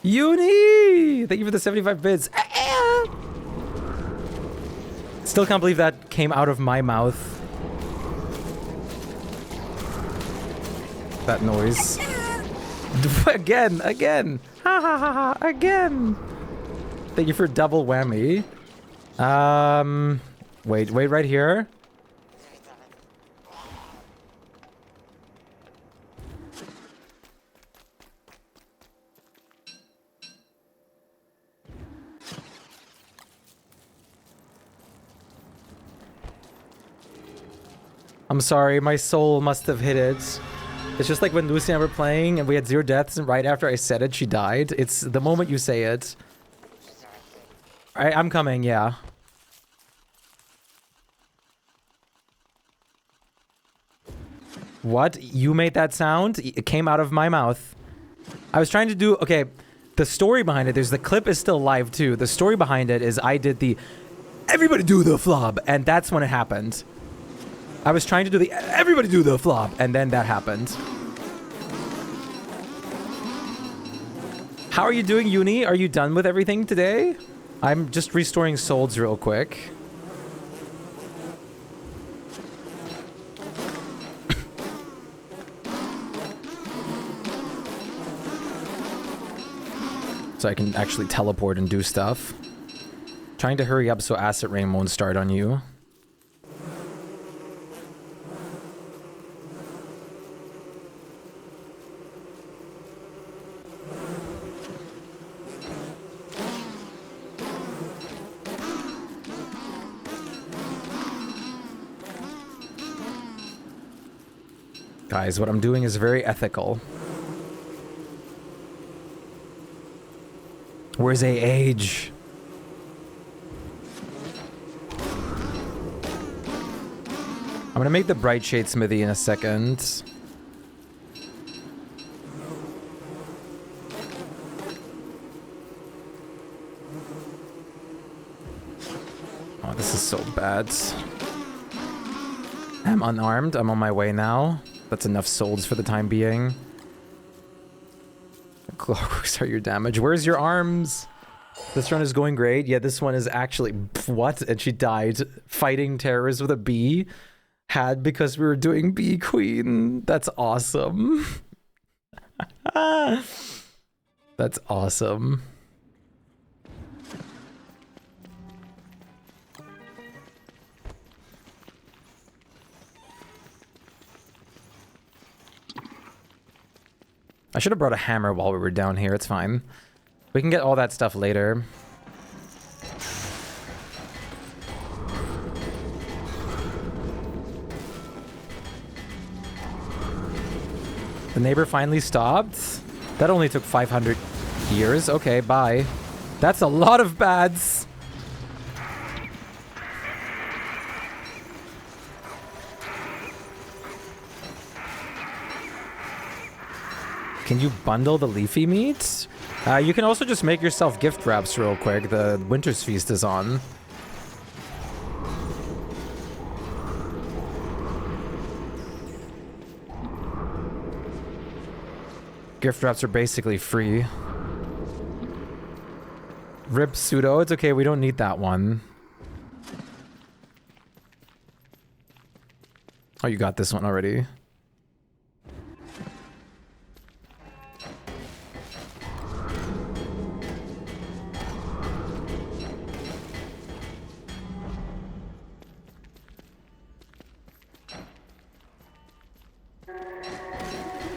Uni! Thank you for the 75 bits. Still can't believe that came out of my mouth. That noise. Again. Ha ha ha ha, again. Thank you for double whammy. Wait right here. I'm sorry, my soul must have hit it. It's just like when Lucy and I were playing and we had 0 deaths, and right after I said it, she died. It's the moment you say it. I'm coming, yeah. What? You made that sound? It came out of my mouth. I was trying to do... Okay, the story behind it, the clip is still live too. The story behind it is I did the... Everybody do the flop! And that's when it happened. I was trying to do the... Everybody do the flop! And then that happened. How are you doing, Uni? Are you done with everything today? I'm just restoring souls real quick. So I can actually teleport and do stuff. Trying to hurry up so Acid Rain won't start on you. Guys, what I'm doing is very ethical. Where's age? I'm gonna make the Bright Shade Smithy in a second. Oh, this is so bad. I'm unarmed. I'm on my way now. That's enough souls for the time being. Clockworks are your damage. Where's your arms? This run is going great. Yeah, this one is actually... What? And she died fighting terrorists with a bee. Had because we were doing Bee Queen. That's awesome. That's awesome. I should have brought a hammer while we were down here. It's fine. We can get all that stuff later. The neighbor finally stopped? That only took 500 years. Okay, bye. That's a lot of bads. Can you bundle the leafy meat? You can also just make yourself gift wraps real quick. The Winter's Feast is on. Gift wraps are basically free. Rip pseudo. It's okay. We don't need that one. Oh, you got this one already.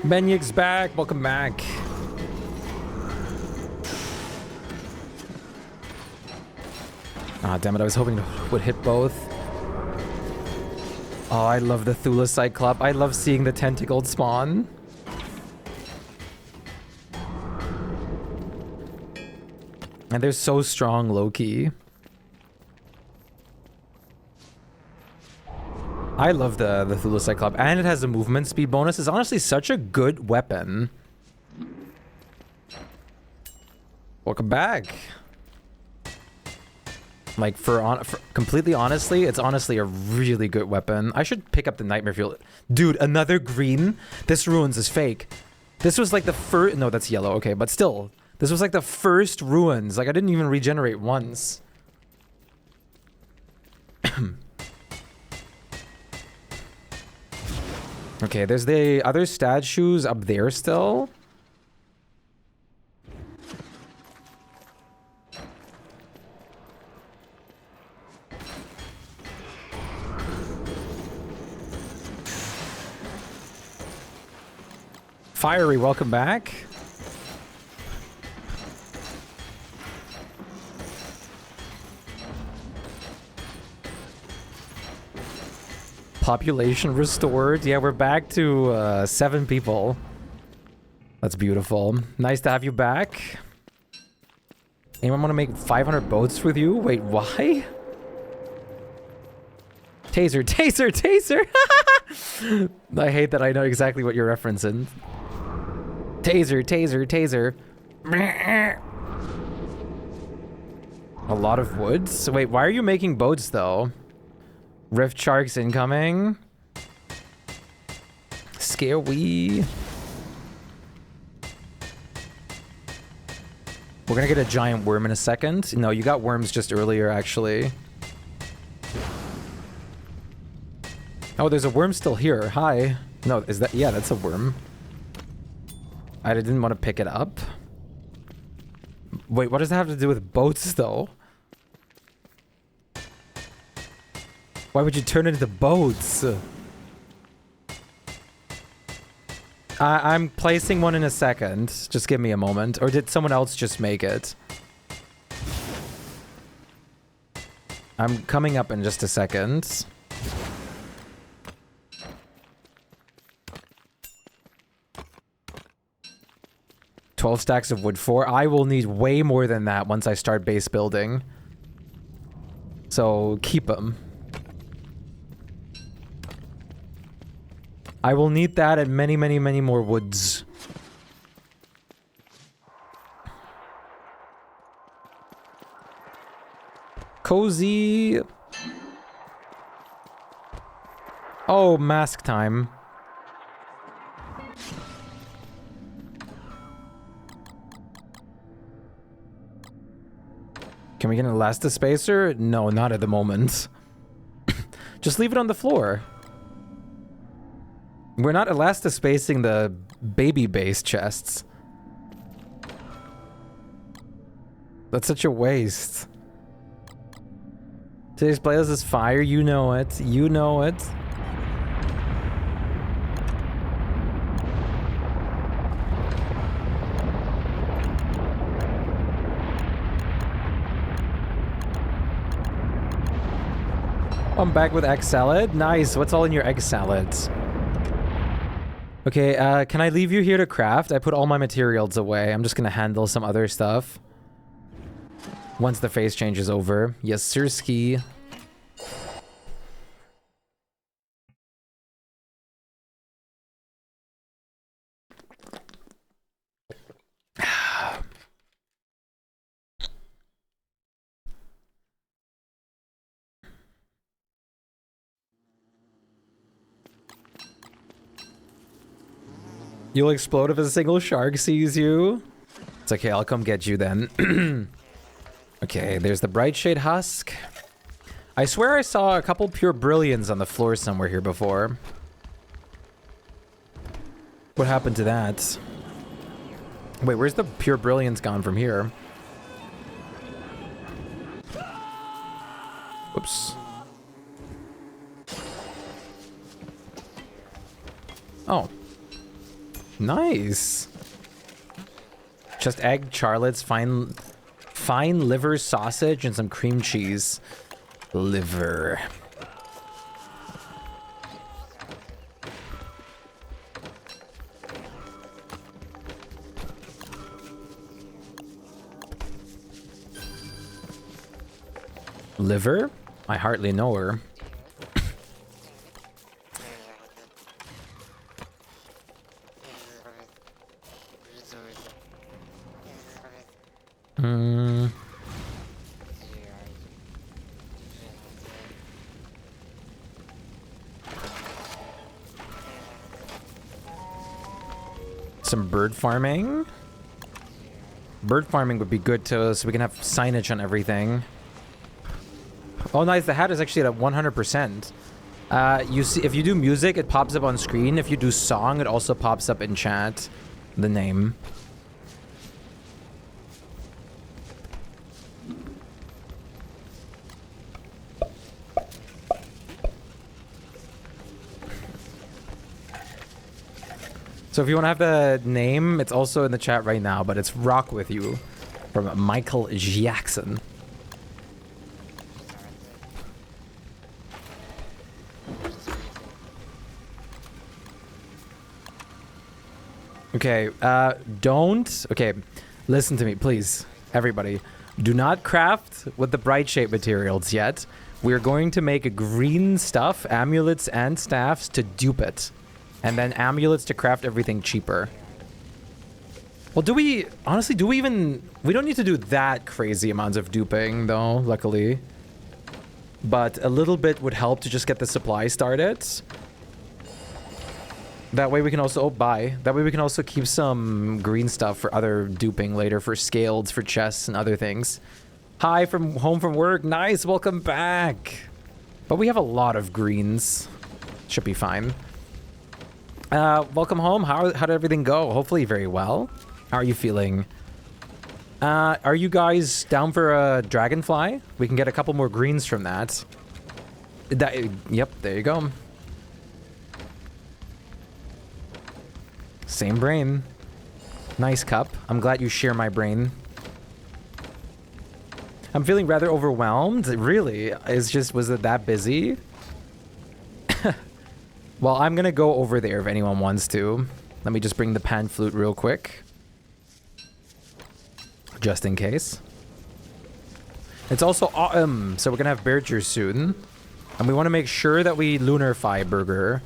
Benyik's back. Welcome back. Ah, damn it. I was hoping it would hit both. Oh, I love the Thula Cyclop. I love seeing the tentacled spawn. And they're so strong low-key. I love the Thula Cyclop, and it has a movement speed bonus. It's honestly such a good weapon. Welcome back. Like, for completely honestly, it's honestly a really good weapon. I should pick up the Nightmare Fuel. Dude, another green? This Ruins is fake. This was like the first... No, that's yellow. Okay, but still. This was like the first Ruins. Like, I didn't even regenerate once. Okay, there's the other stat shoes up there still. Fiery, welcome back. Population restored. Yeah, we're back to 7 people. That's beautiful. Nice to have you back. Anyone want to make 500 boats with you? Wait, why? Taser, taser, taser! I hate that I know exactly what you're referencing. Taser, taser, taser. A lot of woods? Wait, why are you making boats though? Rift sharks incoming. Scary. We're gonna get a giant worm in a second. No, you got worms just earlier, actually. Oh, there's a worm still here. Hi. No, is that... Yeah, that's a worm. I didn't want to pick it up. Wait, what does that have to do with boats, though? Why would you turn it into boats? I'm placing one in a second. Just give me a moment. Or did someone else just make it? I'm coming up in just a second. "12 stacks of wood 4. I will need way more than that once I start base building. So keep them. I will need that and many, many, many more woods. Cozy. Oh, mask time. Can we get an elastispacer? No, not at the moment. Just leave it on the floor. We're not elastic-spacing the baby base chests. That's such a waste. Today's playlist is fire, you know it. You know it. I'm back with egg salad. Nice. What's all in your egg salads? Okay, can I leave you here to craft? I put all my materials away. I'm just gonna handle some other stuff. Once the phase change is over. Yes, sir, ski. You'll explode if a single shark sees you. It's okay, I'll come get you then. Okay, there's the bright shade husk. I swear I saw a couple pure brilliants on the floor somewhere here before. What happened to that? Wait, where's the pure brilliance gone from here? Whoops. Oh. Nice. Just egg, charlottes, fine liver sausage, and some cream cheese. Liver. Liver? I hardly know her. Some bird farming. Bird farming would be good too, so we can have signage on everything. Oh, nice. The hat is actually at 100%. You see, if you do music, it pops up on screen. If you do song, it also pops up in chat. The name. So if you want to have the name, it's also in the chat right now, but it's Rock With You from Michael Jackson. Okay, don't... Okay, listen to me, please. Everybody. Do not craft with the bright shape materials yet. We're going to make green stuff, amulets and staffs to dupe it. And then amulets to craft everything cheaper. Well, do we... Honestly, do we even... We don't need to do that crazy amounts of duping, though, luckily. But a little bit would help to just get the supply started. That way we can also... Oh, buy. That way we can also keep some green stuff for other duping later, for scaleds, for chests, and other things. Hi, from home from work. Nice, welcome back. But we have a lot of greens. Should be fine. Welcome home. How did everything go? Hopefully very well. How are you feeling? Are you guys down for a dragonfly? We can get a couple more greens from that. Yep, there you go. Same brain. Nice cup. I'm glad you share my brain. I'm feeling rather overwhelmed. Really? Was it that busy? Well, I'm gonna go over there if anyone wants to. Let me just bring the pan flute real quick. Just in case. It's also autumn, so we're gonna have bear juice soon. And we want to make sure that we lunarify burger.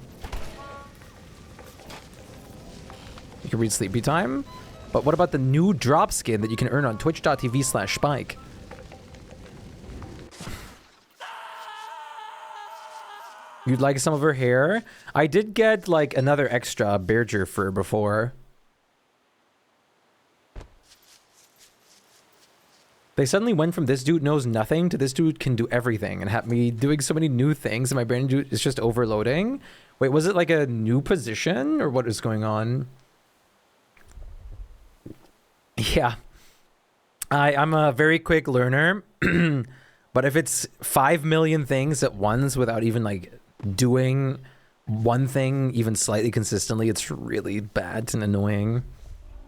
You can read Sleepy Time. But what about the new drop skin that you can earn on twitch.tv/Shpyke? You'd like some of her hair? I did get like another extra Berger fur before. They suddenly went from this dude knows nothing to this dude can do everything and have me doing so many new things and my brain is just overloading. Wait, was it like a new position or what is going on? Yeah. I'm a very quick learner, but if it's 5 million things at once without even like doing one thing even slightly consistently, it's really bad and annoying.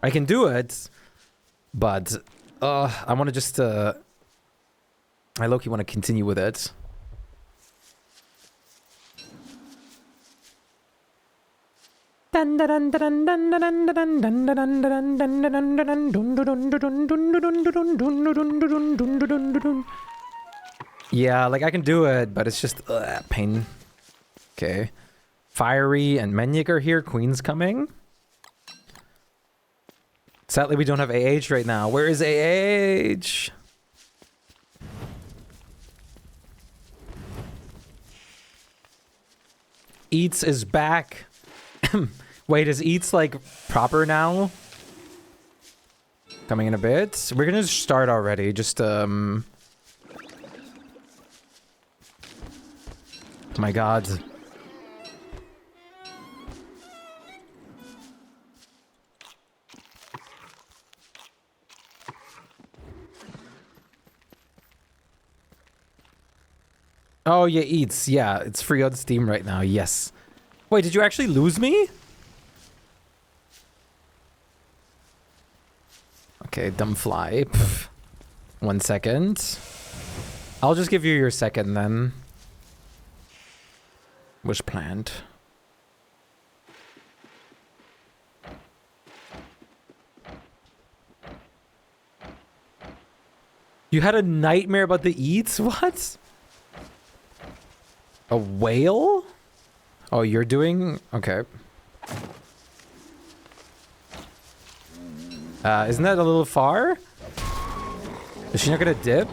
I can do it, but I want to just I low-key want to continue with it. Yeah, like I can do it, but it's just pain. Okay. Fiery and Menyik are here. Queen's coming. Sadly, we don't have AH right now. Where is AH? Eats is back. Wait, is Eats like proper now? Coming in a bit. We're gonna start already. Just oh my god. Oh yeah, Eats. Yeah, it's free on Steam right now. Yes. Wait, did you actually lose me? Okay, dumb fly. Pff. 1 second. I'll just give you your second then. Was planned. You had a nightmare about the Eats? What? A whale? Oh, you're doing... Okay. Isn't that a little far? Is she not gonna dip?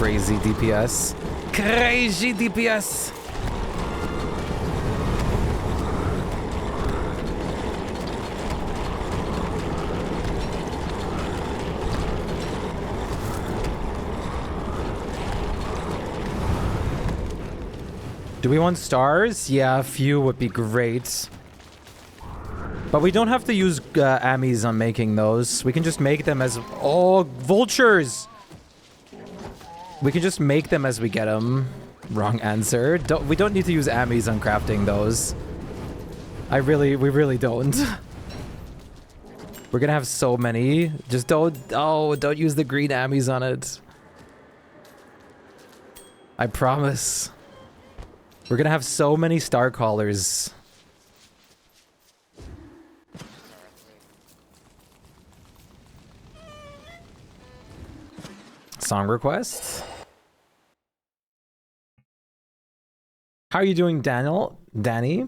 crazy DPS. Crazy DPS! Do we want stars? Yeah, a few would be great. But we don't have to use ammies on making those. We can just make them as... Oh, vultures! We can just make them as we get them. Wrong answer. We don't need to use ammies on crafting those. We really don't. We're gonna have so many. Just don't use the green ammies on it. I promise. We're gonna have so many star callers. Song requests. How are you doing, Daniel? Danny?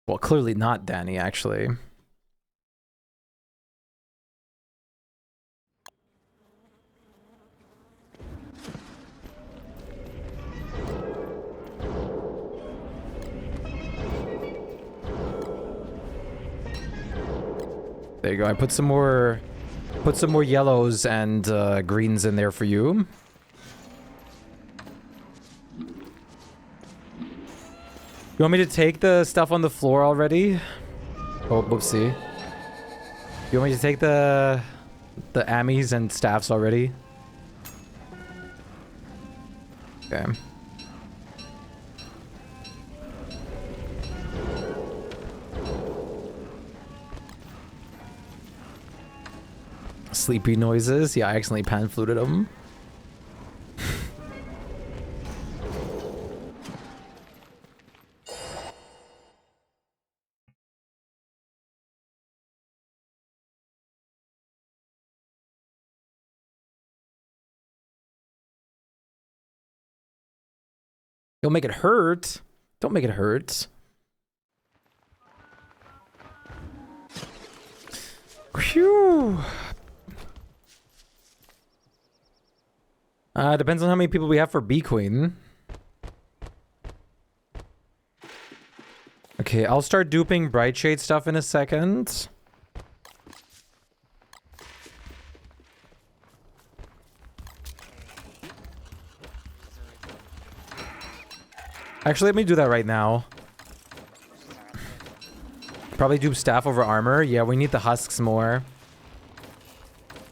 Well, clearly not Danny, actually. There you go. I put some more yellows and greens in there for you. You want me to take the stuff on the floor already? Oh, whoopsie. You want me to take the ammies and staffs already? Okay. Sleepy noises. Yeah, I accidentally pan-fluted them. You'll make it hurt. Don't make it hurt. Phew. Depends on how many people we have for Bee Queen. Okay, I'll start duping Bright Shade stuff in a second. Actually, let me do that right now. Probably dupe staff over armor. Yeah, we need the husks more.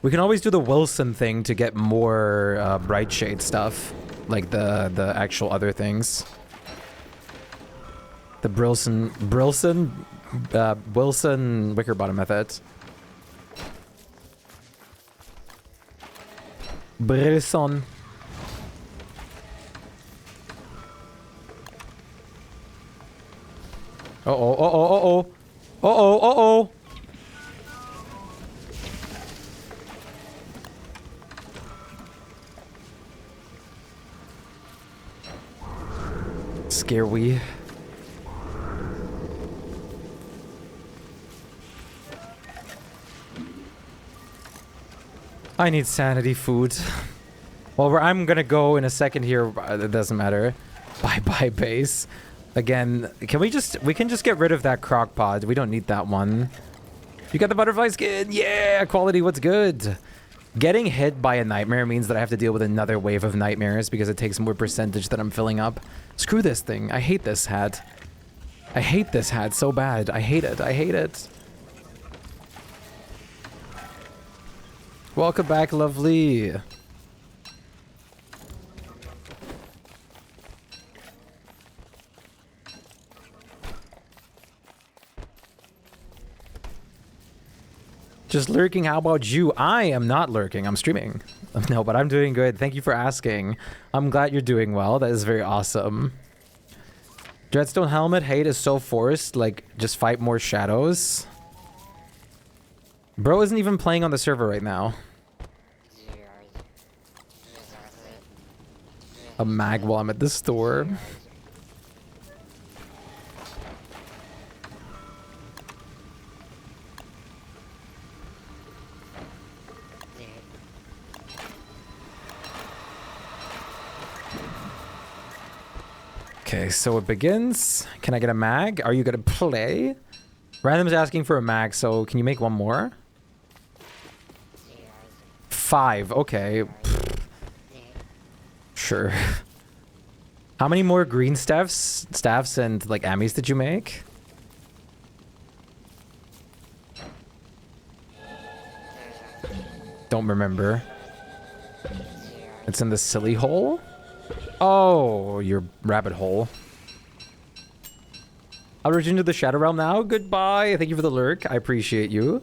We can always do the Wilson thing to get more Bright Shade stuff. Like the actual other things. The Wilson Wickerbottom method. Brilson. Uh-oh, uh-oh, uh-oh. Uh-oh, uh-oh. Scare we. I need sanity food. Well, I'm gonna go in a second here. It doesn't matter. Bye-bye base. Again, we can just get rid of that crock pod. We don't need that one. You got the butterfly skin? Yeah, quality, what's good? Getting hit by a nightmare means that I have to deal with another wave of nightmares because it takes more percentage that I'm filling up. Screw this thing. I hate this hat. I hate this hat so bad. I hate it. I hate it. Welcome back, lovely. Just lurking, how about you? I am not lurking, I'm streaming. No, but I'm doing good. Thank you for asking. I'm glad you're doing well. That is very awesome. Dreadstone helmet hate is so forced. Like, just fight more shadows. Bro isn't even playing on the server right now. A mag while I'm at the store. Okay, so it begins. Can I get a mag? Are you gonna play? Random's asking for a mag, so can you make one more? 5, okay. Sure. How many more green staffs and like ammies did you make? Don't remember. It's in the silly hole? Oh, your rabbit hole. I'll return to the Shadow Realm now. Goodbye. Thank you for the lurk. I appreciate you.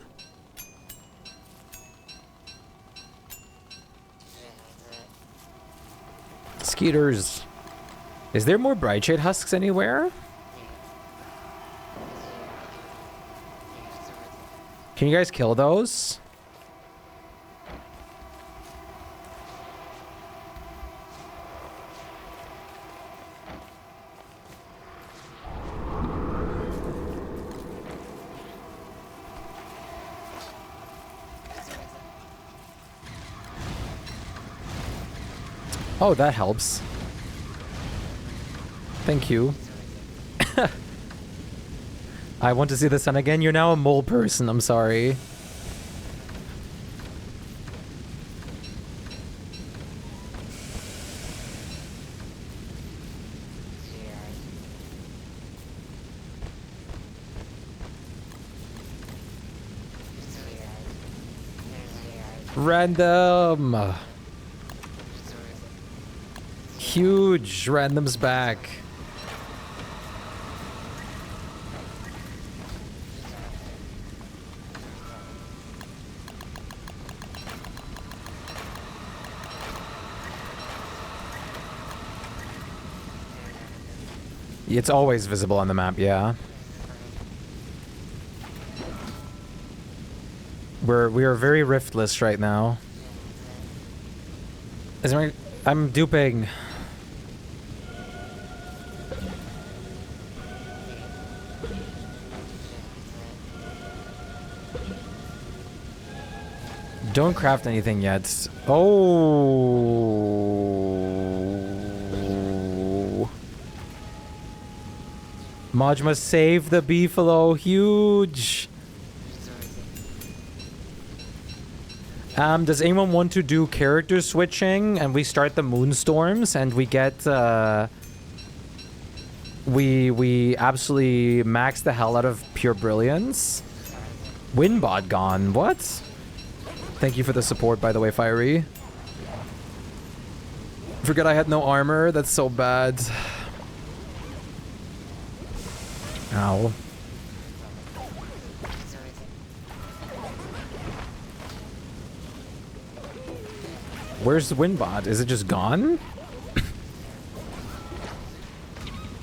Skeeters. Is there more Brightshade husks anywhere? Can you guys kill those? Oh, that helps. Thank you. I want to see the sun again. You're now a mole person. I'm sorry. Random. Huge. Random's back. It's always visible on the map, yeah. We are very riftless right now. I'm duping. Don't craft anything yet. Oh. Maj must save the beefalo. Huge. Does anyone want to do character switching and we start the Moonstorms and we get we absolutely max the hell out of Pure Brilliance? Winbot gone. What? Thank you for the support, by the way, Fiery. Forget I had no armor. That's so bad. Ow. Where's the Winbot? Is it just gone?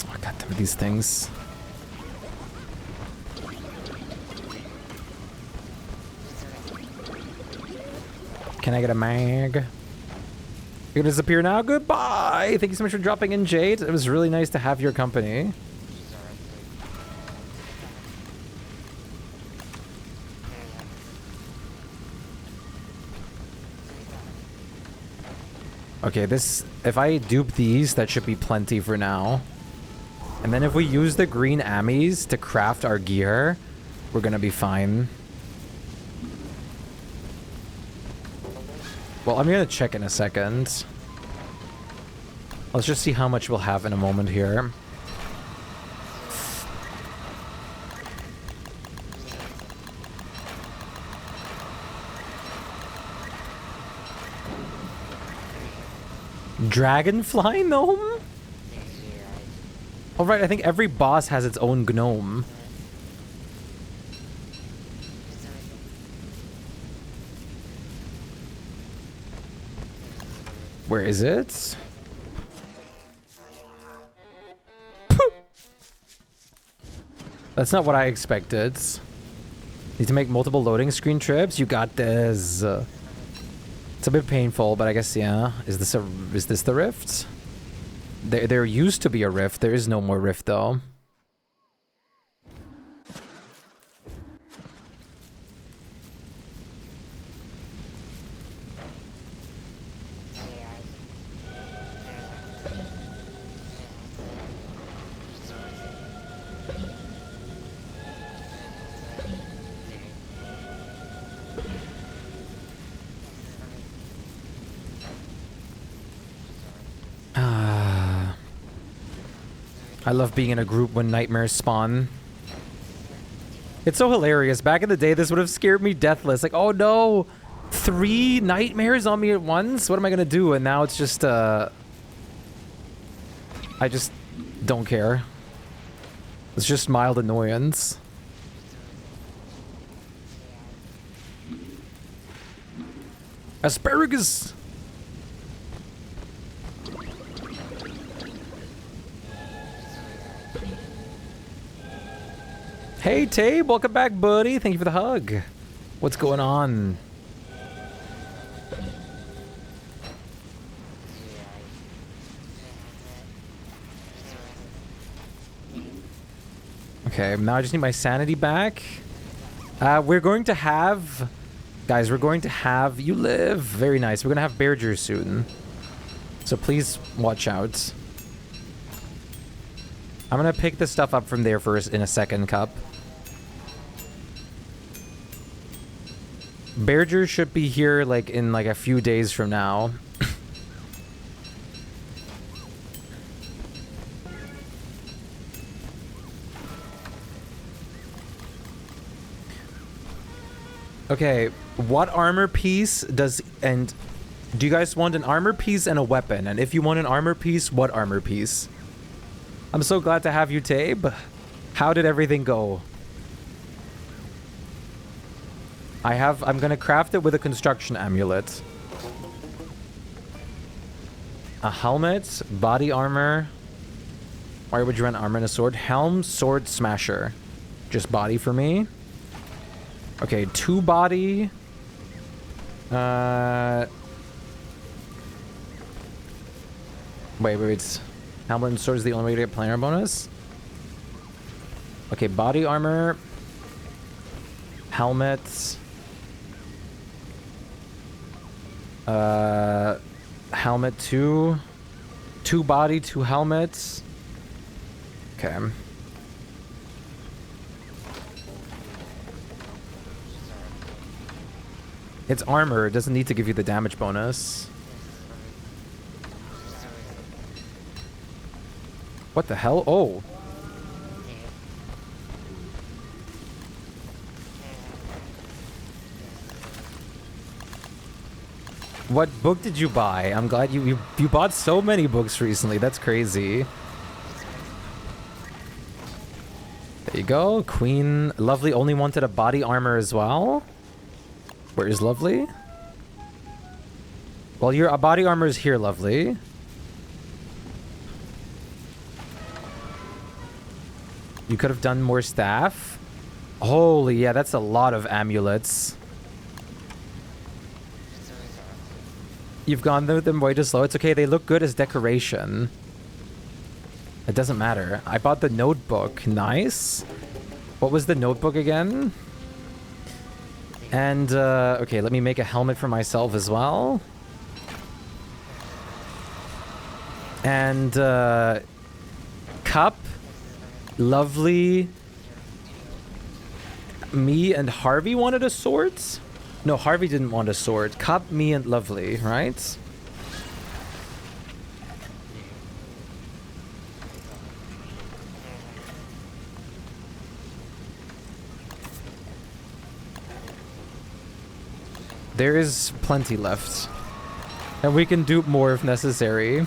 Oh, God damn it, these things. Can I get a mag? You're gonna disappear now? Goodbye! Thank you so much for dropping in, Jade. It was really nice to have your company. Okay, this... If I dupe these, that should be plenty for now. And then if we use the green ammies to craft our gear, we're gonna be fine. Well, I'm gonna check in a second. Let's just see how much we'll have in a moment here. Dragonfly gnome? All right, I think every boss has its own gnome. Where is it? That's not what I expected. Need to make multiple loading screen trips? You got this. It's a bit painful, but I guess, yeah. Is this the rift? There used to be a rift. There is no more rift, though. I love being in a group when nightmares spawn. It's so hilarious. Back in the day, this would have scared me deathless. Like, oh no, 3 nightmares on me at once? What am I gonna do? And now it's just, I just don't care. It's just mild annoyance. Asparagus! Hey, Tabe, welcome back, buddy. Thank you for the hug. What's going on? Okay, now I just need my sanity back. We're going to have... Guys, we're going to have... You live. Very nice. We're going to have bear juice soon. So please watch out. I'm going to pick the stuff up from there first in a second, Cup. Bear juice should be here like in like a few days from now. Okay, what armor piece does... And do you guys want an armor piece and a weapon? And if you want an armor piece, what armor piece? I'm so glad to have you, Tabe. How did everything go? I'm gonna craft it with a construction amulet. A helmet, body armor. Why would you rent armor and a sword? Helm, sword, smasher. Just body for me. Okay, 2 body. Wait. Helmet and sword is the only way to get planar bonus? Okay, body armor. Helmet. Helmet 2. 2 body, 2 helmets. Okay. It's armor. It doesn't need to give you the damage bonus. What the hell? Oh. What book did you buy? I'm glad you bought so many books recently. That's crazy. There you go. Queen. Lovely only wanted a body armor as well. Where is Lovely? Well, your body armor is here, Lovely. You could have done more staff. Holy, yeah, that's a lot of amulets. You've gone through them way too slow. It's okay, they look good as decoration. It doesn't matter. I bought the notebook. Nice. What was the notebook again? And, okay, let me make a helmet for myself as well. And, Cup, Lovely, me and Harvey wanted a sword? No, Harvey didn't want a sword. Cup, me, and Lovely, right? There is plenty left. And we can dupe more if necessary.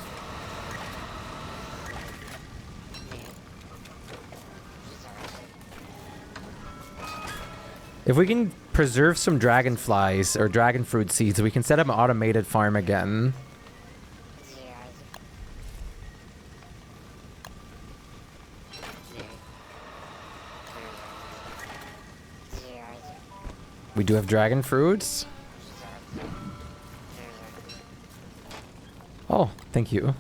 If we can preserve some dragonflies or dragon fruit seeds, we can set up an automated farm again. We do have dragon fruits. Oh, thank you.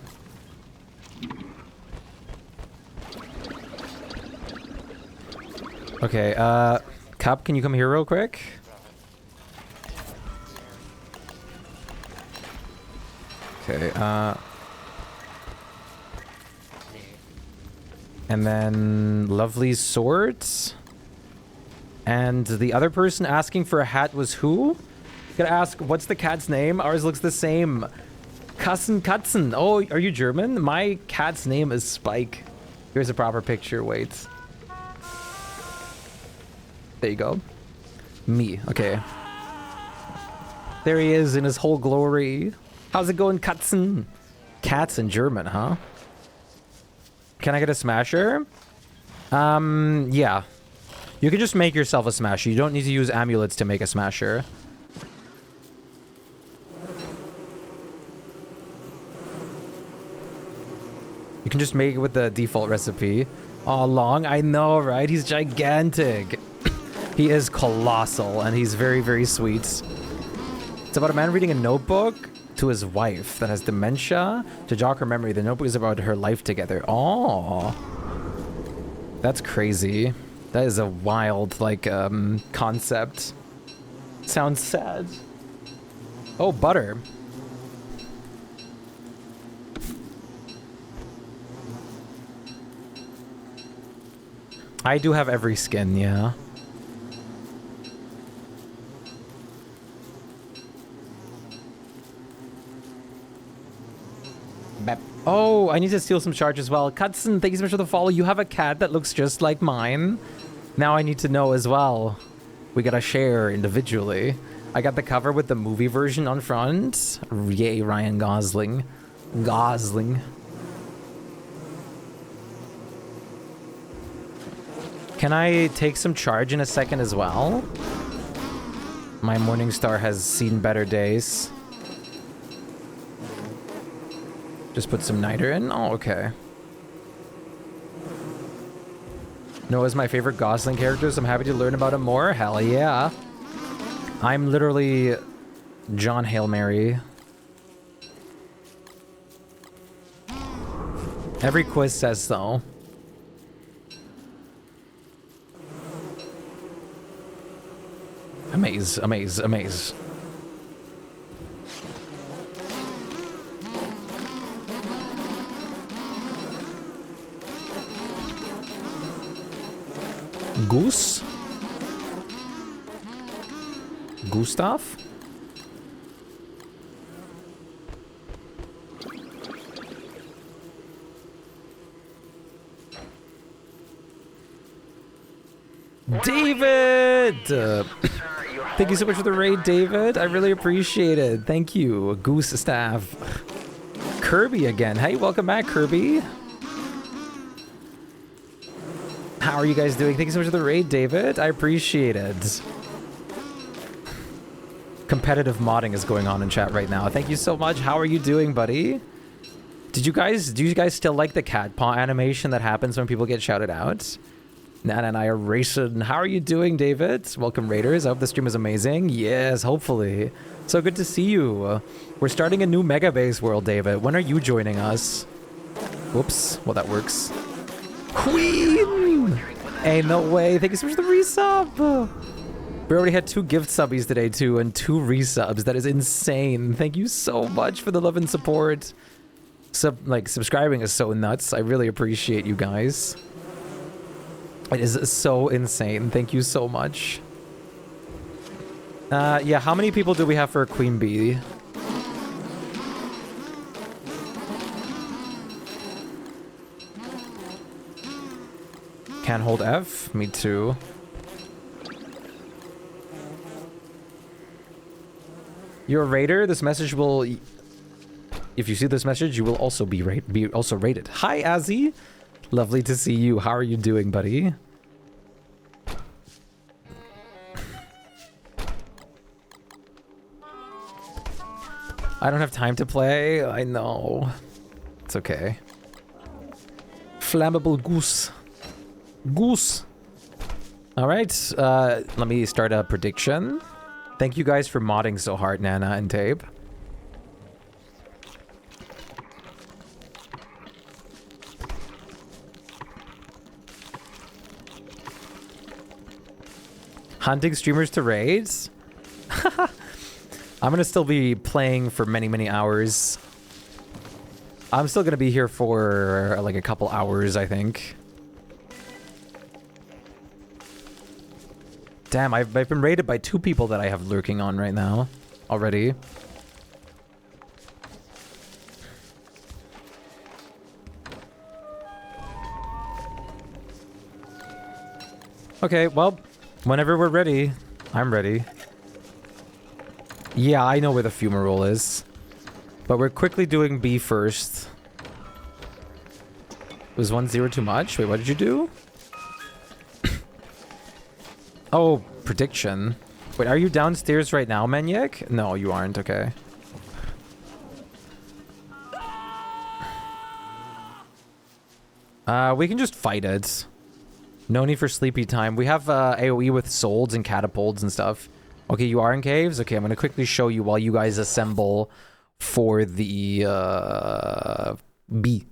Okay, Cup, can you come here real quick? Okay, and then Lovely swords. And the other person asking for a hat was who? Gotta ask, what's the cat's name? Ours looks the same. Katzen. Oh, are you German? My cat's name is Shpyke. Here's a proper picture. Wait. There you go. Me. Okay. There he is in his whole glory. How's it going, Katzen? Cats in German, huh? Can I get a smasher? Yeah. You can just make yourself a smasher. You don't need to use amulets to make a smasher. You can just make it with the default recipe. Oh, long? I know, right? He's gigantic. He is colossal, and he's very, very sweet. It's about a man reading a notebook to his wife that has dementia. To jog her memory, the notebook is about her life together. Oh. That's crazy. That is a wild, like, concept. Sounds sad. Oh, butter. I do have every skin, yeah. Bep. Oh, I need to steal some charge as well. Cutson, thank you so much for the follow. You have a cat that looks just like mine. Now I need to know as well. We gotta share individually. I got the cover with the movie version on front. Yay, Ryan Gosling. Gosling. Can I take some charge in a second as well? My morning star has seen better days. Just put some niter in? Oh, okay. Noah's my favorite Gosling character, so I'm happy to learn about him more. Hell yeah. I'm literally John Hail Mary. Every quiz says so. Amaze, amaze, amaze. Goose? Gustav? David! Thank you so much for the raid, David. I really appreciate it. Thank you. Goose staff. Kirby again. Hey, welcome back, Kirby. How are you guys doing? Thank you so much for the raid, David. I appreciate it. Competitive modding is going on in chat right now. Thank you so much. How are you doing, buddy? Do you guys still like the cat paw animation that happens when people get shouted out? Nana and I are racing. How are you doing, David? Welcome, Raiders. I hope the stream is amazing. Yes, hopefully. So good to see you. We're starting a new Megabase world, David. When are you joining us? Whoops. Well, that works. Queen! Hey, no way. Thank you so much for the resub. We already had 2 gift subbies today, too, and 2 resubs. That is insane. Thank you so much for the love and support. Subscribing is so nuts. I really appreciate you guys. It is so insane. Thank you so much. Yeah, how many people do we have for Queen Bee? Can't hold F? Me too. You're a raider? This message will... If you see this message, you will also be rated. Hi, Azzy! Lovely to see you. How are you doing, buddy? I don't have time to play. I know. It's okay. Flammable goose. Goose. All right. Let me start a prediction. Thank you guys for modding so hard, Nana and Tape. Hunting streamers to raids? I'm gonna still be playing for many, many hours. I'm still gonna be here for like a couple hours, I think. Damn, I've been raided by 2 people that I have lurking on right now already. Okay, well, whenever we're ready, I'm ready. Yeah, I know where the fumarole is. But we're quickly doing B first. Was 1-0 too much? Wait, what did you do? Oh, prediction. Wait, are you downstairs right now, Maniac? No, you aren't. Okay. We can just fight it. No need for sleepy time. We have AoE with swords and catapults and stuff. Okay, you are in caves? Okay, I'm gonna quickly show you while you guys assemble for the B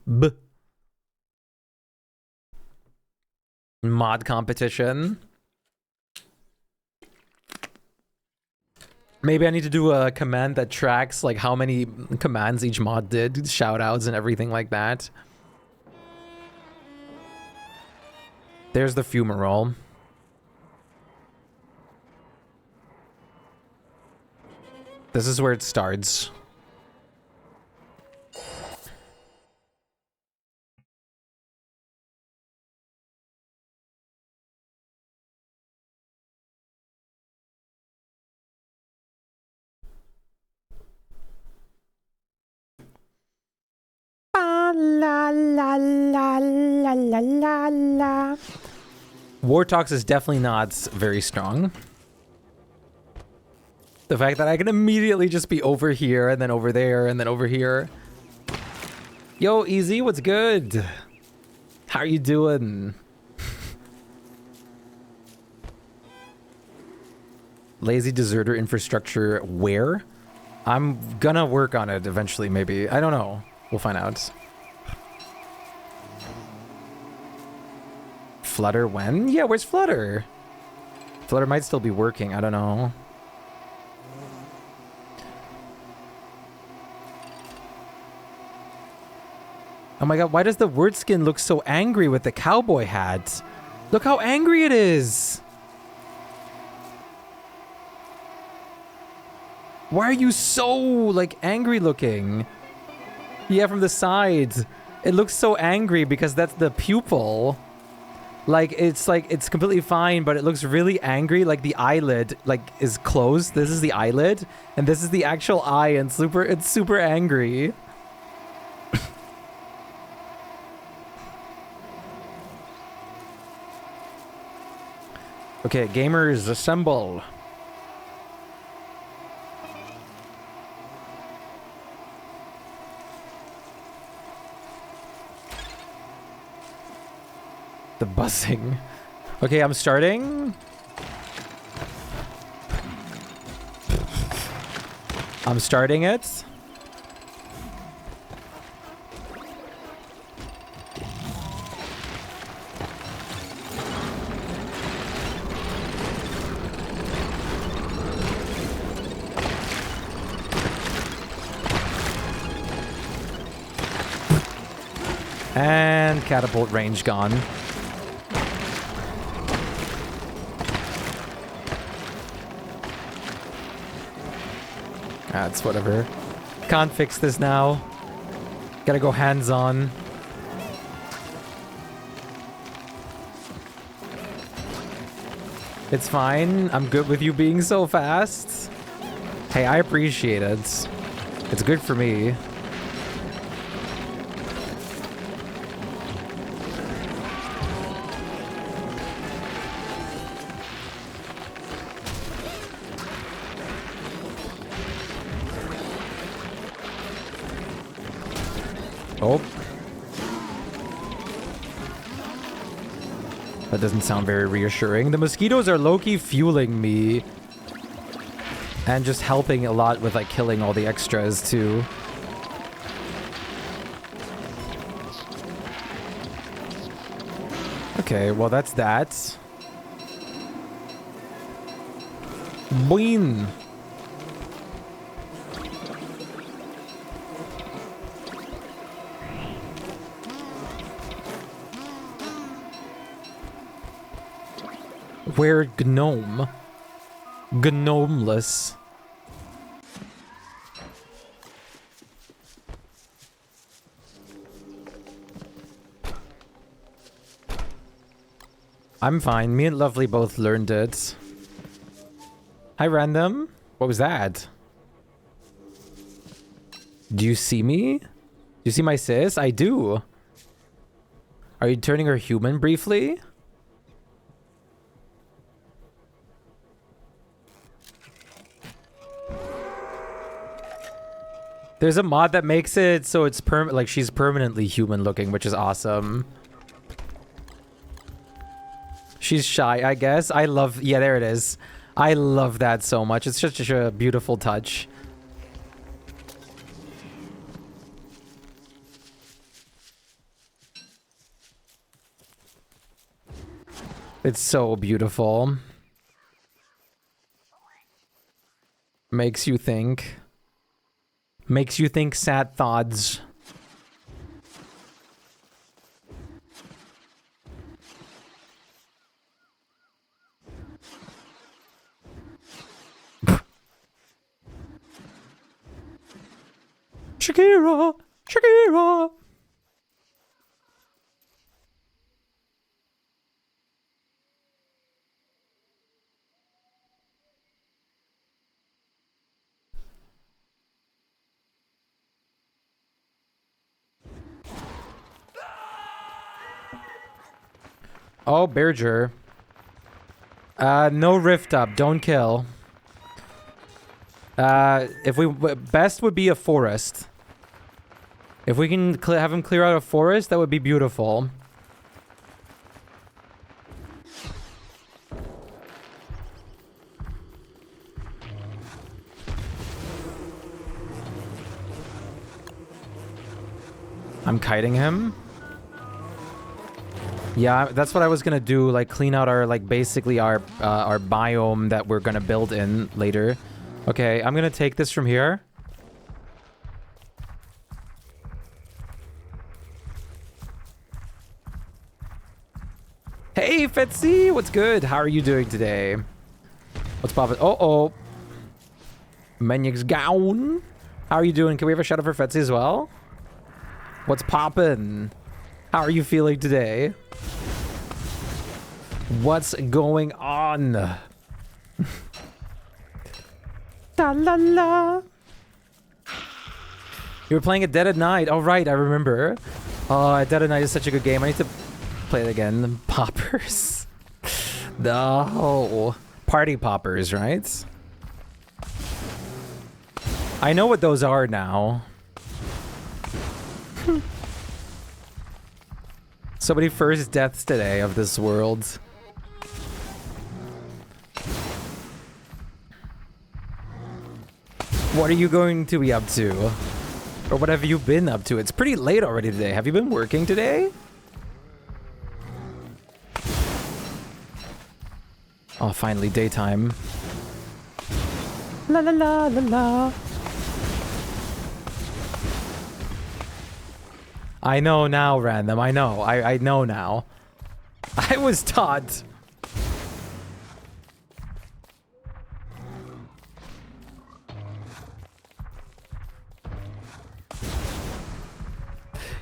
mod competition. Maybe I need to do a command that tracks like how many commands each mod did, shoutouts and everything like that. There's the fumarole. This is where it starts. La la la la la la la. Wartox is definitely not very strong. The fact that I can immediately just be over here and then over there and then over here. Yo, Easy, what's good? How are you doing? Lazy deserter infrastructure where? I'm gonna work on it eventually, maybe. I don't know. We'll find out. Flutter when? Yeah, where's Flutter? Flutter might still be working. I don't know. Oh my god, why does the word skin look so angry with the cowboy hat? Look how angry it is! Why are you so, like, angry looking? Yeah, from the side. It looks so angry because that's the pupil. Like, it's completely fine, but it looks really angry. Like, the eyelid, like, is closed. This is the eyelid, and this is the actual eye, and it's super angry. Okay, gamers, assemble. The buzzing. Okay, I'm starting. I'm starting it. And catapult range gone. That's whatever. Can't fix this now. Gotta go hands-on. It's fine. I'm good with you being so fast. Hey, I appreciate it. It's good for me. Oh. That doesn't sound very reassuring. The mosquitoes are low-key fueling me. And just helping a lot with, like, killing all the extras, too. Okay, well, that's that. Boing! Where gnome? Gnomeless. I'm fine. Me and Lovely both learned it. Hi, random. What was that? Do you see me? Do you see my sis? I do. Are you turning her human briefly? There's a mod that makes it so it's like she's permanently human looking, which is awesome. She's shy, I guess. I love... Yeah, there it is. I love that so much. It's such a beautiful touch. It's so beautiful. Makes you think. Makes you think sad thoughts. Shakira! Shakira! Oh, Berger. No rift up. Don't kill. If we... Best would be a forest. If we can have him clear out a forest, that would be beautiful. I'm kiting him. Yeah, that's what I was gonna do, like clean out our, like basically our biome that we're gonna build in later. Okay, I'm gonna take this from here. Hey, Fetzy! What's good? How are you doing today? What's poppin'? Oh. Menyx Gown! How are you doing? Can we have a shout out for Fetzy as well? What's poppin'? How are you feeling today? What's going on? Da la la. You were playing at Dead at Night. Oh, right, I remember. Oh, Dead at Night is such a good game. I need to play it again. Poppers. No. Party poppers, right? I know what those are now. So many first deaths today of this world. What are you going to be up to? Or what have you been up to? It's pretty late already today. Have you been working today? Oh, finally daytime. La la la la la. I know now, random. I know. I know now. I was taught.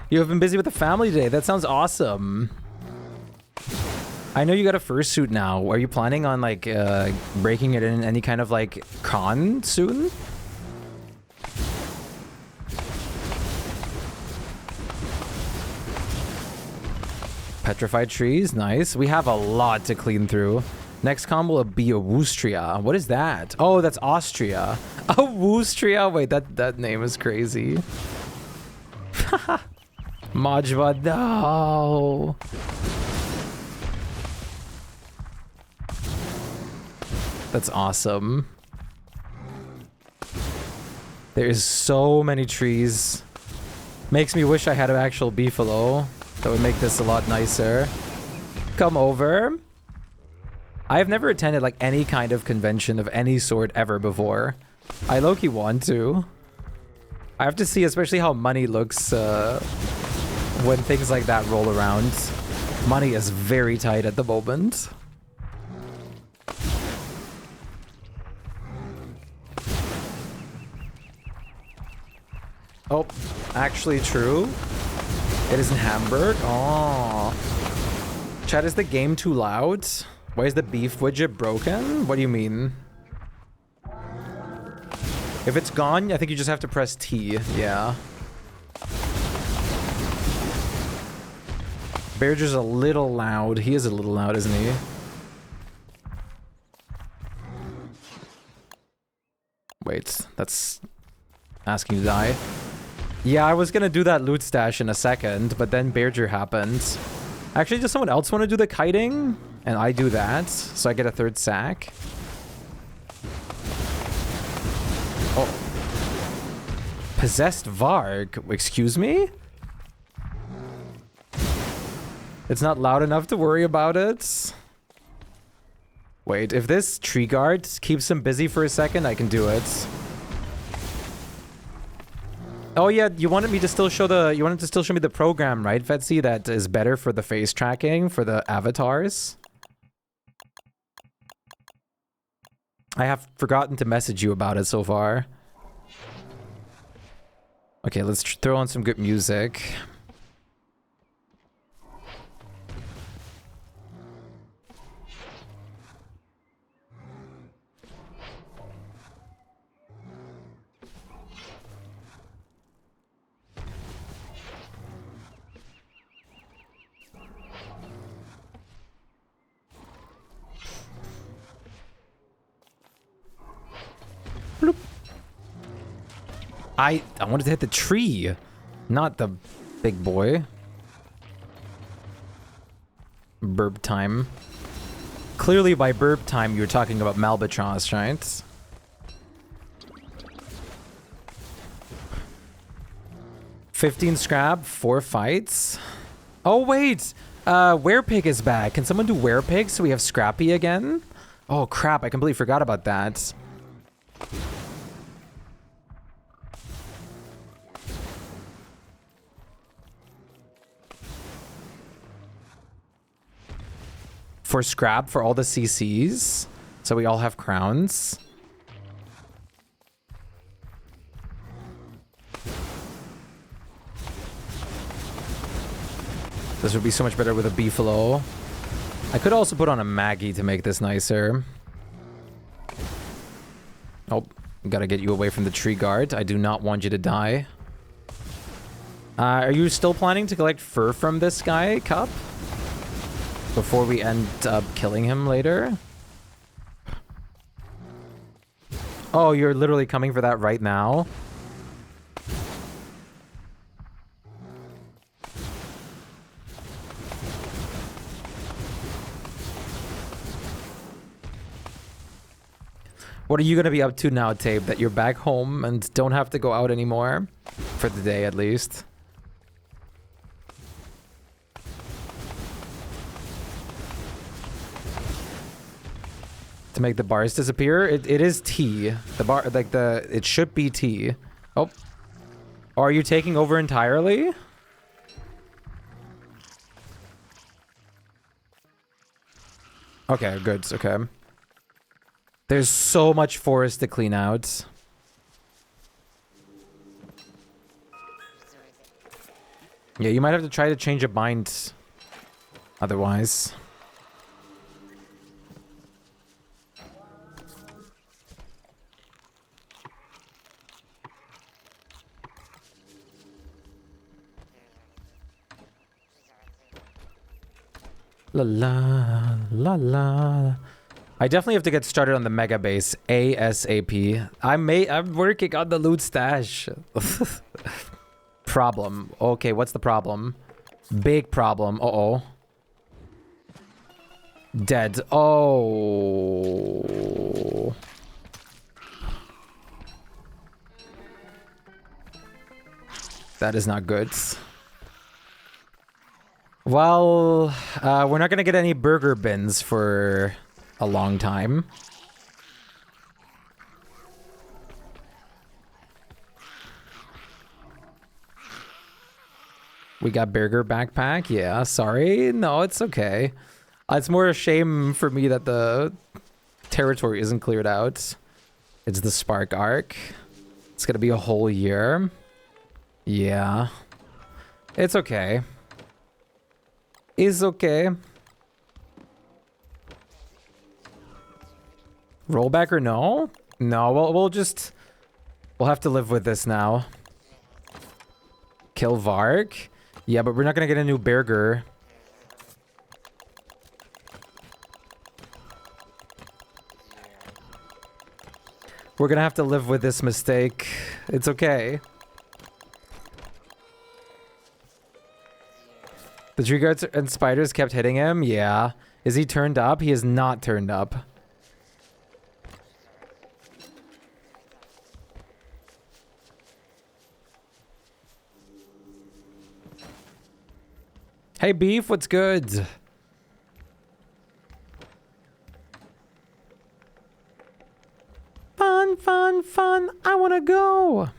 You have been busy with the family today. That sounds awesome. I know you got a fursuit now. Are you planning on like breaking it in any kind of like con soon? Petrified trees, nice. We have a lot to clean through. Next con will be a Woostria. What is that? Oh, that's Austria. A Woostria? Wait, that name is crazy. Majva, no. That's awesome. There's so many trees. Makes me wish I had an actual beefalo. That would make this a lot nicer. Come over. I have never attended like any kind of convention of any sort ever before. I low-key want to. I have to see especially how money looks when things like that roll around. Money is very tight at the moment. Oh, actually true. It is in Hamburg. Oh. Chat, is the game too loud? Why is the beef widget broken? What do you mean? If it's gone, I think you just have to press T. Yeah. Bearger's a little loud. He is a little loud, isn't he? Wait, that's asking to die. Yeah, I was gonna do that loot stash in a second, but then Bearger happened. Actually, does someone else want to do the kiting? And I do that, so I get a third sack. Oh. Possessed Varg? Excuse me? It's not loud enough to worry about it. Wait, if this tree guard keeps him busy for a second, I can do it. Oh yeah, you wanted me to still show the show me the program, right, Vetsy, that is better for the face tracking for the avatars? I have forgotten to message you about it so far. Okay, let's throw on some good music. Bloop. I wanted to hit the tree, not the big boy. Burp time. Clearly by burp time you're talking about Malbatross, right? $15 scrap, 4 fights. Oh wait! Werepig is back. Can someone do Werepig so we have Scrappy again? Oh crap, I completely forgot about that. For scrap for all the CCs, so we all have crowns. This would be so much better with a beefalo. I could also put on a Maggie to make this nicer. Oh, gotta get you away from the tree guard. I do not want you to die. Are you still planning to collect fur from this guy, Cup? Before we end up killing him later? Oh, you're literally coming for that right now? What are you going to be up to now, Tape, that you're back home and don't have to go out anymore? For the day, at least. To make the bars disappear? It is T. The bar, like it should be T. Oh. Are you taking over entirely? Okay, good, okay. There's so much forest to clean out. Yeah, you might have to try to change a bind otherwise. La la la la. I definitely have to get started on the Megabase ASAP. I'm working on the loot stash. Problem. Okay, what's the problem? Big problem. Uh-oh. Dead. Oh. That is not good. Well, we're not gonna get any burger bins for a long time. We got burger backpack. Yeah, sorry. No, it's okay. It's more a shame for me that the territory isn't cleared out. It's the Spark arc. It's gonna be a whole year. Yeah. It's okay. It's okay. Rollback or no? No, we'll have to live with this now. Kill Vark? Yeah, but we're not gonna get a new burger. We're gonna have to live with this mistake. It's okay. The tree guards and spiders kept hitting him? Yeah. Is he turned up? He is not turned up. Hey, Beef, what's good? Fun, fun, fun. I want to go.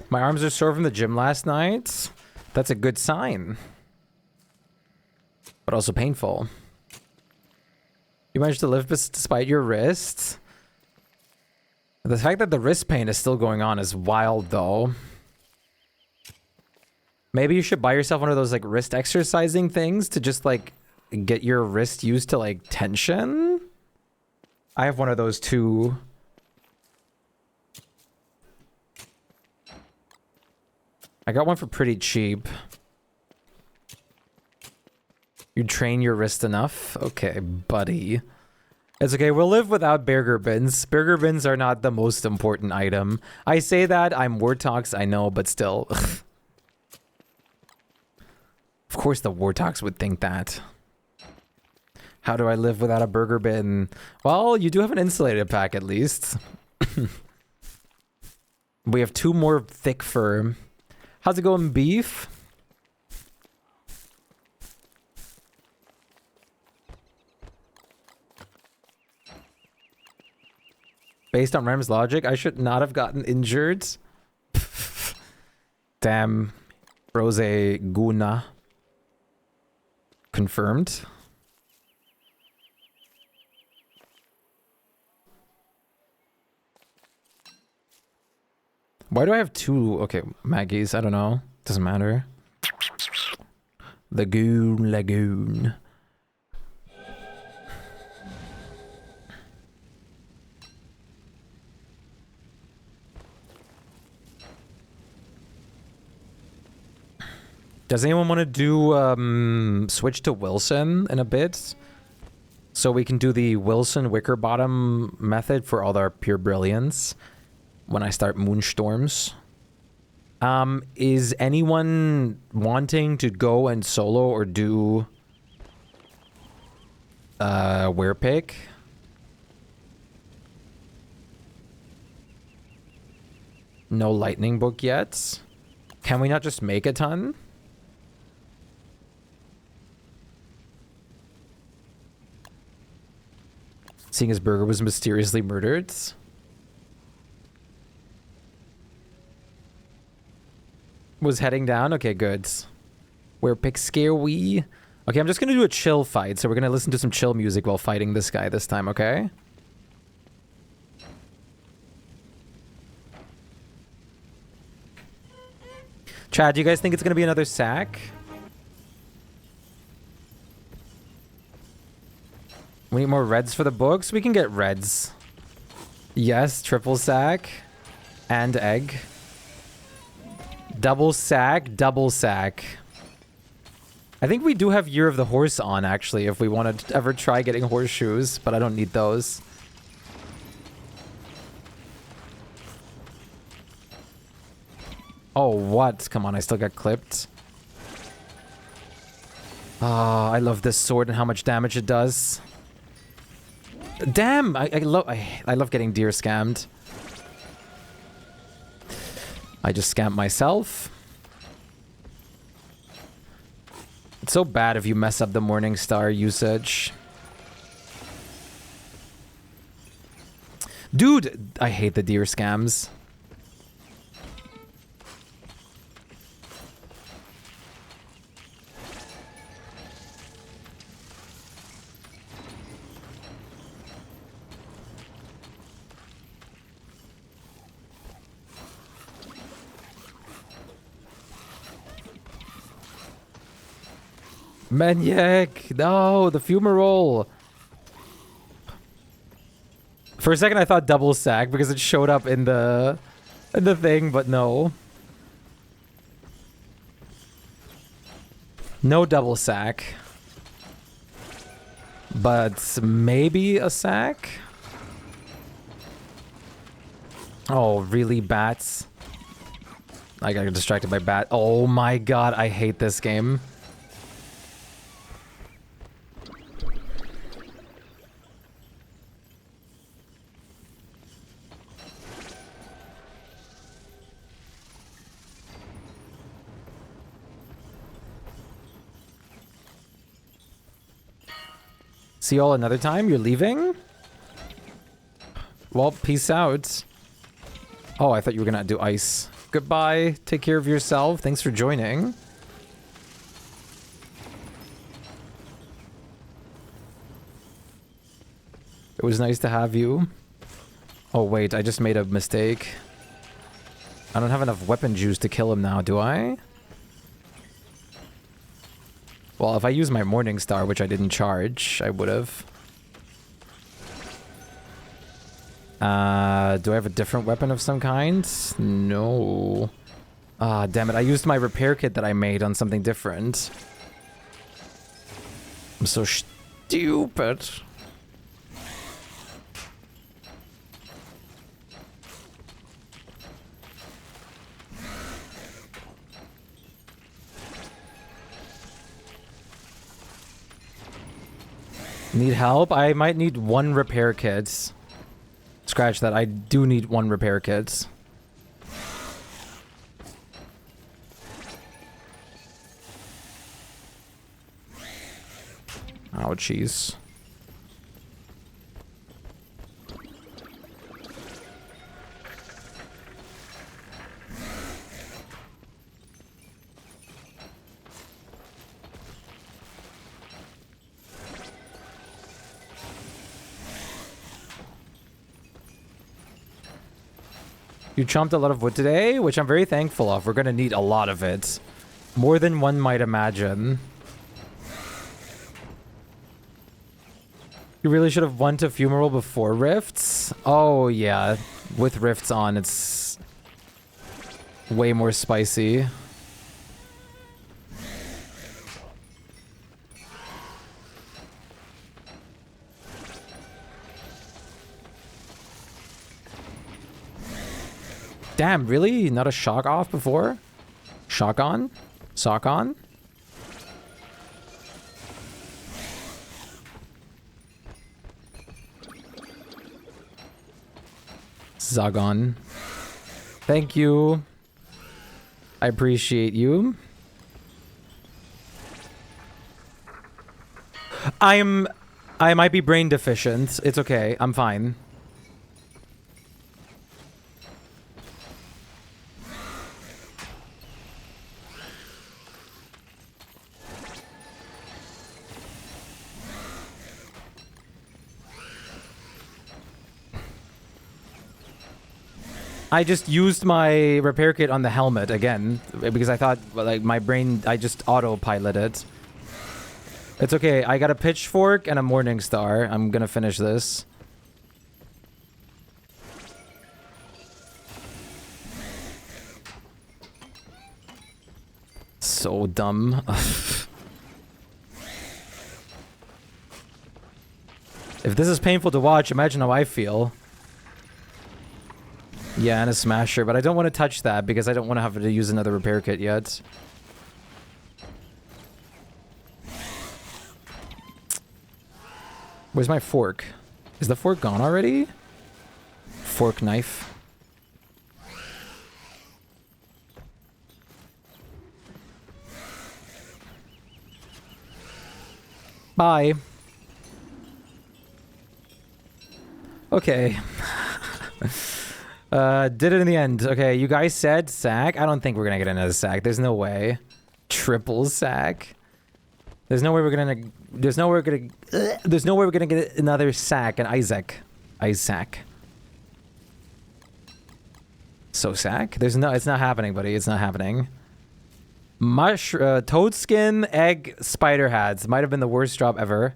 My arms are sore from the gym last night. That's a good sign. But also painful. You managed to live despite your wrist? The fact that the wrist pain is still going on is wild, though. Maybe you should buy yourself one of those, like, wrist exercising things to just, like, get your wrist used to, like, tension? I have one of those, too. I got one for pretty cheap. You train your wrist enough? Okay, buddy. It's okay, we'll live without burger bins. Burger bins are not the most important item. I say that, I'm Wartox, I know, but still. Of course the Wartox would think that. How do I live without a burger bin? Well, you do have an insulated pack at least. We have 2 more thick fur. How's it going, Beef? Based on Rem's logic, I should not have gotten injured. Damn. Rose Guna. Confirmed. Why do I have 2? Okay, Maggie's. I don't know. Doesn't matter. Lagoon. Does anyone want to do switch to Wilson in a bit? So we can do the Wilson Wickerbottom method for all our pure brilliance when I start Moonstorms. Is anyone wanting to go and solo or do Werepick? No lightning book yet. Can we not just make a ton? Seeing his burger was mysteriously murdered. Was heading down? Okay, good. Where pick scare we? Okay, I'm just gonna do a chill fight, so we're gonna listen to some chill music while fighting this guy this time, okay? Chad, do you guys think it's gonna be another sack? We need more reds for the books? We can get reds. Yes, triple sack. And egg. Double sack, double sack. I think we do have Year of the Horse on, actually, if we want to ever try getting horseshoes, but I don't need those. Oh, what? Come on, I still got clipped. Ah, I love this sword and how much damage it does. Damn! I love getting deer scammed. I just scammed myself. It's so bad if you mess up the Morning Star usage. Dude, I hate the deer scams. Maniac! No, the fumarole. For a second, I thought double sack because it showed up in the thing, but no. No double sack. But maybe a sack? Oh, really, bats? I got distracted by bat. Oh my god, I hate this game. See y'all another time? You're leaving? Well, peace out. Oh, I thought you were gonna do ice. Goodbye. Take care of yourself. Thanks for joining. It was nice to have you. Oh, wait. I just made a mistake. I don't have enough weapon juice to kill him now, do I? Well, if I use my Morning Star, which I didn't charge, I would have. Do I have a different weapon of some kind? No. Ah, damn it. I used my repair kit that I made on something different. I'm so stupid. Need help? I might need one repair kit. Scratch that. I do need one repair kit. Ouchies. You chomped a lot of wood today, which I'm very thankful of. We're going to need a lot of it. More than one might imagine. You really should have won to Fumarole before Rifts. Oh, yeah. With Rifts on, it's way more spicy. Damn, really? Not a shock off before? Shock on? Sock on? Zagon. Thank you. I appreciate you. I might be brain deficient. It's okay. I'm fine. I just used my repair kit on the helmet again because I thought, like, my brain, I just autopilot it. It's okay. I got a pitchfork and a Morning Star. I'm gonna finish this. So dumb. If this is painful to watch, imagine how I feel. Yeah, and a smasher, but I don't want to touch that because I don't want to have to use another repair kit yet. Where's my fork? Is the fork gone already? Fork knife. Bye. Okay. Did it in the end. Okay, you guys said sack. I don't think we're gonna get another sack. There's no way. Triple sack. There's no way we're gonna. There's no way we're gonna. There's no way we're gonna get another sack. And Isaac. So sack. There's no. It's not happening, buddy. It's not happening. Toad skin, egg, spider hats. Might have been the worst drop ever.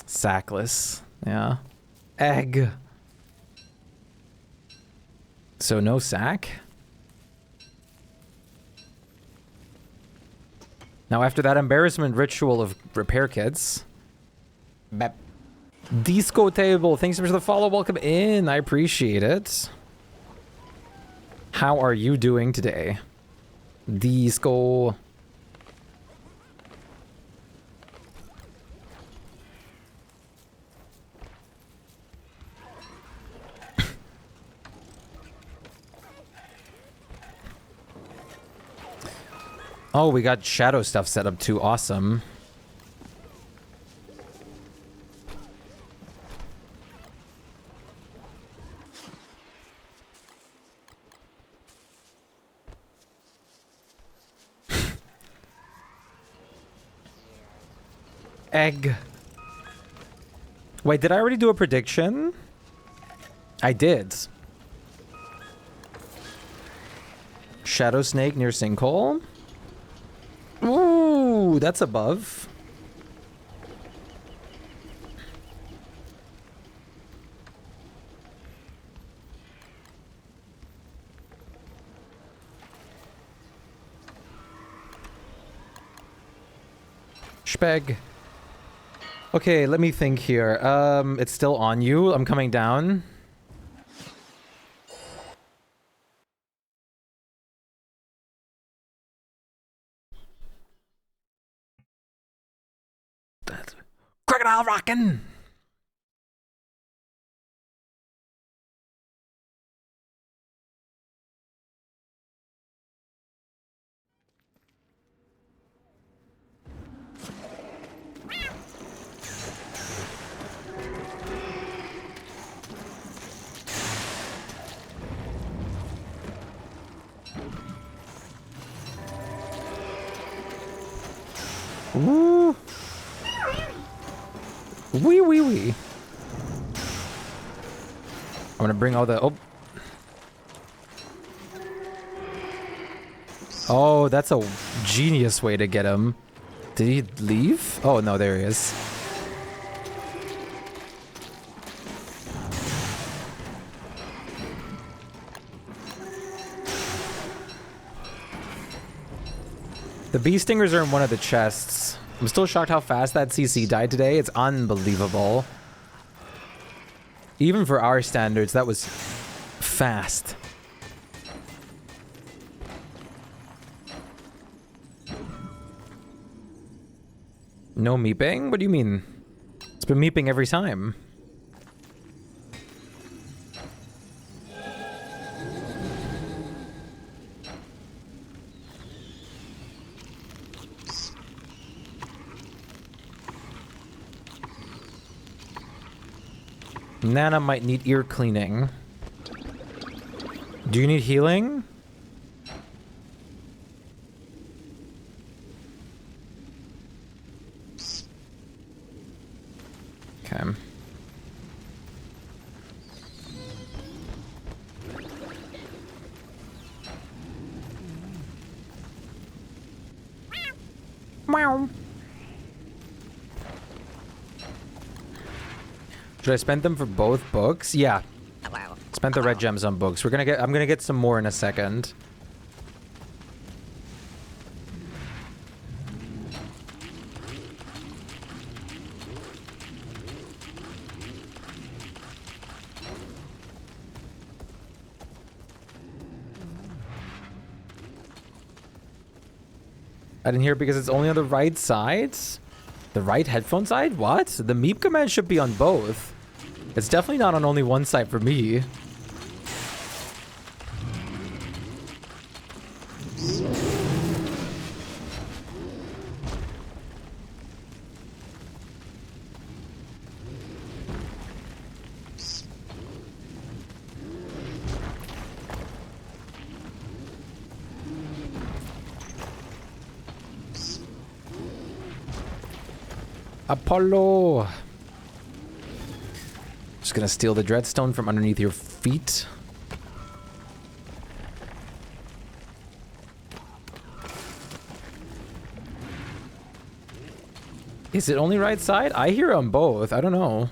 Sackless. Yeah. Egg. So no sack? Now after that embarrassment ritual of repair kits. Bep. Disco table. Thanks so much for the follow. Welcome in. I appreciate it. How are you doing today? Disco. Oh, we got shadow stuff set up too. Awesome. Egg. Wait, did I already do a prediction? I did. Shadow snake near sinkhole. Ooh, that's above. Shpyke. Okay, let me think here. It's still on you. I'm coming down. Crocodile rockin'. Woo. Wee wee wee. I'm gonna bring all the... Oh. Oh, that's a genius way to get him. Did he leave? Oh, no, there he is. The bee stingers are in one of the chests. I'm still shocked how fast that CC died today. It's unbelievable. Even for our standards, that was fast. No meeping? What do you mean? It's been meeping every time. Nana might need ear cleaning. Do you need healing? Okay. Meow. Should I spend them for both books? Yeah. Spent the red gems on books. I'm gonna get some more in a second. I didn't hear it because it's only on the right side? The right headphone side? What? The meep command should be on both. It's definitely not on only one side for me. Apollo! Just gonna steal the dreadstone from underneath your feet. Is it only right side? I hear them both. I don't know.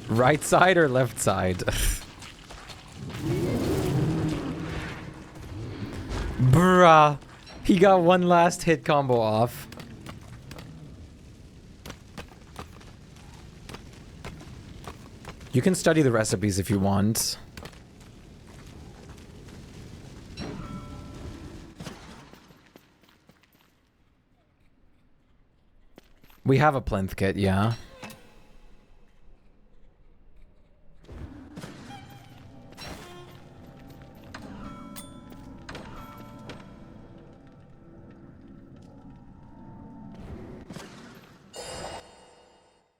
Right side or left side? Bruh. He got one last hit combo off. You can study the recipes if you want. We have a plinth kit, yeah.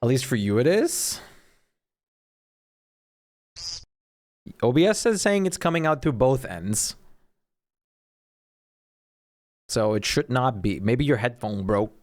At least for you it is. OBS is saying it's coming out through both ends. So it should not be. Maybe your headphone broke.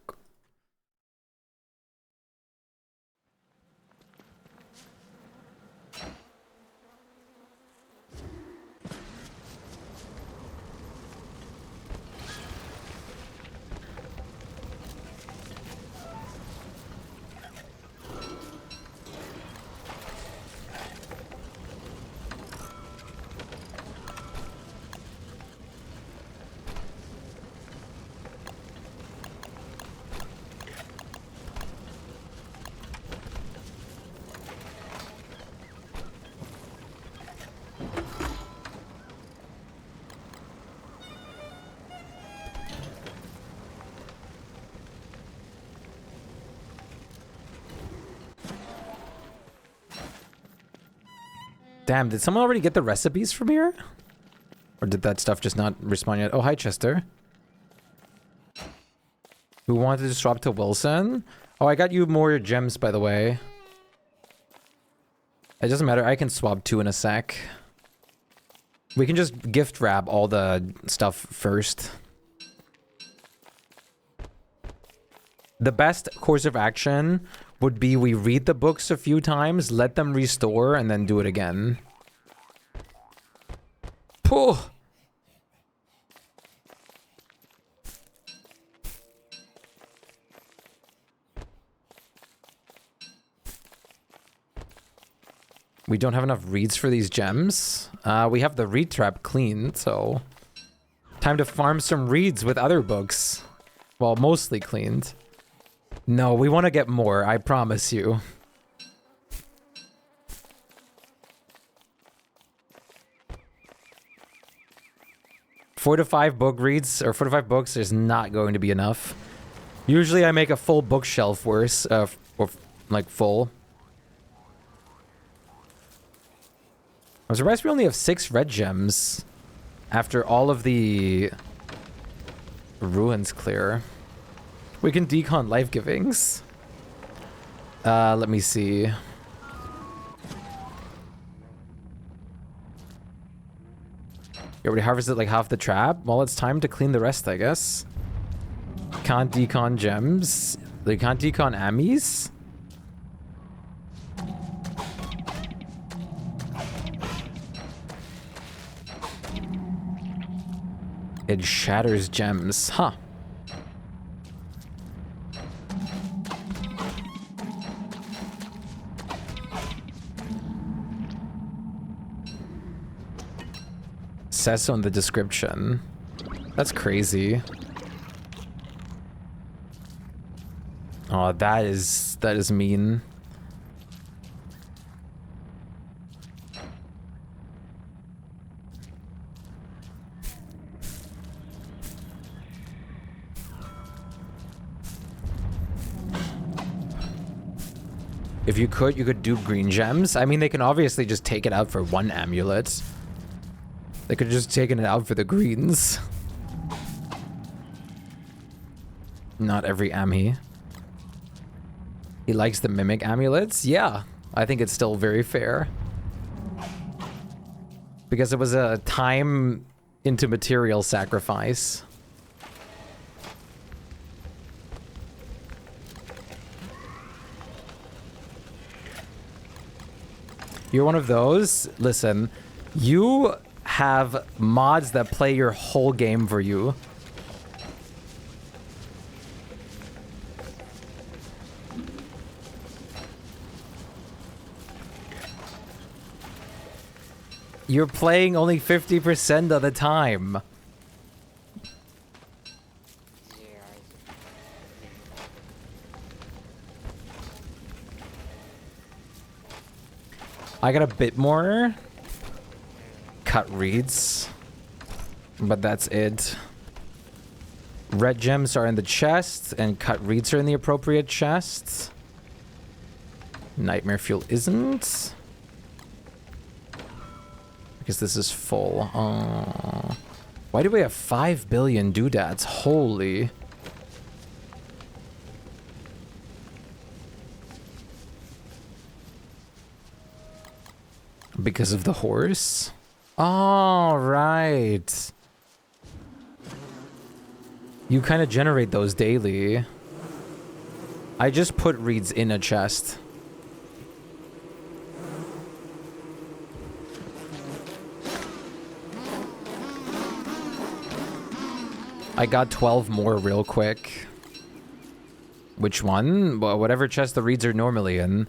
Damn, did someone already get the recipes from here? Or did that stuff just not respond yet? Oh, hi, Chester. Who wanted to swap to Wilson? Oh, I got you more gems, by the way. It doesn't matter. I can swap 2 in a sec. We can just gift wrap all the stuff first. The best course of action would be we read the books a few times, let them restore, and then do it again. Pooh! We don't have enough reads for these gems. We have the read trap cleaned, so... Time to farm some reads with other books. Well, mostly cleaned. No, we want to get more, I promise you. Four to five book reads, or 4 to 5 books is not going to be enough. Usually I make a full bookshelf worse, or like full. I'm surprised we only have 6 red gems after all of the ruins clear. We can decon life givings. Let me see. You already harvested like half the trap? Well, it's time to clean the rest, I guess. Can't decon gems. They can't decon ammies? It shatters gems. Huh. Says so in the description. That's crazy. Oh, that is mean. If you could do green gems. I mean, they can obviously just take it out for 1 amulet. They could have just taken it out for the greens. Not every Ami. He likes the mimic amulets? Yeah, I think it's still very fair. Because it was a time into material sacrifice. You're one of those? Listen, you have mods that play your whole game for you. You're playing only 50% of the time. I got a bit more cut reeds, but that's it. Red gems are in the chest, and cut reeds are in the appropriate chests. Nightmare fuel isn't. Because this is full. Why do we have 5 billion doodads? Holy. Because of the horse? All right. You kind of generate those daily. I just put reeds in a chest. I got 12 more real quick. Which one? Well, whatever chest the reeds are normally in.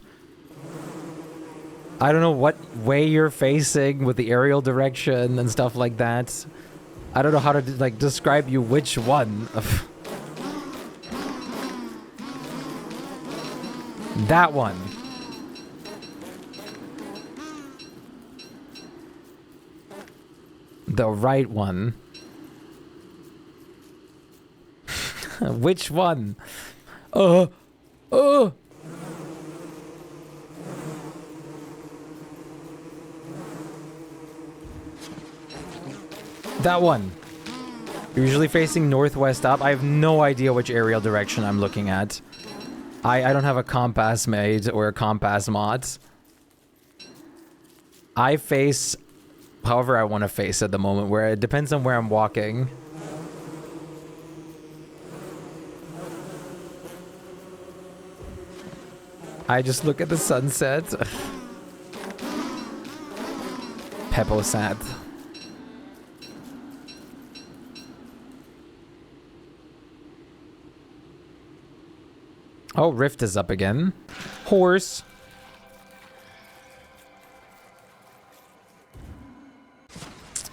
I don't know what way you're facing with the aerial direction and stuff like that. I don't know how to like describe you which one. That one. The right one. Which one? That one. You're usually facing northwest up. I have no idea which aerial direction I'm looking at. I don't have a compass made or a compass mod. I face however I want to face at the moment, where it depends on where I'm walking. I just look at the sunset. Peppo sad. Oh, Rift is up again. Horse.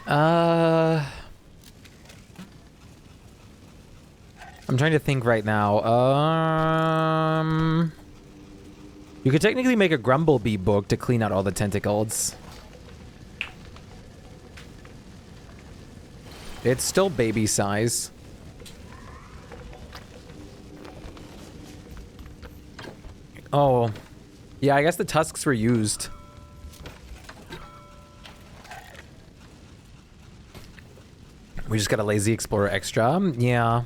I'm trying to think right now. You could technically make a Grumblebee book to clean out all the tentacles. It's still baby size. Oh, yeah, I guess the tusks were used. We just got a Lazy Explorer extra. Yeah.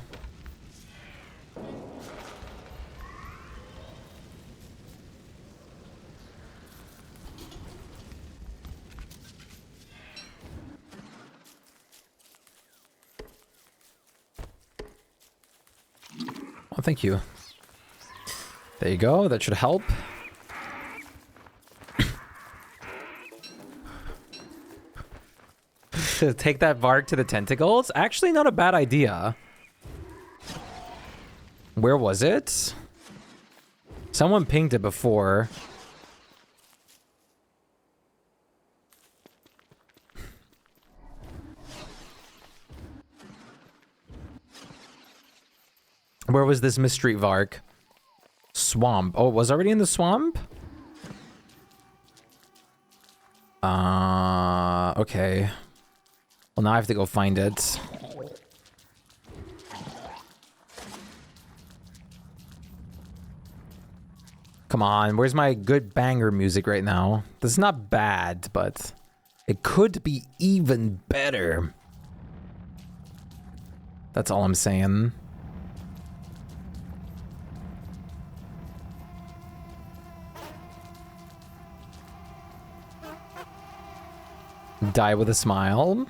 Oh, thank you. There you go. That should help. Take that Varg to the tentacles? Actually, not a bad idea. Where was it? Someone pinged it before. Where was this mystery Varg? Swamp. Oh, it was already in the swamp? Okay. Well, now I have to go find it. Come on, where's my good banger music right now? This is not bad, but it could be even better. That's all I'm saying. Die with a smile.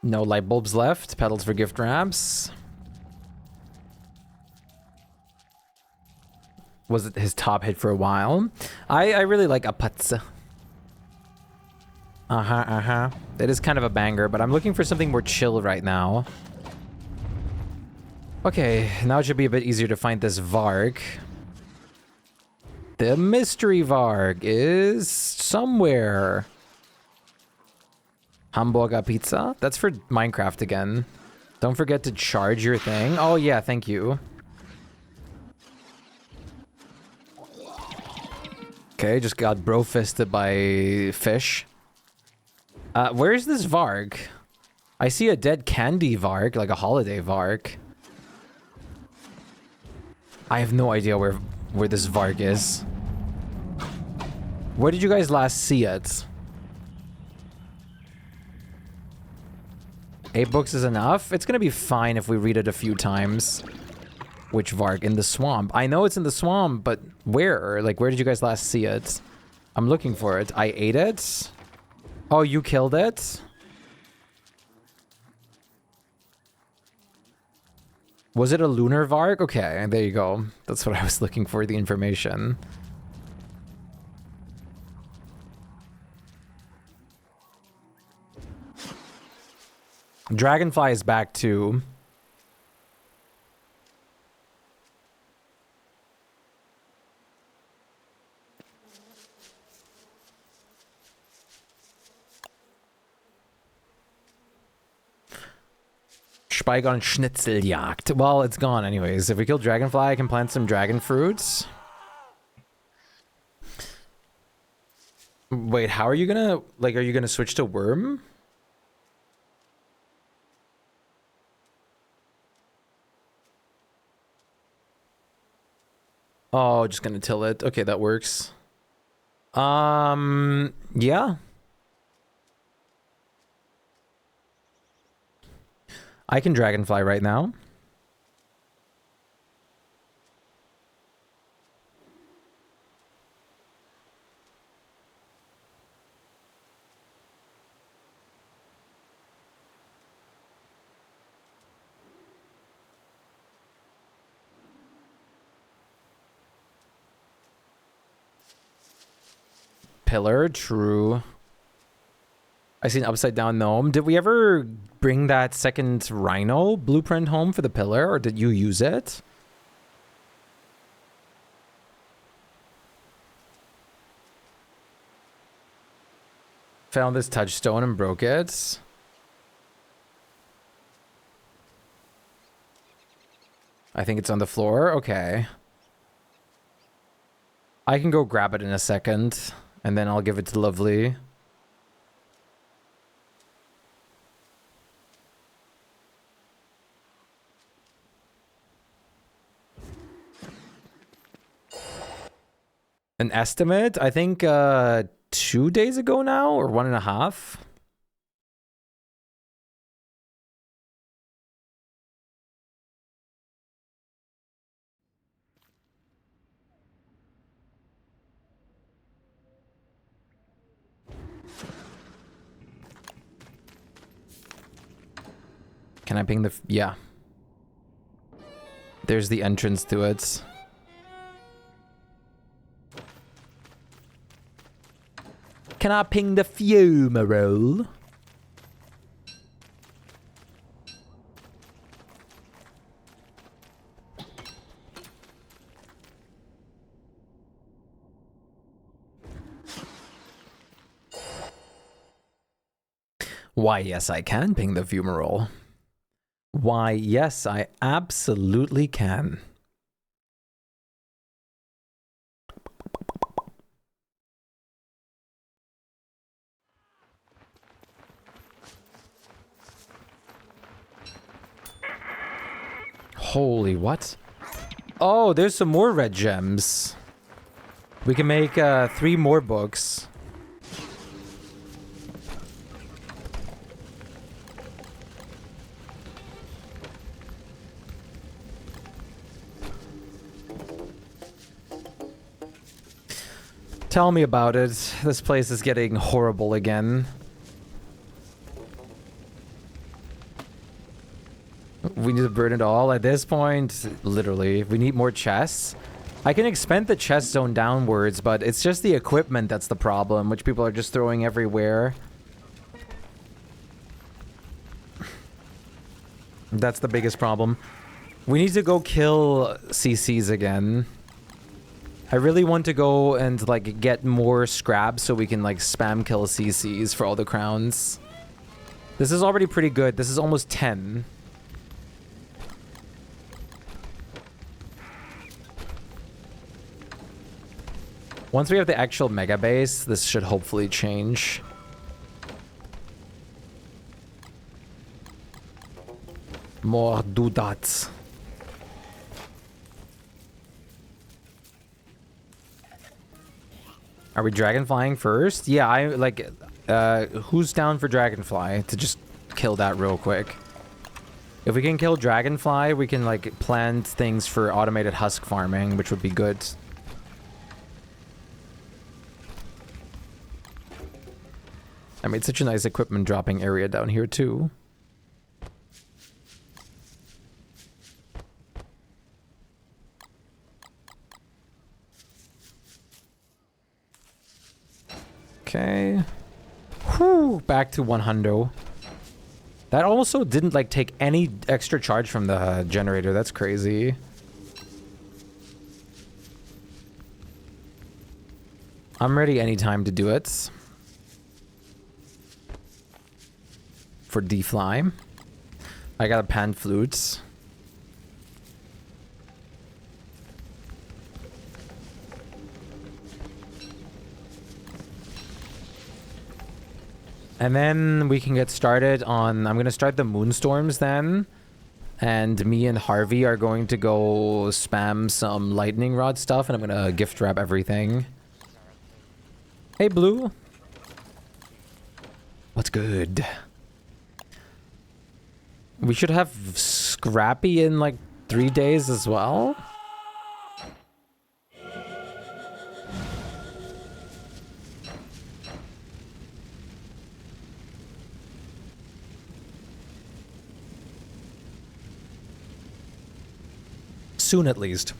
No light bulbs left. Petals for gift wraps. was his top hit for a while. I really like Apatsa. It is kind of a banger, but I'm looking for something more chill right now. Okay, now it should be a bit easier to find this Varg. The mystery Varg is somewhere. Hamburger pizza? That's for Minecraft again. Don't forget to charge your thing. Oh yeah, thank you. Okay, just got bro-fisted by fish. Where's this Varg? I see a dead candy Varg, like a holiday Varg. I have no idea where this Varg is. Where did you guys last see it? 8 books is enough? It's gonna be fine if we read it a few times. Which Varg? In the swamp. I know it's in the swamp, but where? Like, where did you guys last see it? I'm looking for it. I ate it? Oh, you killed it? Was it a lunar Varg? Okay, there you go. That's what I was looking for, the information. Dragonfly is back too. Shpyke on Schnitzeljagd. Well, it's gone anyways. If we kill Dragonfly, I can plant some dragon fruits. Wait, how are you gonna... Like, are you gonna switch to worm? Oh, just gonna till it. Okay, that works. Yeah. I can dragonfly right now. Pillar, true. I see an upside down gnome. Did we ever bring that second rhino blueprint home for the pillar, or did you use it? Found this touchstone and broke it. I think it's on the floor. Okay. I can go grab it in a second, and then I'll give it to Lovely. An estimate? I think 2 days ago now, or 1.5. Can I ping the... Yeah. There's the entrance to it. Can I ping the fumarole? Why, yes, I can ping the fumarole. Why, yes, I absolutely can. Holy what? Oh, there's some more red gems. We can make 3 more books. Tell me about it. This place is getting horrible again. We need to burn it all at this point. Literally. We need more chests. I can expand the chest zone downwards, but it's just the equipment that's the problem, which people are just throwing everywhere. That's the biggest problem. We need to go kill CCs again. I really want to go and, like, get more scraps so we can, like, spam kill CCs for all the crowns. This is already pretty good. This is almost 10. Once we have the actual Megabase, this should hopefully change. More doodats. Are we dragonflying first? Yeah, I like. Who's down for dragonfly to just kill that real quick? If we can kill dragonfly, we can like plant things for automated husk farming, which would be good. I made such a nice equipment dropping area down here too. Okay. Whew, back to 100. That also didn't like take any extra charge from the generator. That's crazy. I'm ready anytime to do it. For D-Fly. I got a pan flute. And then we can get started on... I'm going to start the moonstorms then. And me and Harvey are going to go spam some lightning rod stuff. And I'm going to gift wrap everything. Hey, Blue. What's good? We should have Scrappy in like 3 days as well. Soon, at least.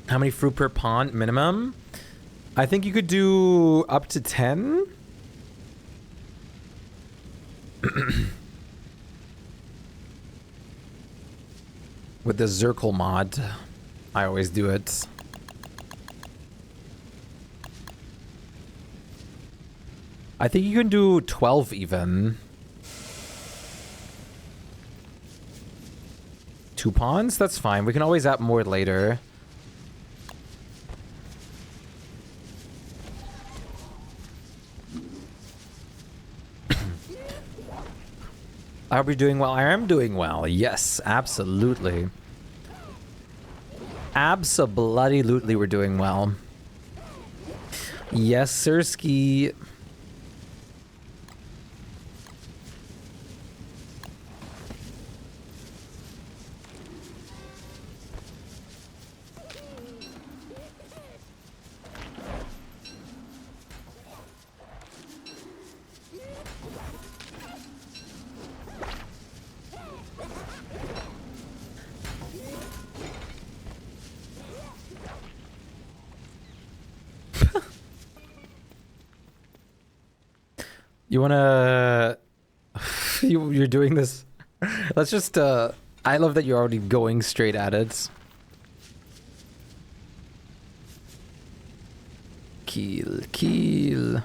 How many fruit per pond minimum? I think you could do up to 10. With the Zircle mod, I always do it. I think you can do 12 even. 2 ponds? That's fine. We can always add more later. Are we doing well? I am doing well. Yes, absolutely. Abso-bloody-lutely we're doing well. Yes, sirski. You wanna... You're doing this... Let's just, I love that you're already going straight at it. Kill, kill.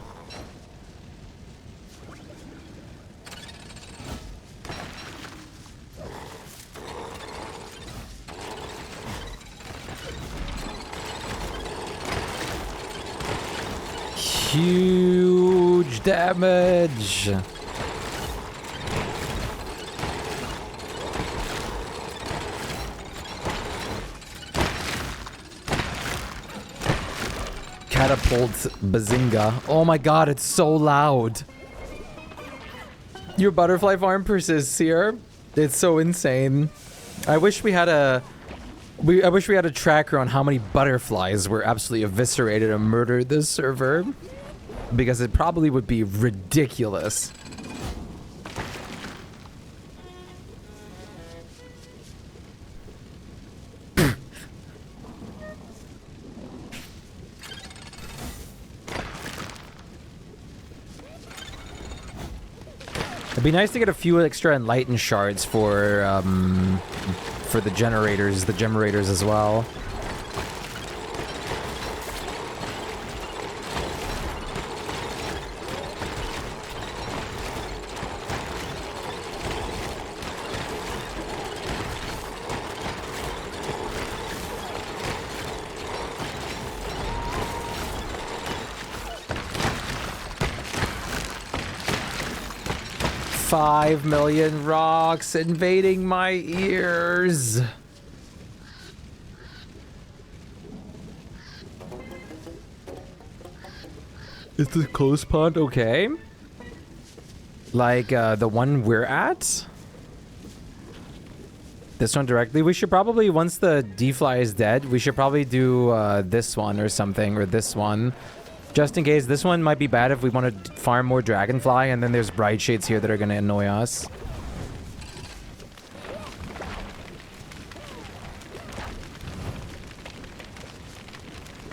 Huge damage. Catapult bazinga. Oh my god, it's so loud. Your butterfly farm persists here. It's so insane. I wish we had a... I wish we had a tracker on how many butterflies were absolutely eviscerated and murdered this server. Because it probably would be ridiculous. It'd be nice to get a few extra enlightened shards for the generators as well. $5 million rocks invading my ears. Is the close pond okay? Like the one we're at? This one directly? We should probably, once the D-Fly is dead, we should probably do this one or something, or this one. Just in case, this one might be bad if we want to farm more Dragonfly, and then there's Bright Shades here that are going to annoy us.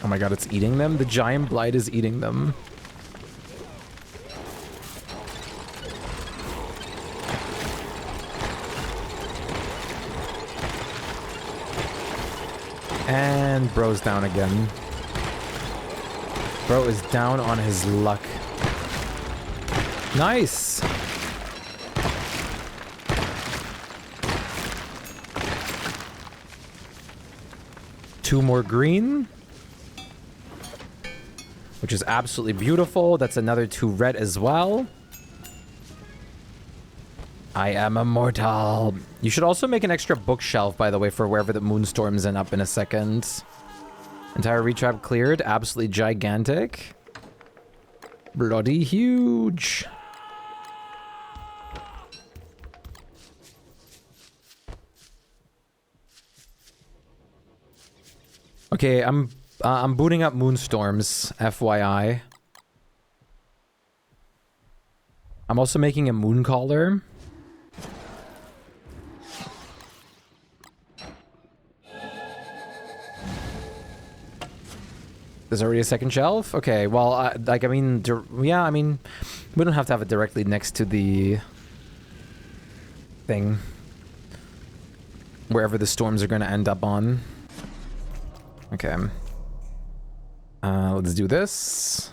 Oh my god, it's eating them? The giant blight is eating them. And bro's down again. Bro is down on his luck. Nice! Two more green. Which is absolutely beautiful. That's another 2 red as well. I am immortal. You should also make an extra bookshelf, by the way, for wherever the moonstorm's end up in a second. Entire retrap cleared. Absolutely gigantic. Bloody huge. Okay, I'm booting up moonstorms, FYI. I'm also making a moon caller. There's already a second shelf? Okay, well, like, I mean, yeah, I mean, we don't have to have it directly next to the thing. Wherever the storms are going to end up on. Okay. Let's do this.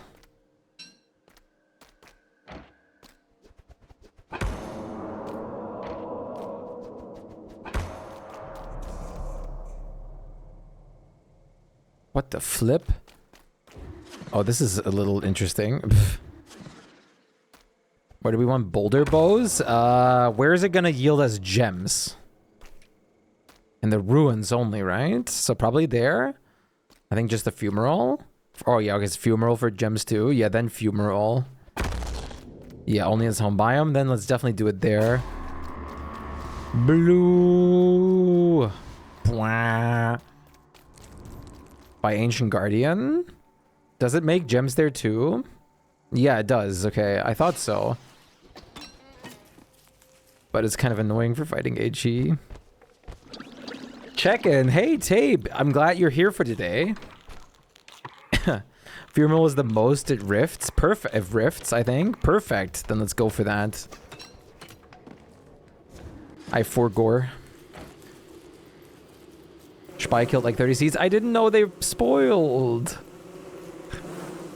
What the flip? Oh, this is a little interesting. Where do we want boulder bows? Where is it gonna yield us gems? In the ruins only, right? So probably there. I think just the fumarole. Oh yeah, okay, it's fumarole for gems too. Yeah, then fumarole. Yeah, only in its home biome. Then let's definitely do it there. Blue. Blah. By Ancient Guardian. Does it make gems there too? Yeah, it does. Okay, I thought so. But it's kind of annoying for fighting HE. Check in. Hey, Tabe. I'm glad you're here for today. Fumarole is the most at rifts. Perfect. If rifts, I think. Perfect. Then let's go for that. I have 4 gore. Shpyke killed like 30 seeds. I didn't know they spoiled.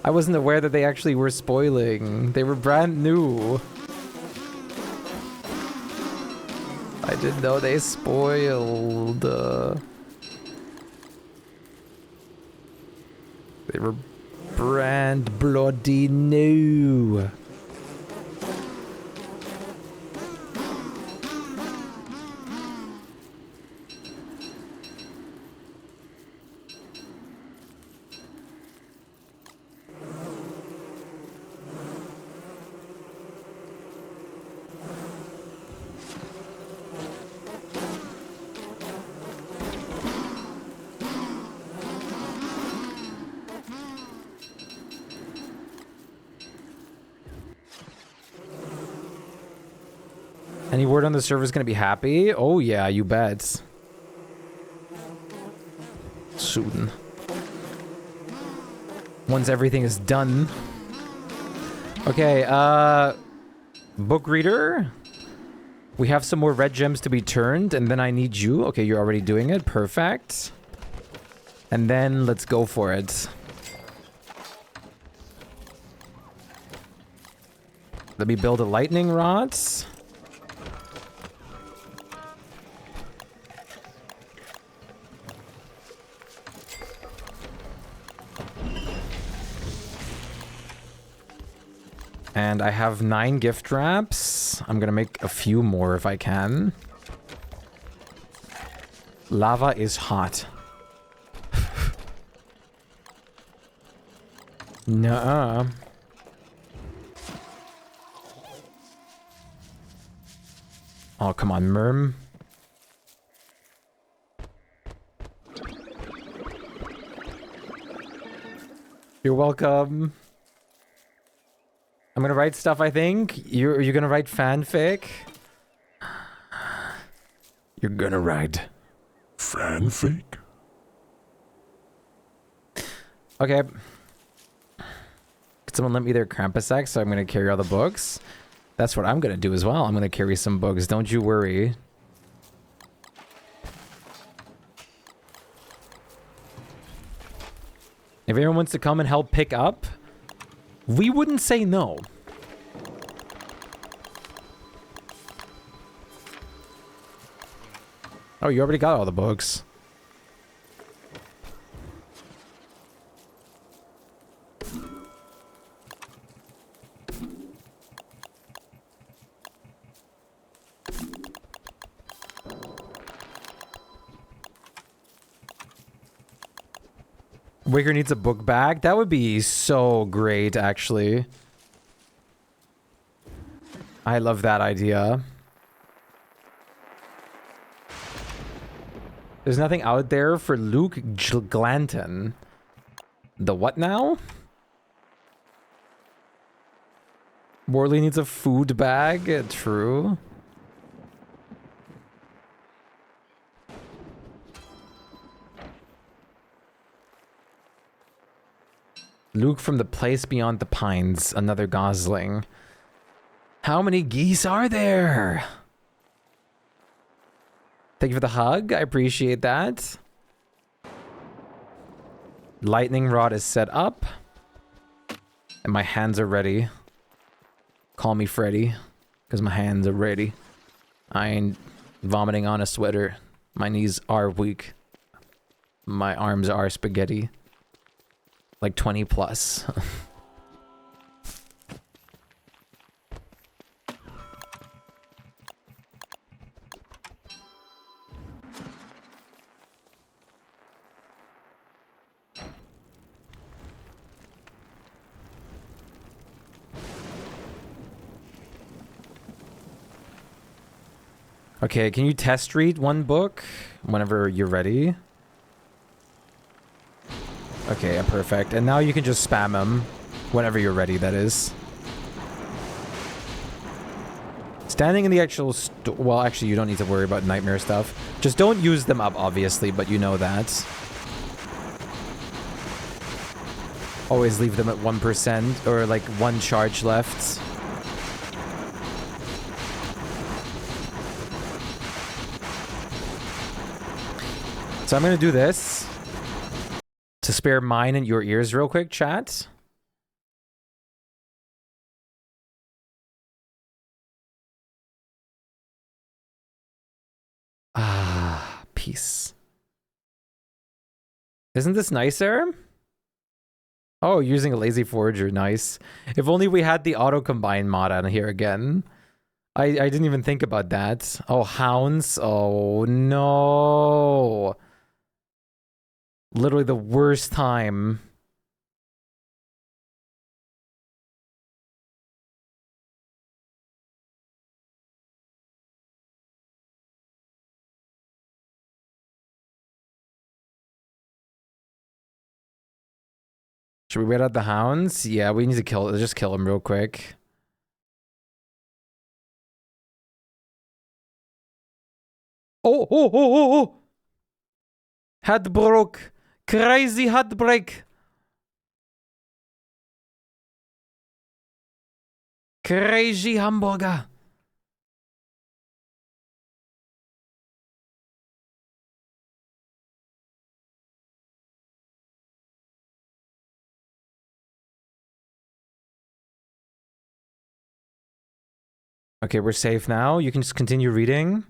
I wasn't aware that they actually were spoiling. They were brand new. I didn't know they spoiled. They were brand bloody new. Any word on the server's gonna be happy? Oh yeah, you bet. Soon. Once everything is done. Okay, Book reader. We have some more red gems to be turned, and then I need you. Okay, you're already doing it. Perfect. And then let's go for it. Let me build a lightning rod. And I have 9 gift wraps. I'm gonna make a few more if I can. Lava is hot. Nuh-uh. Oh, come on, Merm. You're welcome. I'm gonna write stuff, I think. You're gonna write fanfic? You're gonna write fanfic? Okay. Could someone lend me their Krampus axe so I'm gonna carry all the books? That's what I'm gonna do as well. I'm gonna carry some books, don't you worry. If anyone wants to come and help pick up, we wouldn't say no. Oh, you already got all the books. Wicker needs a book bag. That would be so great, actually. I love that idea. There's nothing out there for Luke Glanton. The what now? Morley needs a food bag. True. Luke from the place beyond the pines. Another gosling. How many geese are there? Thank you for the hug. I appreciate that. Lightning rod is set up. And my hands are ready. Call me Freddy. Because my hands are ready. I ain't vomiting on a sweater. My knees are weak. My arms are spaghetti. Like 20 plus. Okay, can you test read one book whenever you're ready? Okay, perfect. And now you can just spam them whenever you're ready, that is. Standing in the actual well, actually, you don't need to worry about nightmare stuff. Just don't use them up, obviously, but you know that. Always leave them at 1% or like 1 charge left. So I'm gonna do this to spare mine and your ears real quick, chat. Ah, peace. Isn't this nicer? Oh, using a lazy forager, nice. If only we had the auto combine mod on here again. I didn't even think about that. Oh, hounds. Oh no. Literally the worst time. Should we wait out the hounds? Yeah, we need to just kill them real quick. Oh, oh, oh, oh, oh! Head broke. Crazy head break. Crazy hamburger. Okay, we're safe now. You can just continue reading.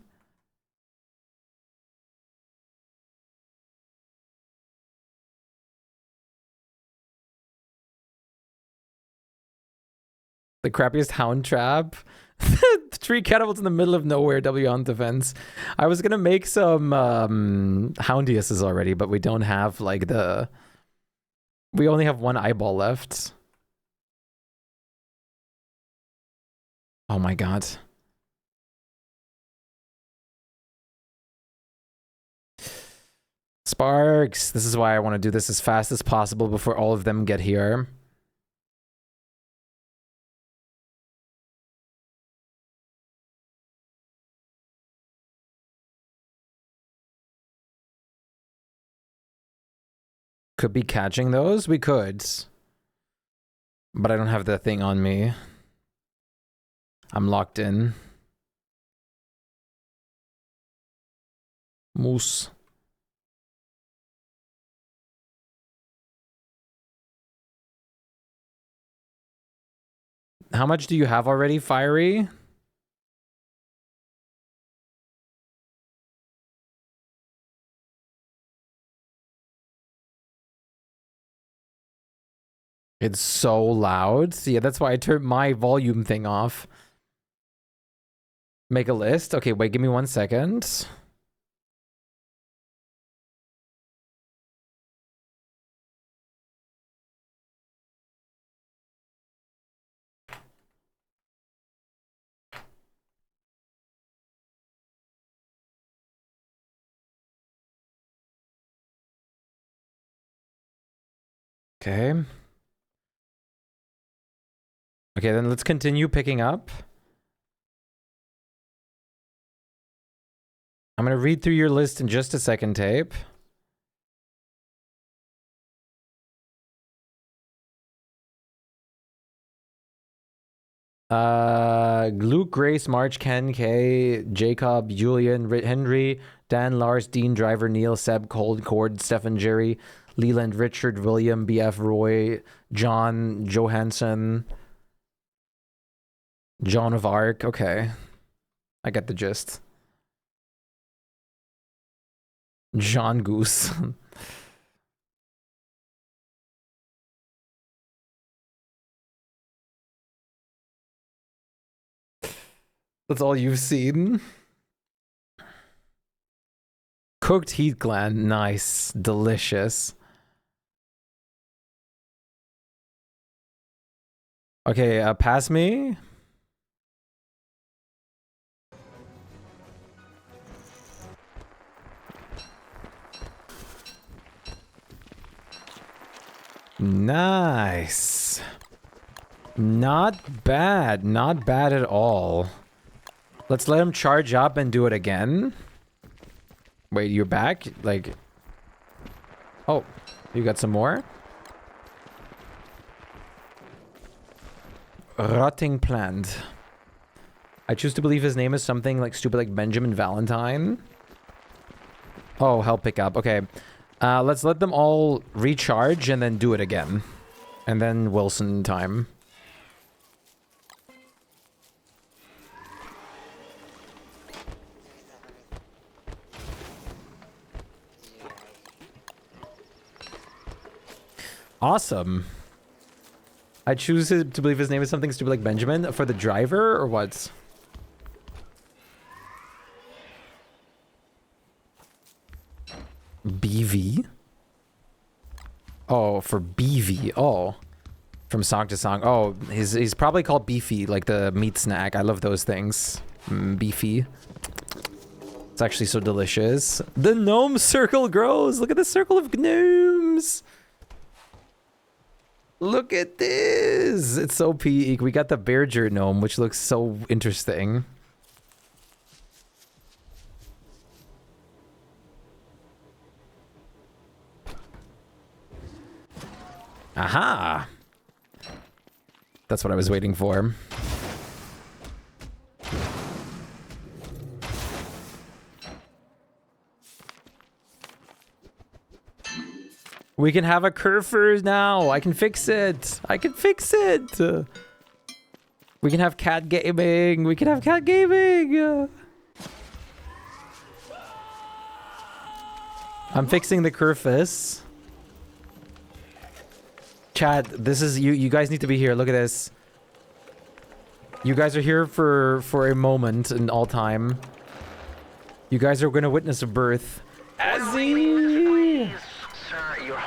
The crappiest hound trap. The tree catapults in the middle of nowhere. W on defense. I was gonna make some houndiuses already, but we don't have like the. We only have one eyeball left. Oh my god. Sparks. This is why I want to do this as fast as possible before all of them get here. Could be catching those. We could. But I don't have the thing on me. I'm locked in. Moose. How much do you have already, Fiery? It's so loud. Yeah, that's why I turned my volume thing off. Make a list. Okay, wait, give me 1 second. Okay. Okay, then let's continue picking up. I'm going to read through your list in just a second, Tape. Luke, Grace, March, Ken, Kay, Jacob, Julian, Henry, Dan, Lars, Dean, Driver, Neil, Seb, Cold, Cord, Stefan, Jerry, Leland, Richard, William, BF, Roy, John, Johansson, John of Arc. Okay. I get the gist. John Goose. That's all you've seen. Cooked heat gland. Nice. Delicious. Okay, pass me. Nice. Not bad. Not bad at all. Let's let him charge up and do it again. Wait, you're back? Like... Oh, you got some more? Rotting plant. I choose to believe his name is something like stupid like Benjamin Valentine. Oh, help pick up. Okay. Let's let them all recharge and then do it again. And then Wilson time. Awesome. I choose to believe his name is something stupid like Benjamin for the driver or what? BV? Oh, for BV. Oh. From song to song. Oh, he's probably called Beefy, like the meat snack. I love those things. Beefy. It's actually so delicious. The gnome circle grows. Look at the circle of gnomes. Look at this. It's so peak. We got the Berger gnome, which looks so interesting. Aha. That's what I was waiting for. We can have a Kerfur now. I can fix it. I can fix it. We can have cat gaming. We can have cat gaming. I'm fixing the Kerfus. Chat, this is you. You guys need to be here. Look at this. You guys are here for a moment in all time. You guys are going to witness a birth. Azzy!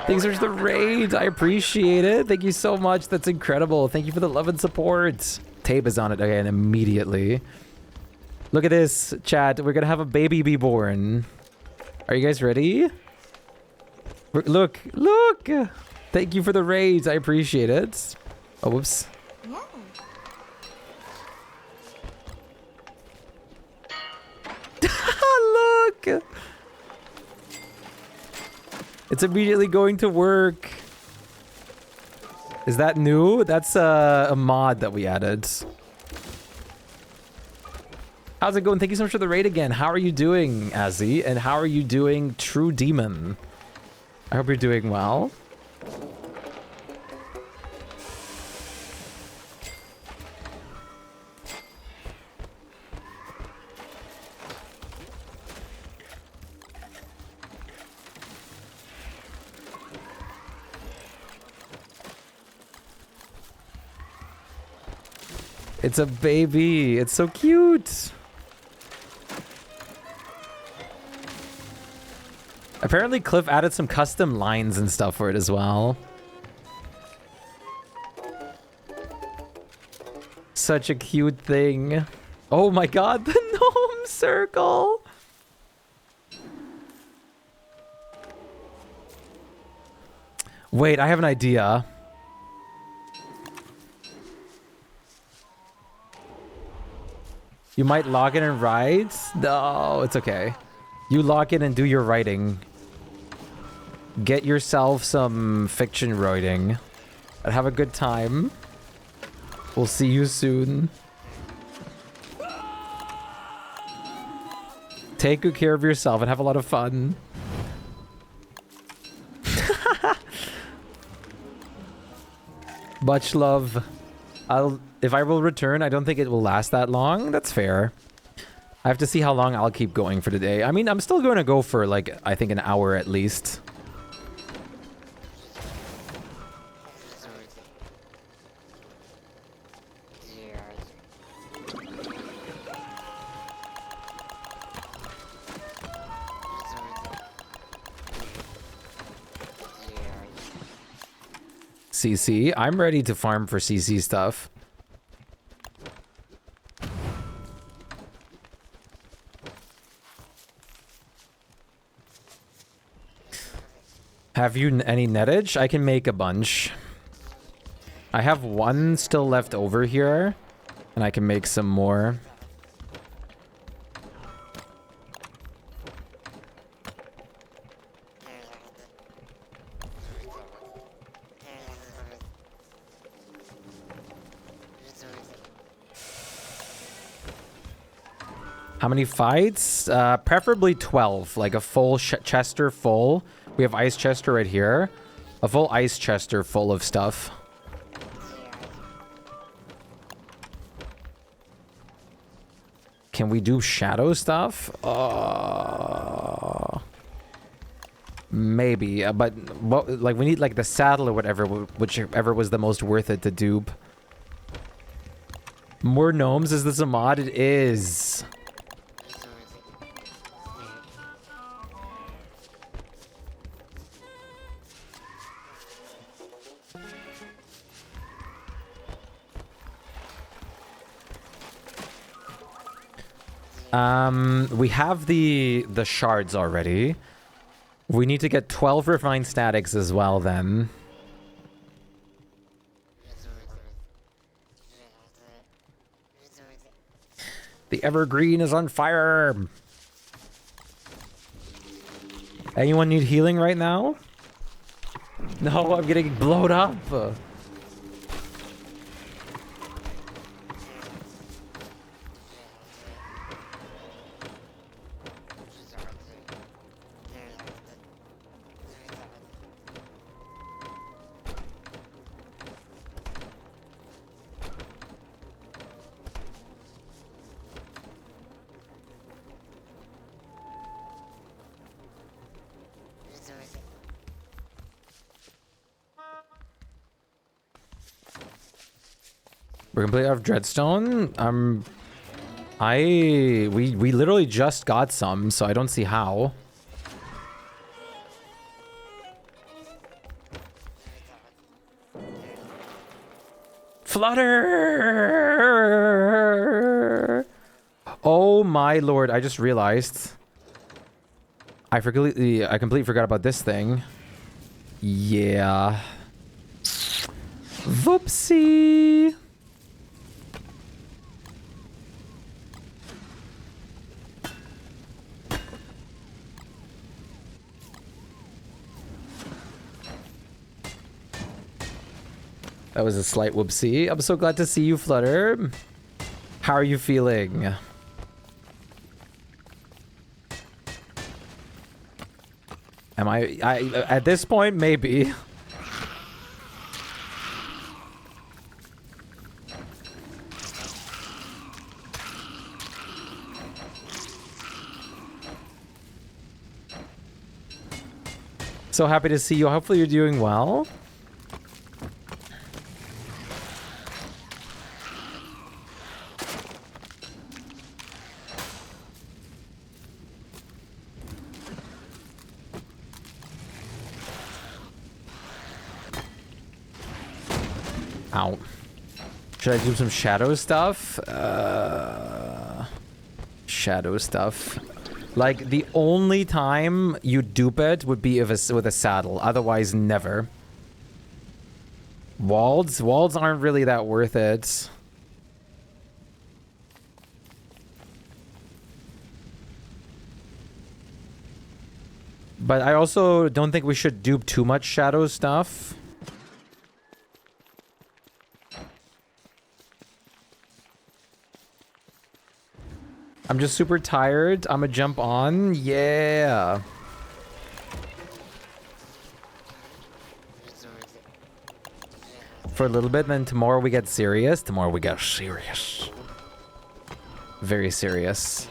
Thanks for the raid. I appreciate it. Thank you so much. That's incredible. Thank you for the love and support. Tape is on it again immediately. Look at this, chat. We're going to have a baby be born. Are you guys ready? Look. Look. Thank you for the raids. I appreciate it. Oh, whoops. Yeah. Look. It's immediately going to work. Is that new? That's a mod that we added. How's it going? Thank you so much for the raid again. How are you doing, Azzy? And how are you doing, True Demon? I hope you're doing well. It's a baby. It's so cute. Apparently Cliff added some custom lines and stuff for it as well. Such a cute thing. Oh my god, the gnome circle. Wait, I have an idea. You might log in and write? No, it's okay. You log in and do your writing. Get yourself some fiction writing. And have a good time. We'll see you soon. Take good care of yourself and have a lot of fun. Much love. If I will return, I don't think it will last that long. That's fair. I have to see how long I'll keep going for today. I mean, I'm still going to go for, like, I think an hour at least. CC. I'm ready to farm for CC stuff. Have you any nettage? I can make a bunch. I have one still left over here, and I can make some more. How many fights? Preferably 12, like a full chester full. We have ice chester right here. A full ice chester full of stuff. Can we do shadow stuff? Maybe, but what, like we need like the saddle or whatever, whichever was the most worth it to dupe. More gnomes? Is this a mod? It is. We have the shards already. We need to get 12 refined statics as well then. The evergreen is on fire. Anyone need healing right now? No, I'm getting blown up. We're completely out of Dreadstone. We literally just got some, so I don't see how. Flutter! Oh my lord, I just realized. I completely forgot about this thing. Yeah. Whoopsie! That was a slight whoopsie. I'm so glad to see you, Flutter. How are you feeling? Am I at this point, maybe. So happy to see you. Hopefully you're doing well. Ow. Should I do some shadow stuff? Shadow stuff. Like, the only time you dupe it would be if with a saddle. Otherwise, never. Walls? Walls aren't really that worth it. But I also don't think we should dupe too much shadow stuff. I'm just super tired. I'm gonna jump on. Yeah. For a little bit, then tomorrow we get serious. Tomorrow we get serious. Very serious.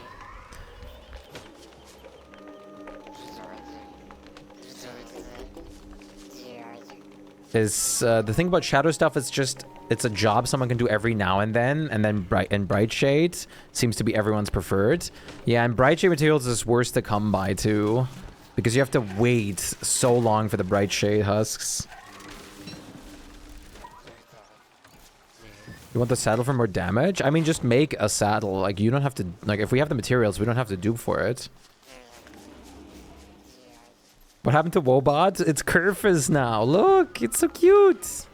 The thing about shadow stuff is just it's a job someone can do every now and then bright shade seems to be everyone's preferred. Yeah, and bright shade materials is worse to come by too, because you have to wait so long for the bright shade husks. You want the saddle for more damage? I mean, just make a saddle. Like, you don't have to, like, if we have the materials, we don't have to dupe for it. What happened to Wobot? It's Kerfus now. Look, it's so cute.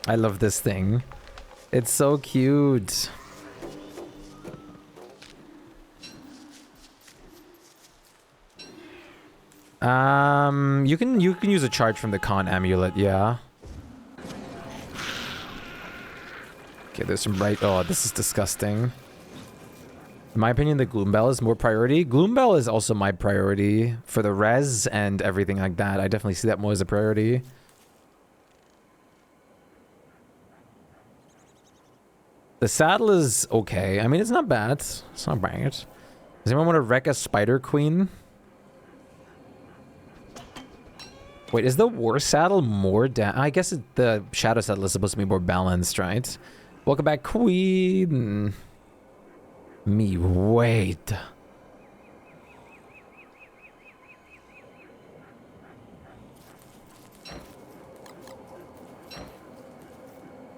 I love this thing. It's so cute. You can use a charge from the con amulet, yeah. Okay, there's some bright. Oh, this is disgusting. In my opinion, the Gloombell is more priority. Gloombell is also my priority for the res and everything like that. I definitely see that more as a priority. The saddle is okay. I mean, it's not bad. It's not bad. Does anyone want to wreck a Spider Queen? Wait, is the War Saddle more I guess the Shadow Saddle is supposed to be more balanced, right? Welcome back, Queen. Me wait.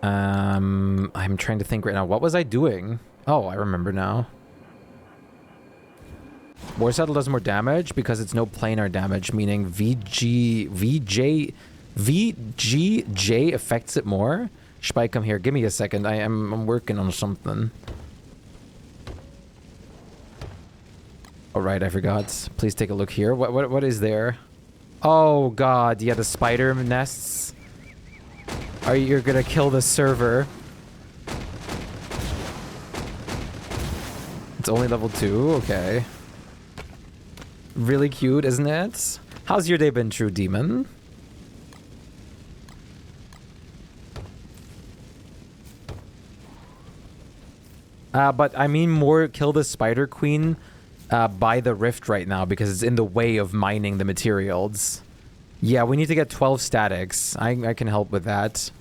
I'm trying to think right now. What was I doing? Oh, I remember now. War Saddle does more damage because it's no planar damage, meaning VGJ affects it more. Shpyke, come here. Give me a second. I'm working on something. Oh, right, I forgot. Please take a look here. What is there? Oh god, yeah, the spider nests. You're gonna kill the server. It's only level 2? Okay. Really cute, isn't it? How's your day been, True Demon? But I mean more kill the Spider Queen by the rift right now because it's in the way of mining the materials. Yeah, we need to get 12 statics. I can help with that.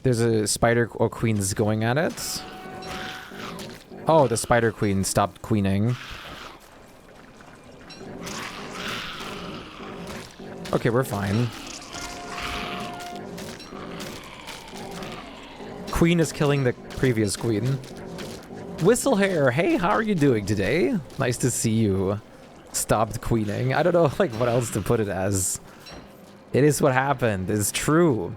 There's a spider or queen that's going at it. Oh, the spider queen stopped queening. Okay, we're fine. Queen is killing the previous queen. Whistlehair, hey, how are you doing today? Nice to see you. Stopped queening. I don't know, like, what else to put it as. It is what happened. It's true.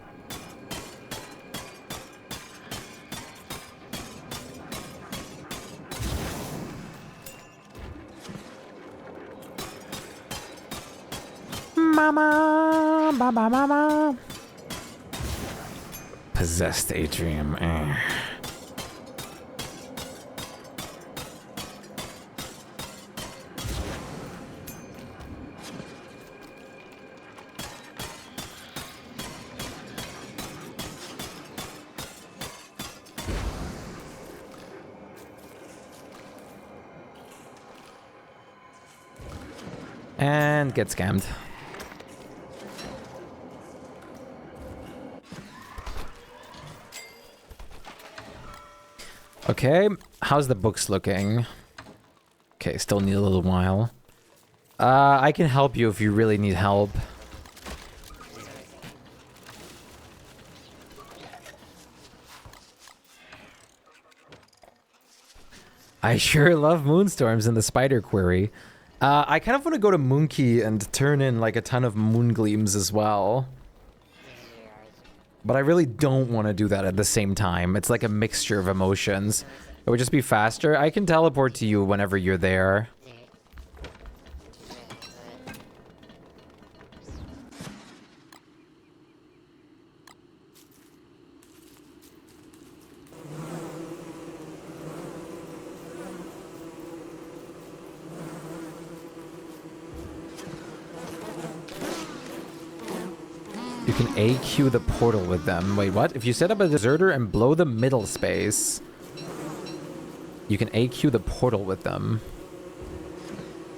Mama, baba, mama. Possessed atrium. And get scammed. Okay, how's the books looking? Okay, still need a little while. I can help you if you really need help. I sure love moonstorms in the spider query. I kind of want to go to Moonkey and turn in like a ton of moon gleams as well. But I really don't want to do that at the same time. It's like a mixture of emotions. It would just be faster. I can teleport to you whenever you're there. You can AQ the portal with them. Wait, what? If you set up a deserter and blow the middle space, you can AQ the portal with them.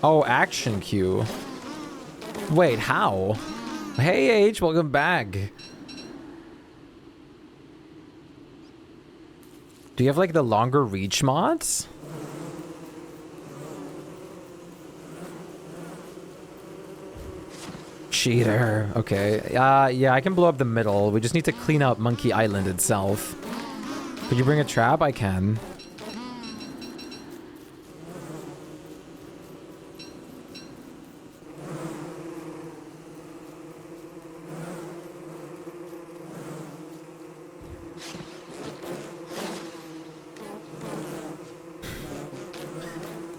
Oh, action queue. Wait, how? Hey, H, welcome back. Do you have, like, the longer reach mods? Cheater. Okay. Yeah, I can blow up the middle. We just need to clean out Monkey Island itself. Could you bring a trap? I can.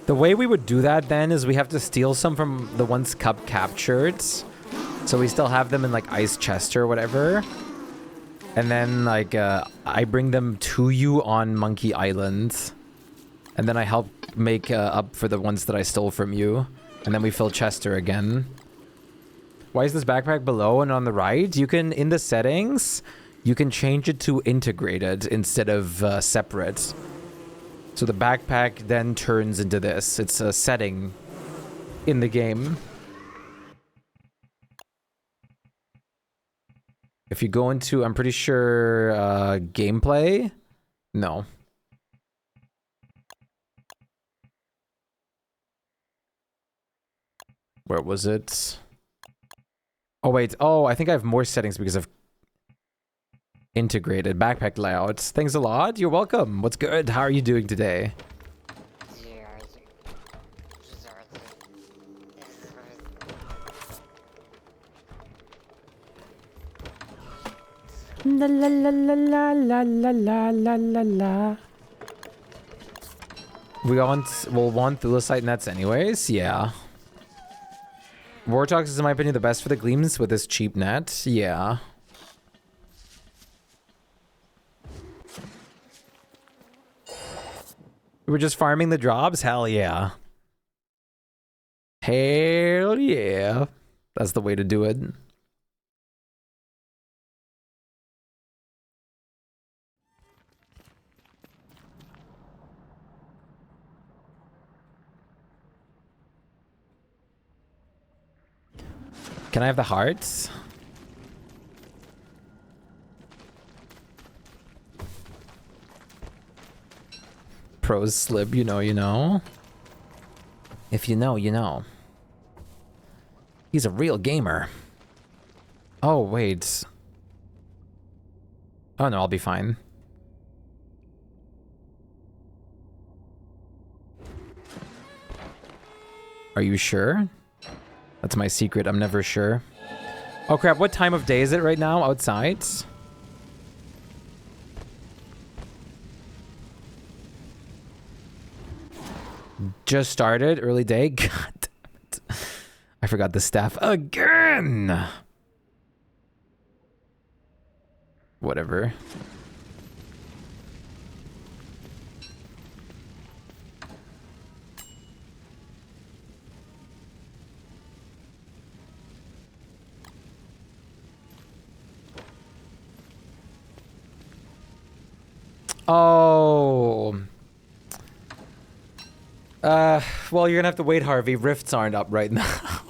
The way we would do that then is we have to steal some from the ones Cup captured. So we still have them in like Ice Chest or whatever. And then like I bring them to you on Monkey Island. And then I help make up for the ones that I stole from you. And then we fill Chester again. Why is this backpack below and on the right? You can, in the settings, you can change it to integrated instead of separate. So the backpack then turns into this. It's a setting in the game. If you go into, I'm pretty sure, gameplay? No. Where was it? Oh, wait. Oh, I think I have more settings because of integrated backpack layouts. Thanks a lot. You're welcome. What's good? How are you doing today? La la la la la la la la la la la. We'll want Thulecite nets anyways, yeah. Wartox is in my opinion the best for the gleams with this cheap net, yeah. We're just farming the drops? Hell yeah. Hell yeah. That's the way to do it. Can I have the hearts? Pros slip, you know, you know. If you know, you know. He's a real gamer. Oh, wait. Oh, no, I'll be fine. Are you sure? That's my secret. I'm never sure. Oh, crap. What time of day is it right now outside? Just started. Early day. God damn it. I forgot the staff again. Whatever. Oh. Well, you're gonna have to wait, Harvey. Rifts aren't up right now.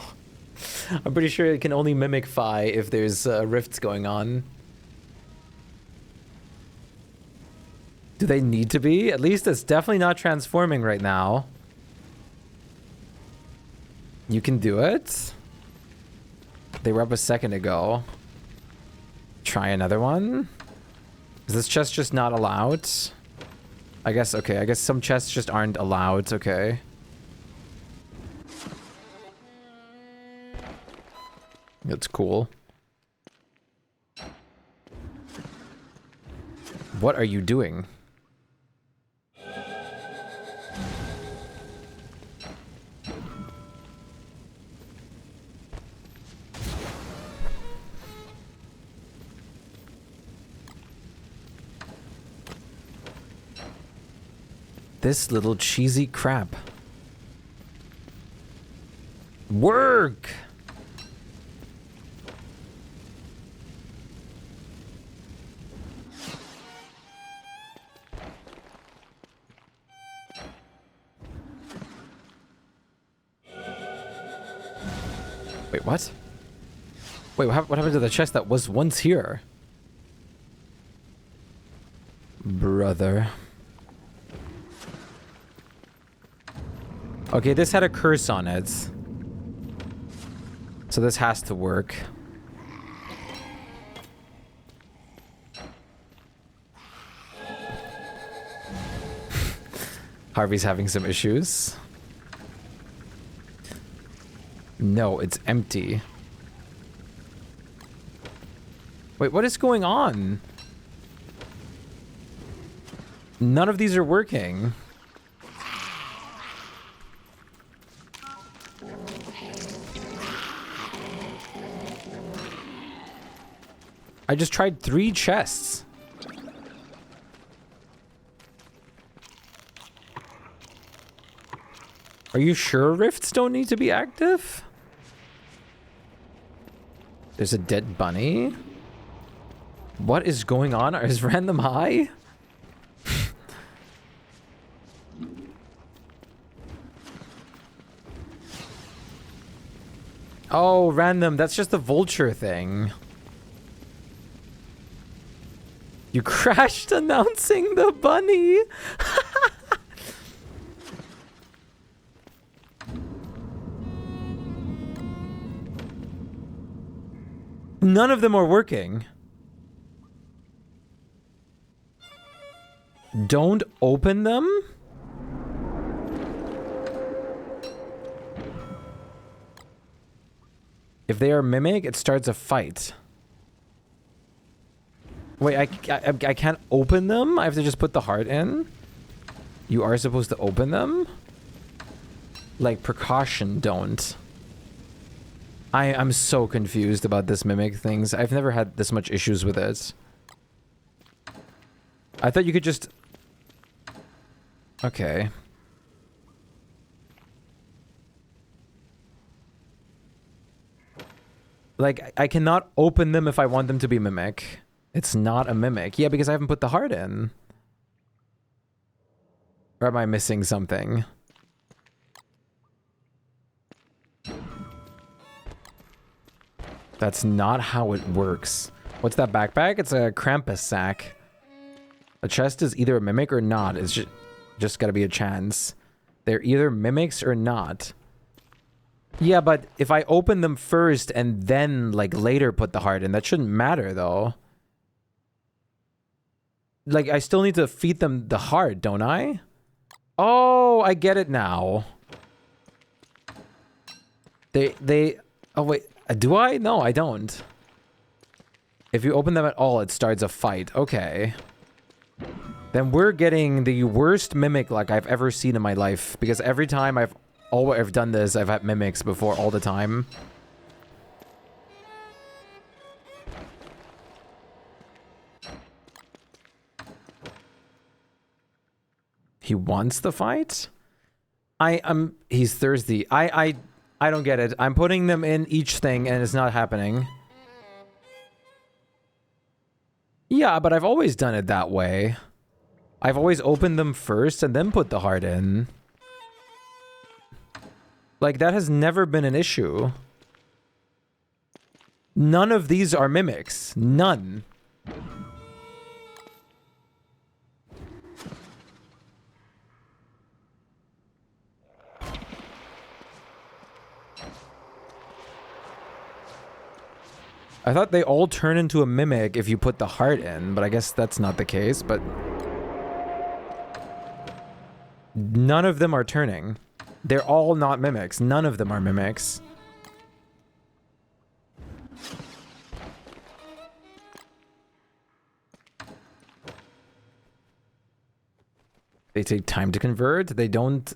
I'm pretty sure it can only mimic Phi if there's rifts going on. Do they need to be? At least it's definitely not transforming right now. You can do it? They were up a second ago. Try another one? Is this chest just not allowed? I guess, okay, I guess some chests just aren't allowed, okay. That's cool. What are you doing? This little cheesy crap. Work! Wait, what? Wait, what happened to the chest that was once here? Brother. Okay, this had a curse on it. So this has to work. Harvey's having some issues. No, it's empty. Wait, what is going on? None of these are working. I just tried 3 chests. Are you sure rifts don't need to be active? There's a dead bunny. What is going on? Is random high? Oh, random. That's just the vulture thing. You crashed announcing the bunny. None of them are working. Don't open them? If they are mimic, it starts a fight. Wait, I can't open them? I have to just put the heart in? You are supposed to open them? Like, precaution, don't. I'm so confused about this mimic things. I've never had this much issues with it. I thought you could just... Okay. Like, I cannot open them if I want them to be mimic. It's not a mimic. Yeah, because I haven't put the heart in. Or am I missing something? That's not how it works. What's that backpack? It's a Krampus sack. A chest is either a mimic or not. It's just gotta be a chance. They're either mimics or not. Yeah, but if I open them first and then, like, later put the heart in, that shouldn't matter, though. Like, I still need to feed them the heart, don't I? Oh, I get it now. Oh, wait. Do I? No, I don't. If you open them at all, it starts a fight. Okay. Then we're getting the worst mimic like I've ever seen in my life. Because every time I've done this, I've had mimics before all the time. He wants the fight? He's thirsty. I don't get it. I'm putting them in each thing and it's not happening. Yeah, but I've always done it that way. I've always opened them first and then put the heart in. Like, that has never been an issue. None of these are mimics. None. I thought they all turn into a mimic if you put the heart in, but I guess that's not the case, but... None of them are turning. They're all not mimics. None of them are mimics. They take time to convert. They don't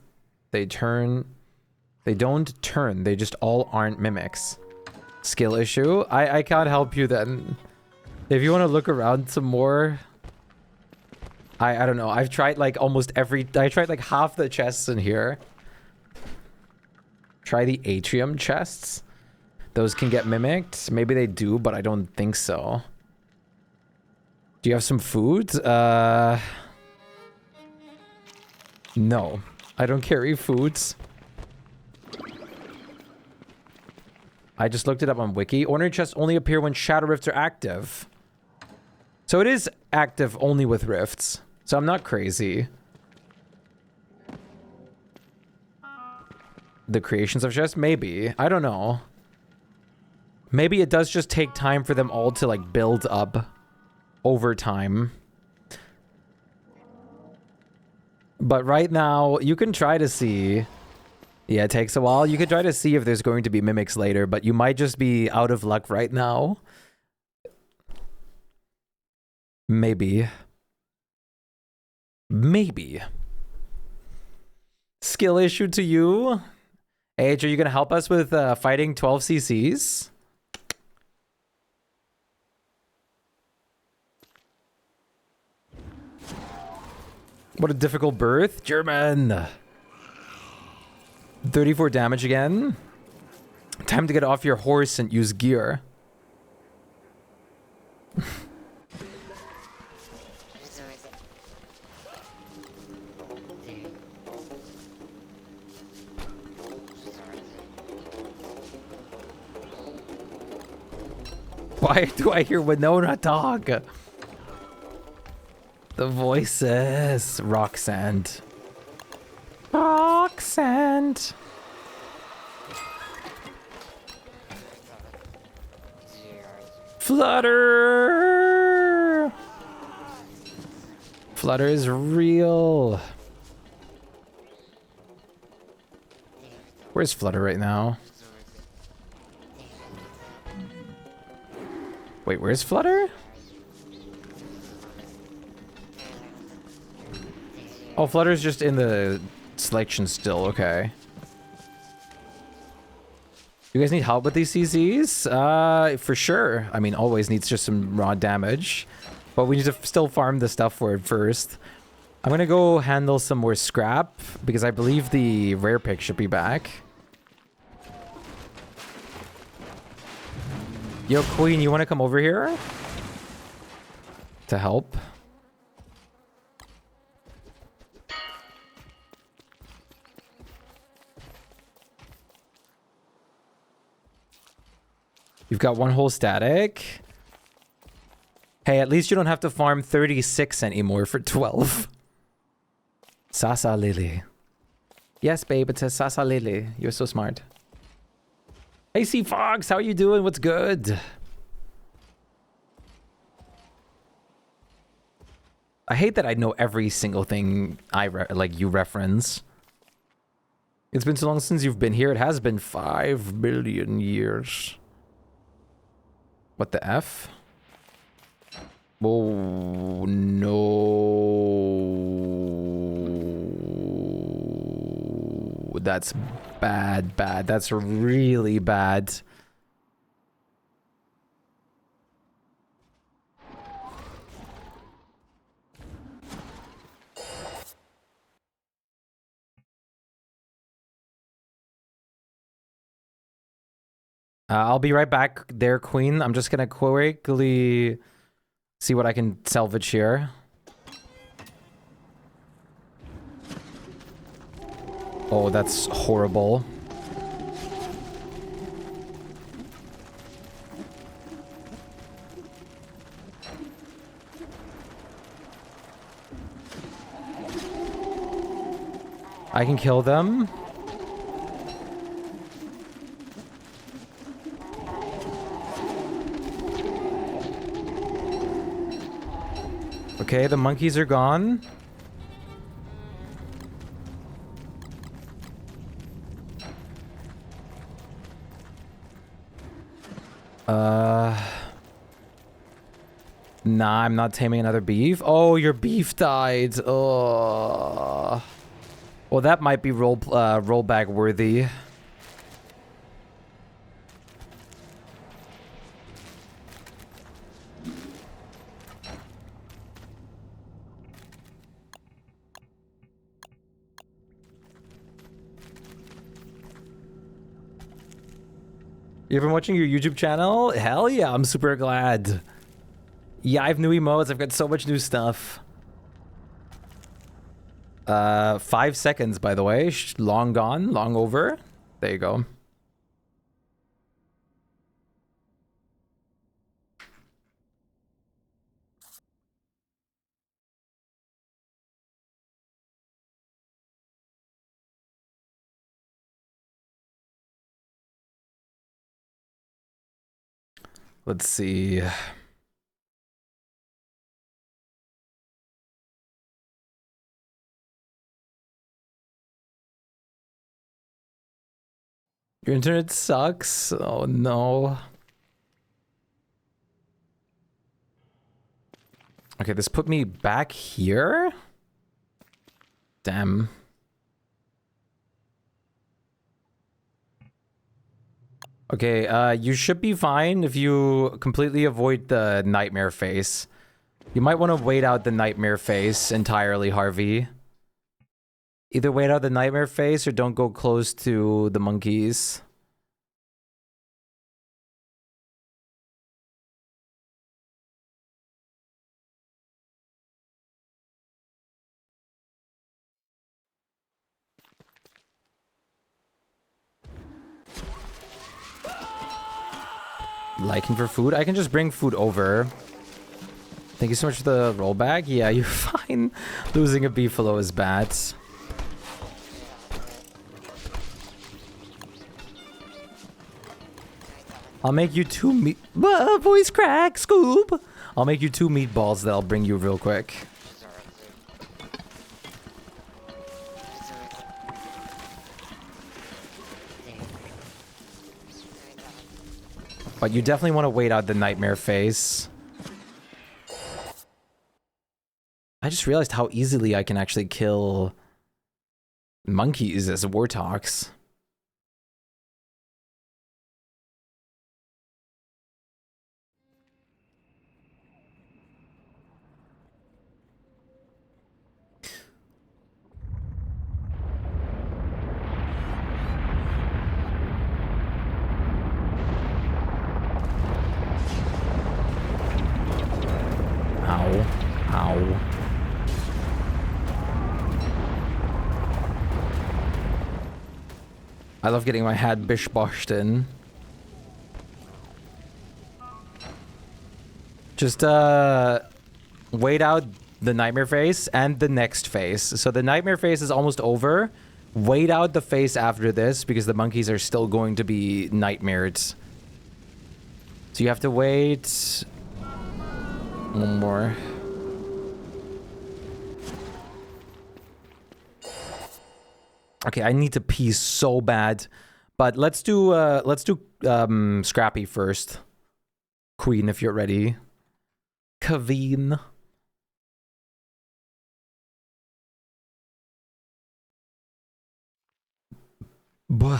turn. They just all aren't mimics. Skill issue. I can't help you then. If you want to look around some more. I don't know. I've tried like almost every... I tried like half the chests in here. Try the atrium chests. Those can get mimicked. Maybe they do, but I don't think so. Do you have some food? No. I don't carry foods. I just looked it up on Wiki. Ordinary chests only appear when shadow rifts are active. So it is active only with rifts. So I'm not crazy. The creations of chests? Maybe. I don't know. Maybe it does just take time for them all to like build up over time. But right now, you can try to see. Yeah, it takes a while. You could try to see if there's going to be mimics later, but you might just be out of luck right now. Maybe. Maybe. Skill issue to you. Age, are you going to help us with fighting 12 CCs? What a difficult birth. German. 34 damage again. Time to get off your horse and use gear. Why do I hear Winona talk? The voices. Roxanne. Roxanne. Flutter. Flutter is real. Where's Flutter right now? Wait, where's Flutter? Oh, Flutter's just in the selection still, okay. You guys need help with these CCs? For sure. I mean, always needs just some raw damage. But we need to still farm the stuff for it first. I'm gonna go handle some more scrap, because I believe the rare pick should be back. Yo, Queen, you wanna come over here? To help? You've got one whole static. Hey, at least you don't have to farm 36 anymore for 12. Sasa Lily. Yes, babe, it says Sasa Lily. You're so smart. Hey, C Fox, how are you doing? What's good? I hate that I know every single thing you reference. It's been so long since you've been here. It has been 5 billion years. What the F? Oh, no. That's bad, bad. That's really bad. I'll be right back there, Queen. I'm just gonna quickly see what I can salvage here. Oh, that's horrible. I can kill them. Okay, the monkeys are gone. Nah, I'm not taming another beef. Oh, your beef died. Oh. Well, that might be rollback worthy. You've been watching your YouTube channel? Hell yeah, I'm super glad. Yeah, I have new emotes. I've got so much new stuff. 5 seconds, by the way. Long gone, long over. There you go. Let's see. Your internet sucks. Oh no. Okay, this put me back here? Damn. Okay, you should be fine if you completely avoid the nightmare face. You might want to wait out the nightmare face entirely, Harvey. Either wait out the nightmare face or don't go close to the monkeys. Liking for food? I can just bring food over. Thank you so much for the rollback. Yeah, you're fine. Losing a beefalo is bad. I'll make you 2 meat... voice crack, Scoob! I'll make you 2 meatballs that I'll bring you real quick. But you definitely want to wait out the nightmare phase. I just realized how easily I can actually kill monkeys as warthogs. Ow. Ow. I love getting my head bishboshed in. Just wait out the nightmare phase and the next phase. So the nightmare phase is almost over. Wait out the phase after this because the monkeys are still going to be nightmared. So you have to wait one more. Okay, I need to pee so bad, but let's do Scrappy first. Queen, if you're ready. Kaveen. Buh.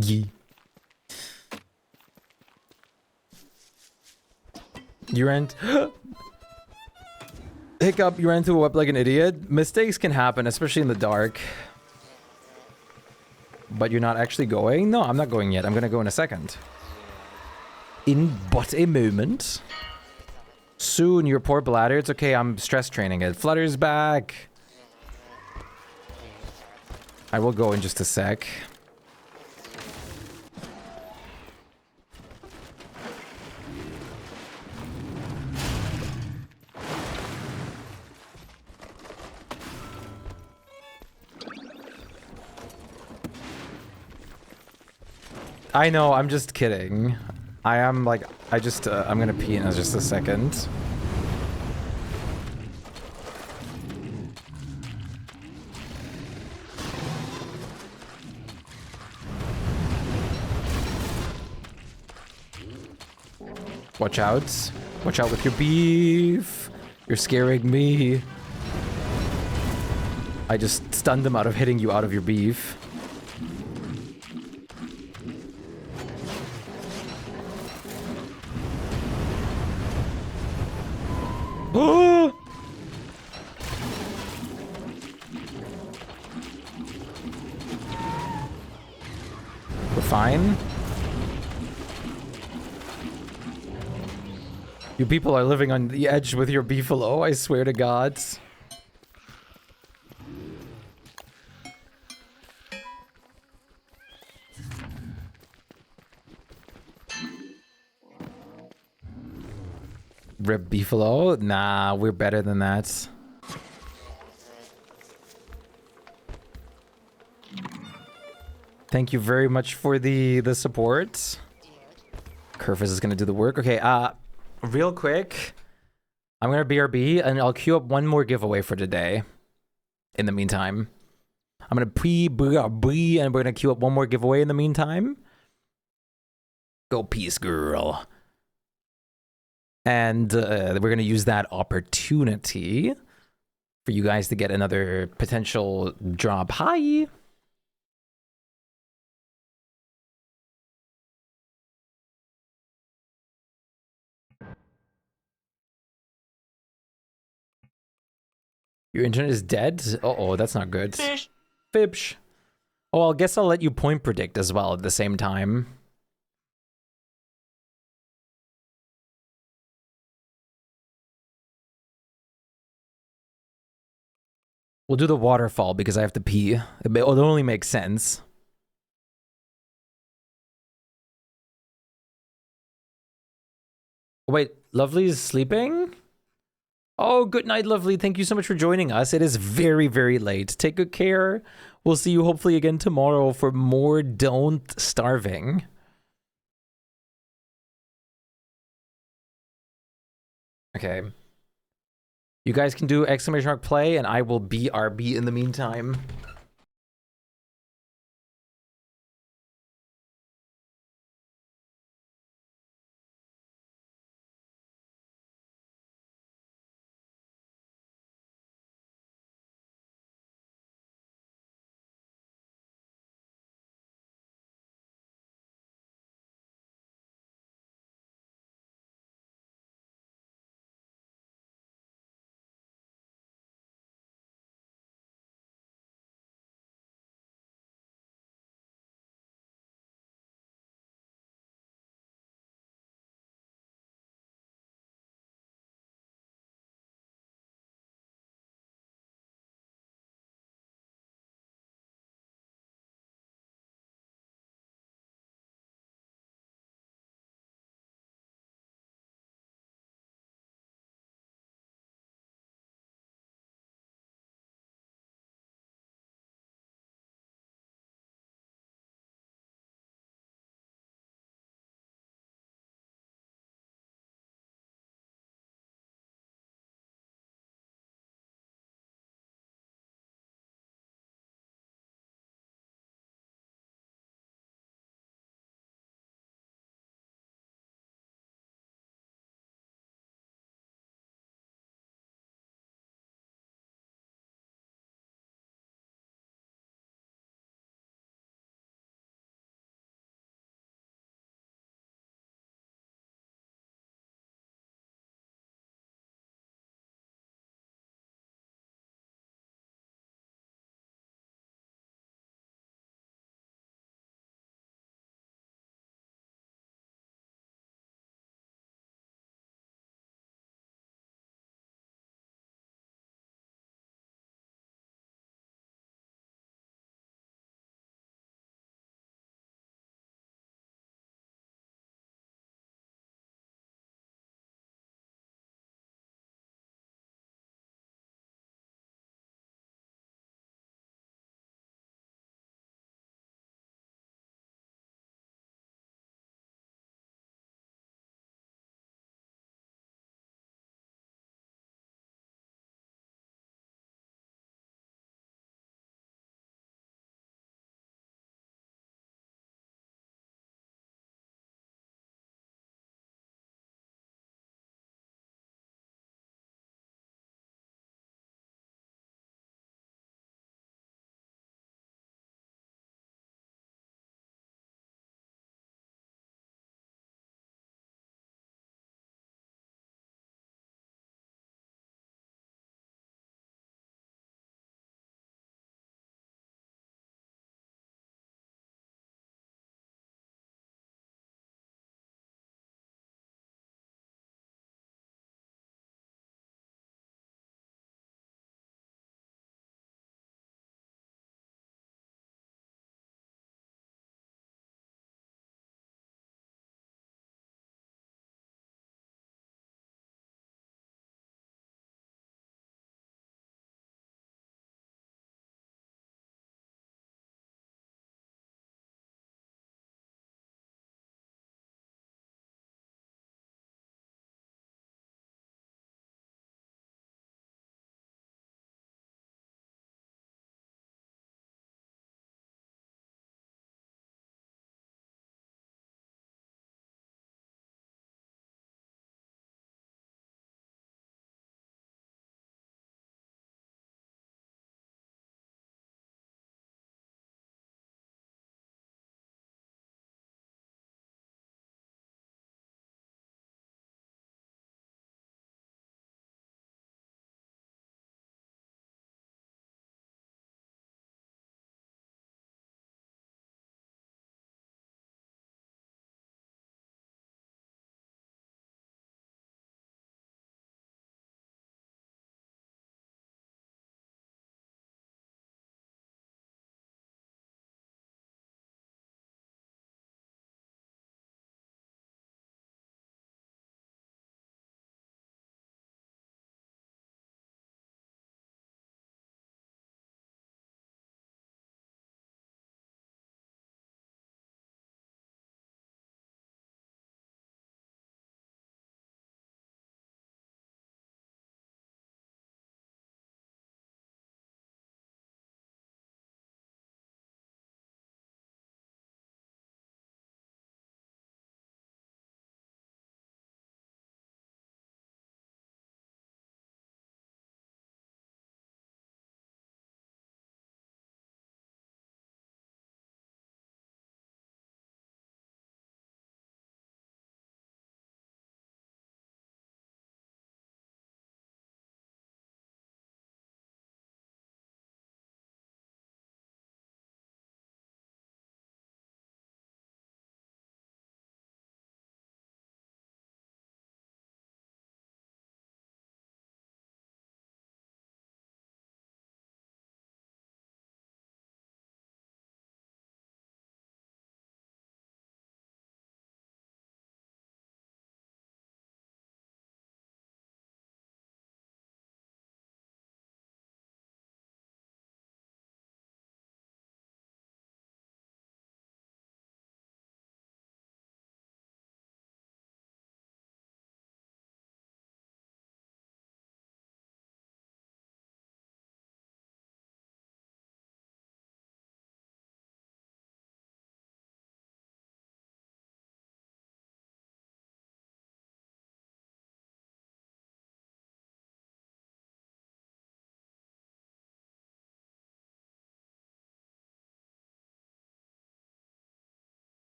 Yee. You ran... Hiccup, you ran into a web like an idiot. Mistakes can happen, especially in the dark. But you're not actually going? No, I'm not going yet. I'm gonna go in a second. In but a moment. Soon, your poor bladder. It's okay, I'm stress training it. Flutter's back. I will go in just a sec. I know, I'm just kidding. I am like, I'm gonna pee in just a second. Watch out. Watch out with your beef. You're scaring me. I just stunned them out of hitting you out of your beef. Oh! We're fine. You people are living on the edge with your beefalo, I swear to God. Rip beefalo? Nah, we're better than that. Thank you very much for the support. Kerfus is gonna do the work. Okay, real quick, I'm gonna BRB and I'll queue up one more giveaway for today. In the meantime, I'm gonna BRB and we're gonna queue up one more giveaway in the meantime. Go peace, girl. And we're gonna use that opportunity for you guys to get another potential drop. Hi. Your internet is dead? Uh-oh, that's not good. Fish. Fibsh. Oh, I guess I'll let you point predict as well at the same time. We'll do the waterfall because I have to pee. It only makes sense. Wait, Lovely's sleeping? Oh, good night, Lovely. Thank you so much for joining us. It is very, very late. Take good care. We'll see you hopefully again tomorrow for more Don't Starving. Okay. You guys can do ! play and I will BRB in the meantime.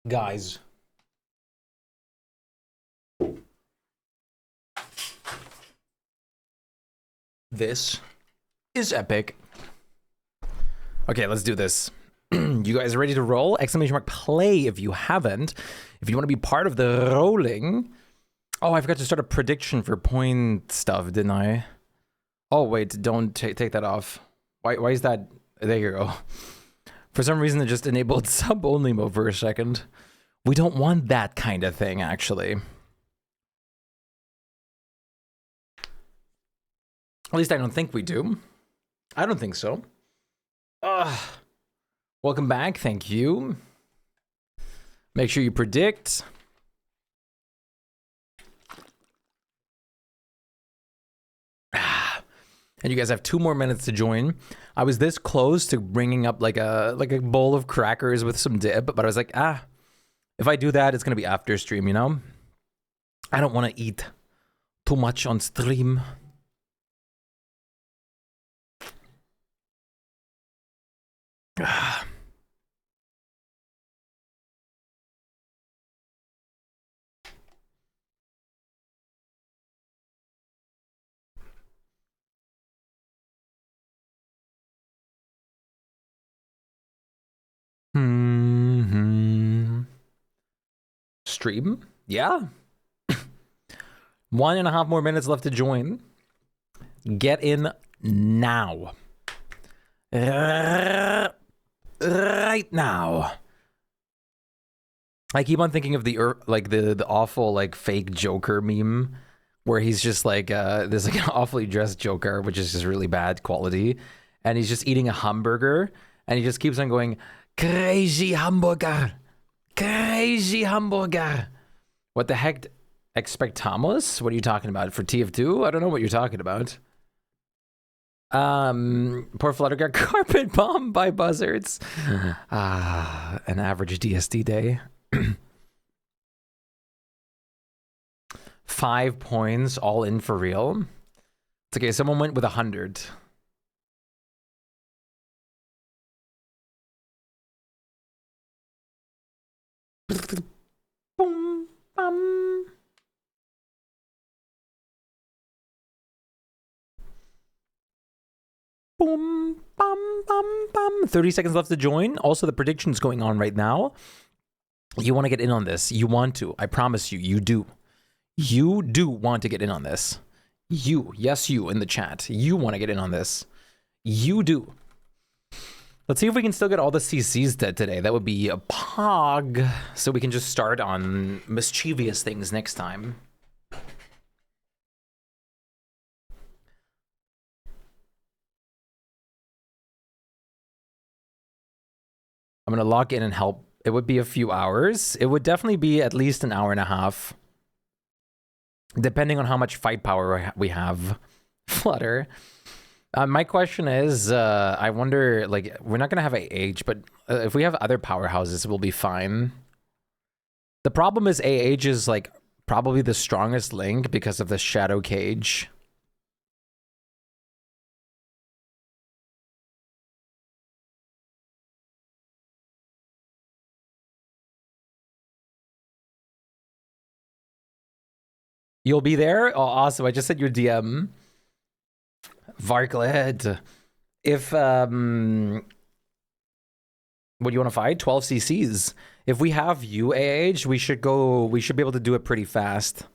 Guys. This is epic. Okay, let's do this. You guys ready to roll? Exclamation mark play if you haven't. If you want to be part of the rolling. Oh, I forgot to start a prediction for point stuff, didn't I? Oh, wait, don't take that off. Why is that? There you go. For some reason, it just enabled sub-only mode for a second. We don't want that kind of thing, actually. At least I don't think we do. I don't think so. Welcome back. Thank you. Make sure you predict. And you guys have 2 more minutes to join. I was this close to bringing up like a bowl of crackers with some dip, but I was like, if I do that, it's gonna be after stream, you know? I don't want to eat too much on stream. Stream? Yeah. 1.5 more minutes left to join. Get in now. Right now. I keep on thinking of the awful like fake Joker meme where he's just like there's like an awfully dressed Joker, which is just really bad quality, and he's just eating a hamburger and he just keeps on going, crazy hamburger, crazy hamburger. What the heck? Expectamos? What are you talking about? For TF2? I don't know what you're talking about. Poor Flutter got carpet bombed by buzzards. An average DSD day. 5 points, all in for real. It's okay, someone went with 100. Boom, bum. Boom, bum, bum, bum. 30 seconds left to join. Also, the prediction's going on right now. You want to get in on this. You want to. I promise you, you do. You do want to get in on this. You, yes, you in the chat. You want to get in on this. You do. Let's see if we can still get all the CCs dead today. That would be a pog. So we can just start on mischievous things next time. I'm going to log in and help. It would be a few hours. It would definitely be at least an hour and a half. Depending on how much fight power we have. Flutter. My question is, I wonder, like, we're not going to have AH, but if we have other powerhouses, we'll be fine. The problem is AH is, like, probably the strongest link because of the Shadow Cage. You'll be there? Oh, awesome. I just sent you a DM. Varkled. If, what do you want to fight? 12 CCs. If we have you, AH, we should be able to do it pretty fast.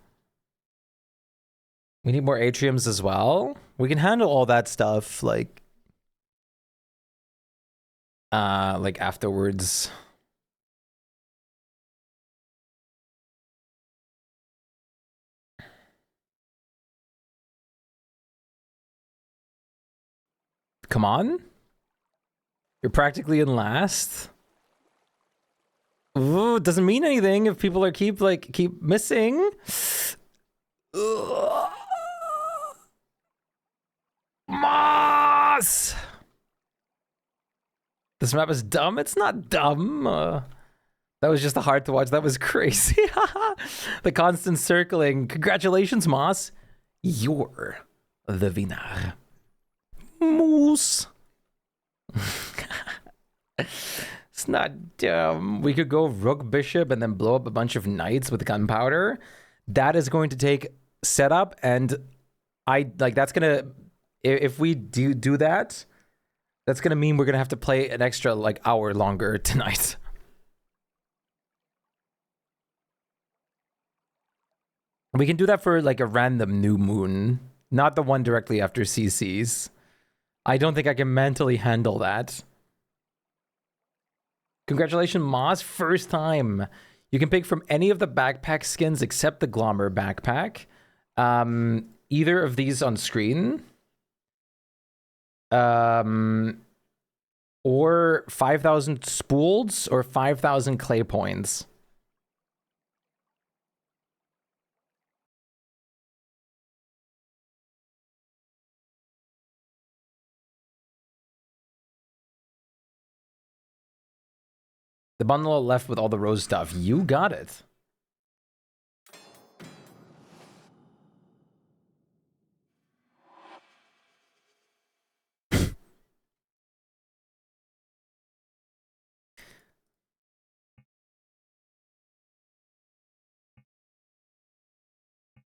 We need more atriums as well. We can handle all that stuff, like afterwards. Come on. You're practically in last. Ooh, it doesn't mean anything if people are keep missing. Moss! This map is dumb? It's not dumb. That was just hard to watch. That was crazy. The constant circling. Congratulations, Moss. You're the winner. Moose. That's not dumb. We could go rook bishop and then blow up a bunch of knights with gunpowder. That is going to take setup, and that's gonna, if we do that, that's gonna mean we're gonna have to play an extra like hour longer tonight. We can do that for like a random new moon, not the one directly after CC's. I don't think I can mentally handle that. Congratulations, Moss. First time. You can pick from any of the backpack skins except the Glommer backpack. Either of these on screen. Or 5,000 spools or 5,000 clay points. The bundle left with all the rose stuff. You got it.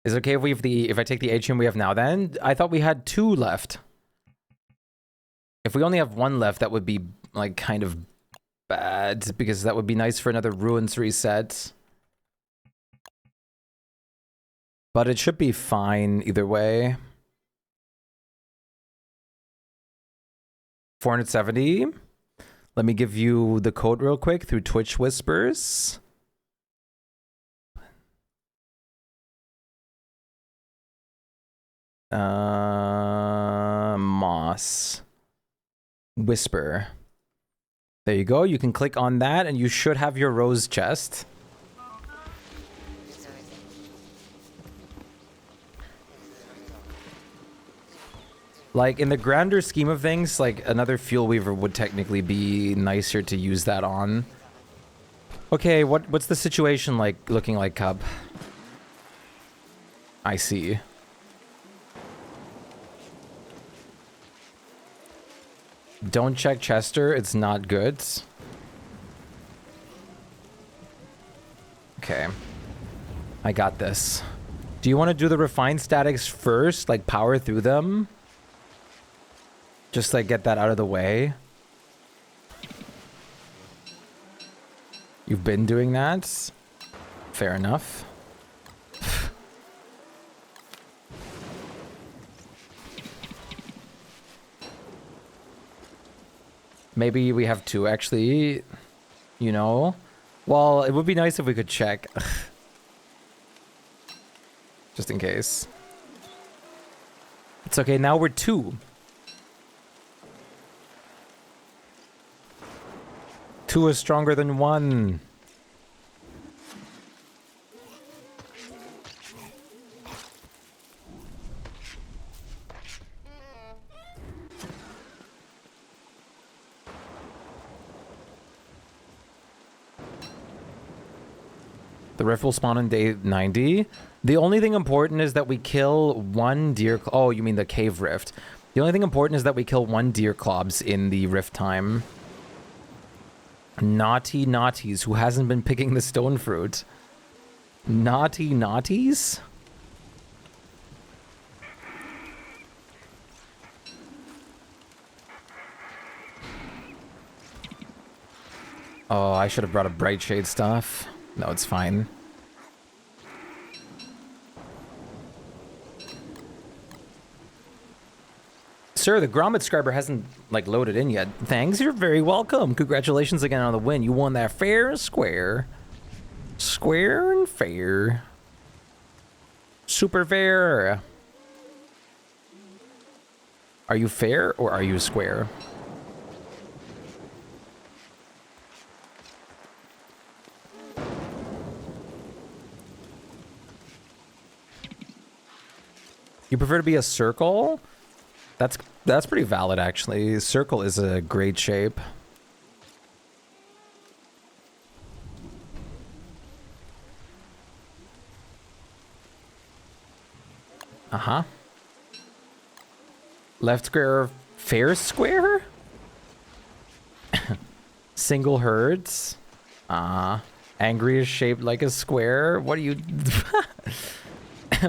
Is it okay if I take the atrium we have now then? I thought we had 2 left. If we only have 1 left, that would be like kind of bad, because that would be nice for another ruins reset. But it should be fine either way. 470. Let me give you the code real quick through Twitch Whispers. Moss. Whisper. There you go. You can click on that and you should have your rose chest. Like, in the grander scheme of things, like, another fuel weaver would technically be nicer to use that on. Okay, what's the situation like, looking like, Cub? I see. Don't check Chester, it's not good. Okay. I got this. Do you want to do the refined statics first? Like, power through them? Just, like, get that out of the way? You've been doing that? Fair enough. Maybe we have 2, actually. You know? Well, it would be nice if we could check. Just in case. It's okay, now we're 2. 2 is stronger than 1. The rift will spawn on day 90. The only thing important is that we kill 1 deer. Oh, you mean the cave rift. The only thing important is that we kill 1 deer clobs in the rift time. Naughty naughties who hasn't been picking the stone fruit. Naughty naughties? Oh, I should have brought a bright shade stuff. No, it's fine. Sir, the Grommet Scriber hasn't, like, loaded in yet. Thanks, you're very welcome. Congratulations again on the win. You won that fair and square. Square and fair. Super fair. Are you fair or are you square? You prefer to be a circle? That's pretty valid, actually. Circle is a great shape. Uh-huh. Left square, fair square? Single herds. Angry is shaped like a square. What are you...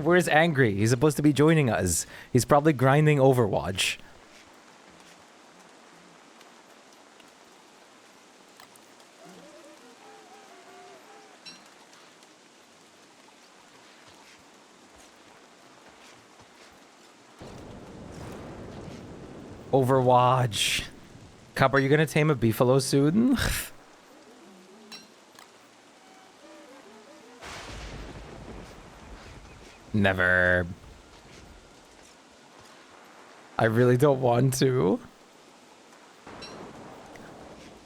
Where's Angry? He's supposed to be joining us. He's probably grinding Overwatch. Overwatch. Cup, are you gonna tame a beefalo soon? Never. I really don't want to.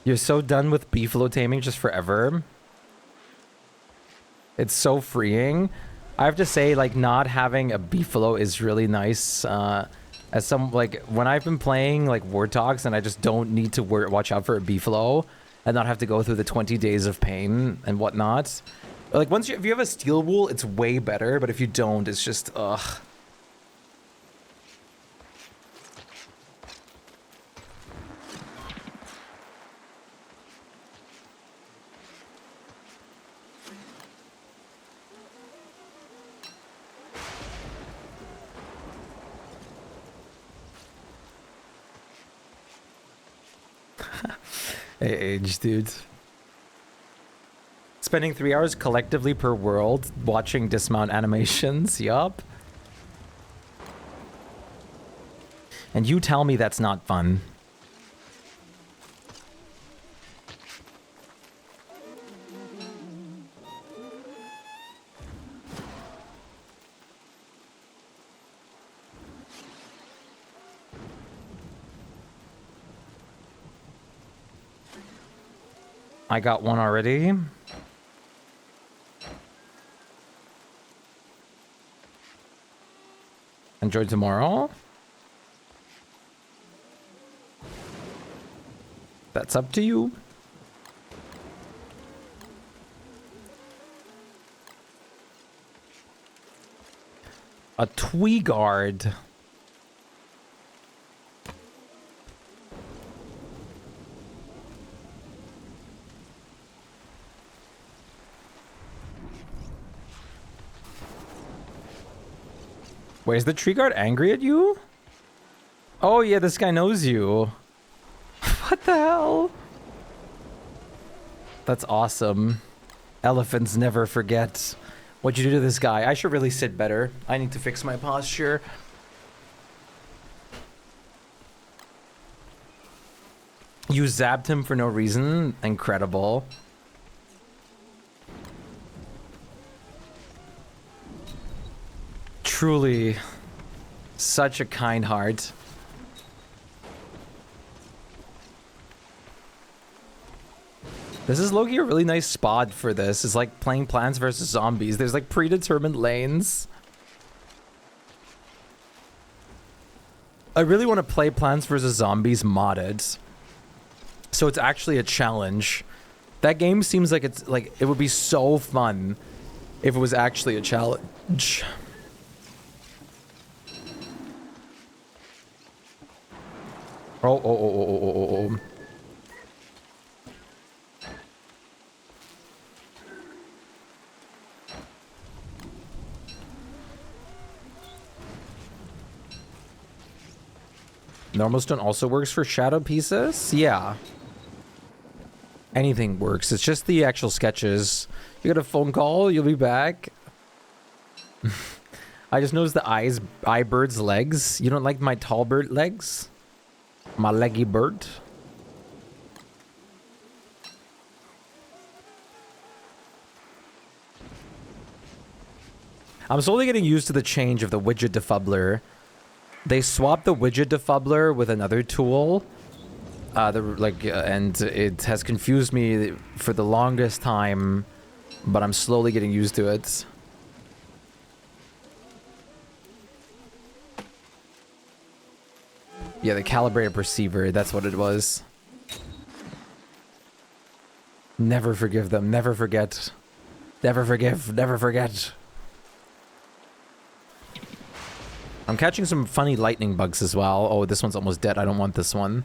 You're so done with beefalo taming just forever. It's so freeing. I have to say, like, not having a beefalo is really nice. As some, like, when I've been playing, like, Word Talks and I just don't need to watch out for a beefalo and not have to go through the 20 days of pain and whatnot. Like, if you have a steel wool, it's way better, but if you don't, it's just, ugh. Age, dude. Spending 3 hours collectively per world watching dismount animations. Yup. And you tell me that's not fun. I got one already. Enjoy tomorrow. That's up to you. A Tweegard. Wait, is the tree guard angry at you? Oh yeah, this guy knows you. What the hell? That's awesome. Elephants never forget. What'd you do to this guy? I should really sit better. I need to fix my posture. You zapped him for no reason? Incredible. Truly, such a kind heart. This is low-key a really nice spot for this. It's like playing Plants vs. Zombies. There's like predetermined lanes. I really want to play Plants vs. Zombies modded. So it's actually a challenge. That game seems like it's like it would be so fun if it was actually a challenge. Oh. Normal stone also works for shadow pieces? Yeah. Anything works. It's just the actual sketches. You got a phone call, you'll be back. I just noticed the eye bird's legs. You don't like my tall bird legs? My leggy bird. I'm slowly getting used to the change of the widget defubbler. They swapped the widget defubbler with another tool. And it has confused me for the longest time, but I'm slowly getting used to it. Yeah, the calibrated perceiver, that's what it was. Never forgive them, never forget. Never forgive, never forget. I'm catching some funny lightning bugs as well. Oh, this one's almost dead. I don't want this one.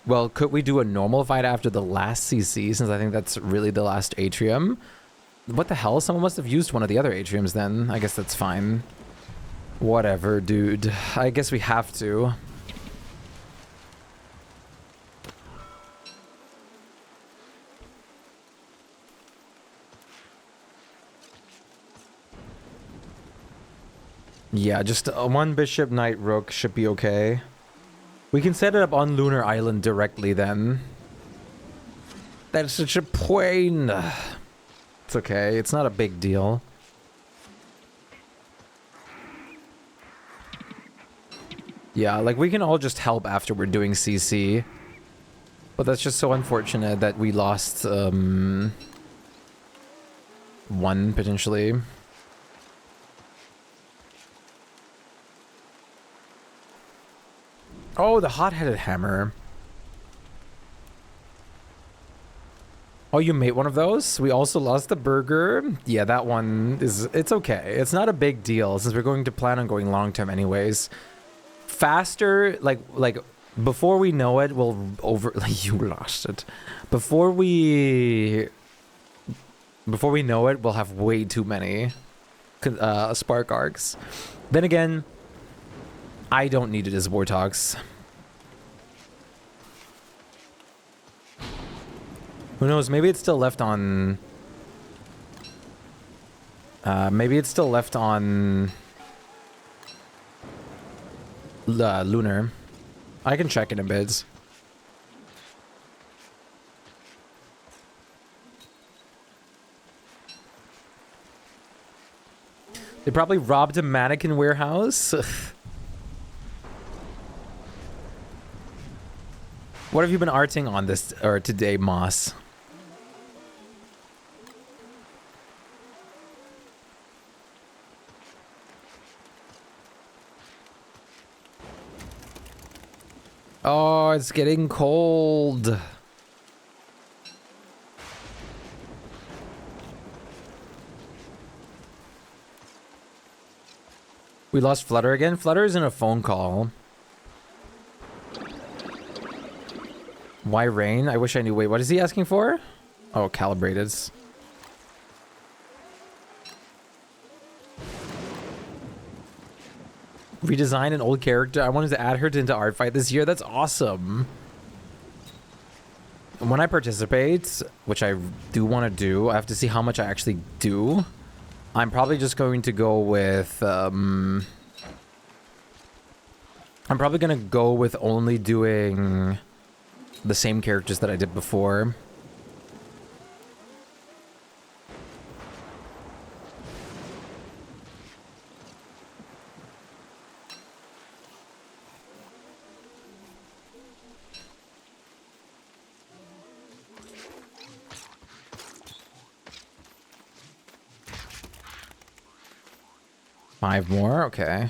Well, could we do a normal fight after the last CC, since I think that's really the last atrium? What the hell? Someone must have used one of the other atriums then. I guess that's fine. Whatever, dude. I guess we have to. Yeah, just one bishop, knight, rook should be okay. We can set it up on Lunar Island directly then. That's such a pain. It's okay. It's not a big deal. Yeah, like we can all just help after we're doing CC. But that's just so unfortunate that we lost one potentially. Oh, the hot-headed hammer. Oh, you made one of those? We also lost the burger. Yeah, that one is... It's okay. It's not a big deal since we're going to plan on going long-term anyways. Faster, like before we know it, we'll over... Like, you lost it. Before we know it, we'll have way too many spark arcs. Then again... I don't need it as Vortox. Who knows? Maybe it's still left on... maybe it's still left on... Lunar. I can check it in bids. They probably robbed a mannequin warehouse. What have you been arting on this or today, Moss? Oh, it's getting cold. We lost Flutter again. Flutter is in a phone call. Why rain? I wish I knew. Wait, what is he asking for? Oh, calibrated. Redesign an old character. I wanted to add her into art fight this year. That's awesome. When I participate, which I do want to do, I have to see how much I actually do. I'm probably just going to go with... I'm probably going to go with only doing... the same characters that I did before. Five more? Okay.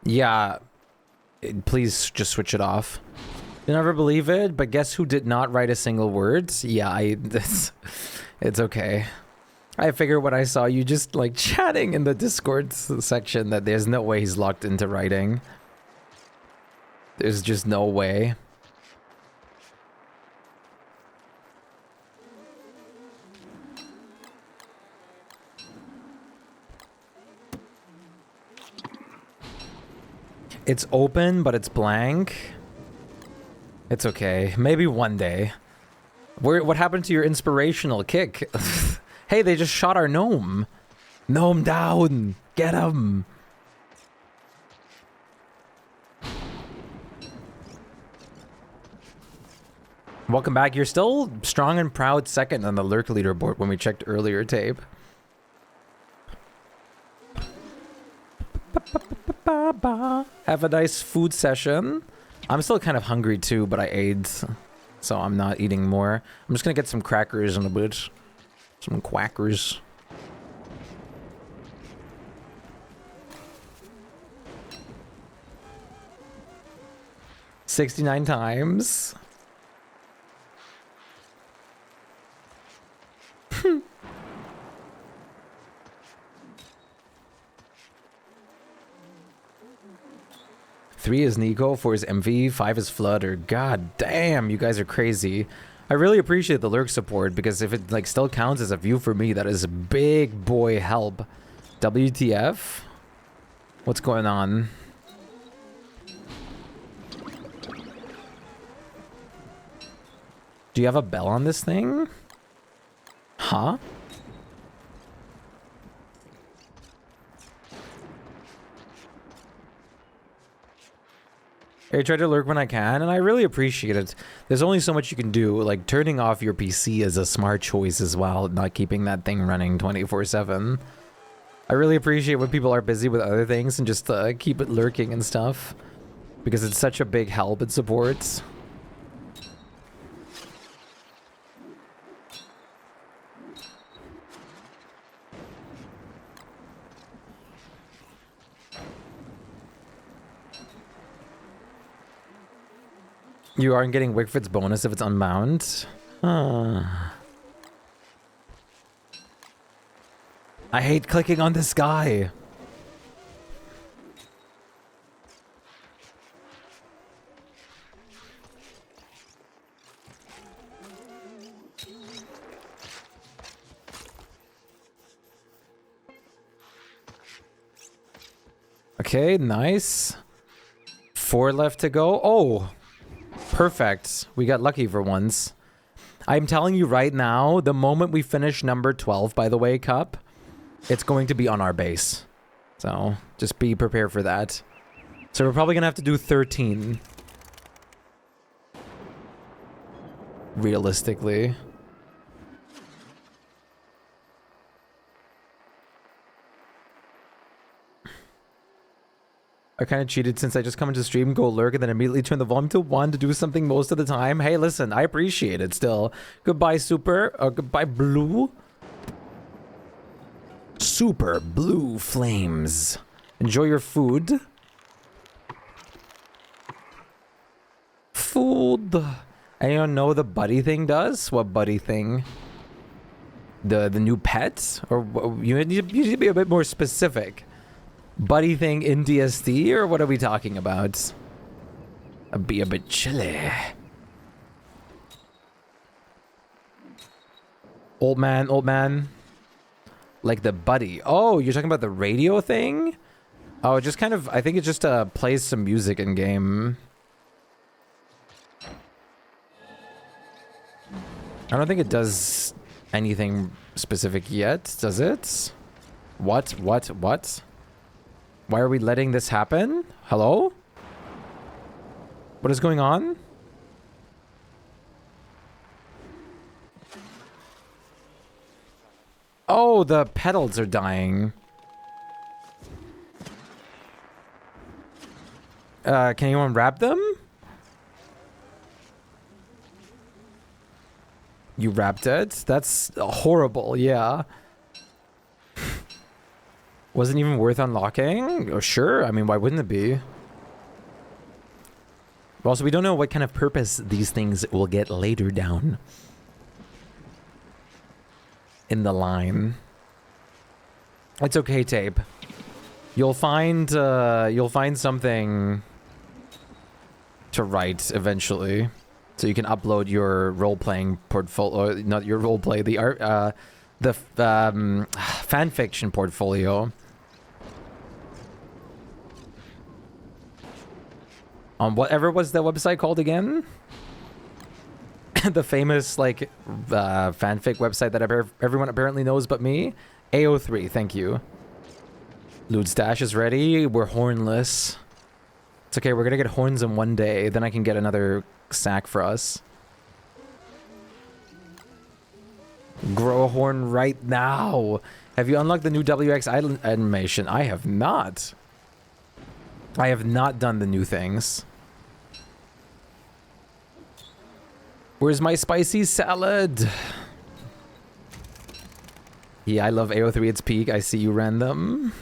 Yeah, please just switch it off. You'll never believe it, but guess who did not write a single word? Yeah, it's okay. I figured when I saw you just like chatting in the Discord section that there's no way he's locked into writing. There's just no way. It's open, but it's blank. It's okay. Maybe one day. What happened to your inspirational kick? Hey, they just shot our gnome. Gnome down. Get him. Welcome back. You're still strong and proud second on the lurk leaderboard when we checked earlier, Tape. Have a nice food session. I'm still kind of hungry too, but I ate, so I'm not eating more. I'm just gonna get some crackers in a bit. Some quackers. $69 times. 3 is Nico, 4 is MV, 5 is Flutter. God damn, you guys are crazy. I really appreciate the lurk support, because if it like still counts as a view for me, that is a big boy help. WTF? What's going on? Do you have a bell on this thing? Huh? I try to lurk when I can, and I really appreciate it. There's only so much you can do. Like, turning off your PC is a smart choice as well, not keeping that thing running 24/7. I really appreciate when people are busy with other things and just keep it lurking and stuff, because it's such a big help it supports. You aren't getting Wickford's bonus if it's unbound. I hate clicking on this guy. Okay, nice. 4 left to go. Oh! Perfect. We got lucky for once. I'm telling you right now, the moment we finish number 12, by the way, Cup, it's going to be on our base. So, just be prepared for that. So we're probably going to have to do 13. Realistically. I kind of cheated since I just come into stream, go lurk, and then immediately turn the volume to 1 to do something most of the time. Hey, listen, I appreciate it still. Goodbye, Super. Goodbye, Blue. Super Blue Flames. Enjoy your food. Food. Anyone know the buddy thing does? What buddy thing? The new pets? Or you need to be a bit more specific. Buddy thing in DSD, or what are we talking about? I'd be a bit chilly. Old man. Like the buddy. Oh, you're talking about the radio thing? Oh, just kind of, I think it just plays some music in game. I don't think it does anything specific yet, does it? What? Why are we letting this happen? Hello? What is going on? Oh, the pedals are dying. Can anyone wrap them? You wrapped it? That's horrible, yeah. Wasn't even worth unlocking? Oh, sure. I mean, why wouldn't it be? Also, we don't know what kind of purpose these things will get later down in the line. It's okay, Tape. You'll find something to write eventually, so you can upload your role-playing portfolio. Not your role-play, the art, the fan fiction portfolio. On whatever was the website called again? The famous, like, fanfic website that everyone apparently knows but me? AO3, thank you. Loot stash is ready. We're hornless. It's okay, we're gonna get horns in one day. Then I can get another sack for us. Grow a horn right now. Have you unlocked the new WX Island animation? I have not. I have not done the new things. Where's my spicy salad? Yeah, I love AO3 its peak. I see you, random.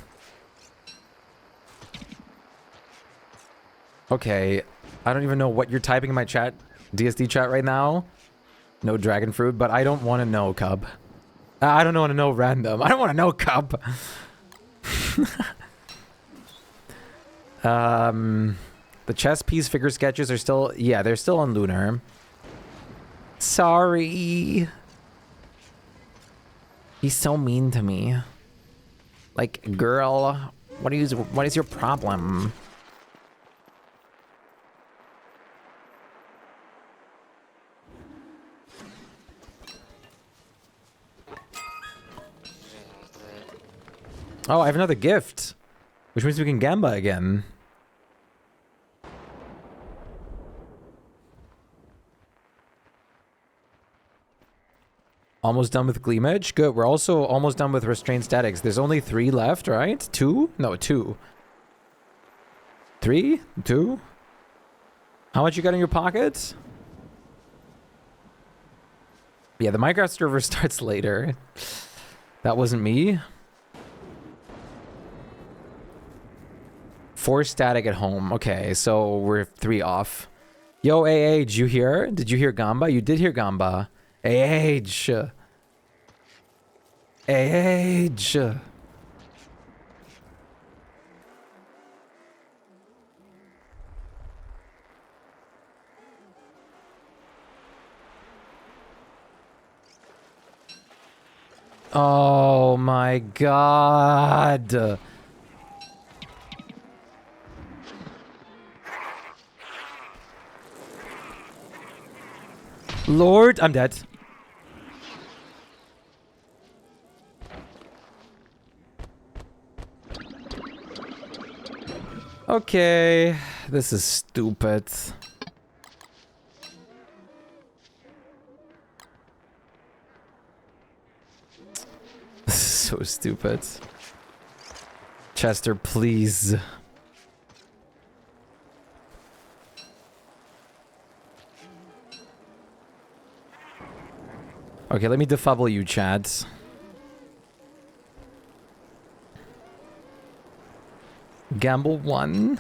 Okay, I don't even know what you're typing in my chat, DSD chat right now. No dragon fruit, but I don't want to know, Cub. I don't want to know, random. I don't want to know, Cub. The chess piece figure sketches are still... Yeah, they're still on Lunar. Sorry. He's so mean to me. Like, girl, what is your problem? Oh, I have another gift. Which means we can Gamba again. Almost done with Gleamage. Good. We're also almost done with Restrained Statics. There's only 3 left, right? 2? No, 2. 3? 2? How much you got in your pocket? Yeah, the Minecraft server starts later. That wasn't me. 4 static at home. Okay, so we're 3 off. Yo, AA, did you hear? Did you hear Gamba? You did hear Gamba. Age. Age. Oh my god. Lord, I'm dead. Okay, this is stupid. This is so stupid. Chester, please. Okay, let me defubble you, chads. Gamble 1.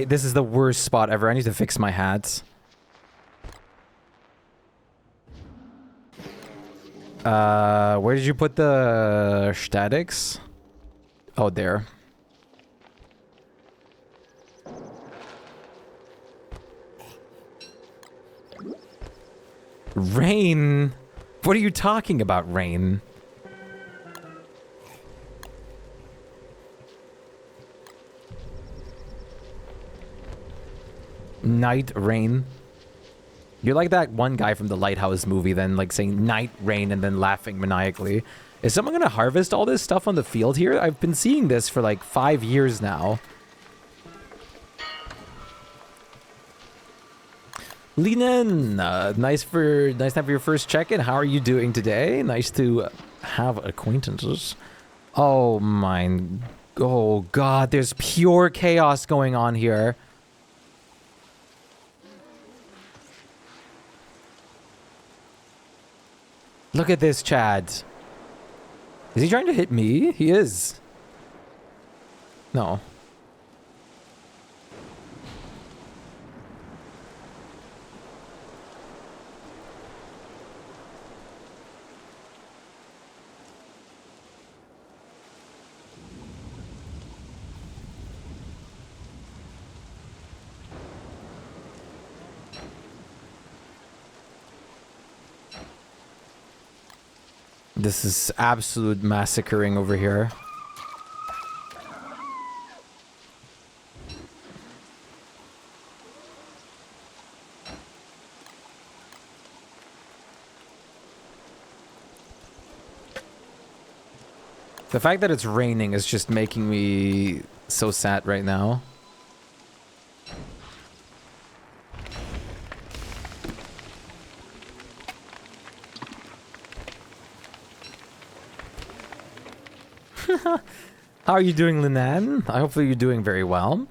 This is the worst spot ever. I need to fix my hats. Where did you put the statics? Oh, there. Rain? What are you talking about, Rain? Night Rain. You're like that one guy from the Lighthouse movie, then like saying night rain and then laughing maniacally. Is someone gonna harvest all this stuff on the field here? I've been seeing this for like 5 years now. Linen, nice time for your first check-in. How are you doing today? Nice to have acquaintances. Oh my, oh god, there's pure chaos going on here. Look at this, Chad. Is he trying to hit me? He is. No. This is absolute massacring over here. The fact that it's raining is just making me so sad right now. How are you doing, Linan? Hopefully you're doing very well.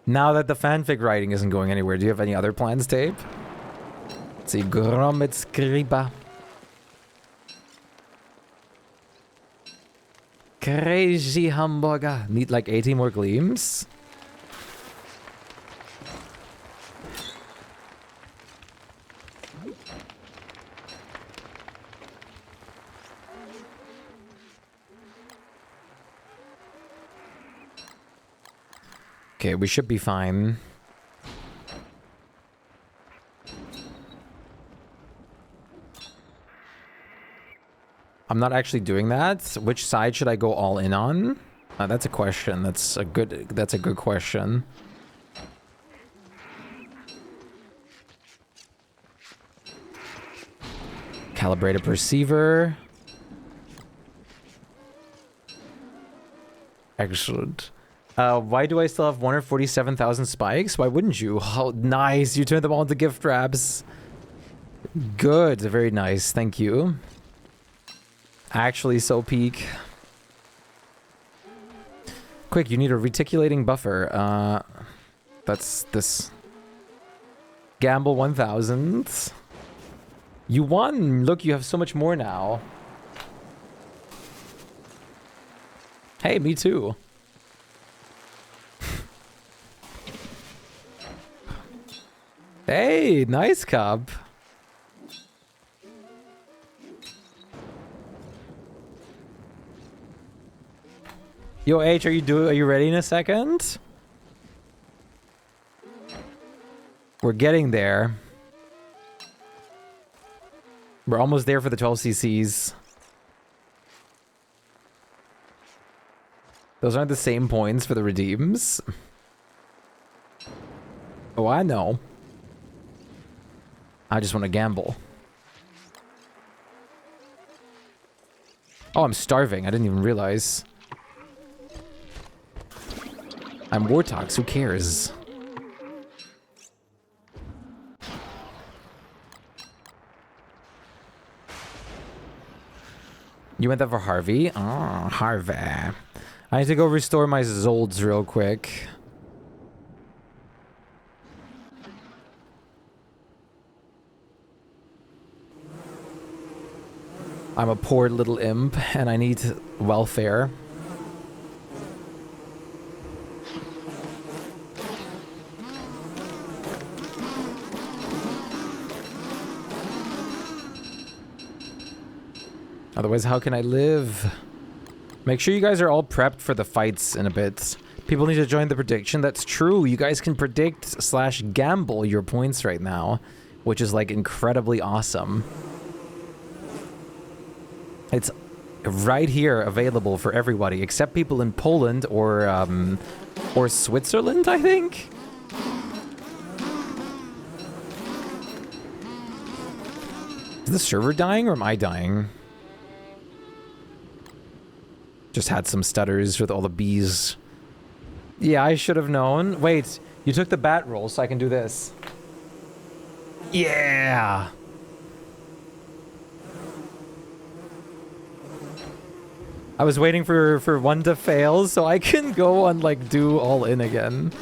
Now that the fanfic writing isn't going anywhere, do you have any other plans, Tape? Let's see, Gromit Skriba. Crazy hamburger. Need like 80 more gleams? Okay, we should be fine. I'm not actually doing that. Which side should I go all in on? That's a question. That's a good question. Calibrated perceiver. Excellent. Why do I still have 147,000 spikes? Why wouldn't you? Oh, nice. You turned them all into gift wraps. Good. Very nice. Thank you. Actually, so peak. Quick, you need a reticulating buffer. That's this. Gamble 1,000. You won. Look, you have so much more now. Hey, me too. Hey, nice cup. Yo, H, are you ready in a second? We're getting there. We're almost there for the 12 cc's. Those aren't the same points for the redeems. Oh, I know. I just want to gamble. Oh, I'm starving. I didn't even realize. I'm Wartox. Who cares? You went there for Harvey? Oh, Harvey. I need to go restore my Zolds real quick. I'm a poor little imp, and I need welfare. Otherwise, how can I live? Make sure you guys are all prepped for the fights in a bit. People need to join the prediction. That's true. You guys can predict / gamble your points right now, which is like incredibly awesome. It's right here available for everybody, except people in Poland or Switzerland, I think. Is the server dying or am I dying? Just had some stutters with all the bees. Yeah, I should have known. Wait, you took the bat roll, so I can do this. Yeah! I was waiting for one to fail, so I can go and, like, do all in again.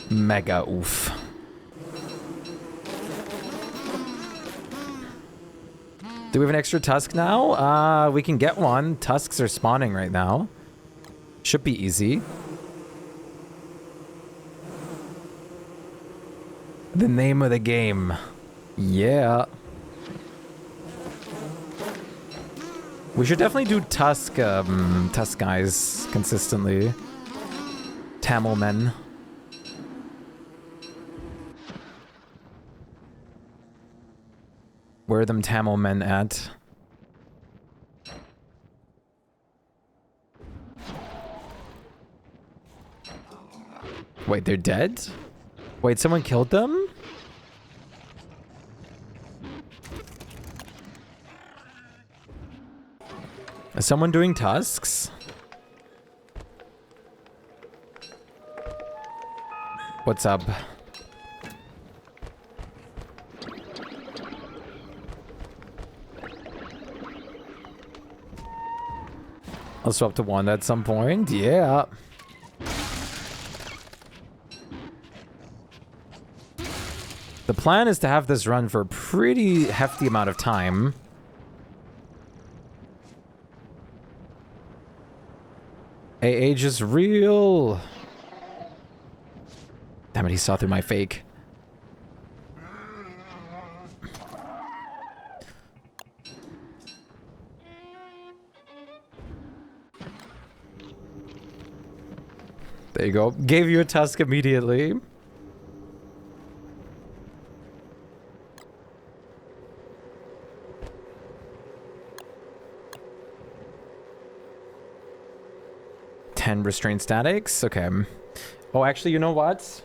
Mega oof. Do we have an extra tusk now? We can get one. Tusks are spawning right now. Should be easy. The name of the game. Yeah. We should definitely do tusk guys consistently. Tamil men. Where are them Tamil men at? Wait, they're dead? Wait, someone killed them? Is someone doing tusks? What's up? I'll swap to one at some point. Yeah. The plan is to have this run for a pretty hefty amount of time. Age is real. Damn it, he saw through my fake. There you go. Gave you a tusk immediately. Restrained statics. Okay. Oh, actually, you know what?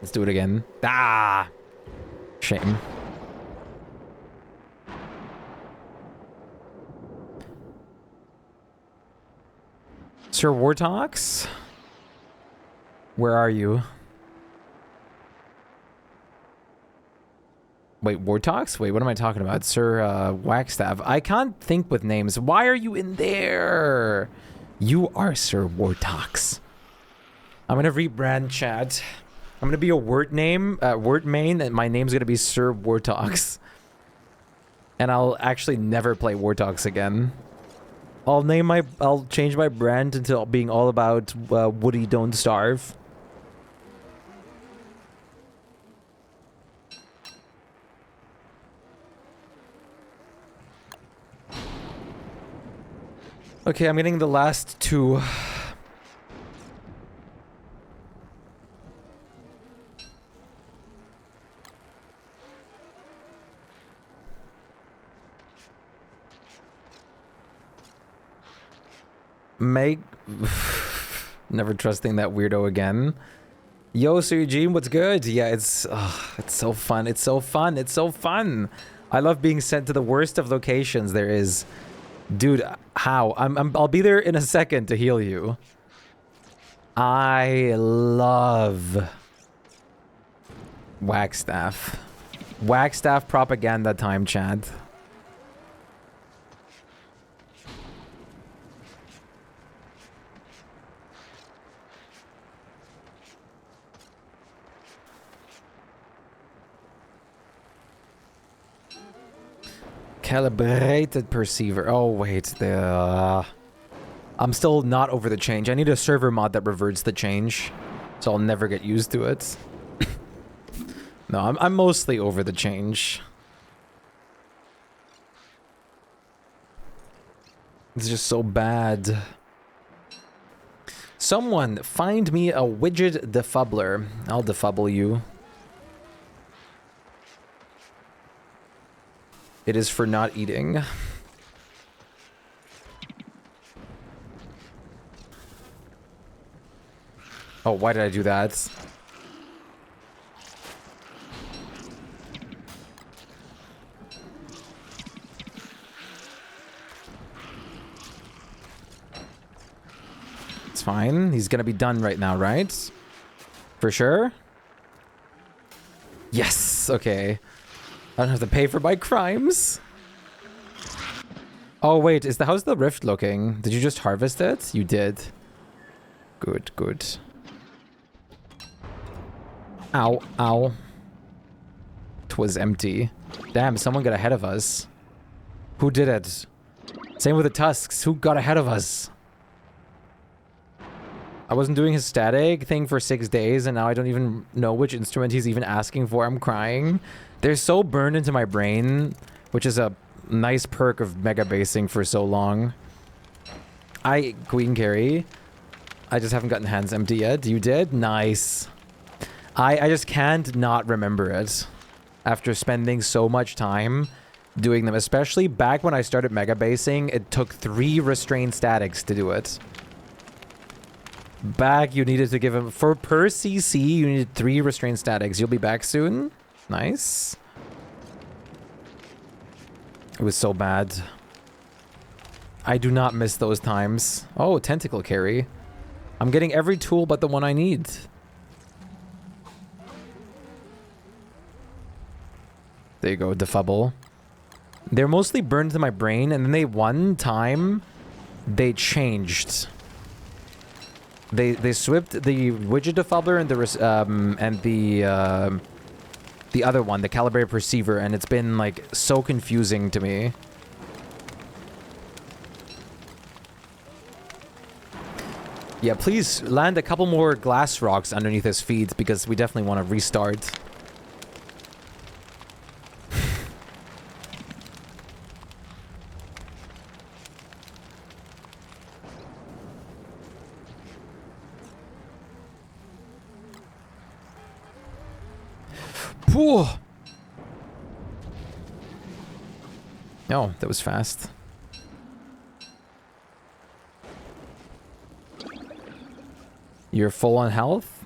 Let's do it again. Ah! Shame. Sir Wartox? Where are you? Wait, Wartox? Wait, what am I talking about? Sir Wagstaff. I can't think with names. Why are you in there? You are Sir Wartox. I'm gonna rebrand, chat. I'm gonna be a word main, and my name's gonna be Sir Wartox. And I'll actually never play Wartox again. I'll change my brand into being all about Woody Don't Starve. Okay, I'm getting the last two. Never trusting that weirdo again. Yo, Sir Eugene, what's good? Yeah, it's so fun. It's so fun. It's so fun. I love being sent to the worst of locations there is. Dude, how? I'll be there in a second to heal you. I love Wagstaff. Wagstaff propaganda time, Chad. Calibrated perceiver. Oh, wait. I'm still not over the change. I need a server mod that reverts the change. So I'll never get used to it. No, I'm mostly over the change. It's just so bad. Someone find me a widget defubbler. I'll defubble you. It is for not eating. Oh, why did I do that? It's fine. He's gonna be done right now, right? For sure? Yes! Okay. I don't have to pay for my crimes. Oh, wait. How's the rift looking? Did you just harvest it? You did. Good, good. Ow, ow. Twas empty. Damn, someone got ahead of us. Who did it? Same with the tusks. Who got ahead of us? I wasn't doing his static thing for 6 days, and now I don't even know which instrument he's even asking for. I'm crying. They're so burned into my brain, which is a nice perk of megabasing for so long. Queen carry. I just haven't gotten hands empty yet. You did? Nice. I just can't not remember it after spending so much time doing them, especially back when I started megabasing. It took 3 restrained statics to do it. Back, you needed to give him per CC. You needed 3 restrained statics. You'll be back soon. Nice. It was so bad. I do not miss those times. Oh, tentacle carry. I'm getting every tool but the one I need. There you go, defubble. They're mostly burned to my brain, and then one time they changed. They swapped the widget defubbler and the other one, the calibrated perceiver, and it's been like so confusing to me. Yeah, please land a couple more glass rocks underneath his feet because we definitely want to restart. Whew. Oh, that was fast. You're full on health?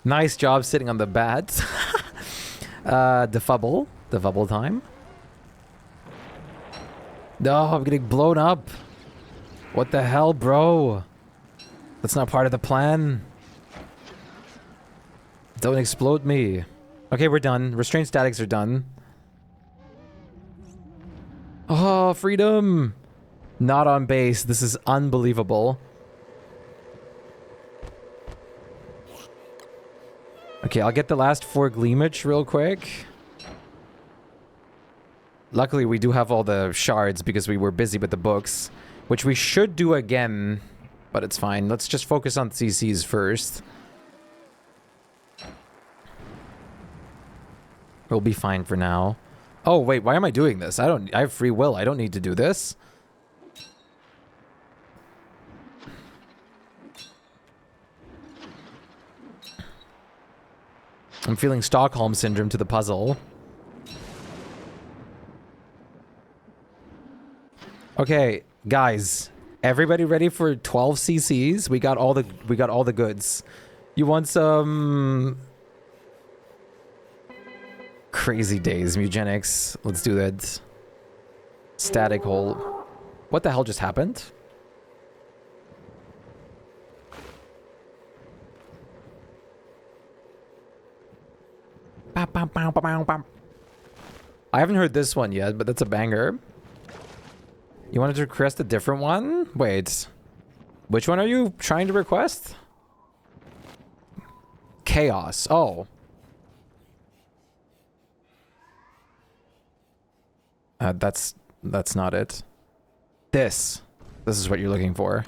Nice job sitting on the bats. Defubble time. No, I'm getting blown up. What the hell, bro? That's not part of the plan. Don't explode me. Okay, we're done. Restraint statics are done. Oh, freedom. Not on base. This is unbelievable. Okay, I'll get the last 4 Gleamage real quick. Luckily, we do have all the shards because we were busy with the books, which we should do again, but it's fine. Let's just focus on CCs first. We'll be fine for now. Oh, wait, why am I doing this? I have free will. I don't need to do this. I'm feeling Stockholm Syndrome to the puzzle. Okay, guys, everybody ready for 12 CCs? We got all the goods. You want some crazy days, Mugenics? Let's do that. Static hole. What the hell just happened? I haven't heard this one yet, but that's a banger. You wanted to request a different one? Wait. Which one are you trying to request? Chaos. Oh. That's not it. This is what you're looking for.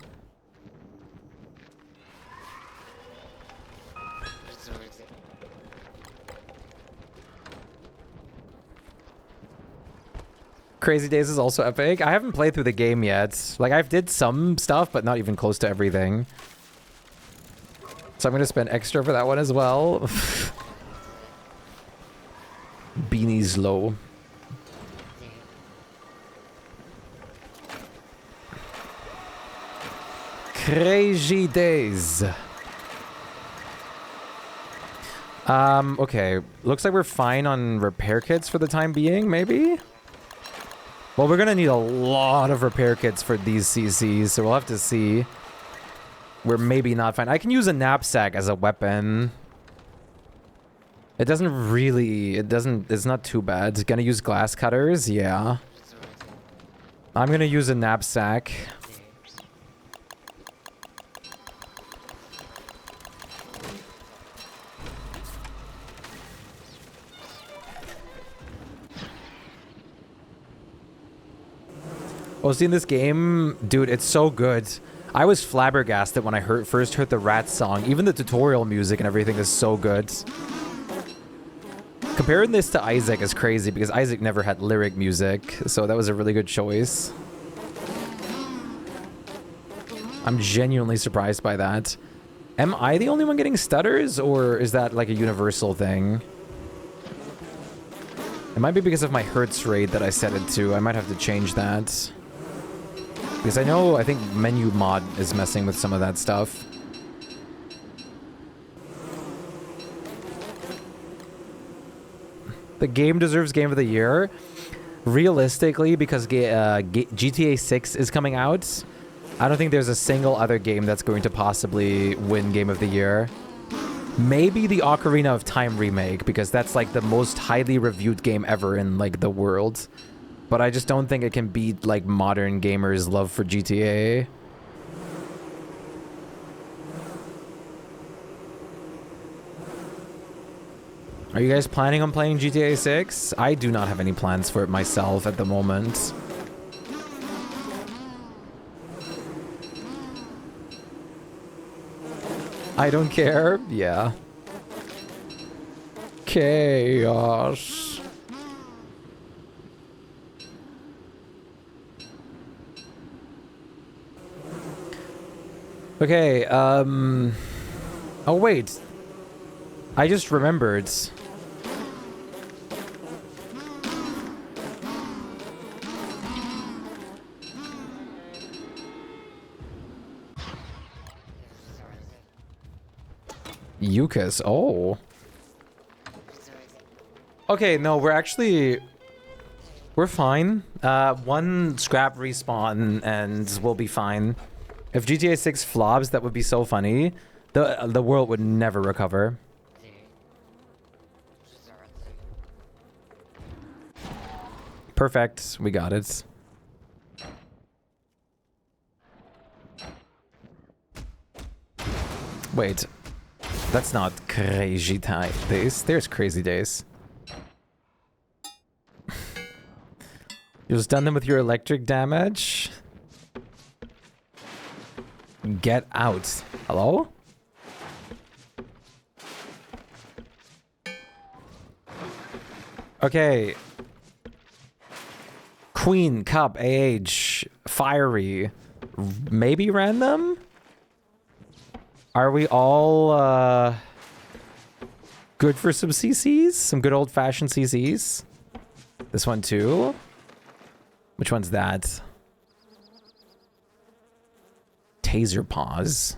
Crazy Days is also epic. I haven't played through the game yet. Like, I've did some stuff, but not even close to everything. So I'm going to spend extra for that one as well. Beanie's low. Crazy Days. Okay. Looks like we're fine on repair kits for the time being, maybe? Well, we're gonna need a lot of repair kits for these CCs, so we'll have to see. We're maybe not fine. I can use a knapsack as a weapon. It doesn't really... It's not too bad. Gonna use glass cutters? Yeah. I'm gonna use a knapsack. Oh, seeing this game, dude, it's so good. I was flabbergasted when I first heard the Rat song. Even the tutorial music and everything is so good. Comparing this to Isaac is crazy because Isaac never had lyric music, so that was a really good choice. I'm genuinely surprised by that. Am I the only one getting stutters, or is that like a universal thing? It might be because of my hertz rate that I set it to. I might have to change that. Because I think menu mod is messing with some of that stuff. The game deserves Game of the Year. Realistically, because GTA 6 is coming out, I don't think there's a single other game that's going to possibly win Game of the Year. Maybe the Ocarina of Time remake, because that's like the most highly reviewed game ever in like the world. But I just don't think it can beat, like, modern gamers' love for GTA. Are you guys planning on playing GTA 6? I do not have any plans for it myself at the moment. I don't care. Yeah. Chaos. Okay, oh wait. I just remembered. Yukas, oh. Okay, no, we're fine. One scrap respawn and we'll be fine. If GTA 6 flops, that would be so funny. The world would never recover. Perfect, we got it. Wait, that's not crazy days. There's crazy days. You just done them with your electric damage? Get out. Hello? Okay. Queen, Cup, AH, Fiery, maybe random? Are we all good for some CCs? Some good old-fashioned CCs? This one too? Which one's that? Taser Paws.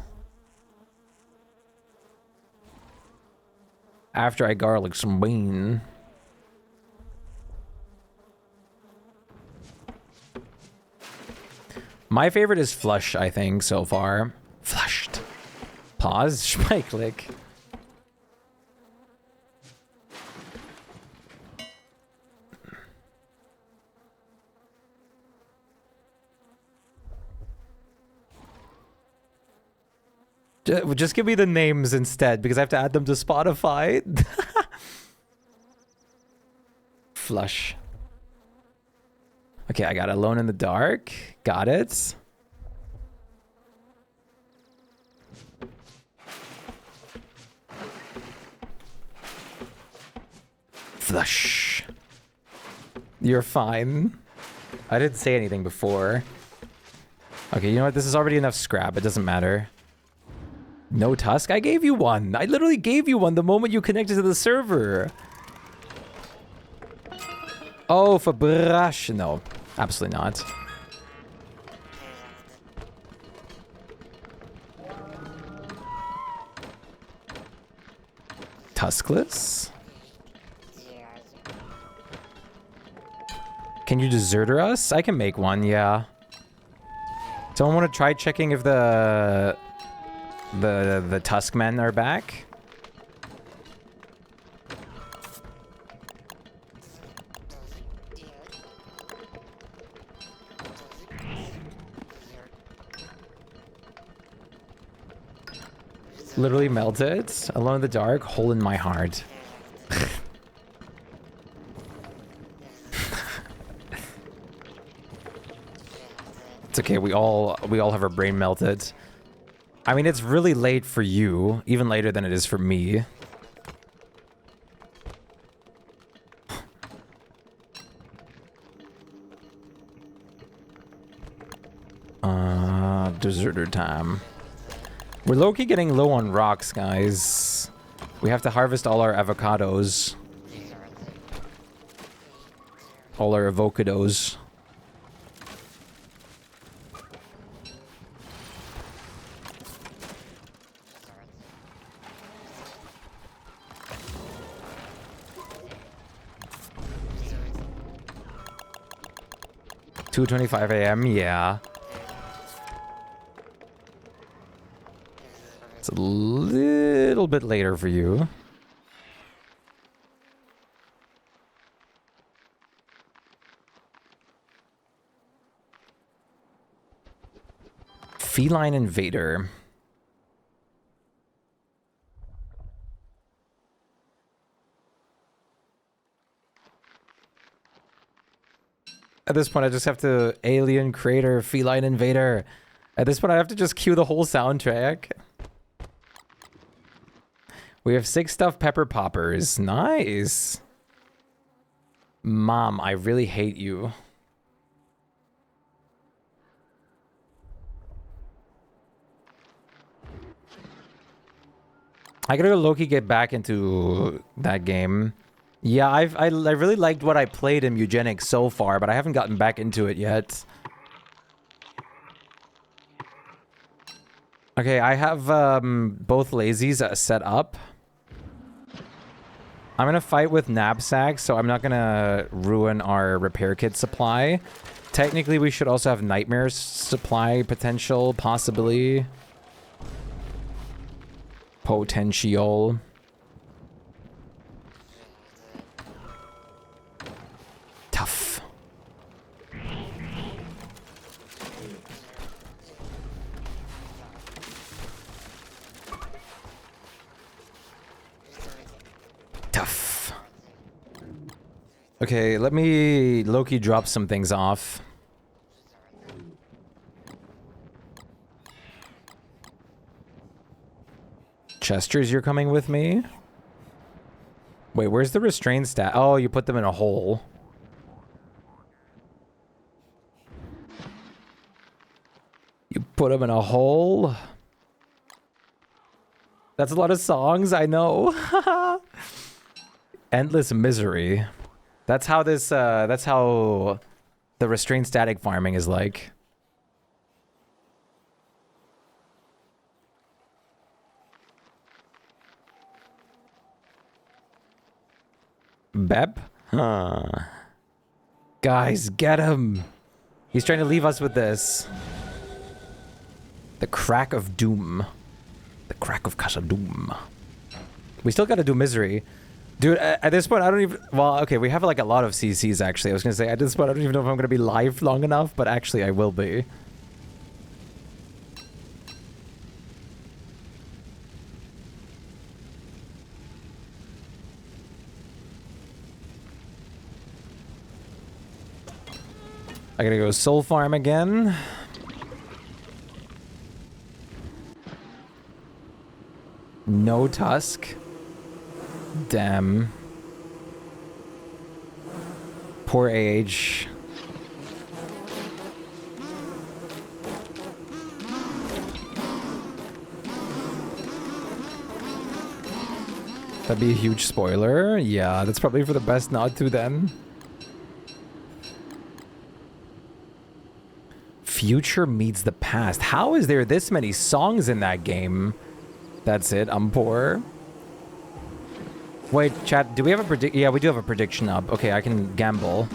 After I garlic some bean. My favorite is Flush, I think, so far. Flushed. Pause. Shpyke. Just give me the names instead, because I have to add them to Spotify. Flush. Okay, I got Alone in the Dark. Got it. Flush. You're fine. I didn't say anything before. Okay, you know what? This is already enough scrap. It doesn't matter. No Tusk? I gave you one. I literally gave you one the moment you connected to the server. Oh, for brush. No, absolutely not. Tuskless? Can you deserter us? I can make one, yeah. Someone want to try checking if the Tuskmen are back? Literally melted. Alone in the dark. Hole in my heart. It's okay. We all have our brain melted. I mean, it's really late for you. Even later than it is for me. Deserter time. We're low-key getting low on rocks, guys. We have to harvest all our avocados. All our avocados. $2:25 a.m. Yeah. It's a little bit later for you. Feline Invader. At this point, I just have to alien creator, feline invader. At this point, I have to just cue the whole soundtrack. We have 6 stuffed pepper poppers. Nice. Mom, I really hate you. I gotta go low-key get back into that game. Yeah, I really liked what I played in Eugenics so far, but I haven't gotten back into it yet. Okay, I have both lazies set up. I'm gonna fight with knapsacks, so I'm not gonna ruin our repair kit supply. Technically, we should also have nightmares supply potential, possibly. Potential. Tough. Tough. Okay, let me low-key drop some things off. Chesters, you're coming with me? Wait, where's the restrained stat? Oh, you put them in a hole. You put them in a hole? That's a lot of songs, I know. Endless misery. That's how this, that's how the restrained static farming is like. Bep? Huh. Guys, get him. He's trying to leave us with this. The crack of doom. The crack of Casa Doom. We still gotta do misery. Dude, at this point, I don't even... Well, okay, we have like a lot of CCs, actually. I was gonna say, at this point, I don't even know if I'm gonna be live long enough, but actually, I will be. I gotta go soul farm again. No tusk. Damn. Poor age. That'd be a huge spoiler. Yeah, that's probably for the best not to then. Future meets the past. How is there this many songs in that game? That's it. I'm poor. Wait, chat, do we have a predict? Yeah, we do have a prediction up. Okay, I can gamble.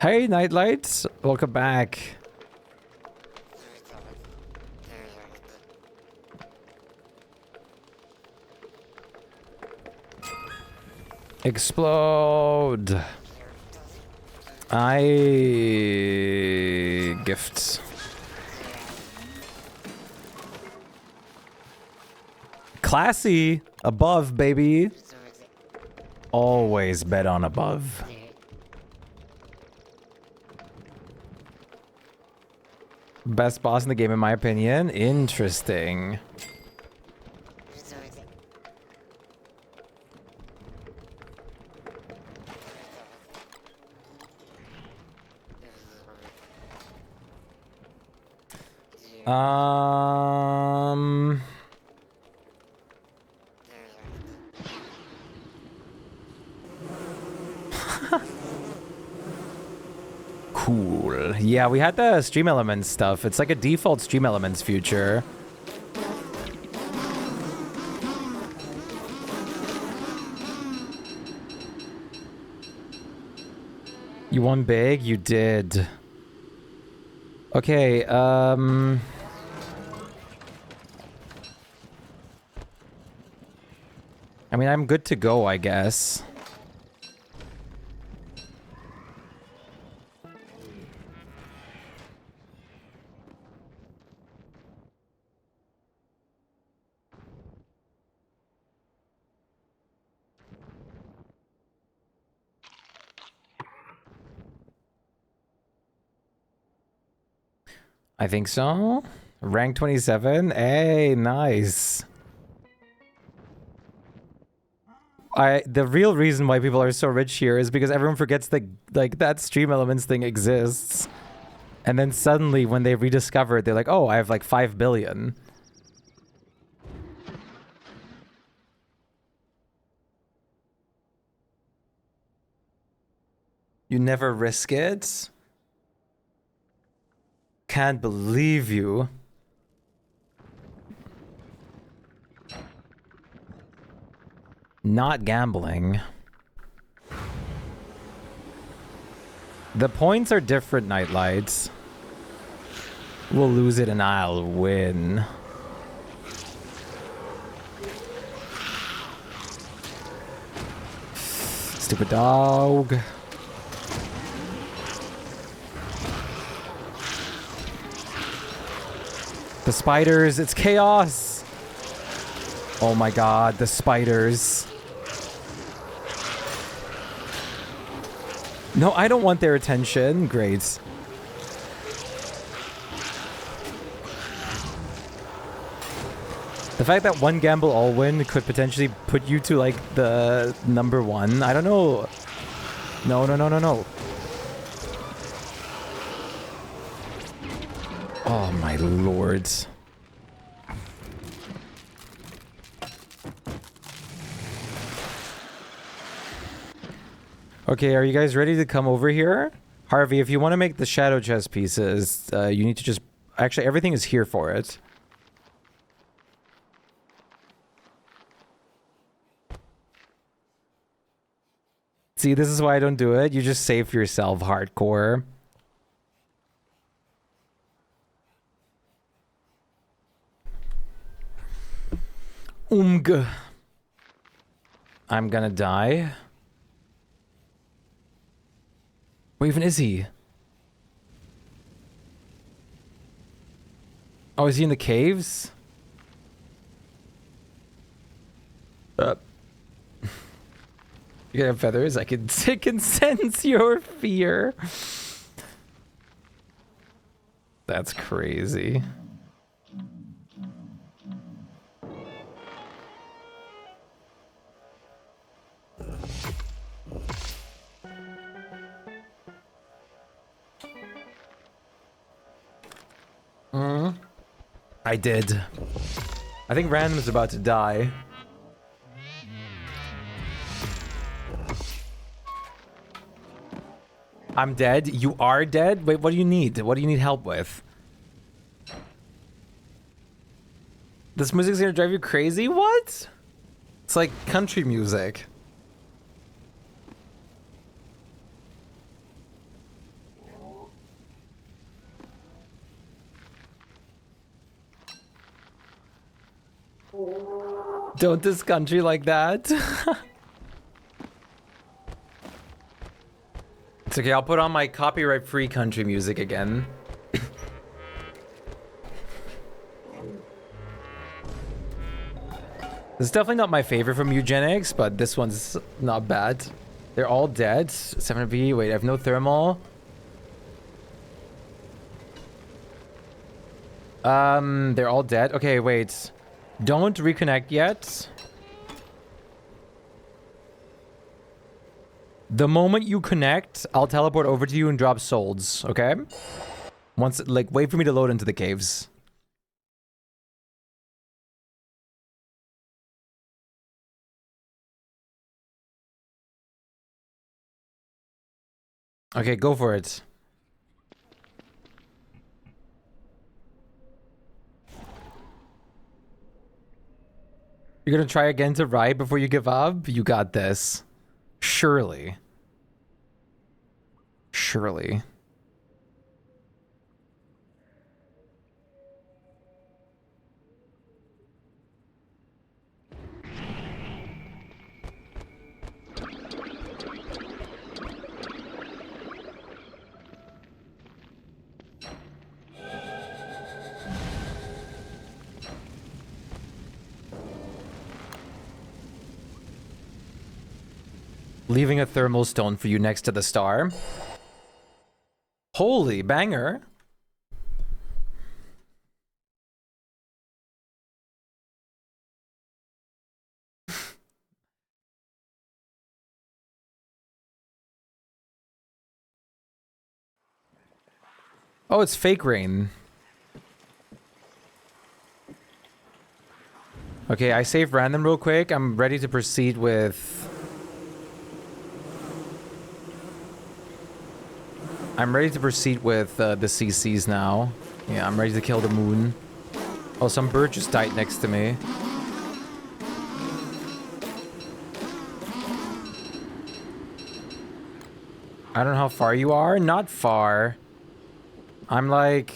Hey, Nightlight. Welcome back. Explode. Gifts. Classy. Above, baby. Always bet on above. Best boss in the game, in my opinion. Interesting. Cool. Yeah, we had the Stream Elements stuff. It's like a default Stream Elements feature. You won big? You did. Okay, I mean, I'm good to go, I guess. I think so. Rank 27. Hey, nice. The real reason why people are so rich here is because everyone forgets that like that Stream Elements thing exists. And then suddenly when they rediscover it, they're like, "Oh, I have like 5 billion." You never risk it? Can't believe you. Not gambling. The points are different, Nightlights. We'll lose it and I'll win. Stupid dog. The spiders, it's chaos. Oh my god, the spiders. No, I don't want their attention. Great. The fact that one gamble all win could potentially put you to like the number 1. I don't know. No, no, no, no, no. Oh my lord. Okay, are you guys ready to come over here? Harvey, if you want to make the shadow chess pieces, you need to just... Actually, everything is here for it. See, this is why I don't do it. You just save yourself hardcore. I'm gonna die. Where even is he? Oh, is he in the caves? You have feathers? I can sense your fear. That's crazy. I did. I think Random's about to die. I'm dead. You are dead? Wait, what do you need? What do you need help with? This music's gonna drive you crazy? What? It's like country music. Don't this country like that. It's okay, I'll put on my copyright-free country music again. This is definitely not my favorite from Eugenics, but this one's not bad. They're all dead. 7B, wait, I have no thermal. They're all dead. Okay, wait. Don't reconnect yet. The moment you connect, I'll teleport over to you and drop souls, okay? Once, like, wait for me to load into the caves. Okay, go for it. You're gonna try again to ride before you give up? You got this. Surely. Surely. Leaving a thermal stone for you next to the star. Holy banger. Oh, it's fake rain. Okay, I saved random real quick. I'm ready to proceed with... I'm ready to proceed with the CCs now. Yeah, I'm ready to kill the moon. Oh, some bird just died next to me. I don't know how far you are. Not far. I'm like...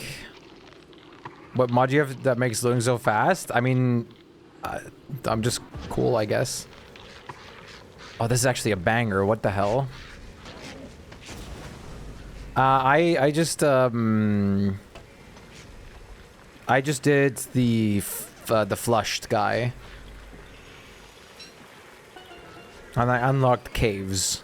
What mod do you have that makes loading so fast? I mean... I'm just cool, I guess. Oh, this is actually a banger. What the hell? I just did the flushed guy. And I unlocked caves.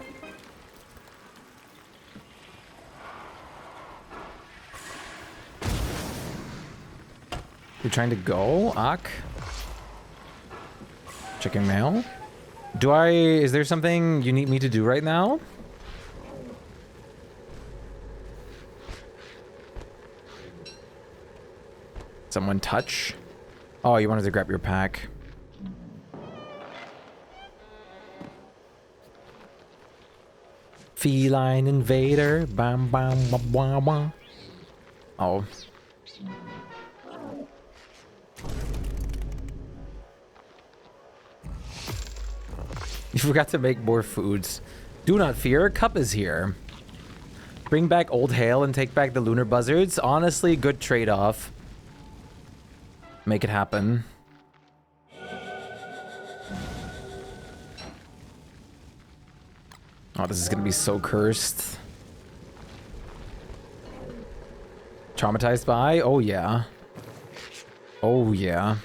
You're trying to go, Ak? Checking mail. Is there something you need me to do right now? Someone touch? Oh, you wanted to grab your pack. Feline invader. Bam bam bam bam bam. Oh. You forgot to make more foods. Do not fear, Cup is here. Bring back Old Hail and take back the Lunar Buzzards. Honestly, good trade-off. Make it happen. Oh, this is gonna be so cursed. Traumatized by? Oh, yeah. Oh, yeah.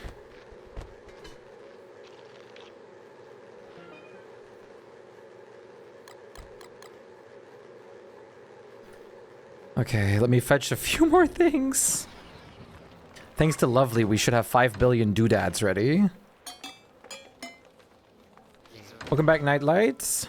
Okay, let me fetch a few more things. Thanks to Lovely, we should have 5 billion doodads ready. Welcome back, Nightlights.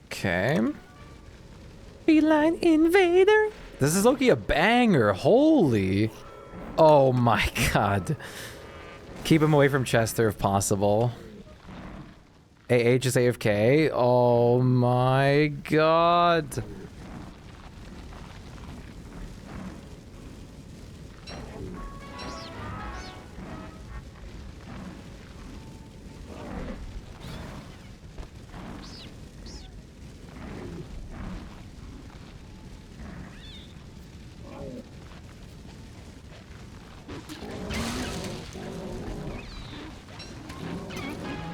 Okay. Feline invader. This is Loki a banger. Holy. Oh my god. Keep him away from Chester if possible. AH is AFK. Oh my god.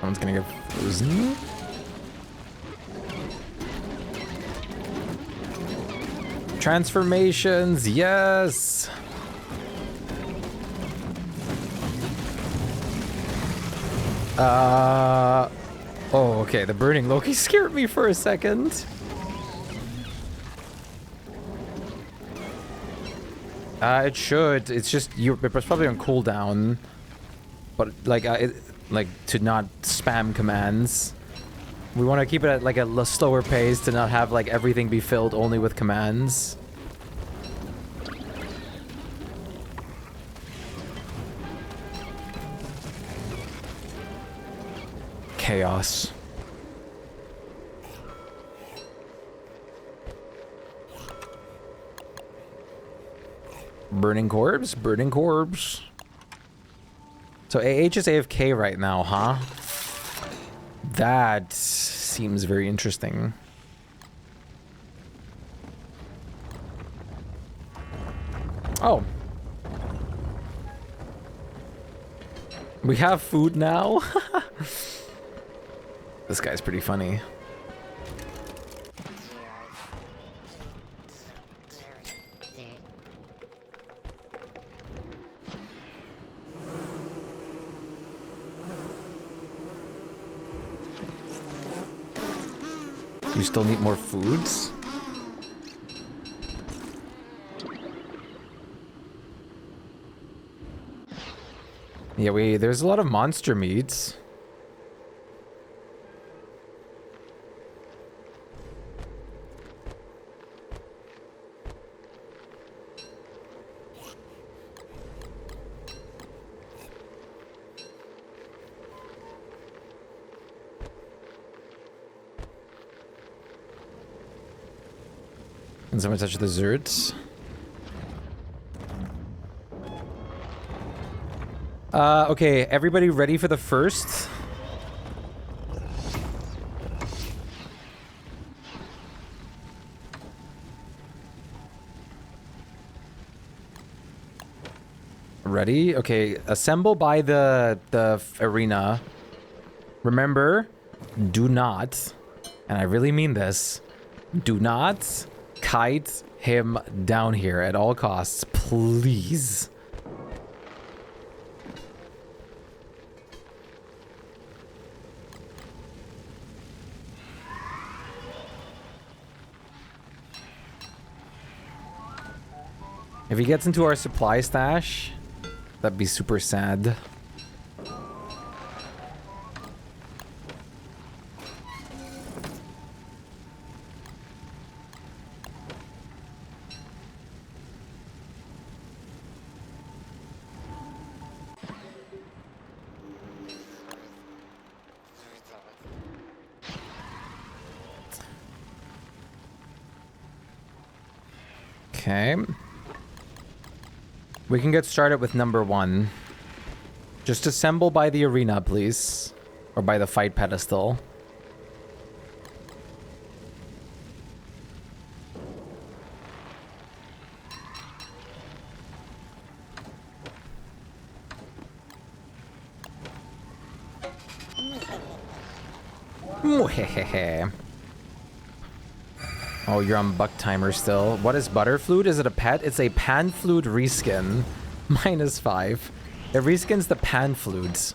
Someone's gonna get frozen. Transformations, yes! Oh, okay, the burning Loki scared me for a second. It should. It's just, it's probably on cooldown. But, like, like, to not spam commands. We want to keep it at, like, a slower pace to not have, like, everything be filled only with commands. Chaos. Burning corpse? Burning corpse. So AH is AFK right now, huh? That seems very interesting. Oh. We have food now? This guy's pretty funny. You still need more foods? Yeah, there's a lot of monster meats. Can someone touch the desserts? Okay, everybody ready for the first? Ready? Okay, assemble by the arena. Remember, do not, and I really mean this, do not kite him down here at all costs, please. If he gets into our supply stash, that'd be super sad. Okay. We can get started with number 1. Just assemble by the arena, please. Or by the fight pedestal. Oh, you're on buck timer still. What is butterflute? Is it a pet? It's a panflute reskin. -5. It reskins the panflutes.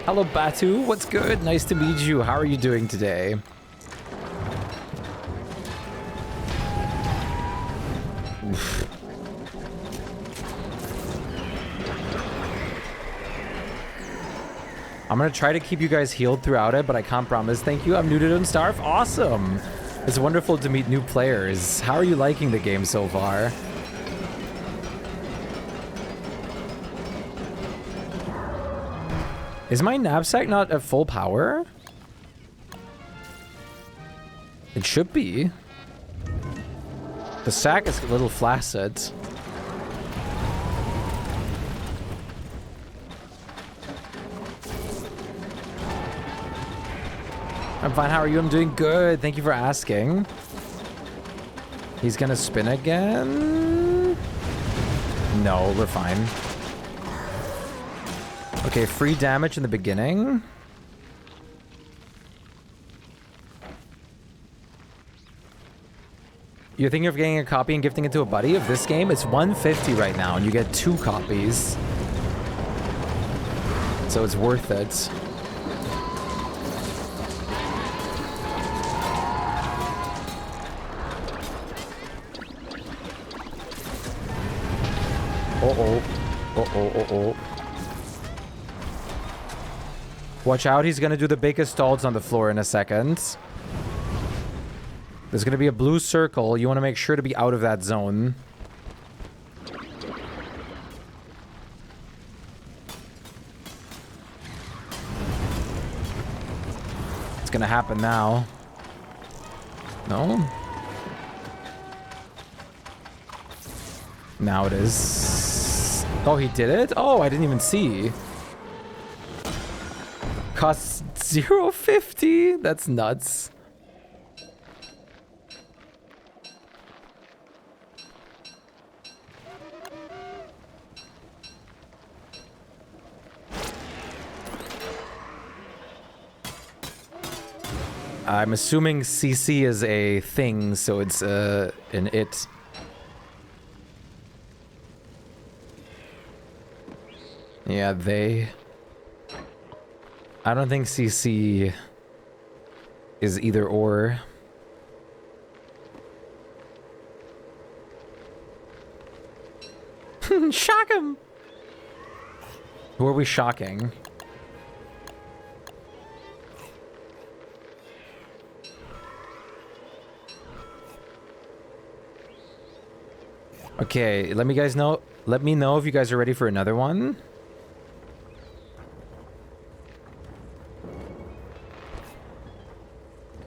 Hello, Batu. What's good? Nice to meet you. How are you doing today? Oof. I'm gonna try to keep you guys healed throughout it, but I can't promise. Thank you. I'm new to Don't Starve. Awesome. It's wonderful to meet new players. How are you liking the game so far? Is my knapsack not at full power? It should be. The sack is a little flaccid. I'm fine. How are you? I'm doing good. Thank you for asking. He's gonna spin again. No, we're fine. Okay, free damage in the beginning. You're thinking of getting a copy and gifting it to a buddy of this game? It's 150 right now, and you get 2 copies. So it's worth it. Uh-oh. Uh-oh, uh-oh. Watch out, he's gonna do the biggest stalls on the floor in a second. There's gonna be a blue circle. You want to make sure to be out of that zone. It's gonna happen now. No? Now it is. Oh, he did it? Oh, I didn't even see. Costs 0.50? That's nuts. I'm assuming CC is a thing, so it's an it. Yeah, they... I don't think CC is either or. Shock him! Who are we shocking? Okay, let me know if you guys are ready for another one.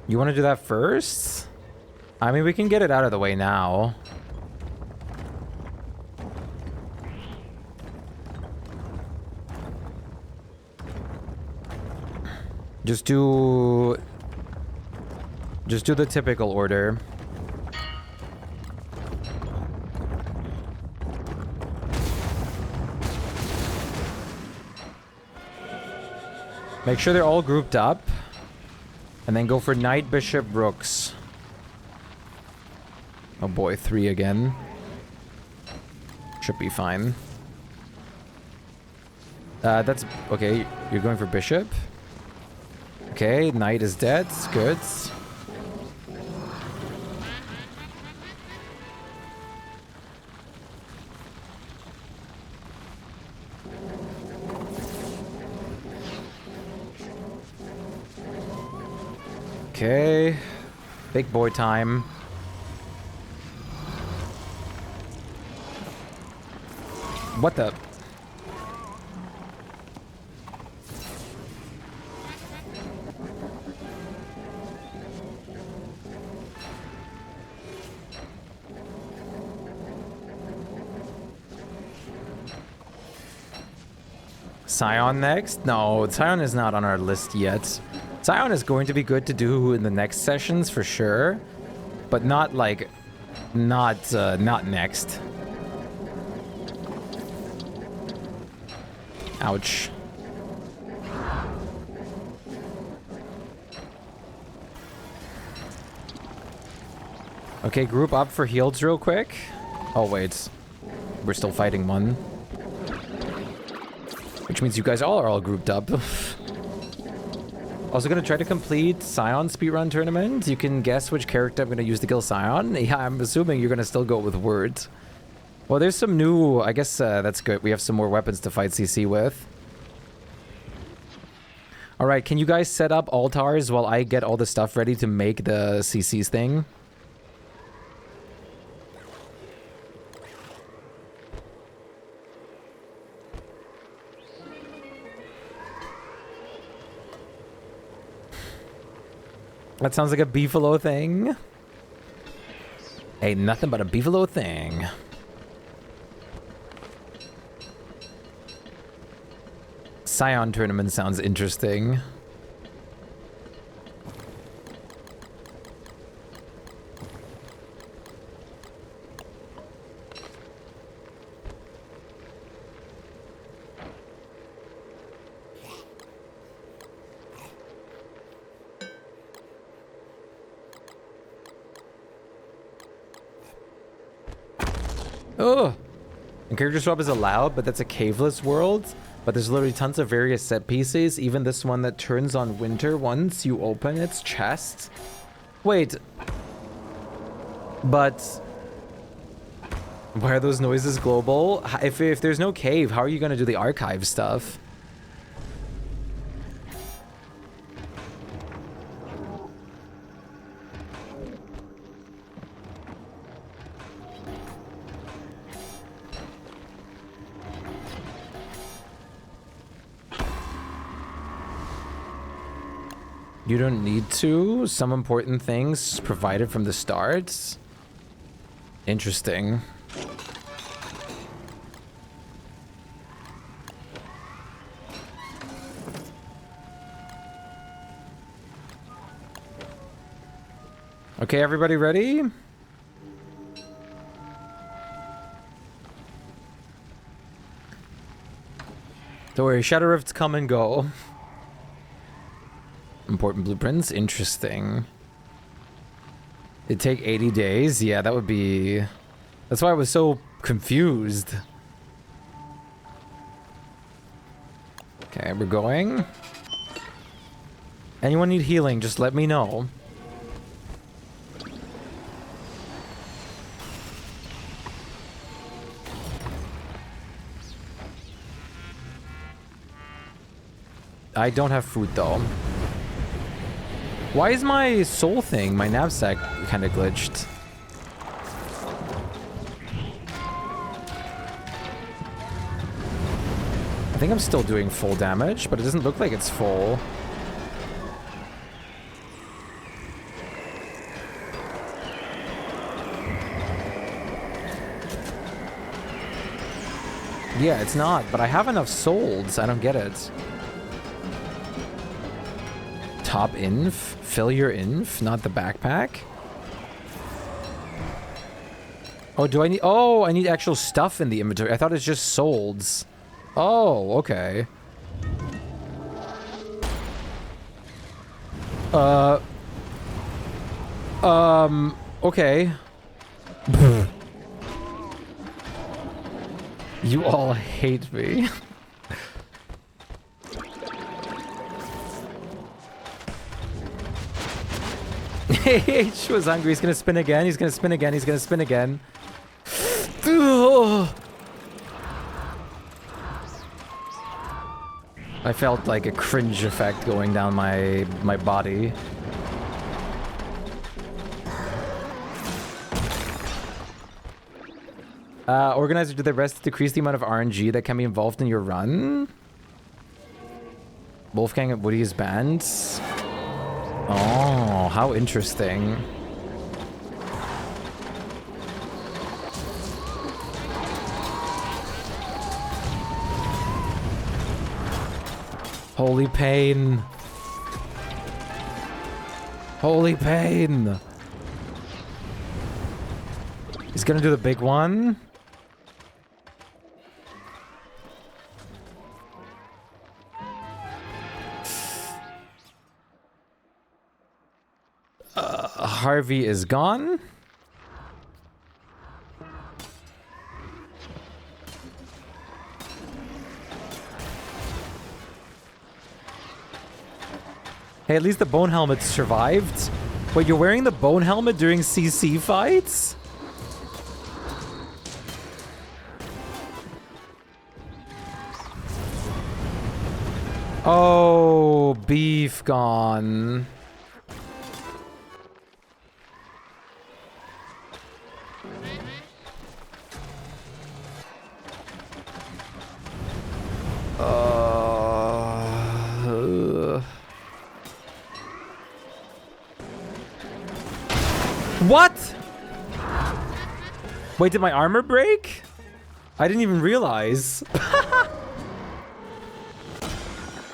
You want to do that first? I mean, we can get it out of the way now. Just do the typical order. Make sure they're all grouped up. And then go for Knight, Bishop, Rooks. Oh boy, 3 again. Should be fine. That's... Okay, you're going for Bishop. Okay, Knight is dead. Good. Okay. Big boy time. What the... Scion next? No, Scion is not on our list yet. Scion is going to be good to do in the next sessions for sure, but not like, not next. Ouch. Okay, group up for heals real quick. Oh wait, we're still fighting one. Which means you guys all are all grouped up. Also gonna try to complete Scion speedrun tournament. You can guess which character I'm gonna use to kill Scion. Yeah, I'm assuming you're gonna still go with words. Well, there's some new... I guess that's good. We have some more weapons to fight CC with. Alright, can you guys set up altars while I get all the stuff ready to make the CC's thing? That sounds like a beefalo thing. Ain't nothing but a beefalo thing. Scion tournament sounds interesting. Oh! And character swap is allowed, but that's a caveless world. But there's literally tons of various set pieces. Even this one that turns on winter once you open its chest. Wait. But... why are those noises global? If there's no cave, how are you going to do the archive stuff? You don't need to. Some important things provided from the start. Interesting. Okay, everybody ready? Don't worry, Shadow Rifts come and go. Important blueprints, interesting. It'd take 80 days? Yeah, that would be... that's why I was so confused. Okay, we're going. Anyone need healing, just let me know. I don't have food though. Why is my soul thing, my knapsack, kind of glitched? I think I'm still doing full damage, but it doesn't look like it's full. Yeah, it's not, but I have enough souls. I don't get it. Top inf? Fill your inf, not the backpack? Oh, do I need... Oh, I need actual stuff in the inventory. I thought it's just souls. Oh, okay. Okay. You all hate me. H was hungry. He's gonna spin again. He's gonna spin again. He's gonna spin again. I felt like a cringe effect going down my body. Organizer, do the rest decrease the amount of RNG that can be involved in your run? Wolfgang and Woody's bands? Oh, how interesting. Holy pain. Holy pain. He's gonna do the big one. Harvey is gone. Hey, at least the bone helmet survived. Wait, you're wearing the bone helmet during CC fights? Oh, beef gone. What? Wait, did my armor break? I didn't even realize.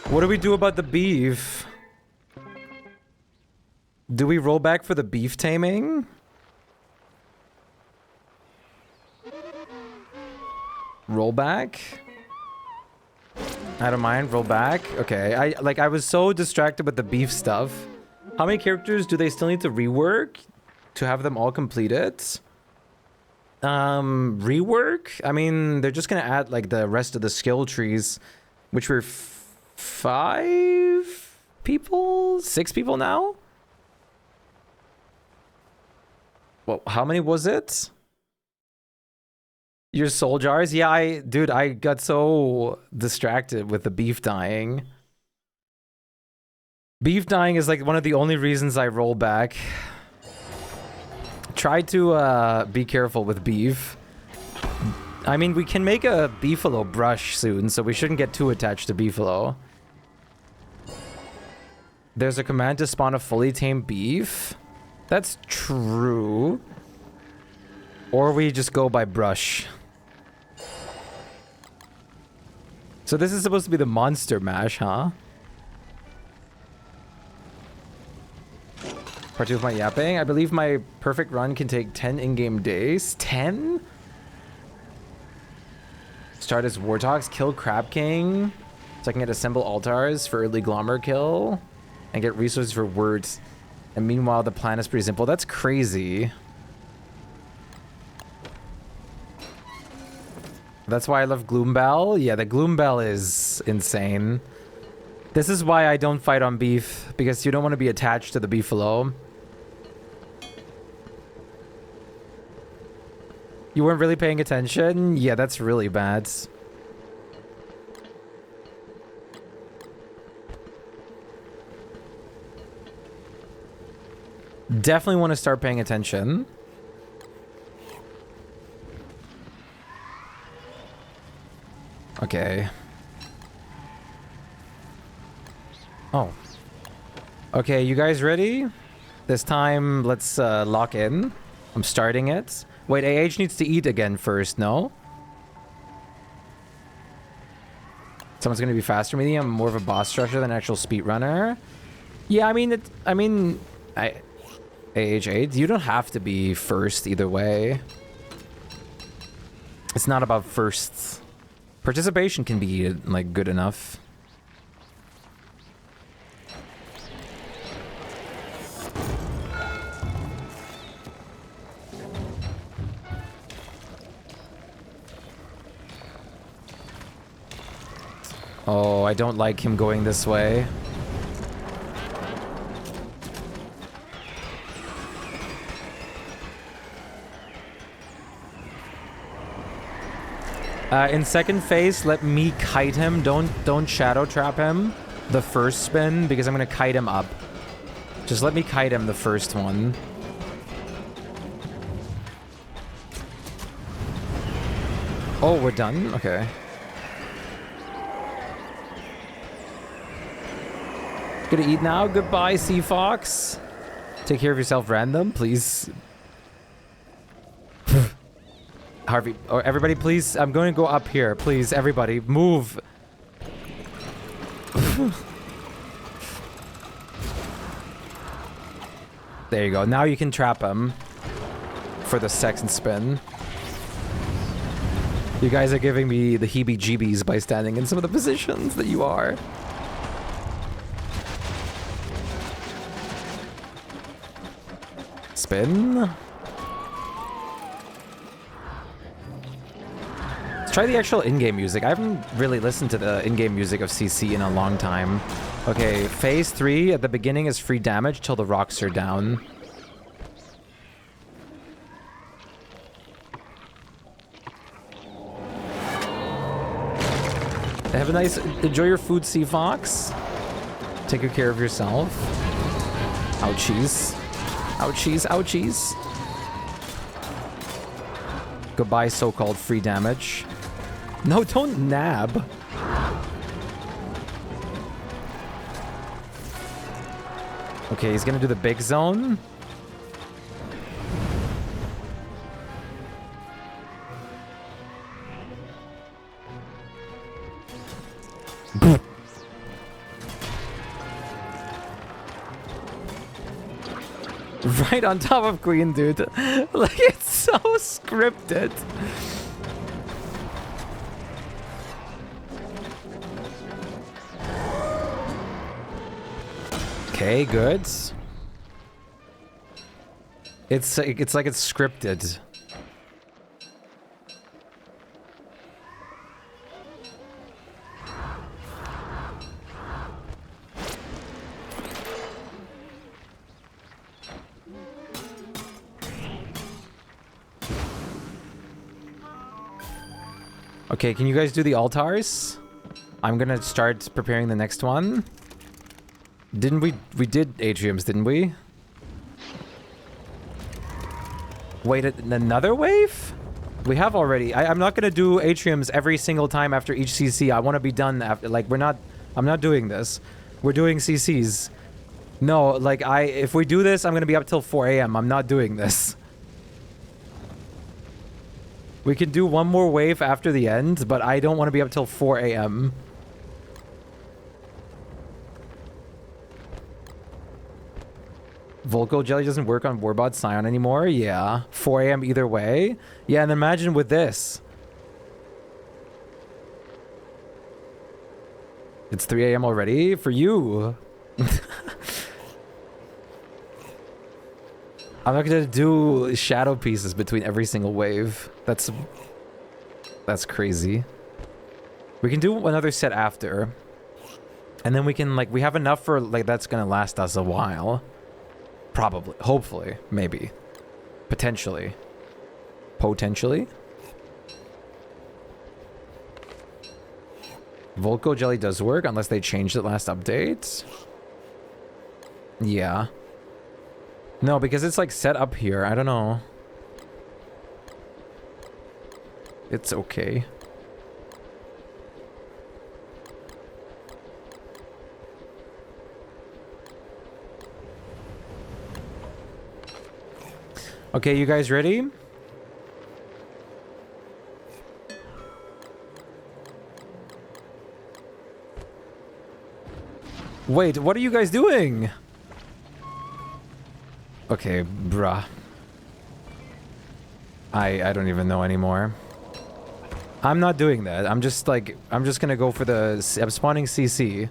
What do we do about the beef? Do we roll back for the beef taming? Roll back? I don't mind, roll back. Okay, I was so distracted with the beef stuff. How many characters do they still need to rework to have them all completed? Rework? I mean, they're just gonna add like the rest of the skill trees, which were 5 people? 6 people now? Well, how many was it? Your soul jars? Yeah, dude, I got so distracted with the beef dying. Beef dying is like one of the only reasons I roll back. Try to be careful with beef. I mean, we can make a beefalo brush soon, so we shouldn't get too attached to beefalo. There's a command to spawn a fully tamed beef. That's true. Or we just go by brush. So this is supposed to be the monster mash, huh? Part 2 of my yapping. I believe my perfect run can take 10 in-game days. 10? Start as Warthogs, kill Crab King, so I can get assemble altars for early Glommer kill, and get resources for words. And meanwhile, the plan is pretty simple. That's crazy. That's why I love Gloombell. Yeah, the Gloombell is insane. This is why I don't fight on beef, because you don't want to be attached to the beefalo. You weren't really paying attention? Yeah, that's really bad. Definitely want to start paying attention. Okay. Oh. Okay, you guys ready? This time, let's lock in. I'm starting it. Wait, AH needs to eat again first, no? Someone's gonna be faster than me. I'm more of a boss structure than an actual speedrunner. Yeah, AH8, you don't have to be first either way. It's not about firsts. Participation can be, like, good enough. Oh, I don't like him going this way. In second phase, let me kite him. Don't shadow trap him the first spin because I'm gonna kite him up. Just let me kite him the first one. Oh, we're done? Okay. Gonna eat now? Goodbye, Sea Fox. Take care of yourself, random, please. Harvey, or everybody, please. I'm going to go up here. Please, everybody, move. There you go. Now you can trap him for the second spin. You guys are giving me the heebie-jeebies by standing in some of the positions that you are. Spin. Let's try the actual in-game music. I haven't really listened to the in-game music of CC in a long time. Okay, phase 3 at the beginning is free damage till the rocks are down. Have a nice... Enjoy your food, Sea Fox. Take good care of yourself. Ouchies. Ouchies, ouchies. Goodbye, so-called free damage. No, don't nab. Okay, he's gonna do the big zone. Right on top of Queen, dude. Like, it's so scripted. Okay, good. It's like it's scripted. Okay, can you guys do the altars? I'm gonna start preparing the next one. Didn't we did atriums, didn't we? Wait, another wave? We have already. I'm not gonna do atriums every single time after each CC. I want to be done after, like, I'm not doing this. We're doing CCs. No, like, if we do this, I'm gonna be up till 4 AM. I'm not doing this. We can do one more wave after the end, but I don't want to be up till 4 AM. Volco Jelly doesn't work on Warbot Scion anymore? Yeah. 4 AM either way? Yeah, and imagine with this. It's 3 AM already? For you. I'm not gonna do shadow pieces between every single wave. That's crazy. We can do another set after. And then we can, like, we have enough for, like, that's gonna last us a while. Probably. Hopefully. Maybe. Potentially. Potentially? Volco Jelly does work unless they changed it last update. Yeah. No, because it's like set up here. I don't know. It's okay. Okay, you guys ready? Wait, what are you guys doing? Okay, bruh. I don't even know anymore. I'm not doing that. I'm just like, I'm just gonna go for the... I'm spawning CC.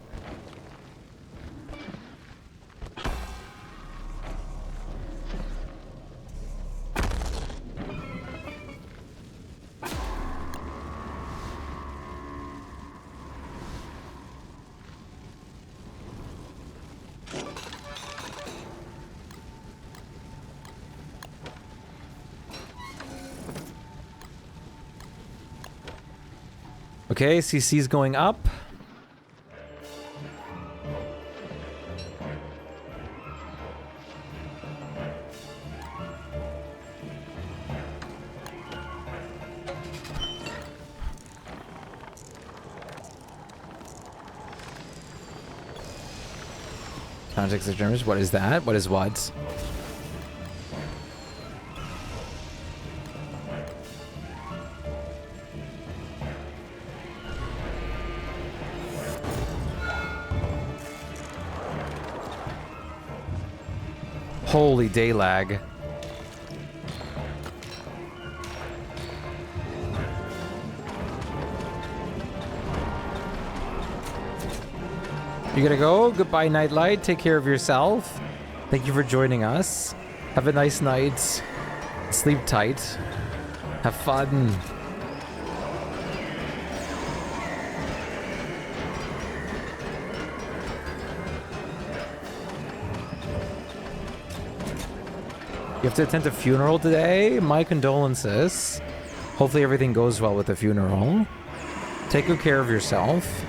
Okay, CC's going up. Context determines what is that? What is what? Holy day lag. You gotta go? Goodbye, Nightlight. Take care of yourself. Thank you for joining us. Have a nice night. Sleep tight. Have fun. You have to attend a funeral today? My condolences. Hopefully everything goes well with the funeral. Take good care of yourself.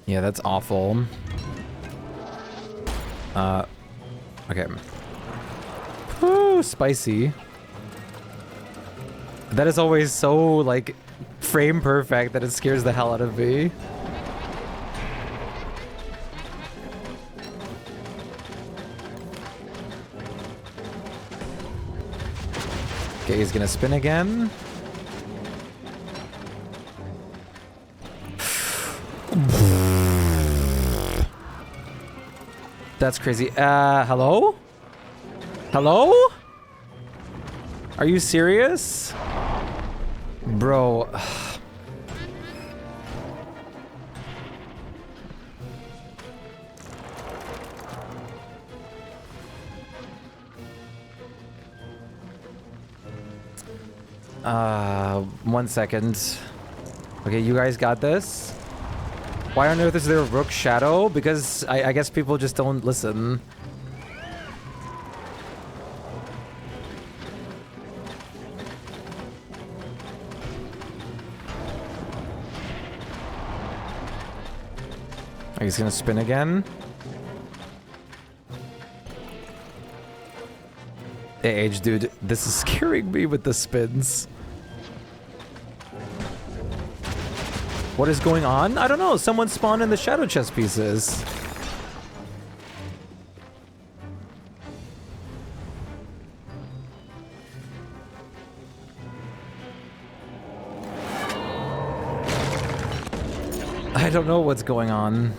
Yeah, that's awful. Okay. Ooh, spicy. That is always so, like, frame perfect that it scares the hell out of me. Okay, he's gonna spin again. That's crazy. Hello? Hello? Are you serious? Bro. One second. Okay, you guys got this? Why on earth is there a Rook Shadow? Because I guess people just don't listen. He's gonna spin again. Age, dude, this is scaring me with the spins. What is going on? I don't know. Someone spawned in the shadow chest pieces. I don't know what's going on.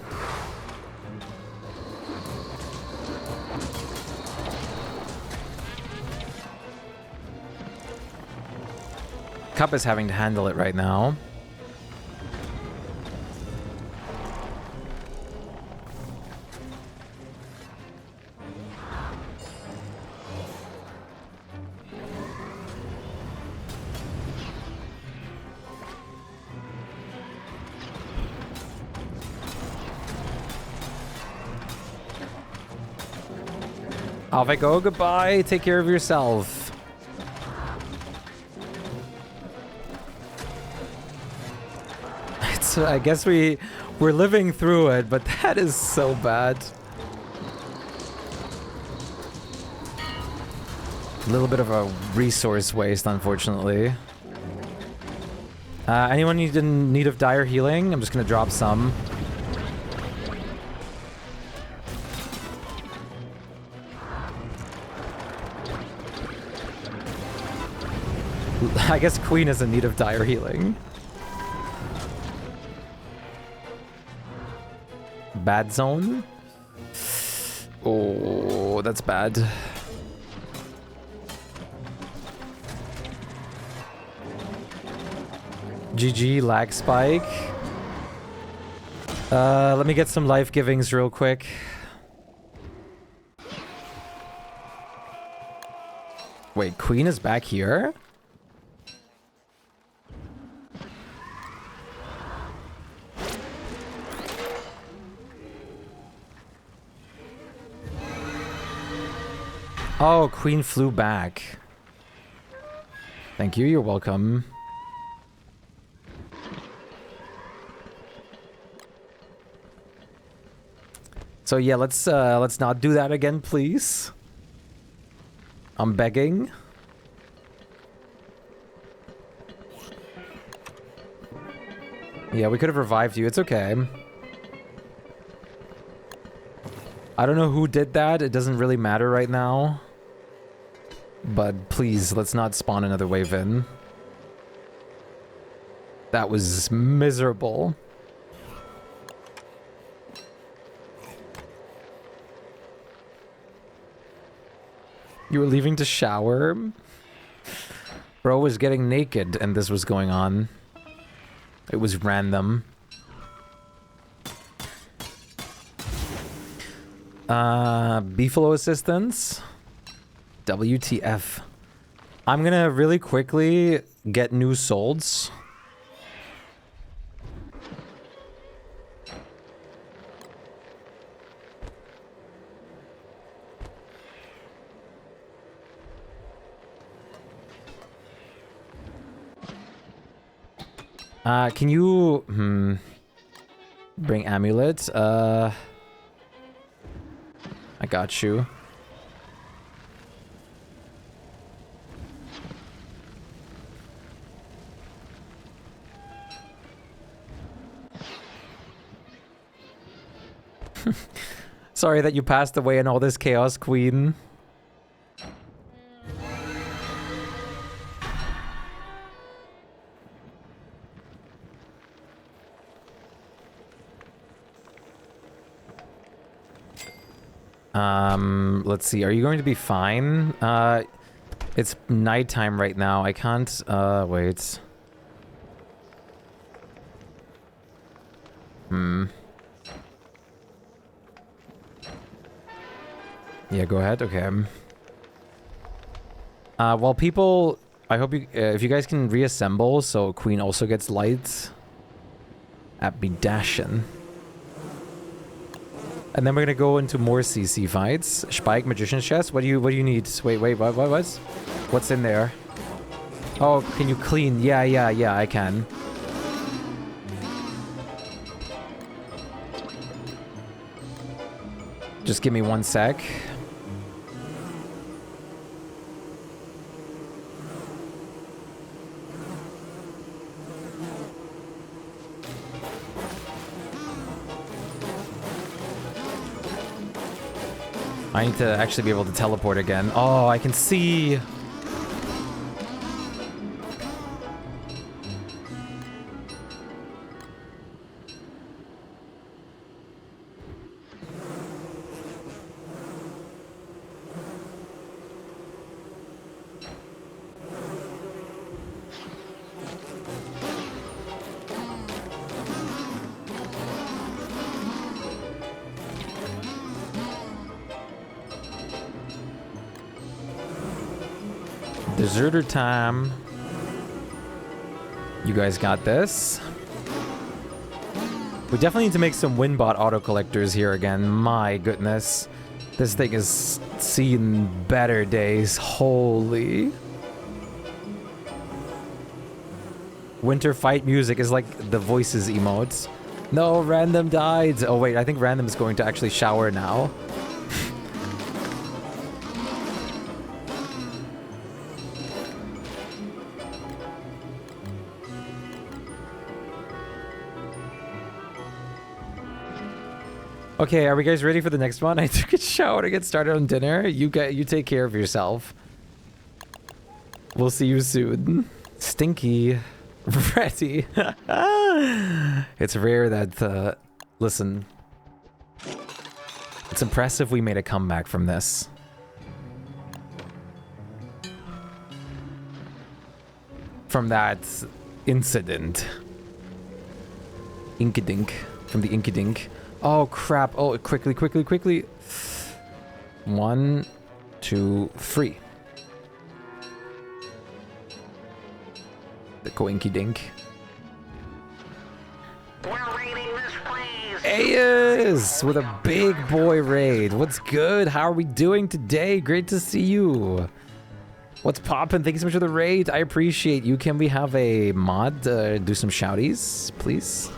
Cup is having to handle it right now. Off I go. Goodbye. Take care of yourself. I guess we're living through it, but that is so bad. A little bit of a resource waste, unfortunately. Anyone in need of dire healing? I'm just gonna drop some. I guess Queen is in need of dire healing. Bad zone? Oh, that's bad. GG, lag spike. Let me get some life givings real quick. Wait, Queen is back here? Oh, Queen flew back. Thank you, you're welcome. So yeah, let's not do that again, please. I'm begging. Yeah, we could have revived you. It's okay. I don't know who did that. It doesn't really matter right now. But please, let's not spawn another wave in. That was miserable. You were leaving to shower? Bro was getting naked and this was going on. It was random. Beefalo assistance? WTF. I'm gonna really quickly get new solds. Can you bring amulet? I got you. Sorry that you passed away in all this chaos, Queen. Let's see. Are you going to be fine? It's nighttime right now. I can't, wait. Yeah, go ahead. Okay. Well, people, I hope you, if you guys can reassemble so Queen also gets lights. That'd be dashing. And then we're gonna go into more CC fights. Shpyke, Magician's Chest. What do you need? Wait, what? What's in there? Oh, can you clean? Yeah, I can. Just give me 1 sec. I need to actually be able to teleport again. Oh, I can see. Deserter time. You guys got this. We definitely need to make some Winbot auto collectors here again. My goodness. This thing has seen better days. Holy. Winter fight music is like the voices emotes. No, random died. Oh wait, I think random is going to actually shower now. Okay, are we guys ready for the next one? I took a shower to get started on dinner. You take care of yourself. We'll see you soon. Stinky. Ready. It's rare that, listen. It's impressive we made a comeback from this. From that incident. Inkadink. From the Inkadink. Oh, crap. Oh, quickly, quickly, quickly. 1, 2, 3. The Coinky Dink. We're raiding this place. Ayers with a big boy raid. What's good? How are we doing today? Great to see you. What's poppin'? Thank you so much for the raid. I appreciate you. Can we have a mod do some shouties, please?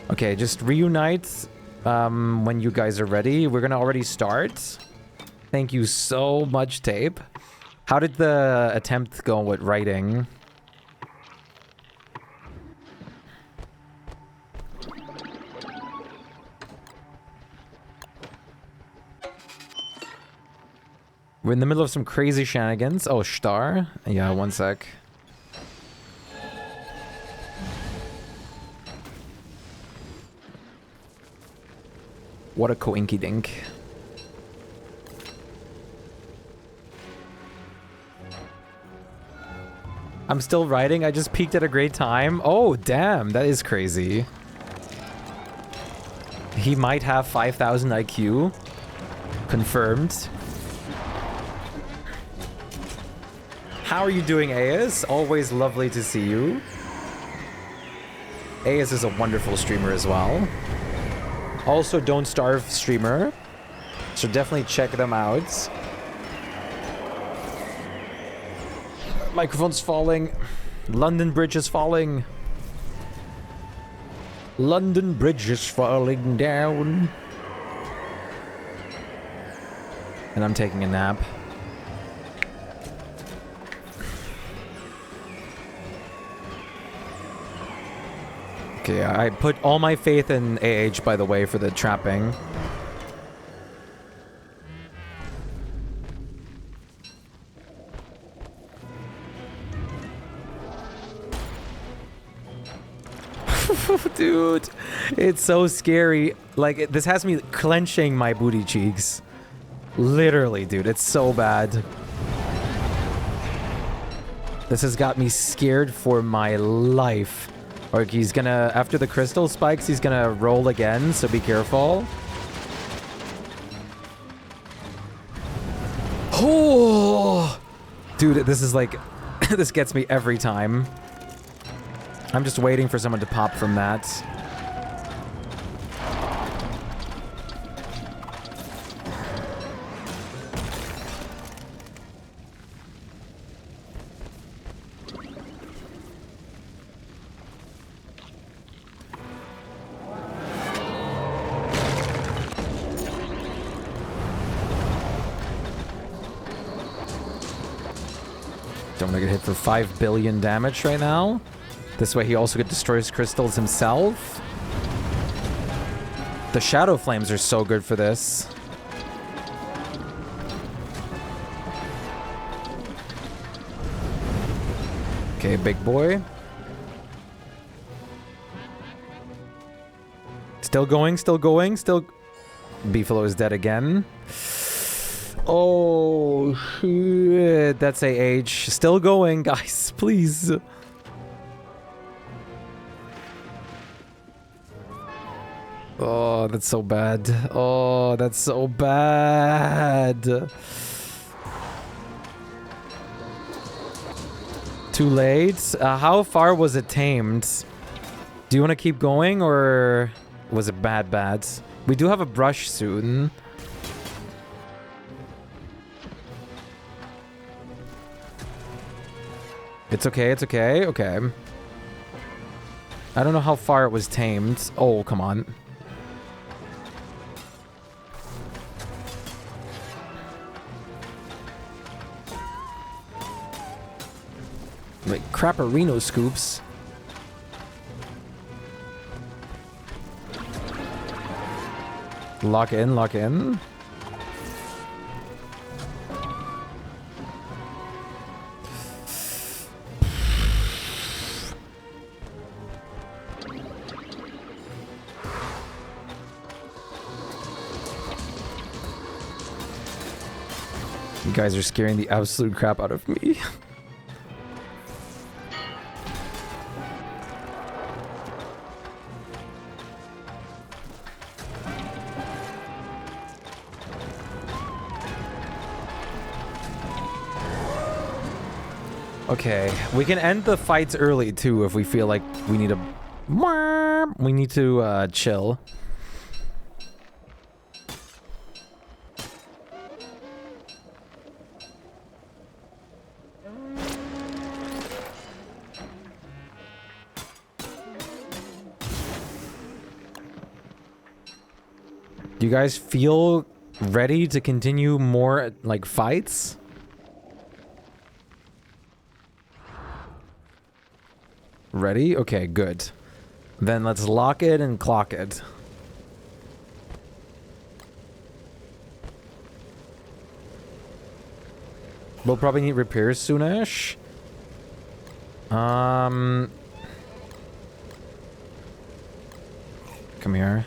Okay, just reunite when you guys are ready. We're gonna already start. Thank you so much, Tape. How did the attempt go with writing? We're in the middle of some crazy shenanigans. Oh, Star. Yeah, one sec. What a coinky dink. I'm still writing. I just peaked at a great time. Oh, damn. That is crazy. He might have 5,000 IQ. Confirmed. How are you doing, Ayas? Always lovely to see you. Ayas is a wonderful streamer as well. Also, Don't Starve streamer. So definitely check them out. Microphone's falling. London Bridge is falling. London Bridge is falling down. And I'm taking a nap. Okay, I put all my faith in AH, by the way, for the trapping. Dude, it's so scary. Like, this has me clenching my booty cheeks. Literally, dude, it's so bad. This has got me scared for my life. Or he's gonna, after the crystal spikes, he's gonna roll again, so be careful. Oh! Dude, this is like, this gets me every time. I'm just waiting for someone to pop from that. Don't want to get hit for 5 billion damage right now. This way he also destroys crystals himself. The shadow flames are so good for this. Okay, big boy. Still going, still going, still... Beefalo is dead again. Oh, shit. That's AH. Still going, guys, please. Oh, that's so bad. Oh, that's so bad. Too late. How far was it tamed? Do you want to keep going, or was it bad? We do have a brush soon. It's okay, it's okay, okay. I don't know how far it was tamed. Oh, come on. Like crapperino scoops. Lock in, lock in. You guys are scaring the absolute crap out of me. Okay, we can end the fights early too if we feel like we need to chill. Do you guys feel ready to continue more like fights? Ready? Okay, good. Then let's lock it and clock it. We'll probably need repairs soonish. Come here.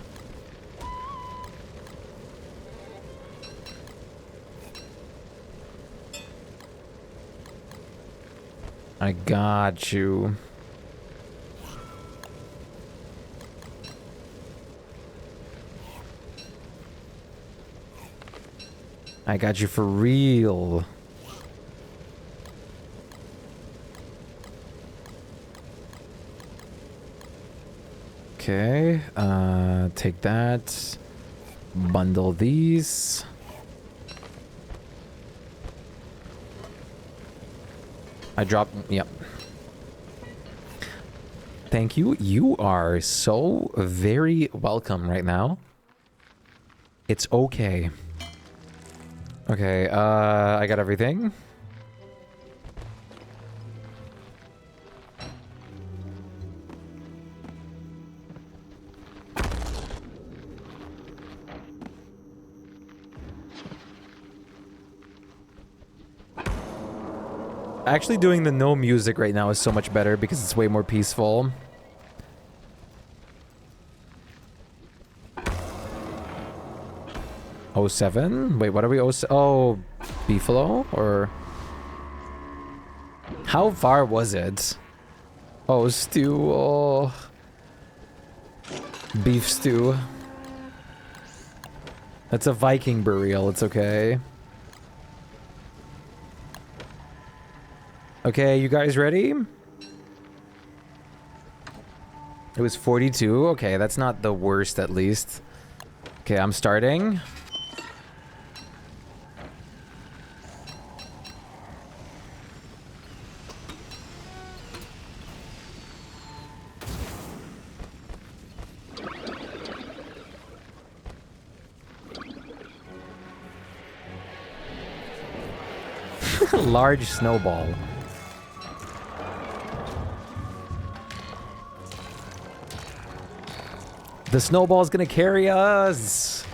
I got you. I got you for real. Okay, take that. Bundle these. I dropped, yep. Thank you. You are so very welcome right now. It's okay. Okay, I got everything. Actually doing the no music right now is so much better because it's way more peaceful. Oh, 07? Wait, what are we? Oh, beefalo? Or how far was it? Oh, stew. Oh, beef stew. That's a Viking burial. It's okay. Okay, you guys ready? It was 42. Okay, that's not the worst at least. Okay, I'm starting. Large snowball. The snowball's gonna carry us.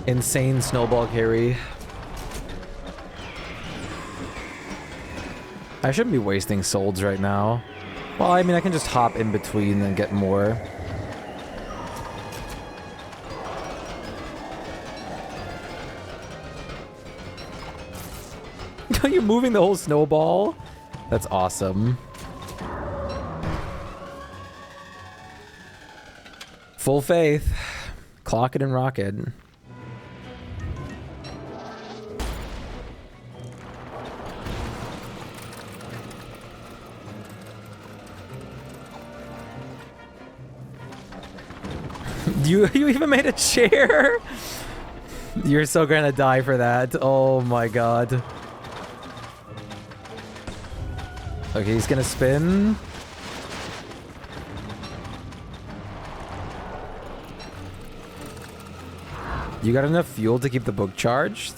Insane snowball carry. I shouldn't be wasting solds right now. Well, I mean, I can just hop in between and get more. Are you moving the whole snowball? That's awesome. Full faith. Clock it and rock it. You even made a chair? You're so gonna die for that. Oh my god. Okay, he's gonna spin. You got enough fuel to keep the book charged?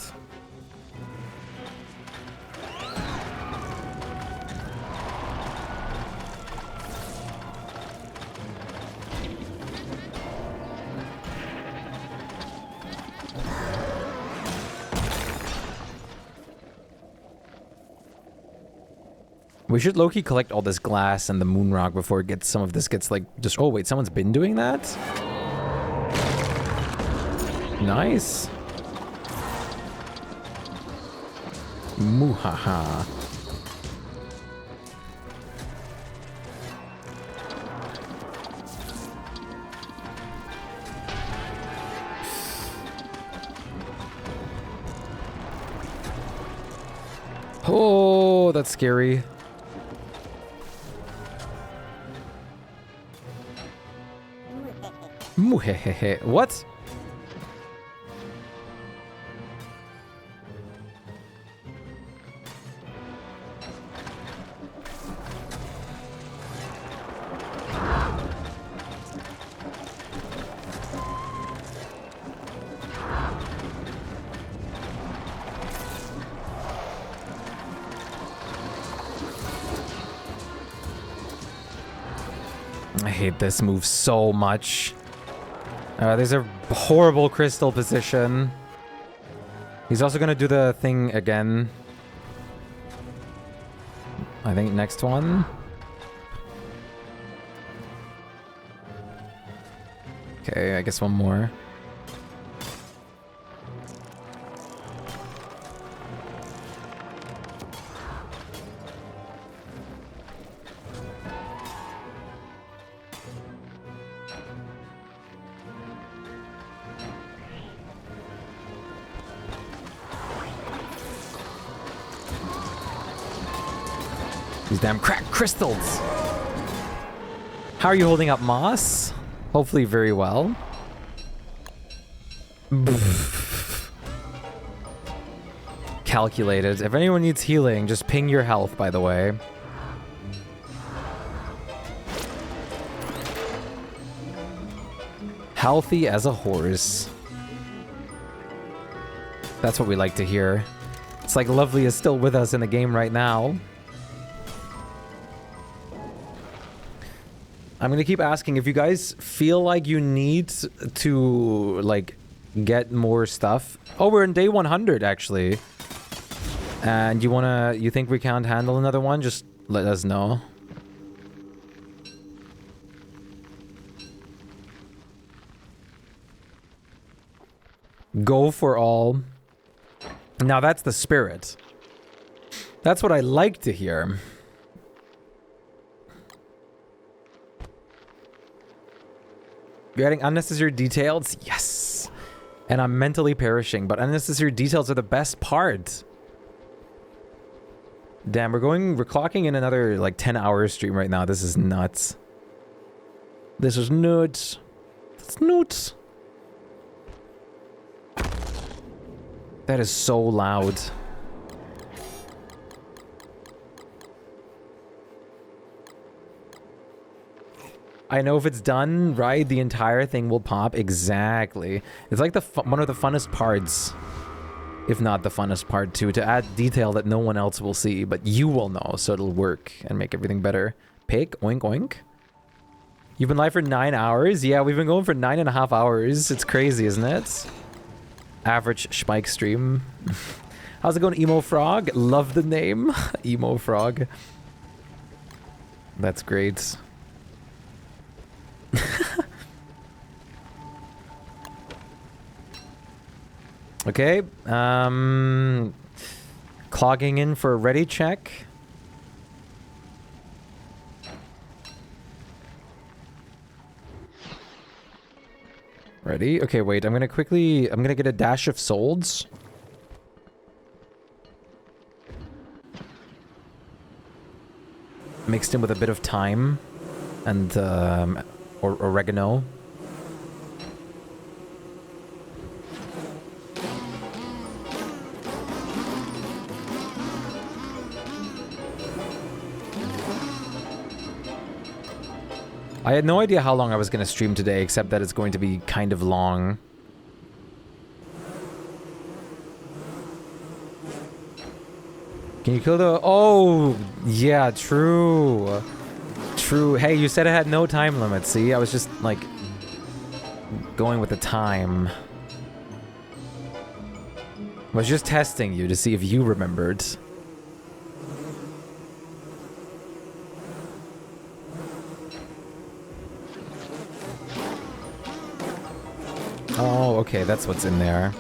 We should low-key collect all this glass and the moon rock before it gets some of this gets like just. Oh wait, someone's been doing that? Nice. Muhaha. Oh, that's scary. Muhehehe. What? I hate this move so much. There's a horrible crystal position. He's also gonna do the thing again. I think next one. Okay, I guess one more. These damn cracked crystals! How are you holding up, Moss? Hopefully very well. Calculated. If anyone needs healing, just ping your health, by the way. Healthy as a horse. That's what we like to hear. It's like Lovely is still with us in the game right now. I'm gonna keep asking if you guys feel like you need to like get more stuff. Oh, we're in day 100 actually. And you think we can't handle another one? Just let us know. Go for all. Now that's the spirit. That's what I like to hear. You're adding unnecessary details? Yes! And I'm mentally perishing, but unnecessary details are the best part. Damn, we're clocking in another like 10-hour stream right now. This is nuts. This is nuts. It's nuts. That is so loud. I know if it's done right, the entire thing will pop. Exactly. It's like one of the funnest parts, if not the funnest part too, to add detail that no one else will see, but you will know, so it'll work and make everything better. Pick, oink oink. You've been live for 9 hours? Yeah, we've been going for 9.5 hours. It's crazy, isn't it? Average Shpyke stream. How's it going, Emo Frog? Love the name. Emo Frog. That's great. Okay, clogging in for a ready check. Ready? Okay, wait, I'm gonna get a dash of solds. Mixed in with a bit of thyme and, or oregano. I had no idea how long I was going to stream today, except that it's going to be kind of long. Can you kill the... Oh, yeah, true. True. Hey, you said it had no time limit, see? I was just, like, going with the time. I was just testing you to see if you remembered. Oh, okay, that's what's in there.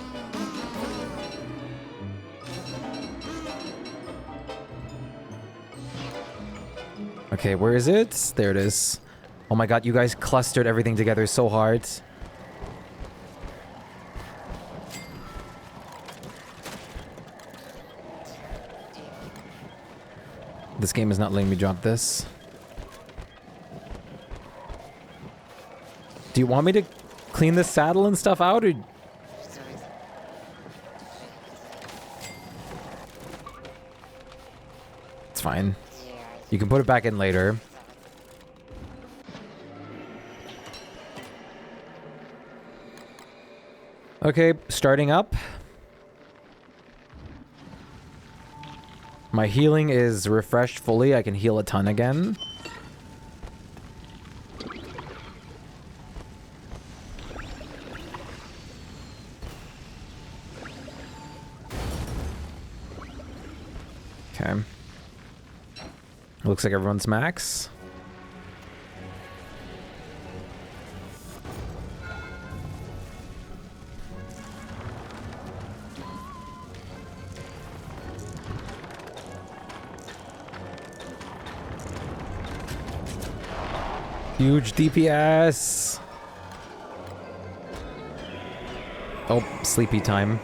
Okay, where is it? There it is. Oh my god, you guys clustered everything together so hard. This game is not letting me drop this. Do you want me to clean the saddle and stuff out, or... It's fine. You can put it back in later. Okay, starting up. My healing is refreshed fully. I can heal a ton again. Okay. Looks like everyone's max. Huge DPS. Oh, sleepy time.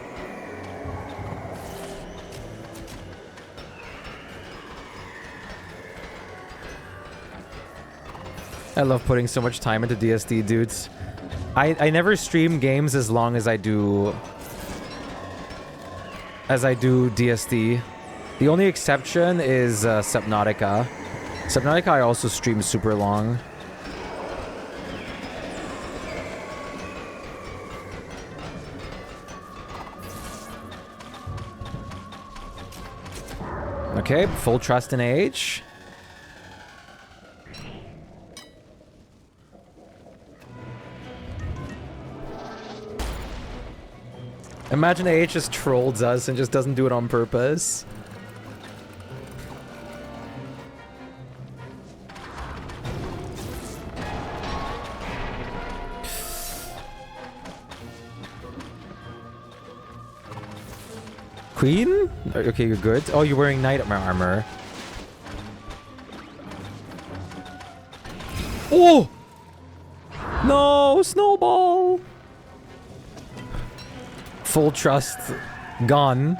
I love putting so much time into DSD, dudes. I never stream games as long as I do DSD. The only exception is Subnautica. Subnautica I also stream super long. Okay, full trust in AH. Imagine AH just trolls us and just doesn't do it on purpose. Queen? Okay, you're good. Oh, you're wearing knight armor. Oh! No, snowball! Full trust gone.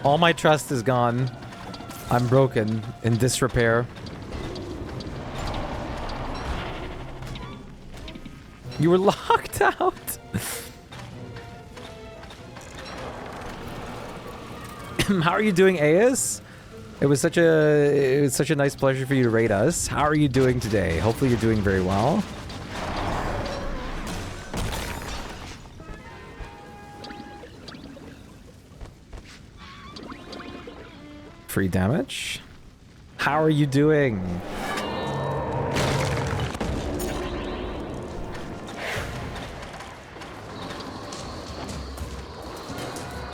All my trust is gone. I'm broken, in disrepair. You were locked out. How are you doing, Aes? It was such a nice pleasure for you to raid us. How are you doing today? Hopefully you're doing very well. Free damage. How are you doing?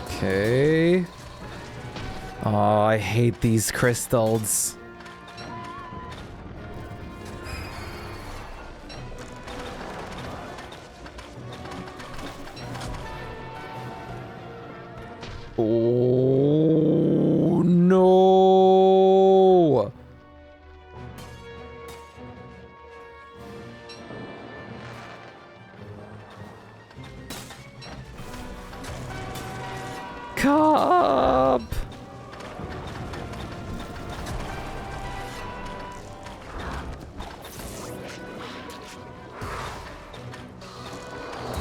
Okay. Oh, I hate these crystals. Oh, no. Cup.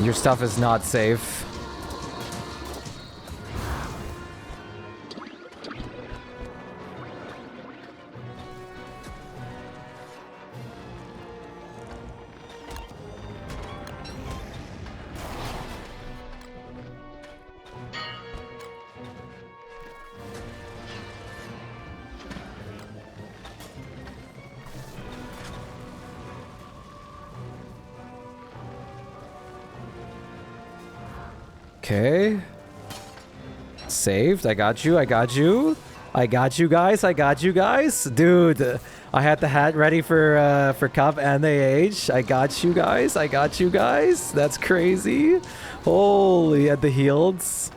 Your stuff is not safe. Okay. Saved. I got you. I got you. I got you guys. I got you guys. Dude, I had the hat ready for Cup and the age. I got you guys. I got you guys. That's crazy. Holy, at the heals.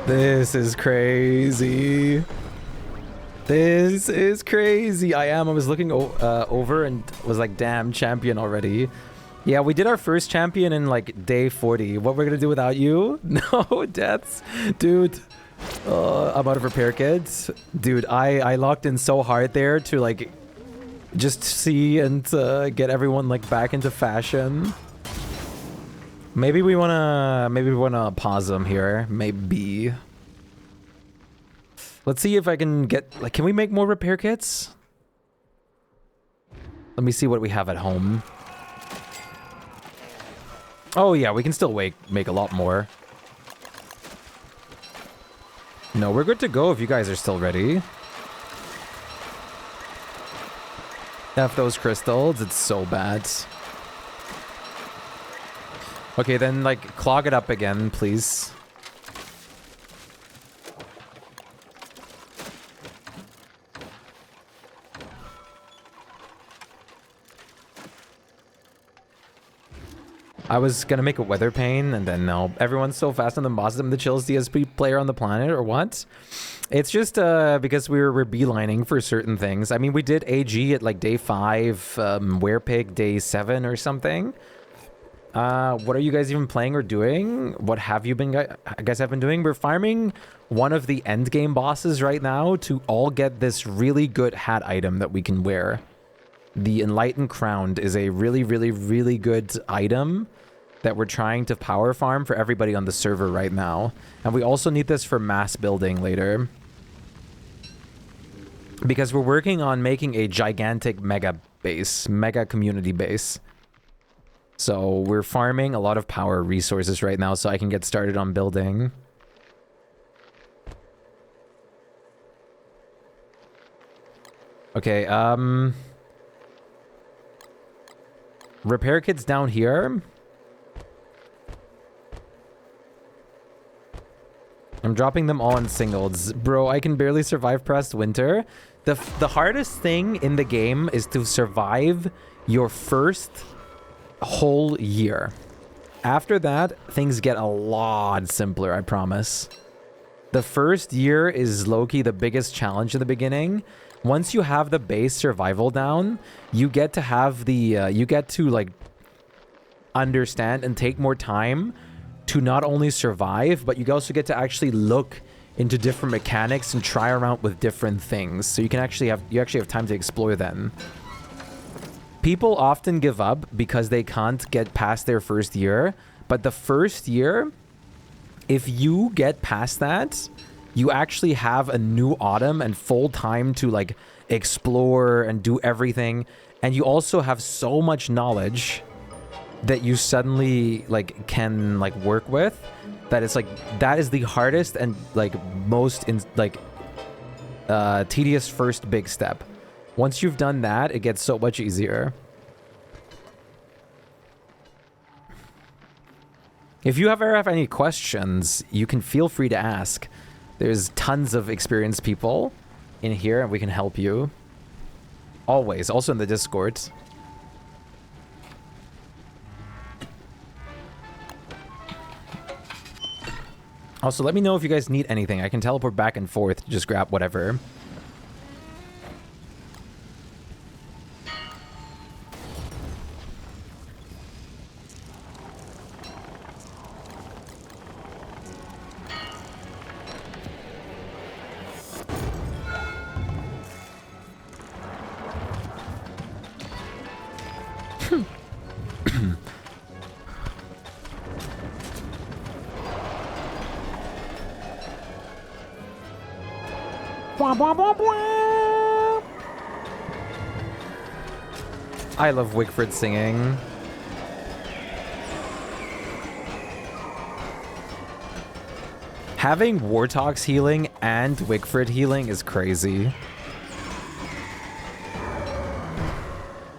This is crazy. This is crazy. I was looking over and was like, damn, champion already. Yeah, we did our first champion in like day 40. What we're gonna do without you? No deaths. Dude, I'm out of repair kits. Dude, I locked in so hard there to like just see and get everyone like back into fashion. Maybe we wanna pause them here. Maybe. Let's see if I can get like, can we make more repair kits? Let me see what we have at home. Oh yeah, we can still make a lot more. No, we're good to go if you guys are still ready. F those crystals, it's so bad. Okay, then, like, clog it up again, please. I was gonna make a weather pane, and then no. Everyone's so fast on the boss, I'm the chillest DSP player on the planet, or what? It's just because we're beelining for certain things. I mean, we did AG at, like, day 5, Werepig day 7 or something. What are you guys even playing or doing? What have you been guys have been doing? We're farming one of the end game bosses right now to all get this really good hat item that we can wear. The Enlightened Crown is a really, really, really good item that we're trying to power farm for everybody on the server right now. And we also need this for mass building later. Because we're working on making a gigantic mega community base. So we're farming a lot of power resources right now so I can get started on building. Okay, repair kits down here. I'm dropping them all in singles. Bro, I can barely survive past winter. The hardest thing in the game is to survive your first whole year. After that, things get a lot simpler, I promise. The first year is low-key the biggest challenge in the beginning. Once you have the base survival down, you get to have the you get to like understand and take more time to not only survive, but you also get to actually look into different mechanics and try around with different things. So you actually have time to explore them. People often give up because they can't get past their first year, but the first year, if you get past that, you actually have a new autumn and full time to like explore and do everything. And you also have so much knowledge that you suddenly like can like work with, that it's like, that is the hardest and like most tedious first big step. Once you've done that, it gets so much easier. If you ever have any questions, you can feel free to ask. There's tons of experienced people in here and we can help you. Always. Also in the Discord. Also, let me know if you guys need anything. I can teleport back and forth to just grab whatever. I love Wigford singing. Having Warthog's healing and Wigfrid healing is crazy.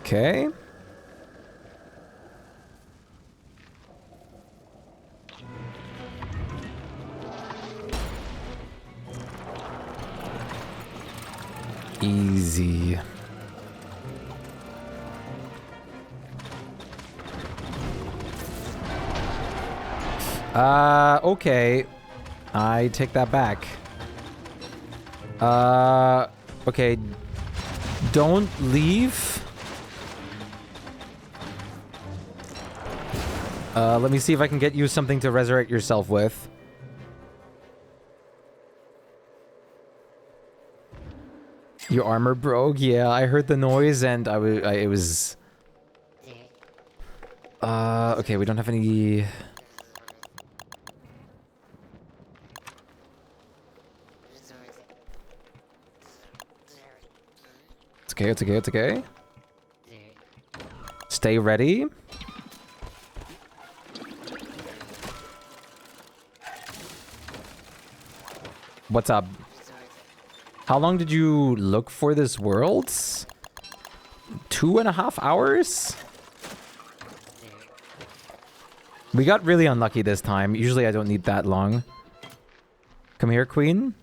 Okay. Easy. Okay. I take that back. Okay. Don't leave. Let me see if I can get you something to resurrect yourself with. Your armor broke? Yeah, I heard the noise and it was... okay, we don't have any... It's okay, it's okay, it's okay. Stay ready. What's up? How long did you look for this world? 2.5 hours? We got really unlucky this time. Usually I don't need that long. Come here, queen.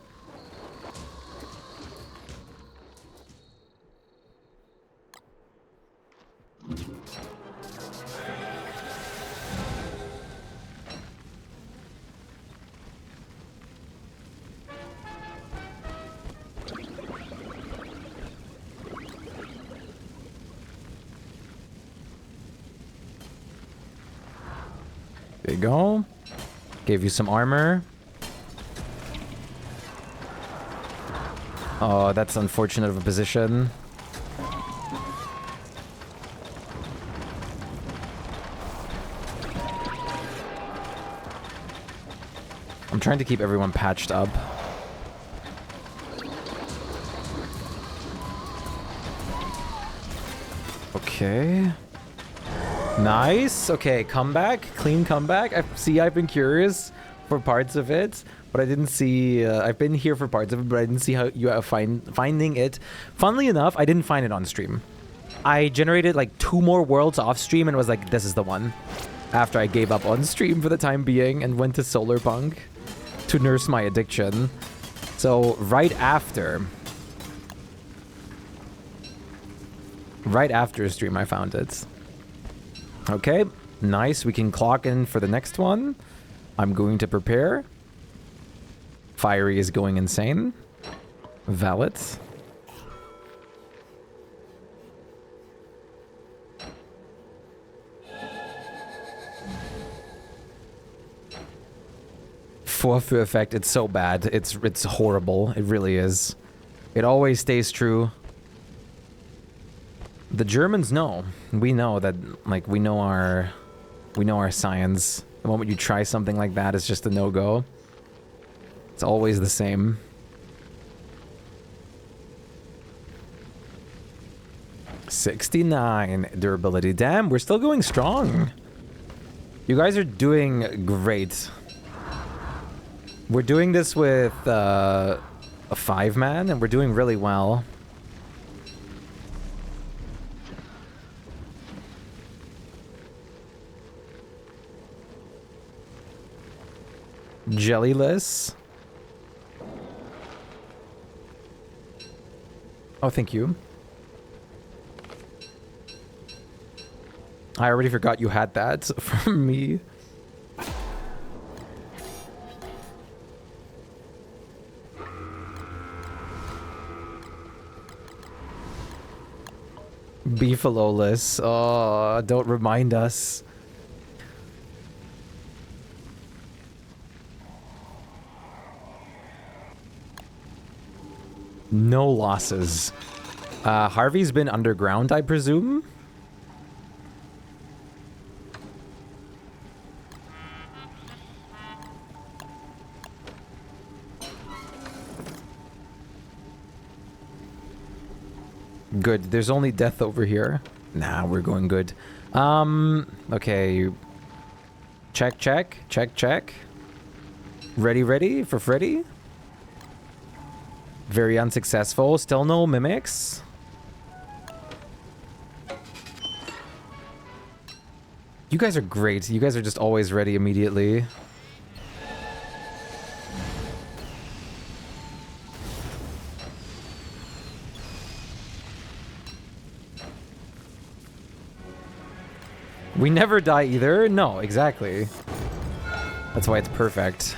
There you go. Gave you some armor. Oh, that's unfortunate of a position. I'm trying to keep everyone patched up. Okay. Nice. Okay, comeback. Clean comeback. I've been curious for parts of it, but I didn't see... I've been here for parts of it, but I didn't see how you are finding it. Funnily enough, I didn't find it on stream. I generated like 2 more worlds off stream and was like, this is the one. After I gave up on stream for the time being and went to Solarpunk to nurse my addiction. So right after stream, I found it. Okay, nice. We can clock in for the next one. I'm going to prepare. Fiery is going insane. Valid. Vorführ effect, it's so bad. It's horrible. It really is. It always stays true. The Germans know. We know that, like, we know our science. The moment you try something like that, it's just a no-go. It's always the same. $69 durability. Damn, we're still going strong. You guys are doing great. We're doing this with a 5-man, and we're doing really well. Jellyless. Oh, thank you. I already forgot you had that from me. Beefaloless. Oh, don't remind us. No losses. Harvey's been underground, I presume? Good. There's only death over here. Nah, we're going good. Okay. Check, check. Check, check. Ready for Freddy? Very unsuccessful. Still no mimics. You guys are great. You guys are just always ready immediately. We never die either. No, exactly. That's why it's perfect.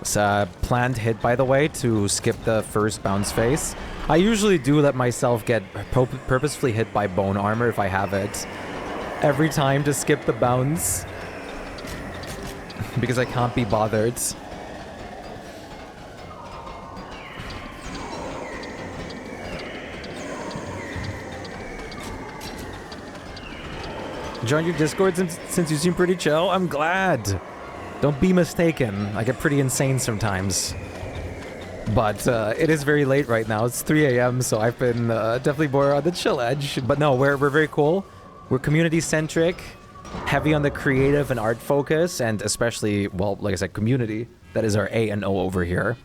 It's a planned hit, by the way, to skip the first bounce phase. I usually do let myself get purposefully hit by bone armor if I have it. Every time to skip the bounce. Because I can't be bothered. Join your Discord since you seem pretty chill. I'm glad. Don't be mistaken. I get pretty insane sometimes. But it is very late right now. It's 3 a.m. so I've been definitely more on the chill edge. But no, we're very cool. We're community-centric, heavy on the creative and art focus, and especially, well, like I said, community. That is our A and O over here.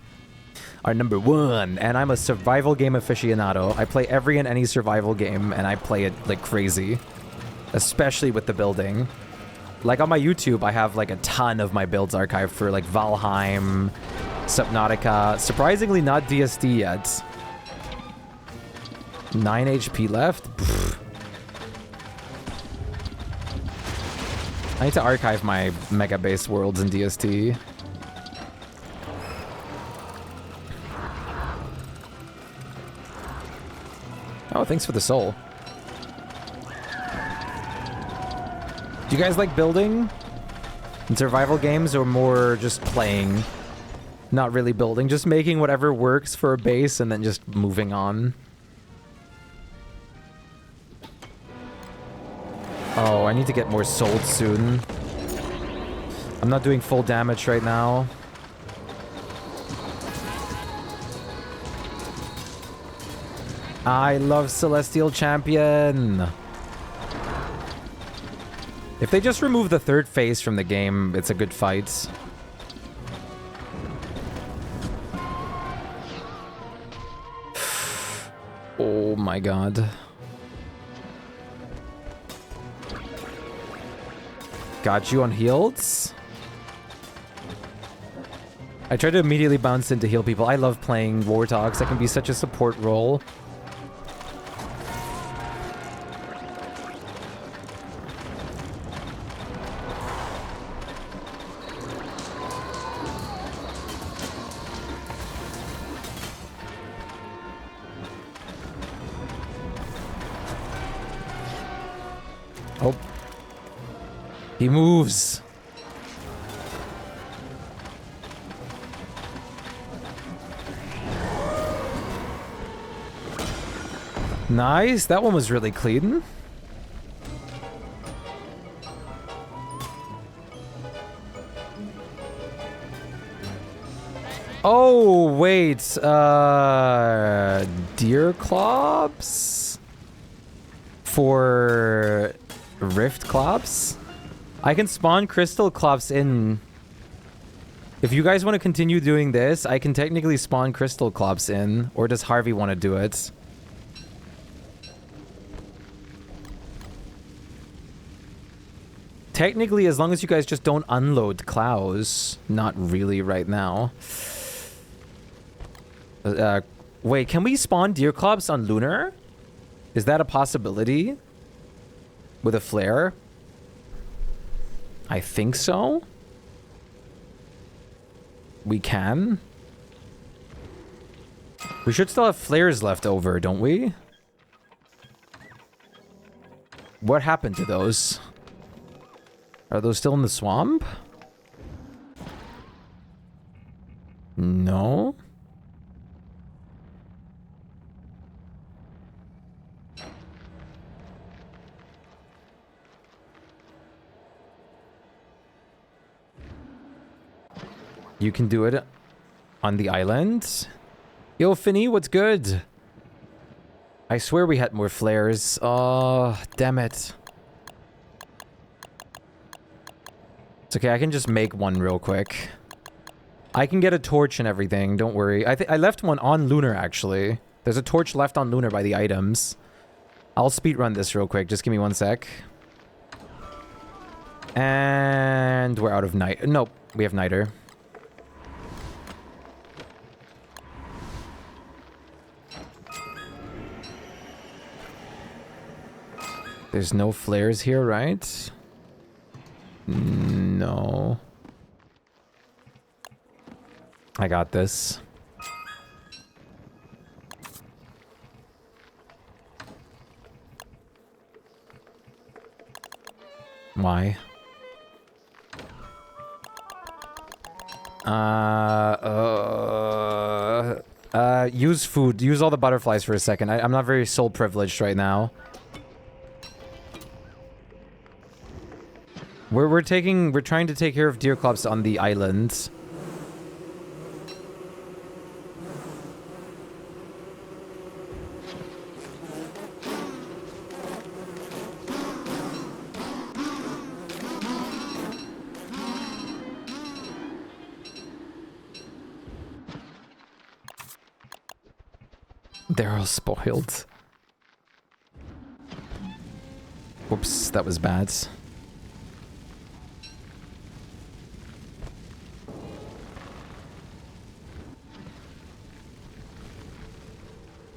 Our number one. And I'm a survival game aficionado. I play every and any survival game, and I play it like crazy. Especially with the building. Like on my YouTube, I have like a ton of my builds archived for like Valheim, Subnautica. Surprisingly not DSD yet. 9 HP left? Pfft. I need to archive my Megabase worlds in DST. Oh, thanks for the soul. Do you guys like building in survival games or more just playing? Not really building, just making whatever works for a base and then just moving on. Oh, I need to get more sold soon. I'm not doing full damage right now. I love Celestial Champion. If they just remove the third phase from the game, it's a good fight. Oh my god. Got you on heals? I try to immediately bounce in to heal people. I love playing Warthogs. That can be such a support role. Oh. He moves. Nice. That one was really clean. Oh, wait. Deer Clops? For Rift Clops? I can spawn Crystal Clops in. If you guys want to continue doing this, I can technically spawn Crystal Clops in. Or does Harvey want to do it? Technically, as long as you guys just don't unload Clows. Not really right now. Wait, can we spawn Deer Clops on Lunar? Is that a possibility? With a flare? I think so. We can. We should still have flares left over, don't we? What happened to those? Are those still in the swamp? No. You can do it on the island. Yo, Finny, what's good? I swear we had more flares. Oh, damn it. It's okay, I can just make one real quick. I can get a torch and everything, don't worry. I left one on Lunar, actually. There's a torch left on Lunar by the items. I'll speedrun this real quick, just give me 1 sec. And we're out of night. Nope, we have niter. There's no flares here, right? No. I got this. Why? Use food. Use all the butterflies for a second. I'm not very soul privileged right now. We're trying to take care of deer clubs on the island. They're all spoiled. Whoops, that was bad.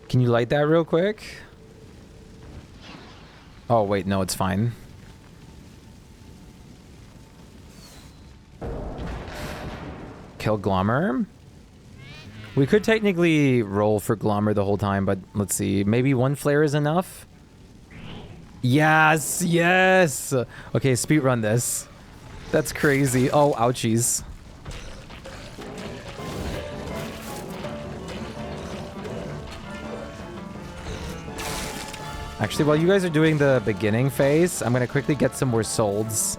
Can you light that real quick? Oh, wait, no, it's fine. Kill Glommer. We could technically roll for Glommer the whole time, but let's see. Maybe 1 flare is enough? Yes, yes! Okay, speedrun this. That's crazy. Oh, ouchies. Actually, while you guys are doing the beginning phase, I'm gonna quickly get some more solds.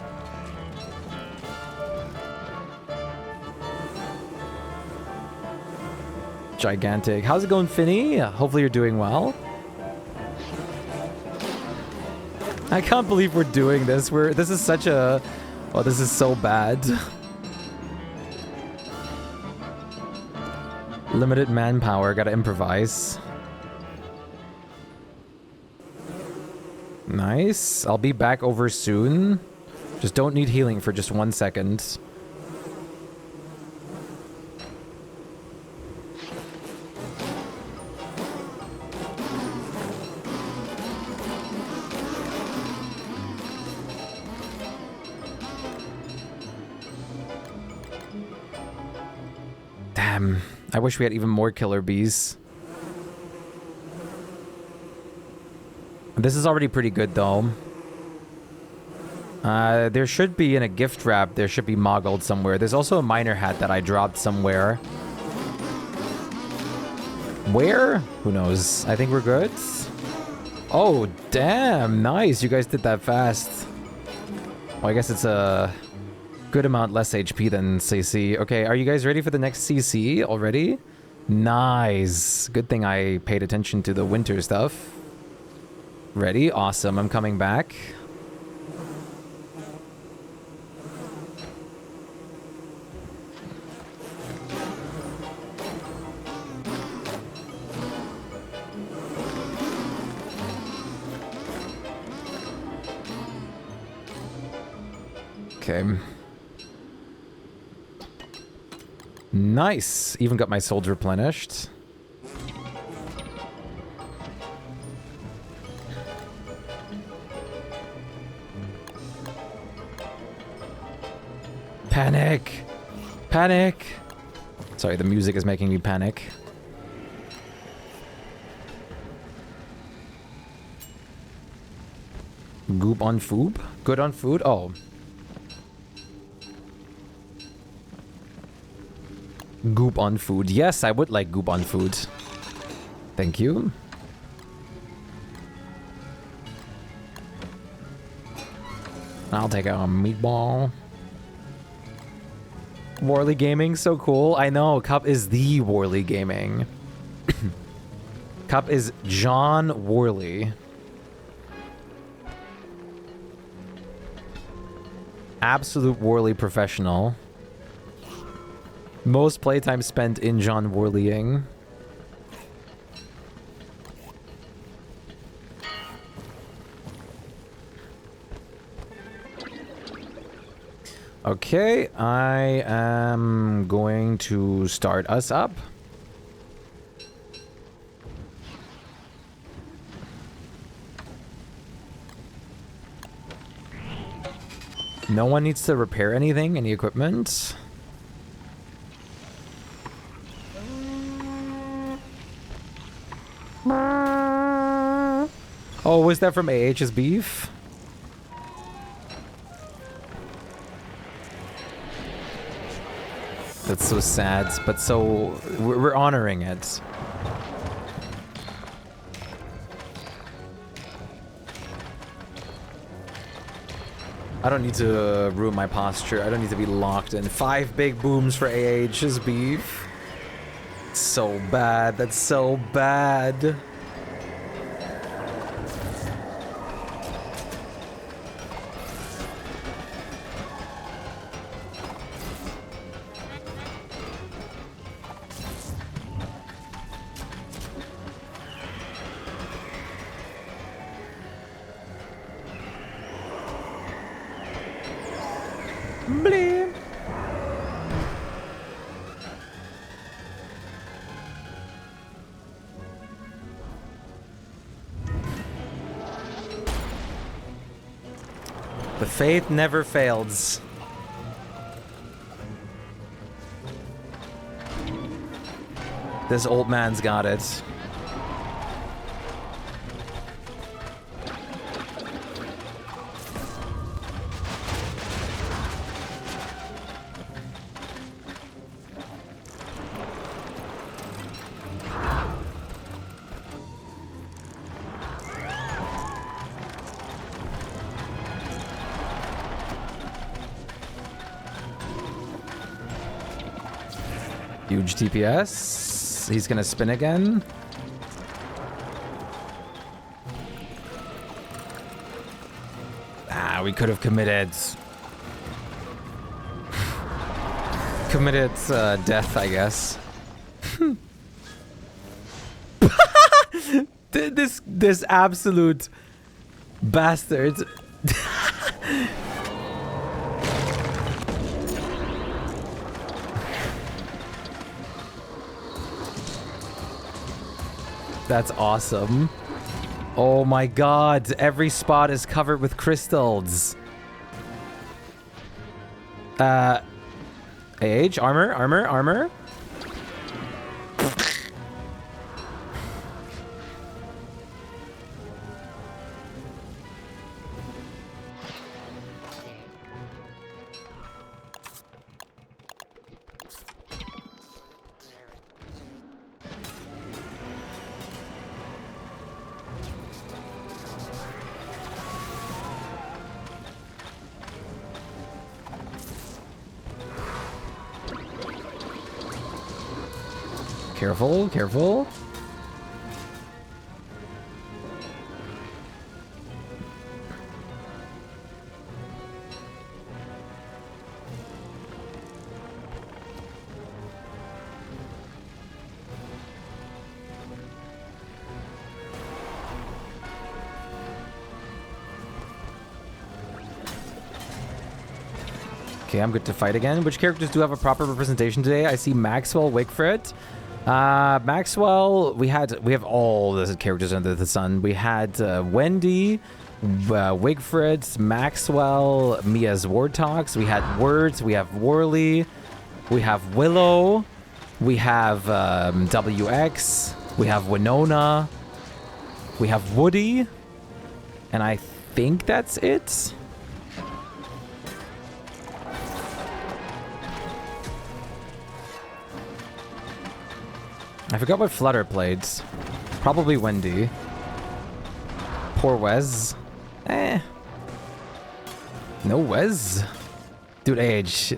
Gigantic. How's it going, Finny? Hopefully you're doing well. I can't believe we're doing this. This is such a... Oh, this is so bad. Limited manpower. Gotta improvise. Nice. I'll be back over soon. Just don't need healing for just 1 second. Damn. I wish we had even more killer bees. This is already pretty good, though. There should be in a gift wrap, there should be Moggled somewhere. There's also a miner hat that I dropped somewhere. Where? Who knows? I think we're good. Oh, damn. Nice. You guys did that fast. Well, I guess it's a good amount less HP than CC. Okay, are you guys ready for the next CC already? Nice. Good thing I paid attention to the winter stuff. Ready? Awesome. I'm coming back. Okay. Nice. Even got my souls replenished. Panic! Panic! Sorry, the music is making me panic. Goop on food? Good on food? Oh. Goop on food. Yes, I would like goop on food. Thank you. I'll take a meatball. Worley Gaming, so cool. I know, Cup is the Worley Gaming. Cup is John Worley. absolute Worley professional. Most playtime spent in John Worleying. Okay, I am going to start us up. No one needs to repair anything, any equipment. Oh, was that from AH's beef? That's so sad, but so we're honoring it. I don't need to ruin my posture. I don't need to be locked in. 5 big booms for AH's beef. So bad. That's so bad. Bleep. The faith never fails. This old man's got it. Huge DPS. He's gonna spin again. Ah, we could have committed. Committed death, I guess. This absolute bastard. That's awesome. Oh my god, every spot is covered with crystals. Age, armor. Careful, careful. Okay, I'm good to fight again. Which characters do have a proper representation today? I see Maxwell, Wigfred. Maxwell, we have all the characters under the sun. We had Wendy, Wigfred, Maxwell, Mia's Ward Talks. We had Words. We have Worley. We have Willow. We have WX. We have Winona. We have Woody. And I think that's it. I forgot what Flutter played. Probably Wendy. Poor Wes. No Wes. Dude, age.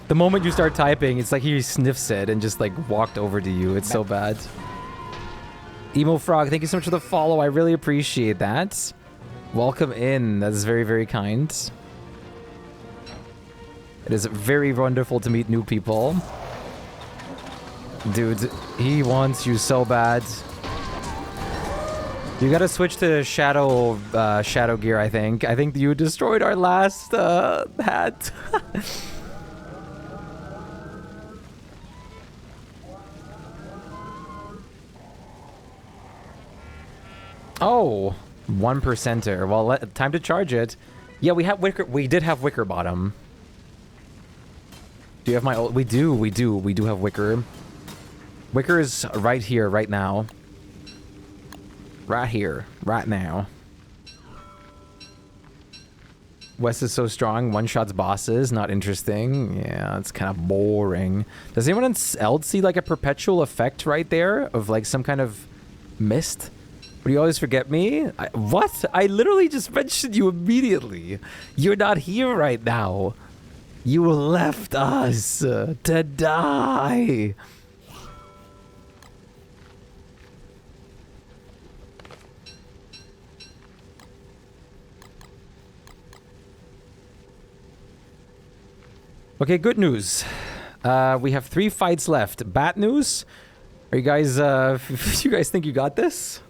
The moment you start typing, it's like he sniffs it and just like walked over to you. It's so bad. Emo Frog, thank you so much for the follow. I really appreciate that. Welcome in. That is very, very kind. It is very wonderful to meet new people. Dude, he wants you so bad. You gotta switch to shadow gear, I think. I think you destroyed our last hat. Oh, 1%er. Well, time to charge it. Yeah, we have wicker. We did have wicker bottom. Do you have my old? We do have wicker. Wicker is right here, right now. Right here, right now. West is so strong, one-shots bosses, not interesting. Yeah, it's kind of boring. Does anyone else see like a perpetual effect right there of like some kind of mist? But you always forget me? What? I literally just mentioned you immediately. You're not here right now. You left us to die. Okay, good news. We have 3 fights left. Bad news? Are you guys, you guys think you got this?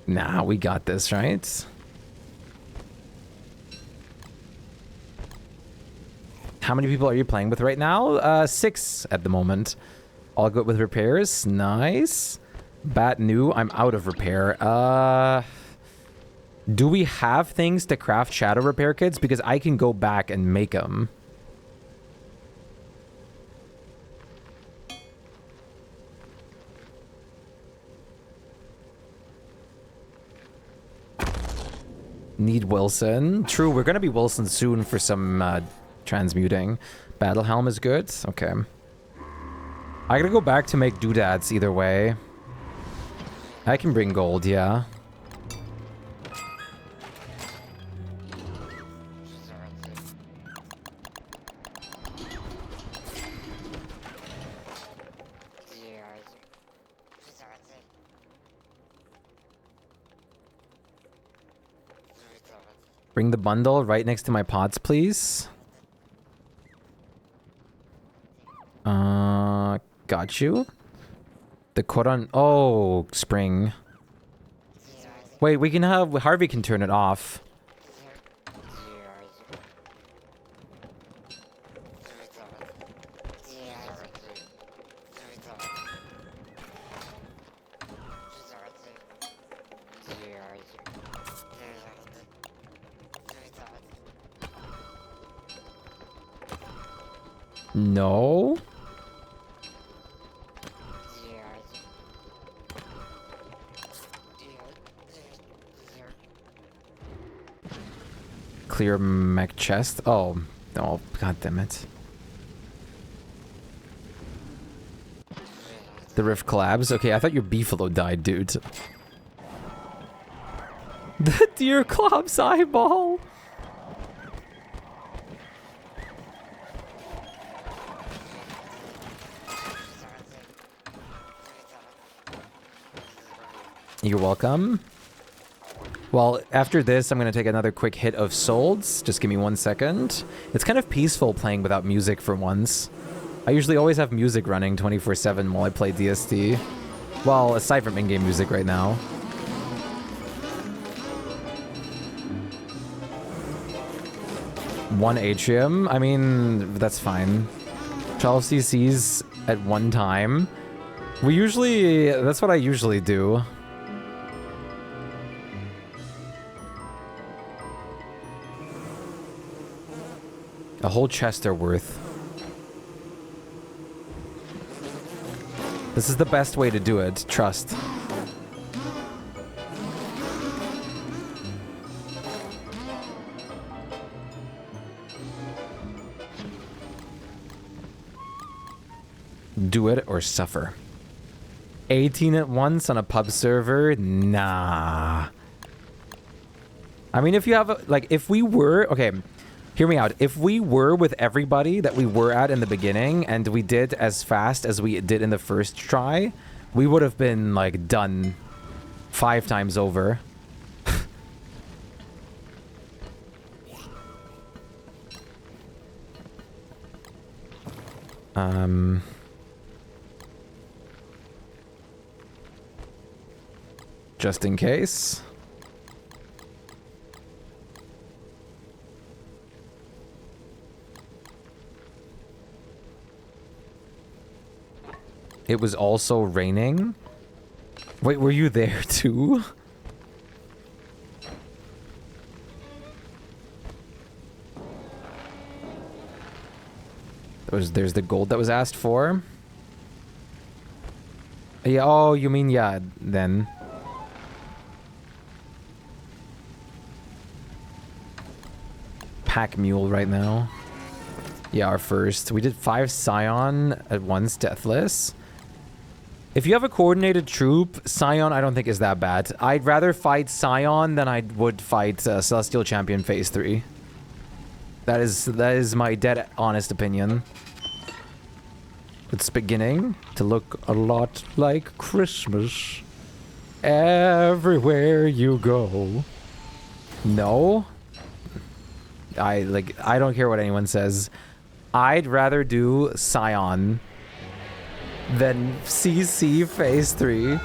Nah, we got this, right? How many people are you playing with right now? 6 at the moment. All good with repairs. Nice. Bad new. I'm out of repair. Do we have things to craft shadow repair kits? Because I can go back and make them. Need Wilson. True, we're gonna be Wilson soon for some transmuting. Battle Helm is good. Okay. I gotta go back to make doodads either way. I can bring gold, yeah. Bring the bundle right next to my pots, please. Got you. The Koran. Oh, spring. Wait, we can have Harvey can turn it off. No. Clear mech chest. Oh, god damn it. The rift collabs. Okay, I thought your beefalo died, dude. The deer club's eyeball. You're welcome. Well, after this, I'm going to take another quick hit of Souls. Just give me 1 second. It's kind of peaceful playing without music for once. I usually always have music running 24/7 while I play DST. Well, aside from in-game music right now. One atrium? I mean, that's fine. 12 CCs at one time. That's what I usually do. A whole chest are worth. This is the best way to do it, trust. Do it or suffer. 18 at once on a pub server? Nah. I mean, if you have, if we were... Okay, Hear me out. If we were with everybody that we were at in the beginning and we did as fast as we did in the first try, we would have been like done 5 times over. Just in case. It was also raining. Wait, were you there too? There's the gold that was asked for. Yeah, oh, you mean, yeah, then. Pack mule right now. Yeah, our first. We did 5 Scion at once, deathless. If you have a coordinated troop, Scion I don't think is that bad. I'd rather fight Scion than I would fight Celestial Champion Phase 3. That is my dead honest opinion. It's beginning to look a lot like Christmas. Everywhere you go. No? I don't care what anyone says. I'd rather do Scion than CC Phase 3.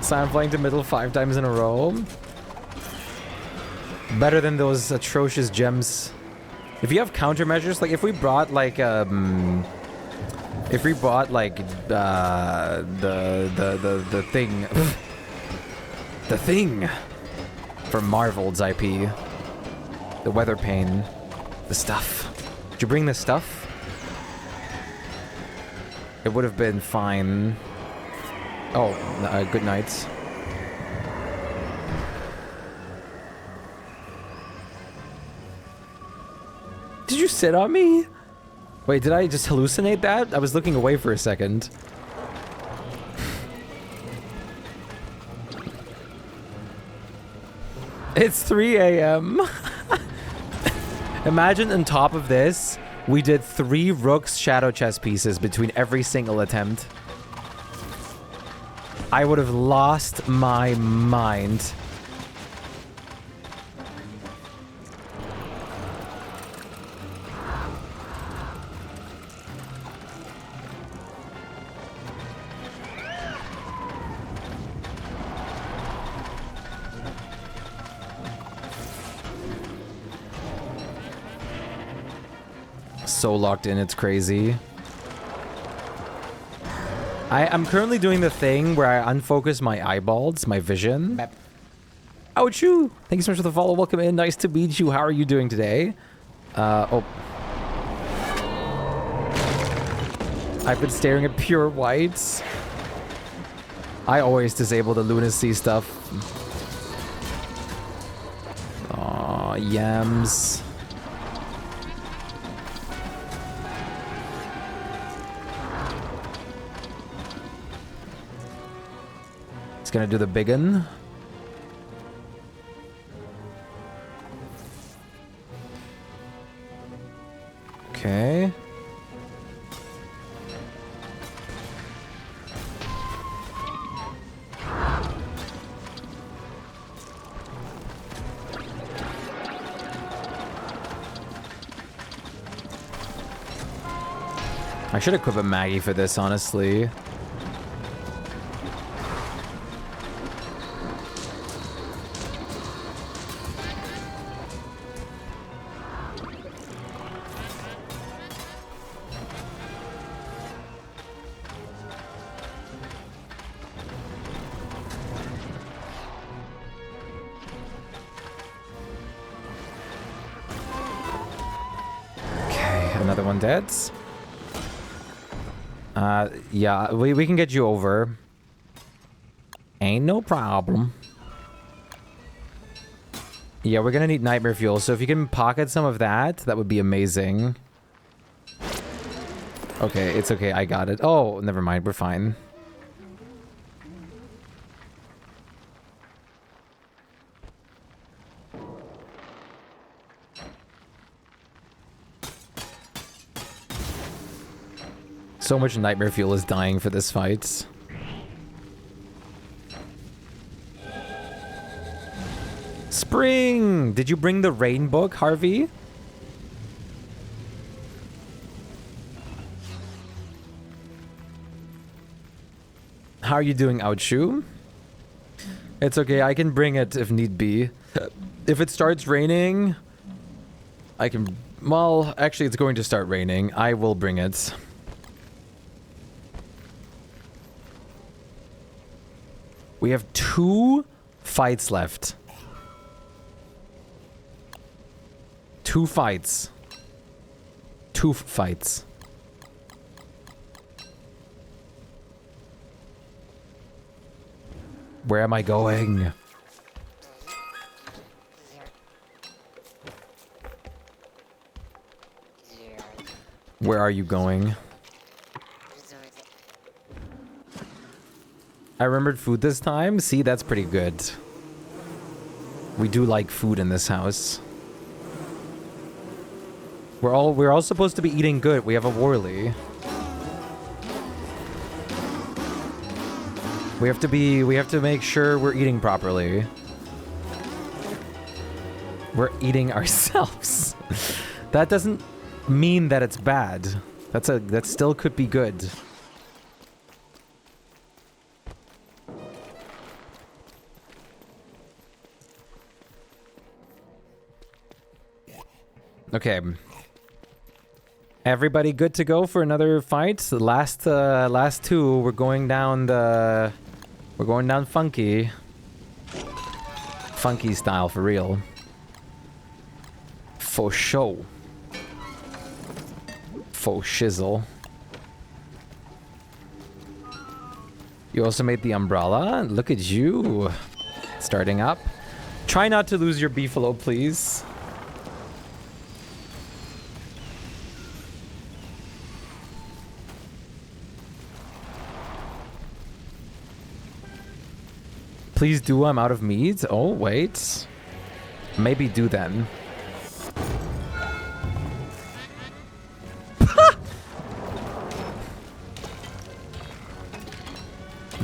Scion flying to middle 5 times in a row. Better than those atrocious gems. If you have countermeasures, like if we brought like if we bought like the thing the thing from Marvel's IP, the weather pane, the stuff. Did you bring the stuff? It would have been fine. Oh, good night. Did you sit on me? Wait, did I just hallucinate that? I was looking away for a second. It's 3 a.m. Imagine on top of this, we did 3 Rook's Shadow Chess pieces between every single attempt. I would have lost my mind. So locked in, it's crazy. I'm currently doing the thing where I unfocus my eyeballs, my vision. Ouchoo! Thank you so much for the follow. Welcome in. Nice to meet you. How are you doing today? Oh. I've been staring at pure whites. I always disable the lunacy stuff. Aw, yams. It's gonna do the biggin. Okay. I should equip a Maggie for this, honestly. Another one dead. Yeah, we can get you over. Ain't no problem. Yeah, we're gonna need nightmare fuel, so if you can pocket some of that, that would be amazing. Okay, it's okay. I got it. Oh, never mind. We're fine. So much nightmare fuel is dying for this fight. Spring! Did you bring the rain book, Harvey? How are you doing, Outshoe? It's okay, I can bring it if need be. If it starts raining, I can... Well, actually, it's going to start raining. I will bring it. We have 2 fights left. 2 fights. 2 fights. Where am I going? Where are you going? I remembered food this time. See, that's pretty good. We do like food in this house. We're all supposed to be eating good. We have a Worley. We have to make sure we're eating properly. We're eating ourselves. That doesn't mean that it's bad. That still could be good. Okay. Everybody good to go for another fight? The last 2, we're going down funky. Funky style for real. For show. For shizzle. You also made the umbrella? Look at you. Starting up. Try not to lose your beefalo, please. Please do, I'm out of meat. Oh, wait. Maybe do then.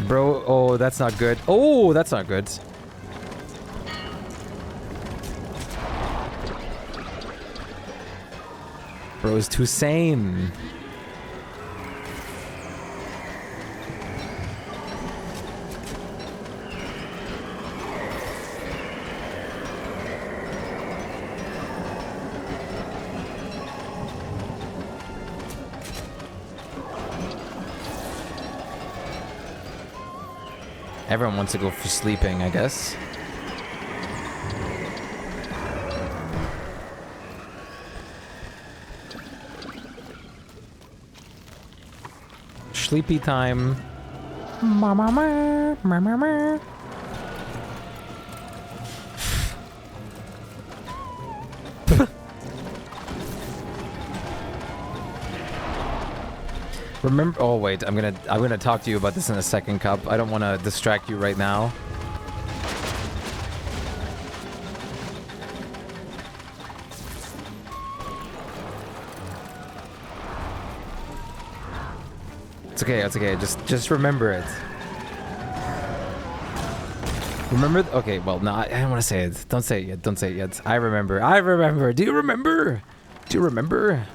Bro, oh, that's not good. Oh, that's not good. Bro's too sane. Everyone wants to go for sleeping, I guess. Sleepy time. Remember, oh wait, I'm gonna talk to you about this in a second, Cup. I don't want to distract you right now. It's okay, it's okay. Just remember it. Remember? Okay, well, no, I don't want to say it. Don't say it yet. Don't say it yet. I remember. I remember. Do you remember? Do you remember?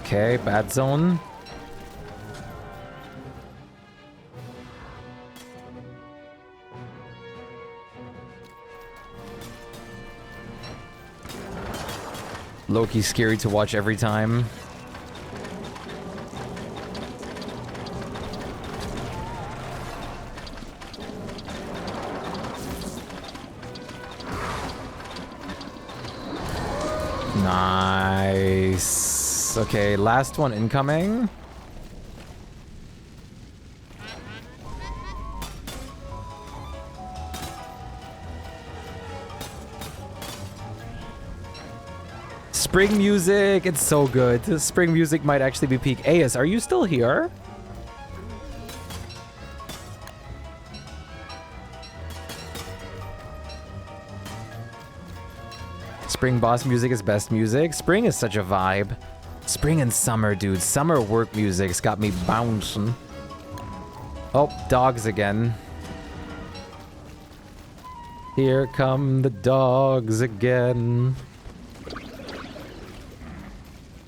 Okay, bad zone. Loki's scary to watch every time. Nice. Okay, last one incoming. Spring music, it's so good. Spring music might actually be peak. Aes, are you still here? Spring boss music is best music. Spring is such a vibe. Spring and summer, dude. Summer work music's got me bouncing. Oh, dogs again. Here come the dogs again.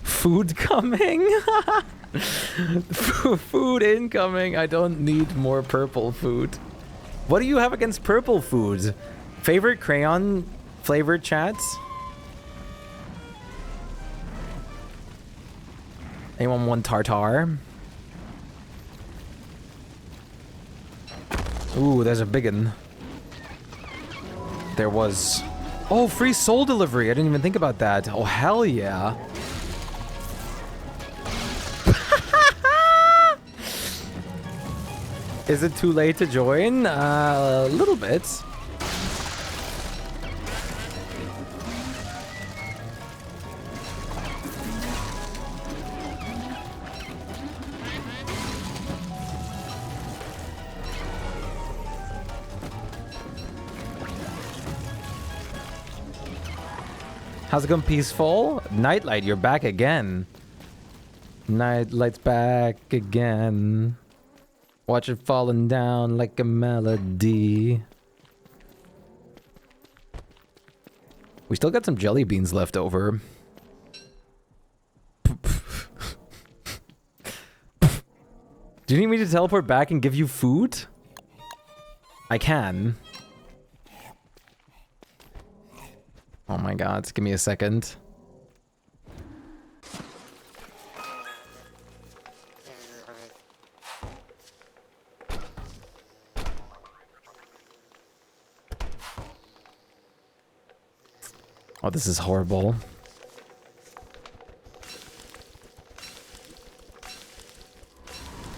Food coming. Food incoming. I don't need more purple food. What do you have against purple food? Favorite crayon flavored chats? Anyone want tartar? Ooh, there's a biggin. There was... Oh, free soul delivery. I didn't even think about that. Oh, hell yeah. Is it too late to join? A little bit. How's it going, Peaceful? Nightlight, you're back again. Nightlight's back again. Watch it falling down like a melody. We still got some jelly beans left over. Do you need me to teleport back and give you food? I can. Oh my god, give me a second. Oh, this is horrible.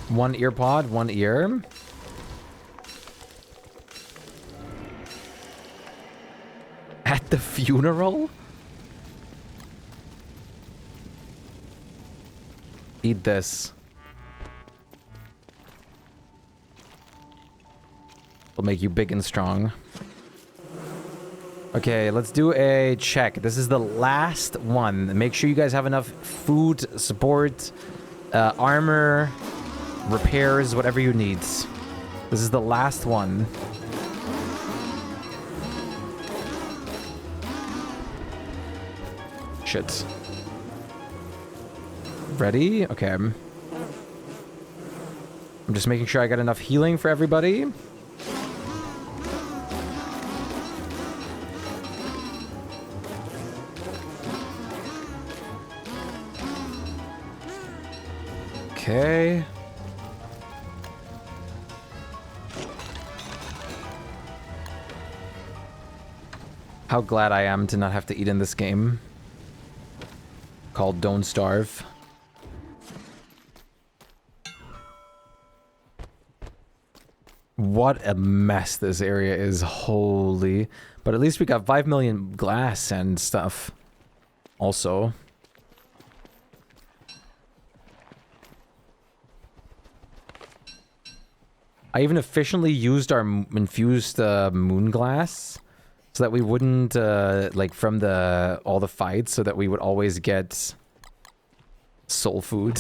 One ear pod, one ear. At the funeral? Eat this. Will make you big and strong. Okay, let's do a check. This is the last one. Make sure you guys have enough food, support, armor, repairs, whatever you need. This is the last one. Shit. Ready? Okay. I'm just making sure I got enough healing for everybody. Okay. How glad I am to not have to eat in this game. Called Don't Starve. What a mess this area is, holy. But at least we got 5 million glass and stuff. Also. I even efficiently used our infused moon glass so that we wouldn't, like, from all the fights, so that we would always get soul food.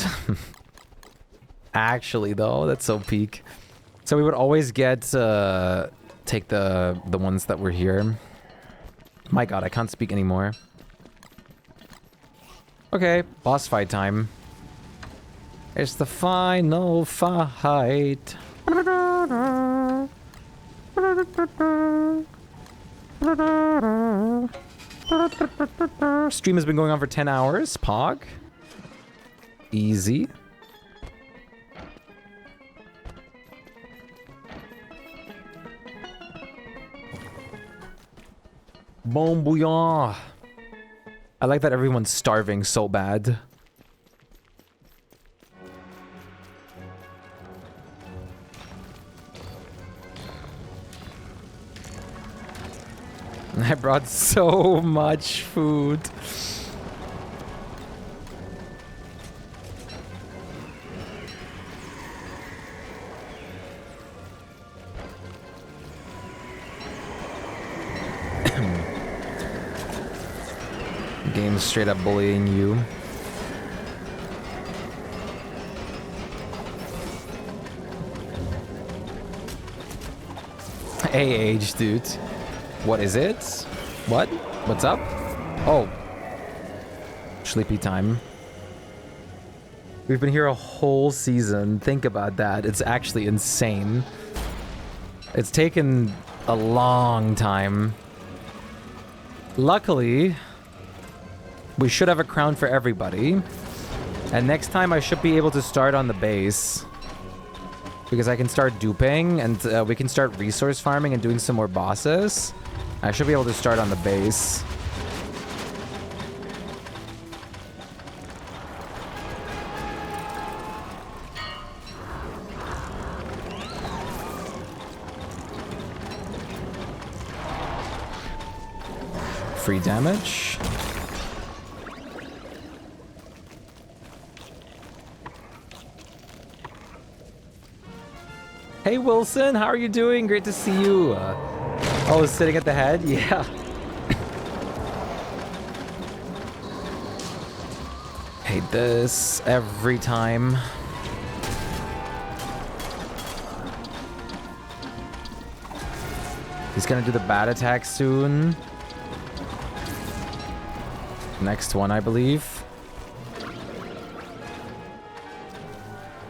Actually, though, that's so peak. So we would always get, take the ones that were here. My god, I can't speak anymore. Okay, boss fight time. It's the final fight. Stream has been going on for 10 hours. Pog. Easy. Bon bouillon. I like that everyone's starving so bad. I brought so much food. Game's straight up bullying you. Hey, age, dude. What is it? What? What's up? Oh. Sleepy time. We've been here a whole season. Think about that. It's actually insane. It's taken a long time. Luckily, we should have a crown for everybody. And next time I should be able to start on the base. Because I can start duping and we can start resource farming and doing some more bosses. I should be able to start on the base. Free damage. Hey Wilson, how are you doing? Great to see you. Oh, sitting at the head? Yeah. Hate this every time. He's gonna do the bat attack soon. Next one, I believe.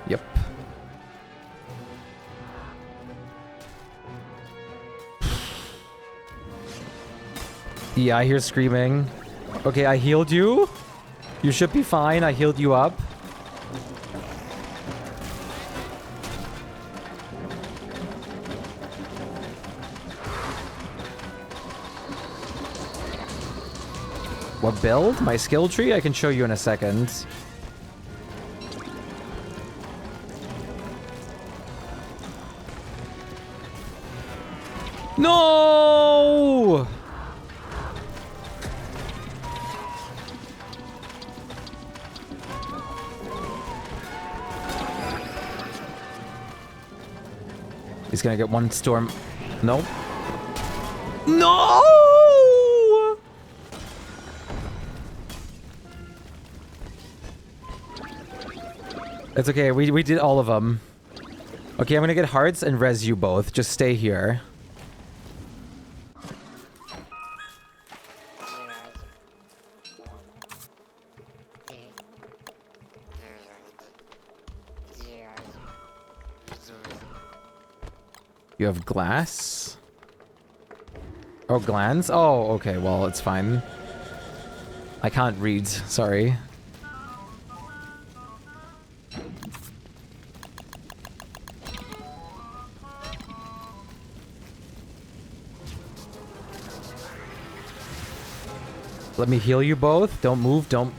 Yep. Yeah, I hear screaming. Okay, I healed you. You should be fine. I healed you up. What build? My skill tree? I can show you in a second. No! He's gonna get one storm. No. No! It's okay. We did all of them. Okay, I'm gonna get hearts and res you both. Just stay here. You have glass? Oh, glands? Oh, okay. Well, it's fine. I can't read. Sorry. Let me heal you both. Don't move. Don't...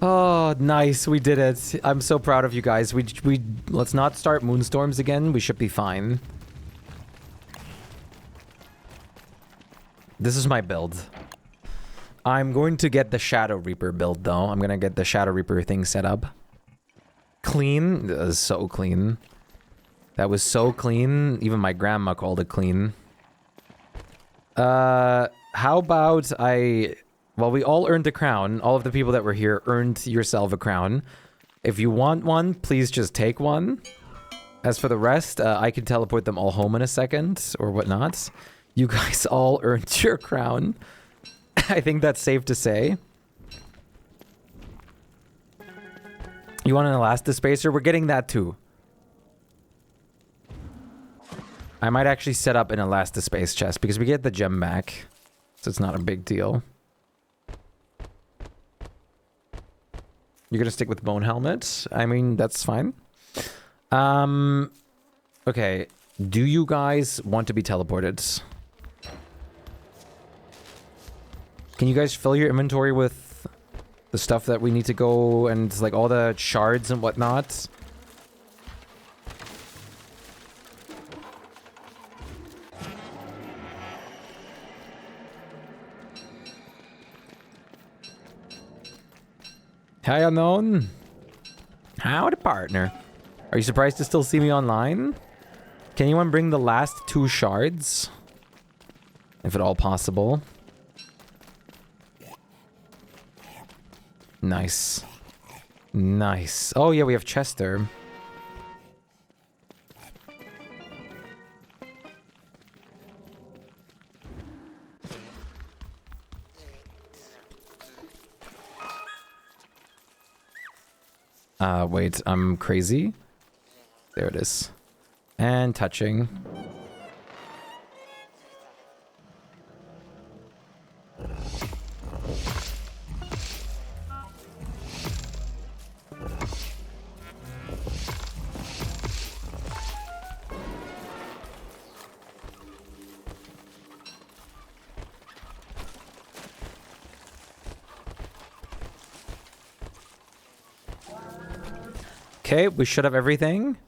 Oh, nice. We did it. I'm so proud of you guys. We let's not start moonstorms again. We should be fine. This is my build. I'm going to get the Shadow Reaper build, though. I'm going to get the Shadow Reaper thing set up. Clean. That was so clean. That was so clean. Even my grandma called it clean. How about I... Well, we all earned a crown. All of the people that were here earned yourself a crown. If you want one, please just take one. As for the rest, I can teleport them all home in a second, or whatnot. You guys all earned your crown. I think that's safe to say. You want an elastispacer? We're getting that too. I might actually set up an elastispace chest because we get the gem back. So it's not a big deal. You're gonna stick with bone helmet? I mean, that's fine. Okay. Do you guys want to be teleported? Can you guys fill your inventory with the stuff that we need to go and like all the shards and whatnot? Hi, unknown. Howdy, partner. Are you surprised to still see me online? Can anyone bring the last 2 shards? If at all possible. Nice. Nice. Oh, yeah, we have Chester. Wait, I'm crazy. There it is. And touching. Okay, we should have everything.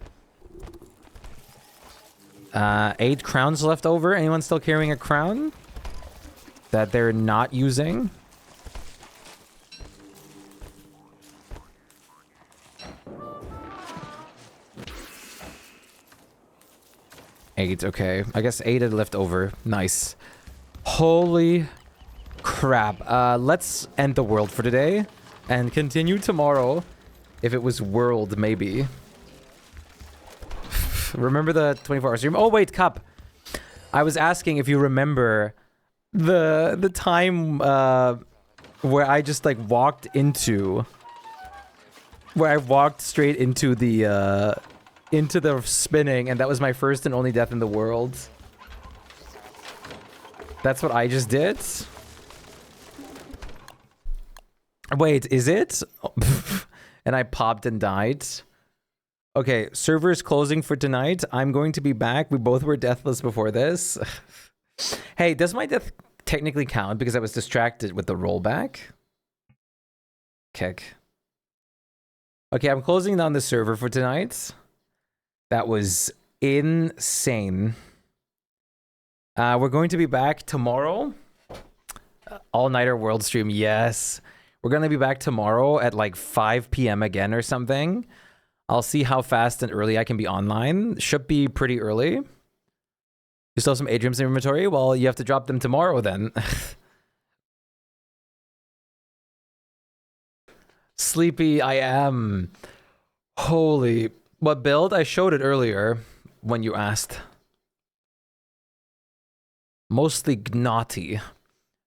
8 crowns left over. Anyone still carrying a crown that they're not using? Eight, okay. I guess 8 had left over. Nice. Holy crap. Let's end the world for today and continue tomorrow. If it was world, maybe. Remember the 24-hour stream? Oh, wait, Cup. I was asking if you remember the time where I just, like, walked into... Where I walked straight into the spinning, and that was my first and only death in the world. That's what I just did? Wait, is it? And I popped and died. Okay, server's closing for tonight. I'm going to be back. We both were deathless before this. Hey, does my death technically count because I was distracted with the rollback? Kick. Okay, I'm closing down the server for tonight. That was insane. We're going to be back tomorrow. All-nighter world stream, yes. We're going to be back tomorrow at like 5 p.m. again or something. I'll see how fast and early I can be online. Should be pretty early. You still have some Adrium's in inventory? Well, you have to drop them tomorrow then. Sleepy, I am. Holy. What build? I showed it earlier when you asked. Mostly Gnaughty.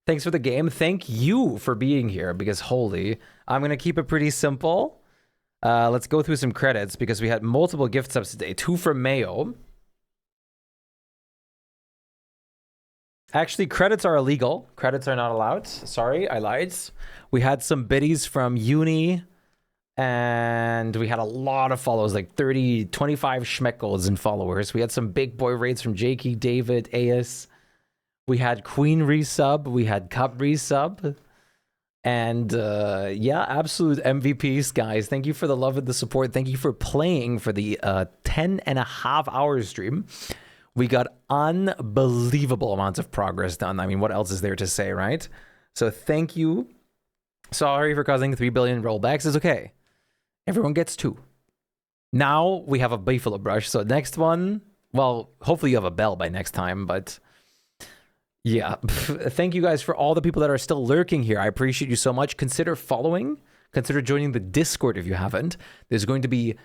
Thanks for the game. Thank you for being here because holy. I'm going to keep it pretty simple. Let's go through some credits because we had multiple gift subs today. 2 from Mayo. Actually, credits are illegal. Credits are not allowed. Sorry, I lied. We had some biddies from uni. And we had a lot of follows, like 30, 25 schmeckles in followers. We had some big boy raids from Jakey, David, Aes. We had Queen resub. We had Cup resub. And yeah, absolute MVPs, guys. Thank you for the love and the support. Thank you for playing for the 10.5-hour stream. We got unbelievable amounts of progress done. I mean, what else is there to say, right? So thank you. Sorry for causing 3 billion rollbacks. It's okay. Everyone gets 2. Now we have a Buffalo brush. So next one, well, hopefully you have a bell by next time, but... yeah, thank you guys for all the people that are still lurking here. I appreciate you so much. Consider following. Consider joining the Discord if you haven't. There's going to be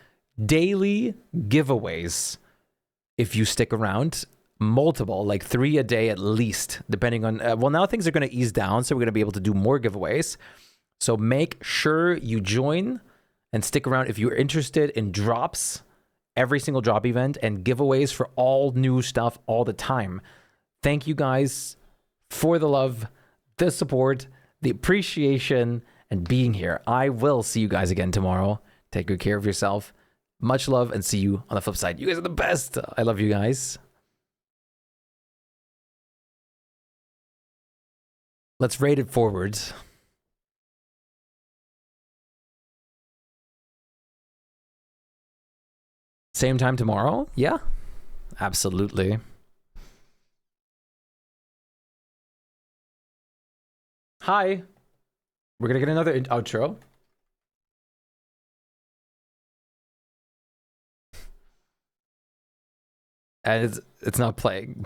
daily giveaways if you stick around. Multiple, like 3 a day at least, depending on... well, now things are going to ease down, so we're going to be able to do more giveaways. So make sure you join and stick around if you're interested in drops, every single drop event, and giveaways for all new stuff all the time. Thank you guys for the love, the support, the appreciation, and being here. I will see you guys again tomorrow. Take good care of yourself. Much love, and see you on the flip side. You guys are the best. I love you guys. Let's rate it forwards. Same time tomorrow? Yeah, absolutely. Hi. We're gonna get another outro. And it's not playing.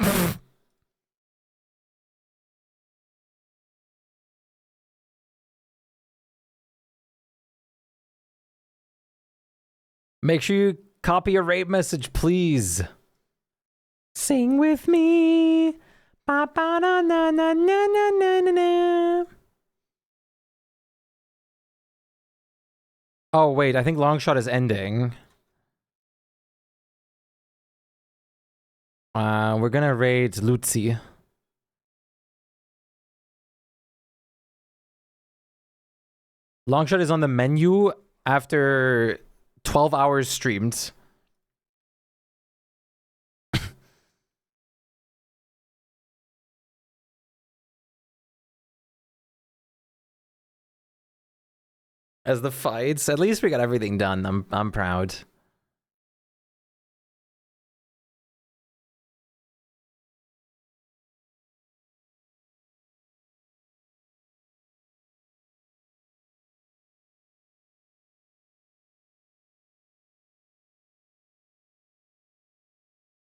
Make sure you copy a rate message, please. Sing with me. Ba ba na na na na na na na. Oh wait, I think Longshot is ending. We're gonna raid Lutzi. Longshot is on the menu after 12 hours streamed. As the fights, at least we got everything done. I'm proud.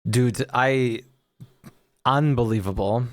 Dude, unbelievable.